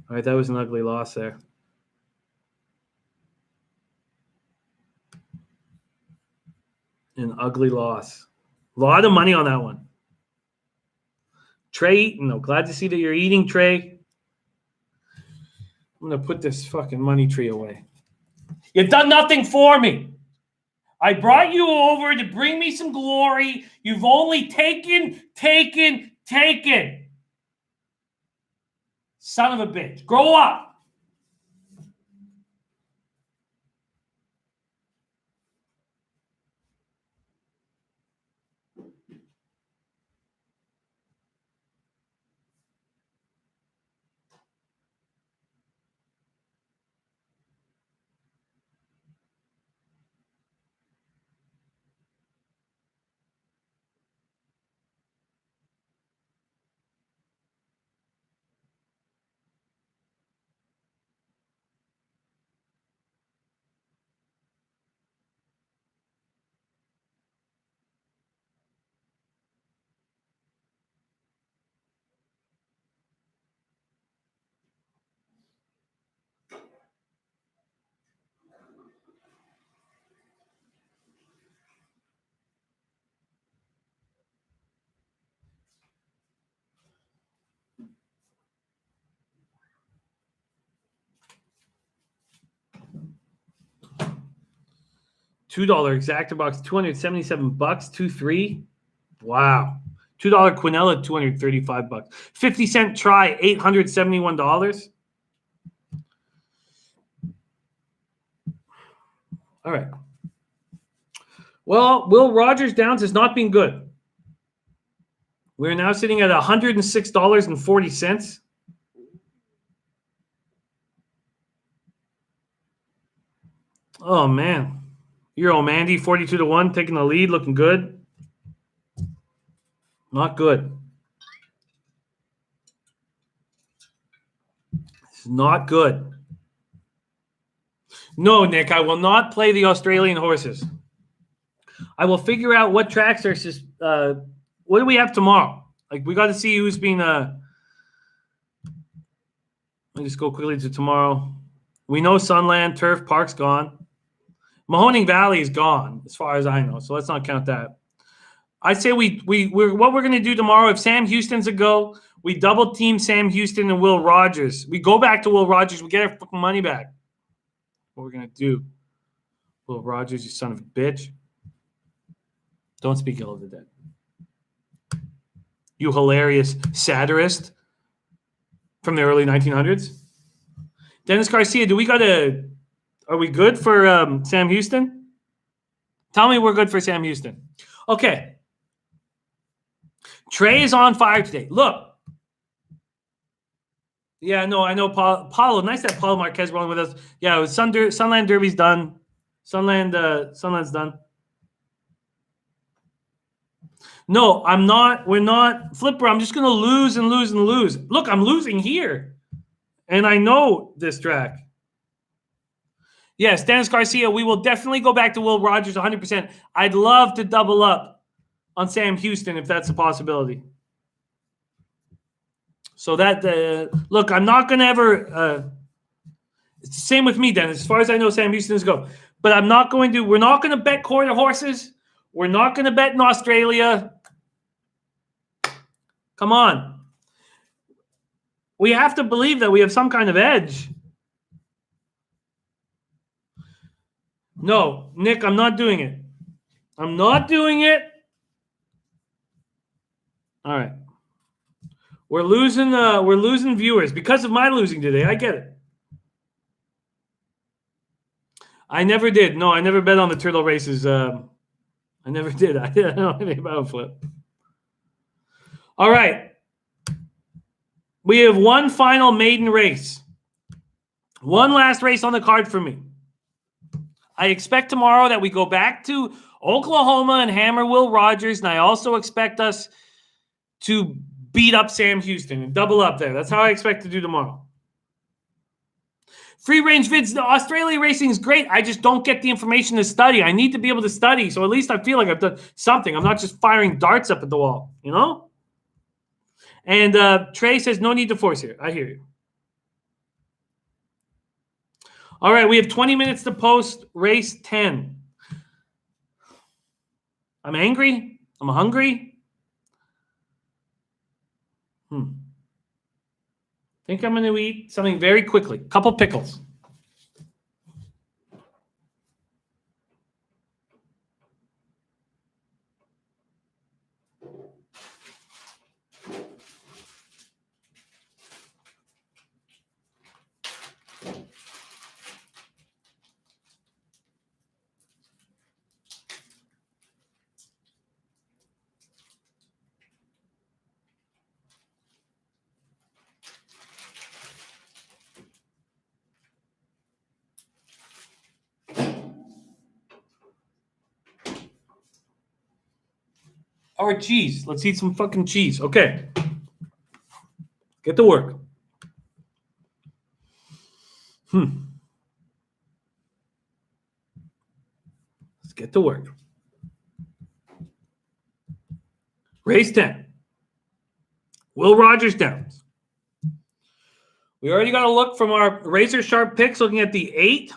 All right, that was an ugly loss there. An ugly loss. A lot of money on that one. Trey eating, though. Glad to see that you're eating, Trey. I'm going to put this fucking money tree away. You've done nothing for me. I brought you over to bring me some glory. You've only taken. Son of a bitch. Grow up. $2 exacta box, $277, 2-3. Wow. $2 Quinella, $235. 50-cent try, $871. All right. Well, Will Rogers Downs has not been good. We're now sitting at $106.40. Oh, man. Euro Mandy, 42-1, taking the lead, looking good. Not good. It's not good. No, Nick, I will not play the Australian horses. I will figure out what tracks are. What do we have tomorrow? Like, we got to see who's been. Let me just go quickly to tomorrow. We know Sunland Turf Park's gone. Mahoning Valley is gone, as far as I know. So let's not count that. I say we're what we're going to do tomorrow. If Sam Houston's a go, we double team Sam Houston and Will Rogers. We go back to Will Rogers. We get our fucking money back. What we're going to do? Will Rogers, you son of a bitch. Don't speak ill of the dead. You hilarious satirist from the early 1900s. Dennis Garcia, are we good for Sam Houston? Tell me we're good for Sam Houston. Okay. Trey is on fire today. Look. Yeah, no, I know Paulo. Nice that Paulo Marquez rolling with us. Yeah, it was Sunland Derby's done. Sunland's done. No, I'm not. We're not. Flipper, I'm just going to lose and lose and lose. Look, I'm losing here. And I know this track. Yes, Dennis Garcia, we will definitely go back to Will Rogers 100%. I'd love to double up on Sam Houston if that's a possibility. So that, look, I'm not going to ever, it's the same with me, Dennis. As far as I know, Sam Houston's go. But we're not going to bet quarter horses. We're not going to bet in Australia. Come on. We have to believe that we have some kind of edge. No, Nick, I'm not doing it. I'm not doing it. All right. We're losing viewers because of my losing today. I get it. I never did. No, I never bet on the turtle races. I never did. I don't know anything about Flip. All right. We have one final maiden race. One last race on the card for me. I expect tomorrow that we go back to Oklahoma and hammer Will Rogers, and I also expect us to beat up Sam Houston and double up there. That's how I expect to do tomorrow. Free range vids, the Australia racing is great. I just don't get the information to study. I need to be able to study, so at least I feel like I've done something. I'm not just firing darts up at the wall, you know? And Trey says, no need to force here. I hear you. All right, we have 20 minutes to post race 10. I'm angry. I'm hungry. Think I'm going to eat something very quickly. Couple pickles. Or cheese. Let's eat some fucking cheese. Okay. Get to work. Let's get to work. Race 10. Will Rogers Downs. We already got to look from our razor sharp picks looking at the 8.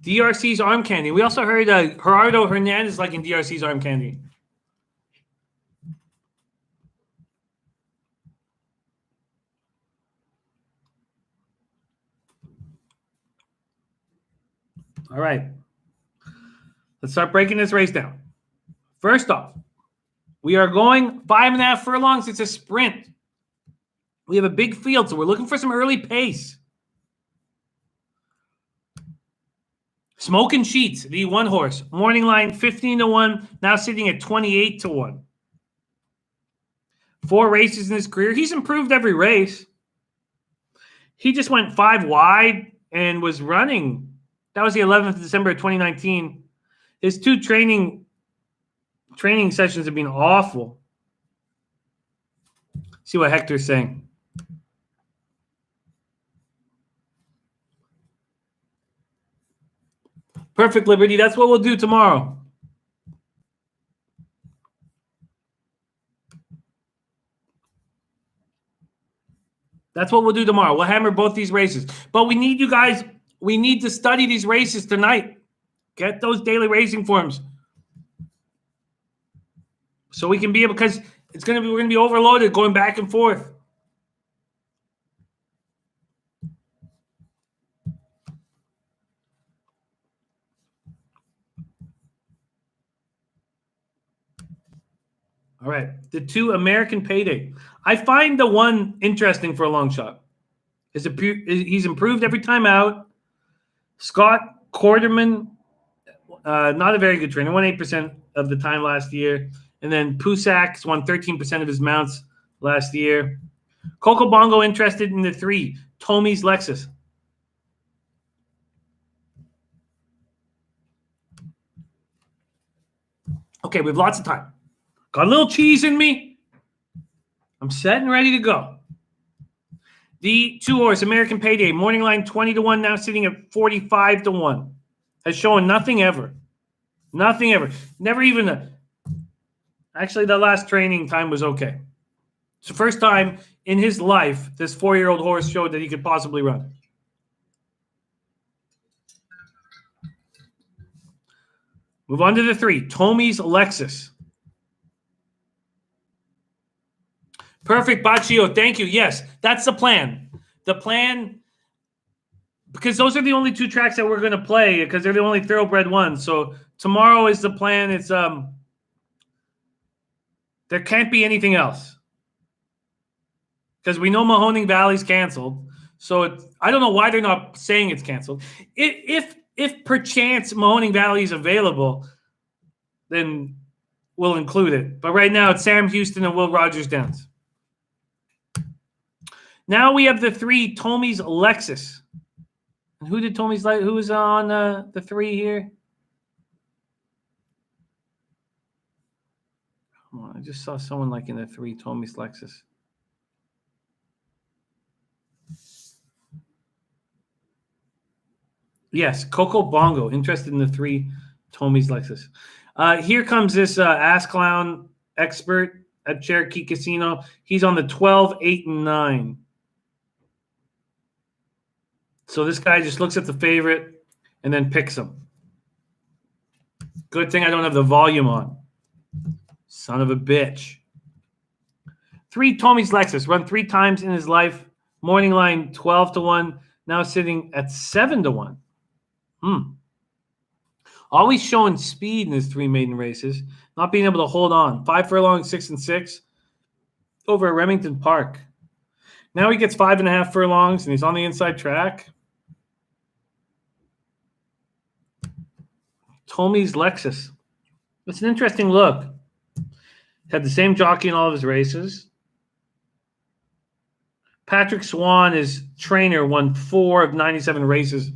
DRC's arm candy. We also heard Gerardo Hernandez like in DRC's arm candy. All right. Let's start breaking this race down. First off, we are going 5.5 furlongs. It's a sprint. We have a big field, so we're looking for some early pace. Smoking Sheets, the 1 horse. Morning line 15-1, now sitting at 28-1. 4 races in his career. He's improved every race. He just went 5 wide and was running. That was the 11th of December of 2019. His 2 training sessions have been awful. See what Hector's saying. Perfect, Liberty. That's what we'll do tomorrow. That's what we'll do tomorrow. We'll hammer both these races. But we need you guys, we need to study these races tonight. Get those daily racing forms. So we can be able, because we're gonna be overloaded going back and forth. All right, the 2 American Payday. I find the 1 interesting for a long shot. He's improved every time out. Scott Quarterman, not a very good trainer, won 8% of the time last year. And then Pusak's won 13% of his mounts last year. Coco Bongo interested in the 3, Tommy's Lexus. Okay, we have lots of time. Got a little cheese in me. I'm set and ready to go. The 2 horse American Payday, morning line 20-1, now sitting at 45-1. Has shown nothing ever. Nothing ever. Never even actually, the last training time was okay. It's the first time in his life this 4-year-old horse showed that he could possibly run. Move on to the 3, Tommy's Lexus. Perfect, Baccio. Thank you. Yes, that's the plan. The plan, because those are the only 2 tracks that we're going to play because they're the only thoroughbred ones. So tomorrow is the plan. It's there can't be anything else because we know Mahoning Valley's canceled. So I don't know why they're not saying it's canceled. If perchance Mahoning Valley is available, then we'll include it. But right now it's Sam Houston and Will Rogers Downs. Now we have the 3 Tommy's Lexus. And who did Tommy's like? Who was on the 3 here? Come on, I just saw someone like in the 3, Tommy's Lexus. Yes, Coco Bongo, interested in the 3, Tommy's Lexus. Here comes this ass clown expert at Cherokee Casino. He's on the 12, 8, and 9. So this guy just looks at the favorite and then picks them. Good thing I don't have the volume on. Son of a bitch. 3, Tommy's Lexus, run 3 times in his life. Morning line 12-1, now sitting at 7-1. Always showing speed in his 3 maiden races, not being able to hold on. 5 furlongs, 6 and 6 over at Remington Park. Now he gets 5.5 furlongs and he's on the inside track. Tommy's Lexus. It's an interesting look. Had the same jockey in all of his races. Patrick Swan, his trainer, won 4 of 97 races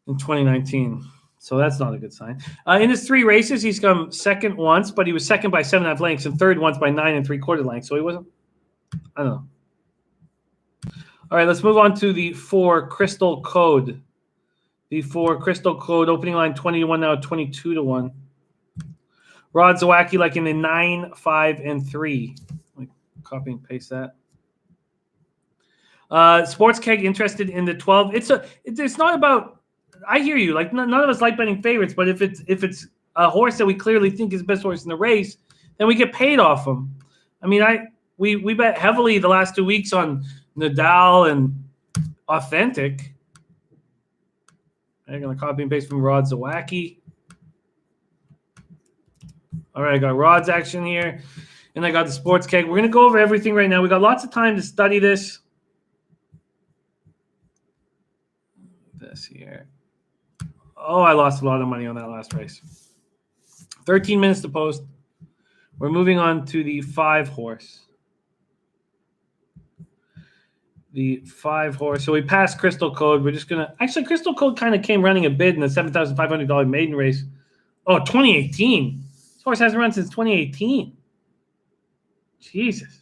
in 2019. So that's not a good sign. In his 3 races, he's come second once, but he was second by 7.5 lengths and third once by 9 3/4 lengths. So he wasn't, I don't know. All right, let's move on to the 4 Crystal Code. The 4 Crystal Code, opening line 20-1, now 22-1. Rod Zawacki like in the 9, 5, and 3. Let me copy and paste that. Sports Keg interested in the 12. It's not about. I hear you. Like none of us like betting favorites, but if it's a horse that we clearly think is the best horse in the race, then we get paid off them. I mean, we bet heavily the last 2 weeks on Nadal and Authentic. I'm gonna copy and paste from Rod Zawacki. All right, I got Rod's action here, and I got the Sports Keg. We're gonna go over everything right now. We got lots of time to study this. This here. Oh, I lost a lot of money on that last race. 13 minutes to post. We're moving on to the 5 horse. The 5 horse. So we passed Crystal Code. We're just going to... Actually, Crystal Code kind of came running a bid in the $7,500 maiden race. Oh, 2018. This horse hasn't run since 2018. Jesus.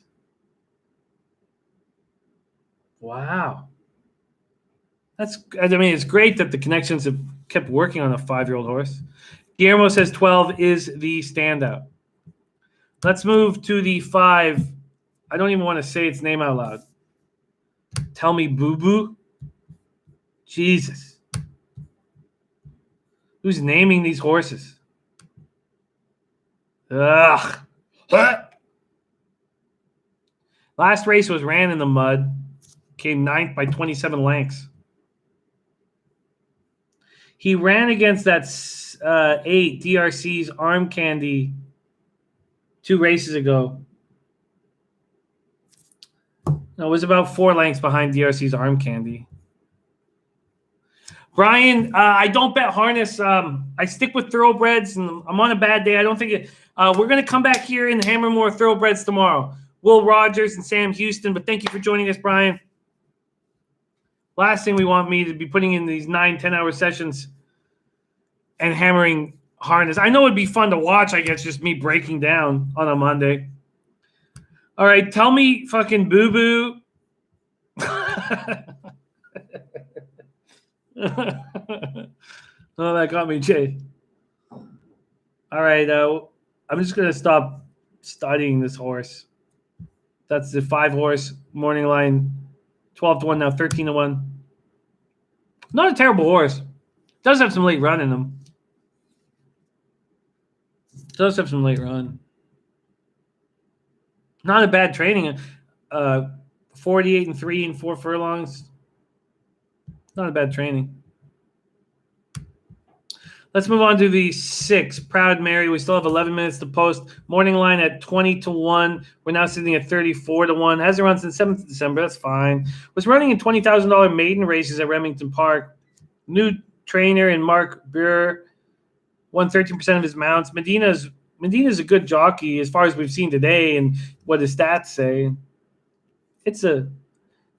Wow. It's great that the connections have kept working on a 5-year-old horse. Guillermo says 12 is the standout. Let's move to the 5. I don't even want to say its name out loud. Tell me Boo Boo. Jesus. Who's naming these horses? Ugh. Last race was ran in the mud. Came 9th by 27 lengths. He ran against that 8 DRC's Arm Candy 2 races ago. No, it was about 4 lengths behind DRC's Arm Candy. Brian, I don't bet harness. I stick with thoroughbreds, and I'm on a bad day. I don't think it. We're going to come back here and hammer more thoroughbreds tomorrow. Will Rogers and Sam Houston, but thank you for joining us, Brian. Last thing we want me to be putting in these 9-10-hour sessions and hammering harness. I know it'd be fun to watch, I guess, just me breaking down on a Monday. All right, tell me fucking boo-boo. Oh, that got me, Jay. All right, I'm just going to stop studying this horse. That's the 5 horse morning line, 12-1, now 13-1. Not a terrible horse. Does have some late run in him. Does have some late run. Not a bad training. 48 and 3 and 4 furlongs. Not a bad training. Let's move on to the 6, Proud Mary. We still have 11 minutes to post. Morning line at 20-1. We're now sitting at 34-1. Hasn't run since 7th of December. That's fine. Was running in $20,000 maiden races at Remington Park. New trainer in Mark Burr. Won 13% of his mounts. Medina's a good jockey as far as we've seen today and what his stats say. It's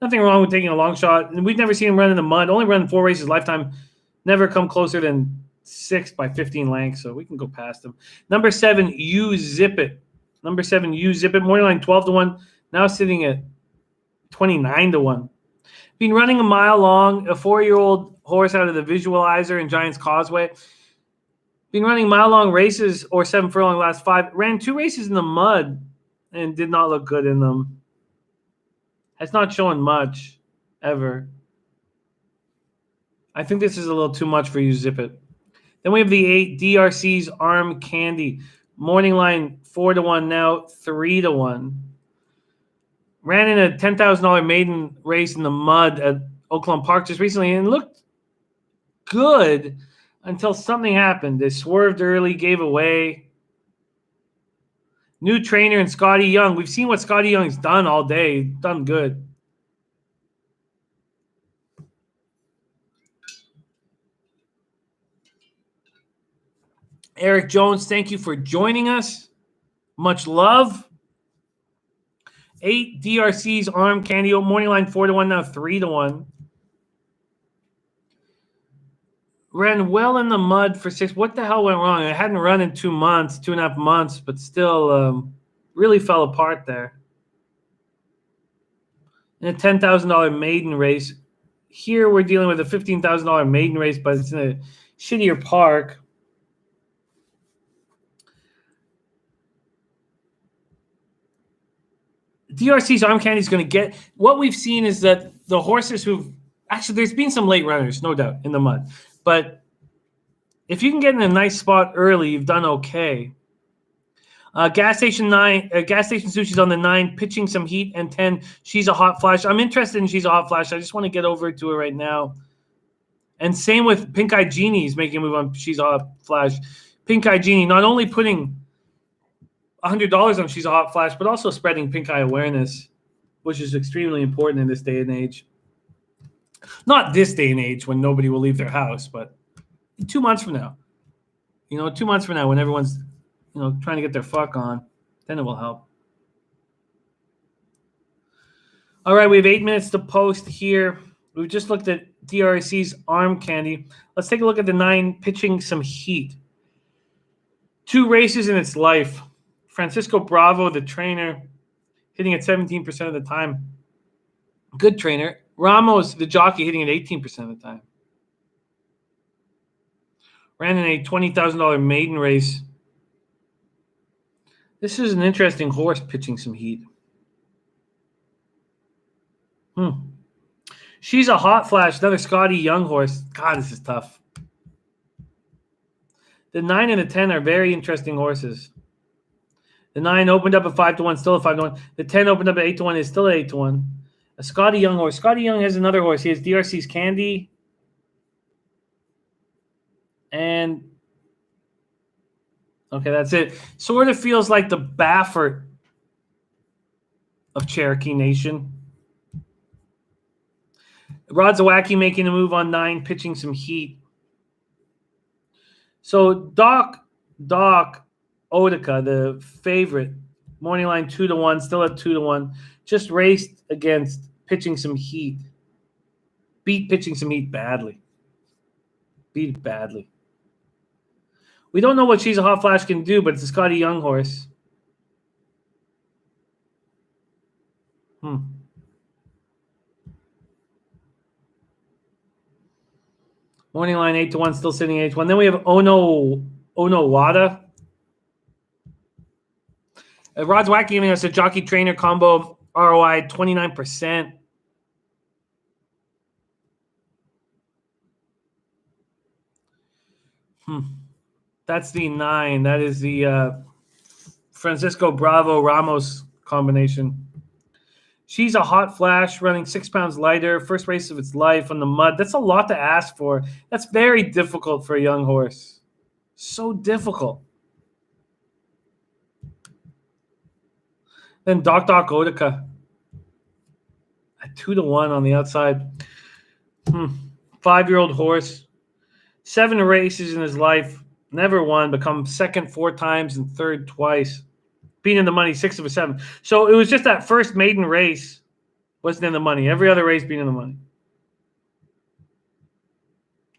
nothing wrong with taking a long shot. And we've never seen him run in the mud. Only run 4 races lifetime. Never come closer than 6 by 15 lengths, so we can go past him. Number 7, You Zip It. Number 7, you zip it. Morning line 12-1. Now sitting at 29-1. Been running a mile long. A 4-year-old horse out of the Visualizer in Giants Causeway. Been running mile-long races or 7 furlong last 5. Ran 2 races in the mud and did not look good in them. Has not shown much ever. I think this is a little too much for you, Zip It. Then we have the 8, DRC's Arm Candy. Morning line 4-1, now 3-1. Ran in a $10,000 maiden race in the mud at Oakland Park just recently and looked good until something happened. They swerved early, gave away. New trainer and Scotty Young. We've seen what Scotty Young's done all day. Done good. Eric Jones, thank you for joining us. Much love. 8, DRC's Arm Candy. Morning line 4-1, now 3-1. Ran well in the mud for 6. What the hell went wrong? I hadn't run in 2.5 months, but still really fell apart there. In a $10,000 maiden race. Here we're dealing with a $15,000 maiden race, but it's in a shittier park. DRC's Arm Candy is going to get – what we've seen is that the horses who've – actually, there's been some late runners, no doubt, in the mud. But if you can get in a nice spot early, you've done okay. Gas Station Sushi's on the 9, pitching some heat, and 10, She's a Hot Flash. I'm interested in She's a Hot Flash. I just want to get over to it right now. And same with Pink Eye Genie's making a move on She's a Hot Flash. Pink Eye Genie not only putting $100 on She's a Hot Flash, but also spreading pink eye awareness, which is extremely important in this day and age. Not this day and age when nobody will leave their house, but 2 months from now. 2 months from now when everyone's, trying to get their fuck on, then it will help. All right, we have 8 minutes to post here. We've just looked at DRC's Arm Candy. Let's take a look at the 9 pitching some heat. 2 races in its life. Francisco Bravo, the trainer, hitting at 17% of the time. Good trainer. Ramos, the jockey, hitting at 18% of the time. Ran in a $20,000 maiden race. This is an interesting horse pitching some heat. She's a Hot Flash, another Scotty Young horse. God, this is tough. The 9 and the 10 are very interesting horses. The 9 opened up at 5-1, still at 5-1. The 10 opened up at 8-1, is still at 8-1. A Scotty Young horse. Scotty Young has another horse. He has DRC's Candy. And okay, that's it. Sort of feels like the Baffert of Cherokee Nation. Rod Zawacki making a move on 9, pitching some heat. So Doc Odika, the favorite, morning line 2-1, still at 2-1, just raced against pitching some heat. Beat pitching some heat badly. Beat it badly. We don't know what She's a Hot Flash can do, but it's a Scotty Young horse. Morning line 8-1, still sitting 8-1. Then we have Ono Wada. Rod's Wacky giving us a jockey trainer combo ROI 29%. That's the 9. That is the Francisco Bravo Ramos combination. She's a Hot Flash, running 6 pounds lighter. First race of its life on the mud. That's a lot to ask for. That's very difficult for a young horse. So difficult. Then Doc Odika at 2-1 on the outside. 5-year-old horse. 7 races in his life. Never won. Become second 4 times and third twice. Being in the money 6 of 7. So it was just that first maiden race wasn't in the money. Every other race being in the money.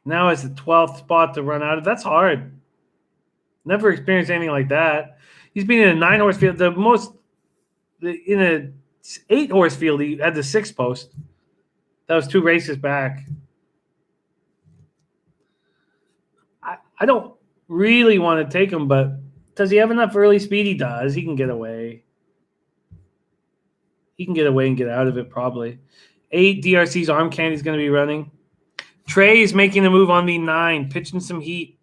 Now it's the 12th spot to run out of. That's hard. Never experienced anything like that. He's been in a 9-horse field. In a 8-horse field, he had the 6 post. That was 2 races back. I don't really want to take him, but does he have enough early speed? He does. He can get away. He can get away and get out of it probably. 8 DRC's arm candy's going to be running. Trey is making the move on the 9, pitching some heat.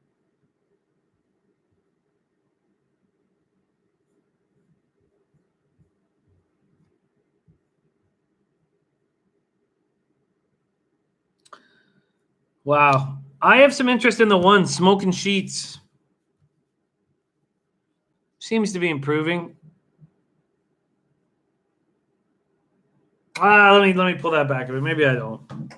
Wow. I have some interest in the 1, Smoking Sheets. Seems to be improving. Let me pull that back a bit. Maybe I don't.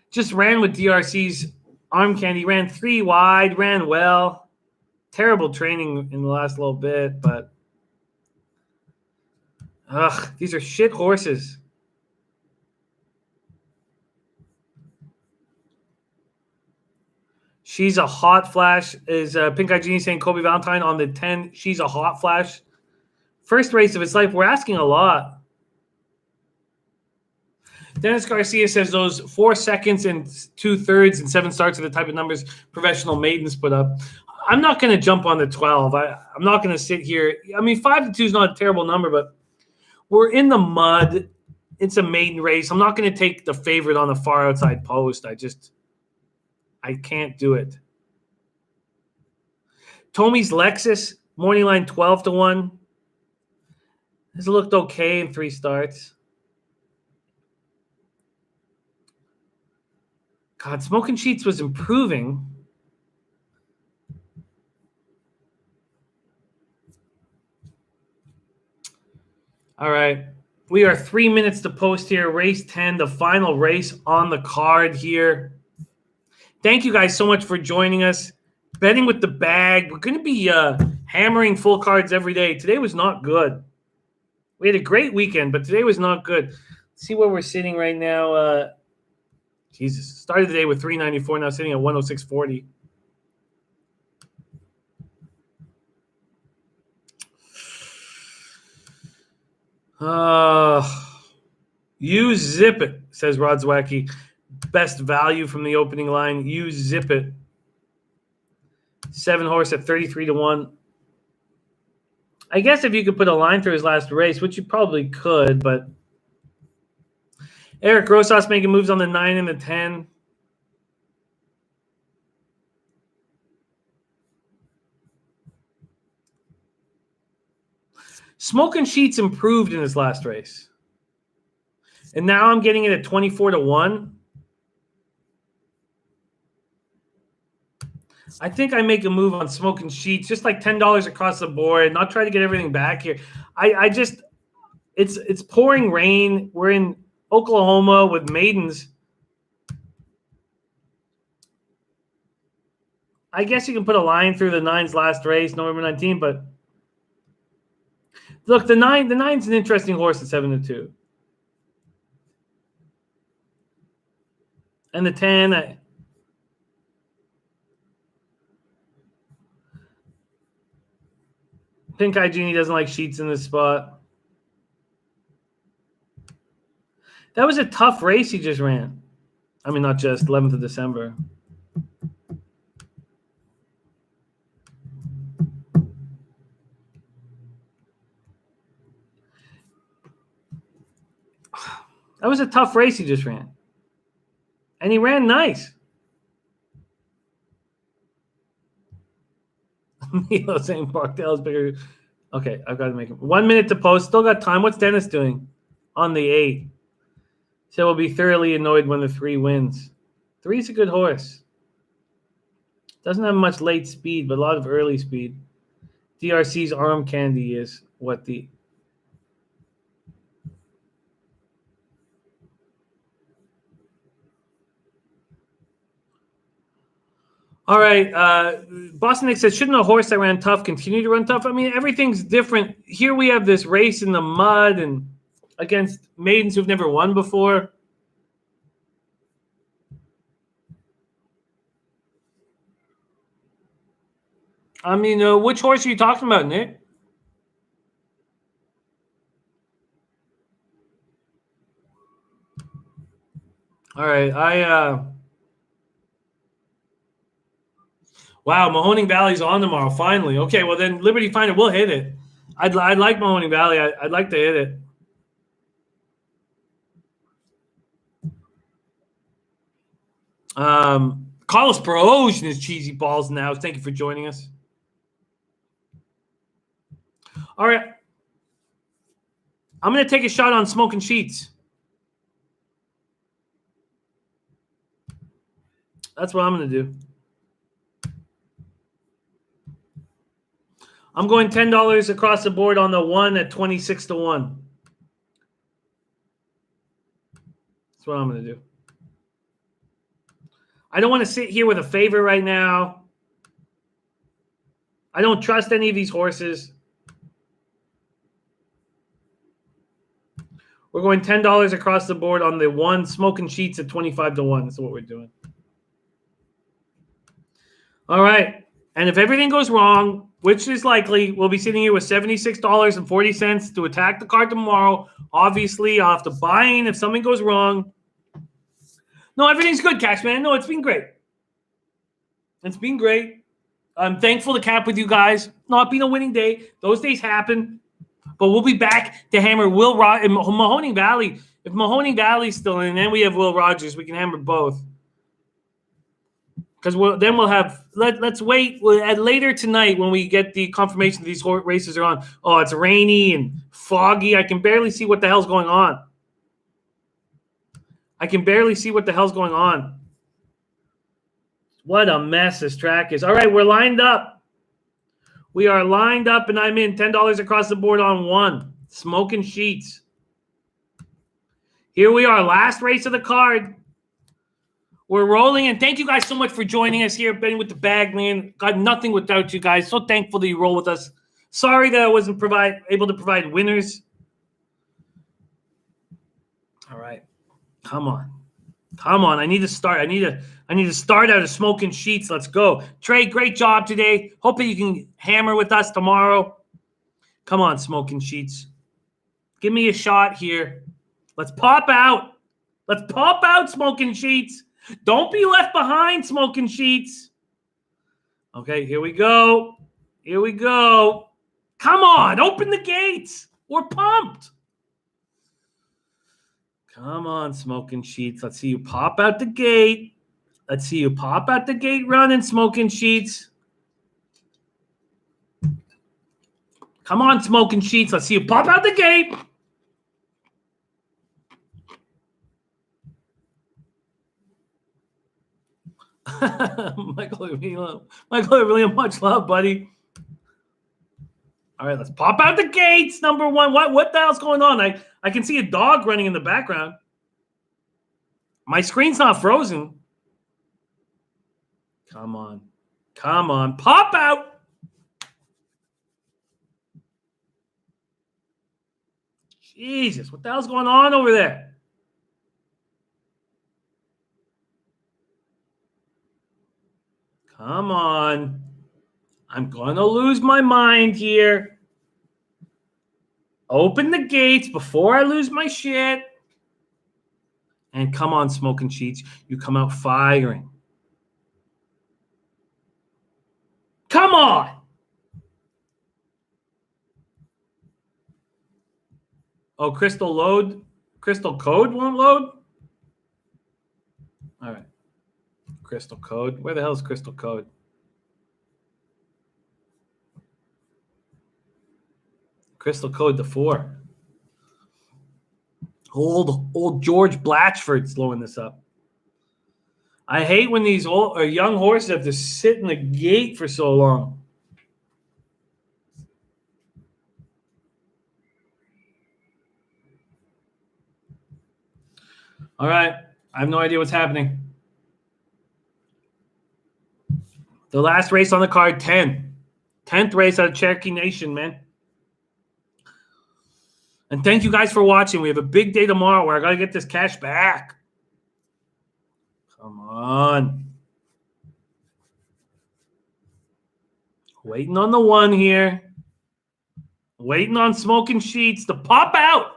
Just ran with DRC's arm candy. Ran 3 wide. Ran well. Terrible training in the last little bit, but these are shit horses. She's a hot flash. Is Pink Eye Genie saying Kobe Valentine on the 10? She's a hot flash. First race of its life. We're asking a lot. Dennis Garcia says those 4 seconds and 2/3 and 7 starts are the type of numbers professional maidens put up. I'm not going to jump on the 12. I'm not going to sit here. I mean, 5-2 is not a terrible number, but we're in the mud. It's a maiden race. I'm not going to take the favorite on the far outside post. I can't do it. Tommy's Lexus, morning line 12-1. Has looked okay in 3 starts. God, Smoking Sheets was improving. All right. We are 3 minutes to post here. Race 10, the final race on the card here. Thank you guys so much for joining us. Betting with the bag. We're going to be hammering full cards every day. Today was not good. We had a great weekend, but today was not good. Let's see where we're sitting right now. Jesus. Started the day with 394, now sitting at 106.40. You zip it, says Rod Zwacky. Best value from the opening line. You zip it. 7-horse at 33-1. I guess if you could put a line through his last race, which you probably could, but Eric Rosas making moves on the 9 and the 10. Smoking Sheets improved in his last race. And now I'm getting it at 24-1. I think I make a move on Smoking Sheets, just like $10 across the board, not try to get everything back here. It's pouring rain. We're in Oklahoma with maidens. I guess you can put a line through the 9's last race, November 19, but look, the 9's an interesting horse at 7-2. And the 10, Pink Eye Genie doesn't like Sheets in this spot. That was a tough race he just ran. I mean, not just 11th of December. That was a tough race he just ran. And he ran nice. Milo saying Parkdale is bigger. Okay, I've got to make it. 1 minute to post. Still got time. What's Dennis doing on the 8? So we'll be thoroughly annoyed when the 3 wins. 3's a good horse. Doesn't have much late speed, but a lot of early speed. DRC's arm candy is what the... All right. Boston Nick says, shouldn't a horse that ran tough continue to run tough? I mean, everything's different. Here we have this race in the mud and against maidens who've never won before. I mean, which horse are you talking about, Nick? All right. Wow, Mahoning Valley's on tomorrow, finally. Okay, well then Liberty Finder will hit it. I'd like Mahoning Valley. I'd like to hit it. Carlos Peroj and his cheesy balls now. Thank you for joining us. All right. I'm going to take a shot on Smoking Sheets. That's what I'm going to do. I'm going $10 across the board on the one at 26 to 1. That's what I'm going to do. I don't want to sit here with a favorite right now. I don't trust any of these horses. We're going $10 across the board on the one Smoking Sheets at 25 to 1. That's what we're doing. All right. And if everything goes wrong, which is likely, we'll be sitting here with $76.40 to attack the card tomorrow. Obviously, I'll have to buy in if something goes wrong. No, everything's good, Cashman. No, it's been great. It's been great. I'm thankful to cap with you guys. Not being a winning day. Those days happen. But we'll be back to hammer Will Rogers and Mahoning Valley. If Mahoning Valley's still in, then we have Will Rogers. We can hammer both. Because then we'll have let's wait later tonight when we get the confirmation that these races are on. Oh, it's rainy and foggy. I can barely see what the hell's going on. What a mess this track is. All right, we're lined up. We are lined up, and I'm in $10 across the board on one. Smoking Sheets. Here we are, last race of the card. We're rolling, and thank you guys so much for joining us here, betting with the bag, man. Got nothing without you guys. So thankful that you roll with us. Sorry that I wasn't able to provide winners. All right, come on. I need to start. I need to start out of Smoking Sheets. Let's go, Trey. Great job today. Hope that you can hammer with us tomorrow. Come on, Smoking Sheets. Give me a shot here. Let's pop out. Smoking Sheets. Don't be left behind, Smoking Sheets. Okay, here we go. Come on, open the gates. We're pumped. Come on, Smoking Sheets. Let's see you pop out the gate. Running, Smoking Sheets. Come on, Smoking Sheets. Let's see you pop out the gate. Michael, really much love, buddy. All right, let's pop out the gates. Number one. What the hell's going on? I can see a dog running in the background. My screen's not frozen. Come on. Pop out. Jesus, what the hell's going on over there? Come on. I'm going to lose my mind here. Open the gates before I lose my shit. And come on, Smoking Sheets. You come out firing. Come on. Oh, Crystal Code won't load? All right. Crystal Code. Where the hell is Crystal Code? Crystal Code to 4. Old George Blatchford's blowing this up. I hate when these old or young horses have to sit in the gate for so long. All right. I have no idea what's happening. The last race on the card, 10. 10th race out of Cherokee Nation, man. And thank you guys for watching. We have a big day tomorrow where I got to get this cash back. Come on. Waiting on the one here. Waiting on Smoking Sheets to pop out.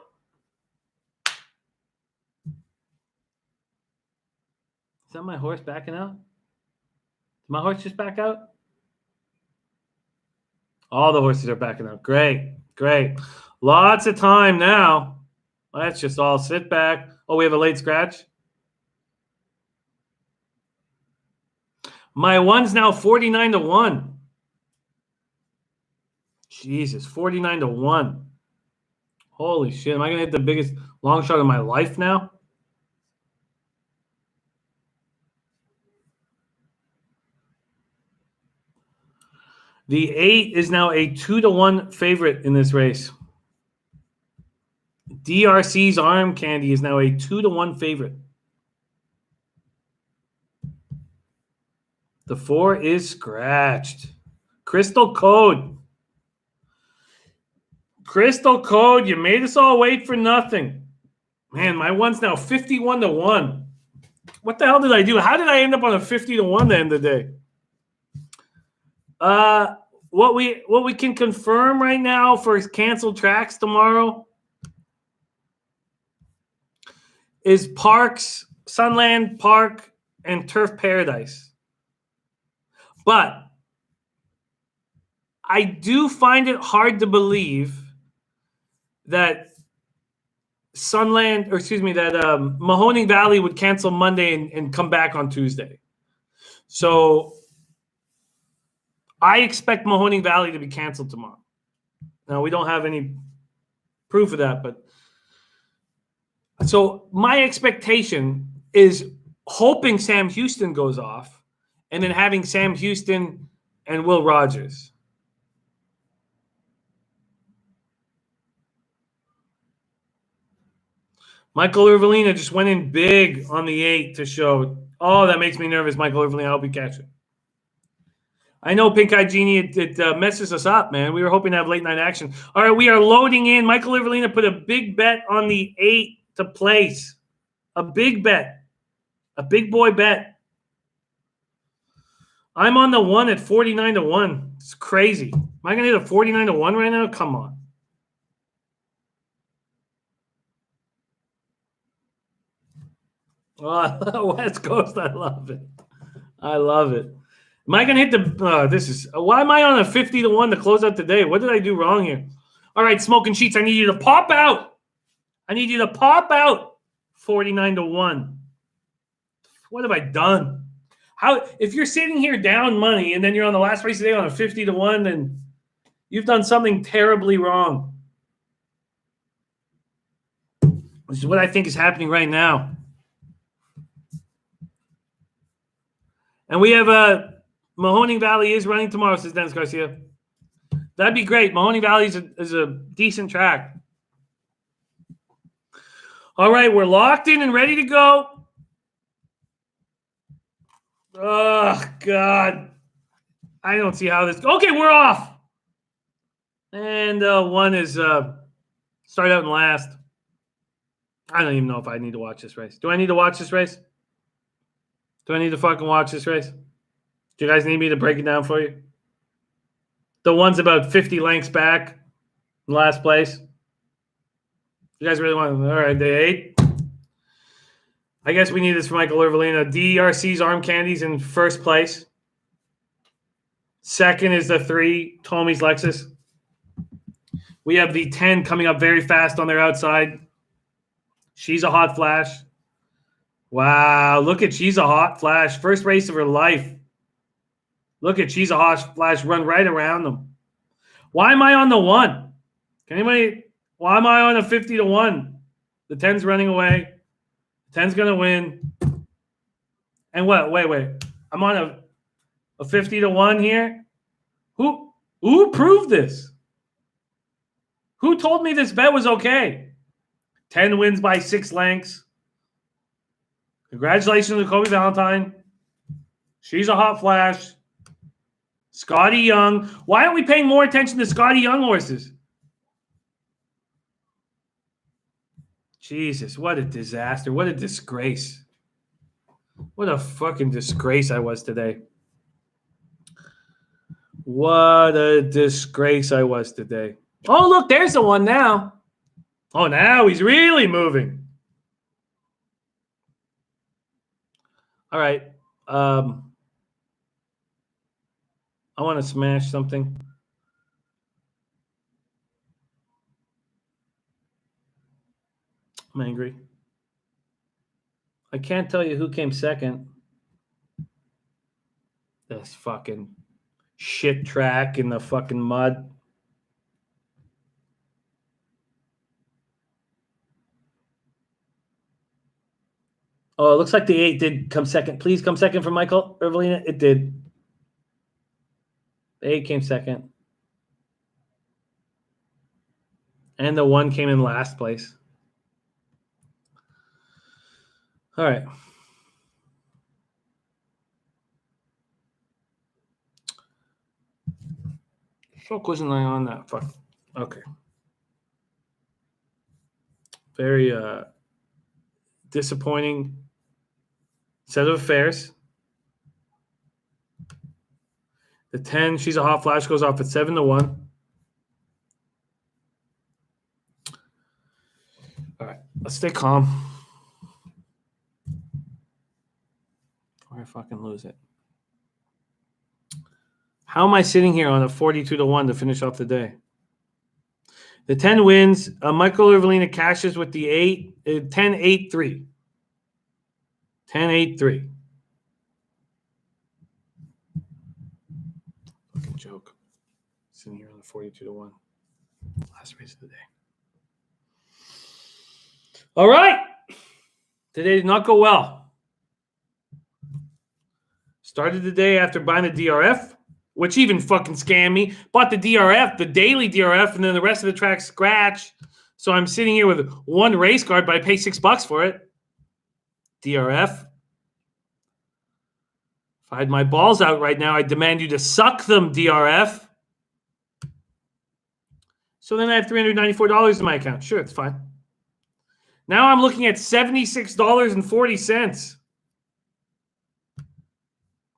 that my horse backing out? Did my horse just back out? All the horses are backing out. Great. Lots of time now. Let's just all sit back. Oh, we have a late scratch. My one's now 49-1. Jesus, 49-1. Holy shit. Am I going to hit the biggest long shot of my life now? The 8 is now a 2-1 favorite in this race. DRC's Arm Candy is now a 2-1 favorite. The 4 is scratched. Crystal Code. Crystal Code, you made us all wait for nothing. Man, my one's now 51-1. What the hell did I do? How did I end up on a 50-1 at the end of the day? What we can confirm right now for canceled tracks tomorrow is Parks, Sunland Park, and Turf Paradise. But I do find it hard to believe that Mahoning Valley would cancel Monday and come back on Tuesday. So I expect Mahoning Valley to be canceled tomorrow. Now, we don't have any proof of that, but so my expectation is hoping Sam Houston goes off and then having Sam Houston and Will Rogers. Michael Irvelina just went in big on the 8 to show. Oh, that makes me nervous, Michael Irvelina. I hope you catch it. I know, Pink Eye Genie, it messes us up, man. We were hoping to have late night action. All right, we are loading in. Michael Irvelina put a big bet on the 8 to place. A big bet. A big boy bet. I'm on the 1 at 49-1. It's crazy. Am I going to hit a 49-1 right now? Come on. Oh, West Coast, I love it. I love it. Am I going to hit the why am I on a 50-1 to close out today? What did I do wrong here? All right, Smoking Sheets, I need you to pop out. 49-1. What have I done? If you're sitting here down money and then you're on the last race of the day on a 50-1, then you've done something terribly wrong. Which is what I think is happening right now. And we have Mahoning Valley is running tomorrow, says Dennis Garcia. That'd be great. Mahoning Valley is a decent track. All right, we're locked in and ready to go. Oh, God. I don't see how this... Okay, we're off. And 1 is start out in last. I don't even know if I need to watch this race. Do I need to watch this race? Do I need to fucking watch this race? Do you guys need me to break it down for you? The one's about 50 lengths back in last place. You guys really want to? All right, day 8. I guess we need this for Michael Irvelina. DRC's Arm Candy's in first place. Second is the 3, Tommy's Lexus. We have the 10 coming up very fast on their outside. She's a hot flash. Wow, look at She's a Hot Flash. First race of her life. Look at She's a Hot Flash run right around them. Why am I on the 1? Why am I on a 50-1? The 10's running away. The 10's going to win. And what? Wait. I'm on a 50-1 here. Who proved this? Who told me this bet was okay? 10 wins by 6 lengths. Congratulations to Kobe Valentine. She's a hot flash. Scotty Young. Why aren't we paying more attention to Scotty Young horses? Jesus, what a disaster. What a disgrace. What a fucking disgrace I was today. What a disgrace I was today. Oh, look, there's the one now. Oh, now he's really moving. All right. I want to smash something. I'm angry. I can't tell you who came second. This fucking shit track in the fucking mud. Oh, it looks like the 8 did come second. Please come second for Michael Ervelina. It did. The 8 came second. And the 1 came in last place. All right. Fuck, wasn't I on that? Fuck. Okay. Very disappointing set of affairs. The 10, she's a hot flash, goes off at 7-1. All right, let's stay calm. Or I fucking lose it. How am I sitting here on a 42-1 to finish off the day? The 10 wins. Michael Ervelina cashes with the 8. 10-8-3. 10-8-3. Fucking joke. Sitting here on the 42-1. Last race of the day. All right. Today did not go well. Started the day after buying the DRF, which even fucking scammed me. Bought the DRF, the daily DRF, and then the rest of the track scratch. So I'm sitting here with one race card, but I pay $6 for it. DRF. If I had my balls out right now, I demand you to suck them, DRF. So then I have $394 in my account. Sure, it's fine. Now I'm looking at $76.40.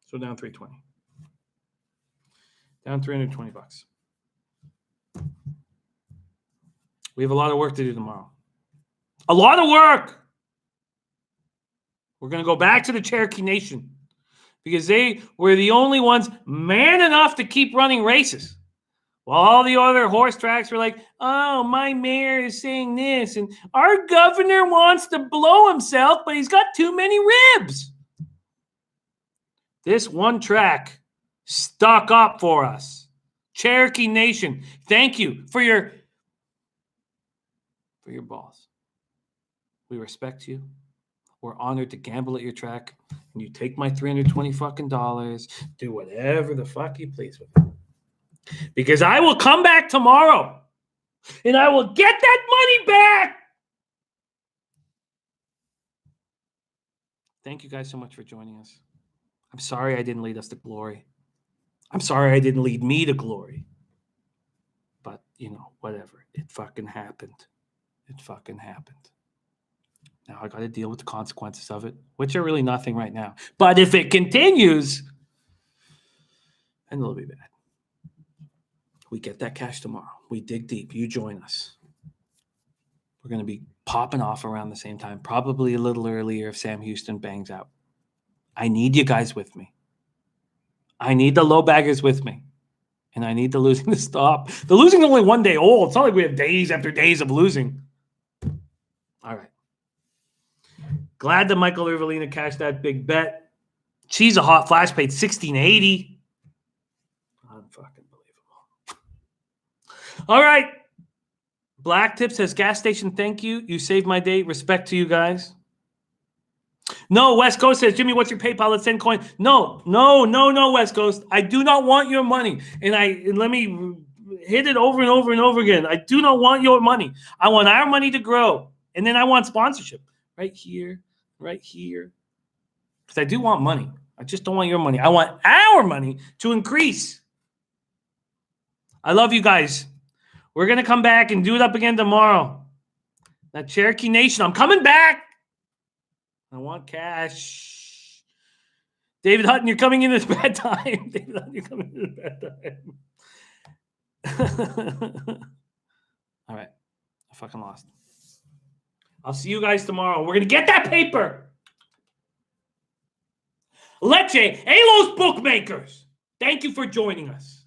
So down $320. Down $320. We have a lot of work to do tomorrow. A lot of work. We're going to go back to the Cherokee Nation because they were the only ones man enough to keep running races. While all the other horse tracks were like, oh, my mayor is saying this, and our governor wants to blow himself, but he's got too many ribs. This one track stuck up for us. Cherokee Nation, thank you for your balls. We respect you. We're honored to gamble at your track, and you take my $320 fucking dollars. Do whatever the fuck you please with it. Because I will come back tomorrow, and I will get that money back. Thank you guys so much for joining us. I'm sorry I didn't lead us to glory. I'm sorry I didn't lead me to glory. But, whatever. It fucking happened. It fucking happened. Now I got to deal with the consequences of it, which are really nothing right now. But if it continues, then it'll be bad. We get that cash tomorrow. We dig deep. You join us. We're going to be popping off around the same time, probably a little earlier if Sam Houston bangs out. I need you guys with me. I need the low baggers with me. And I need the losing to stop. The losing is only one day old. It's not like we have days after days of losing. All right. Glad that Michael Ervelina cashed that big bet. She's a hot flash, paid $16.80. Unfucking believable. All right. Black Tip says, gas station, thank you. You saved my day. Respect to you guys. No, West Coast says, Jimmy, what's your PayPal? Let's send coin. No, West Coast. I do not want your money. And let me hit it over and over and over again. I do not want your money. I want our money to grow. And then I want sponsorship right here. Because I do want money. I just don't want your money. I want our money to increase. I love you guys. We're going to come back and do it up again tomorrow. That Cherokee Nation, I'm coming back. I want cash. David Hutton, you're coming in at a bad time. David Hutton, you're coming in at a bad time. All right. I fucking lost. I'll see you guys tomorrow. We're going to get that paper. Leche, hey, los bookmakers. Thank you for joining us.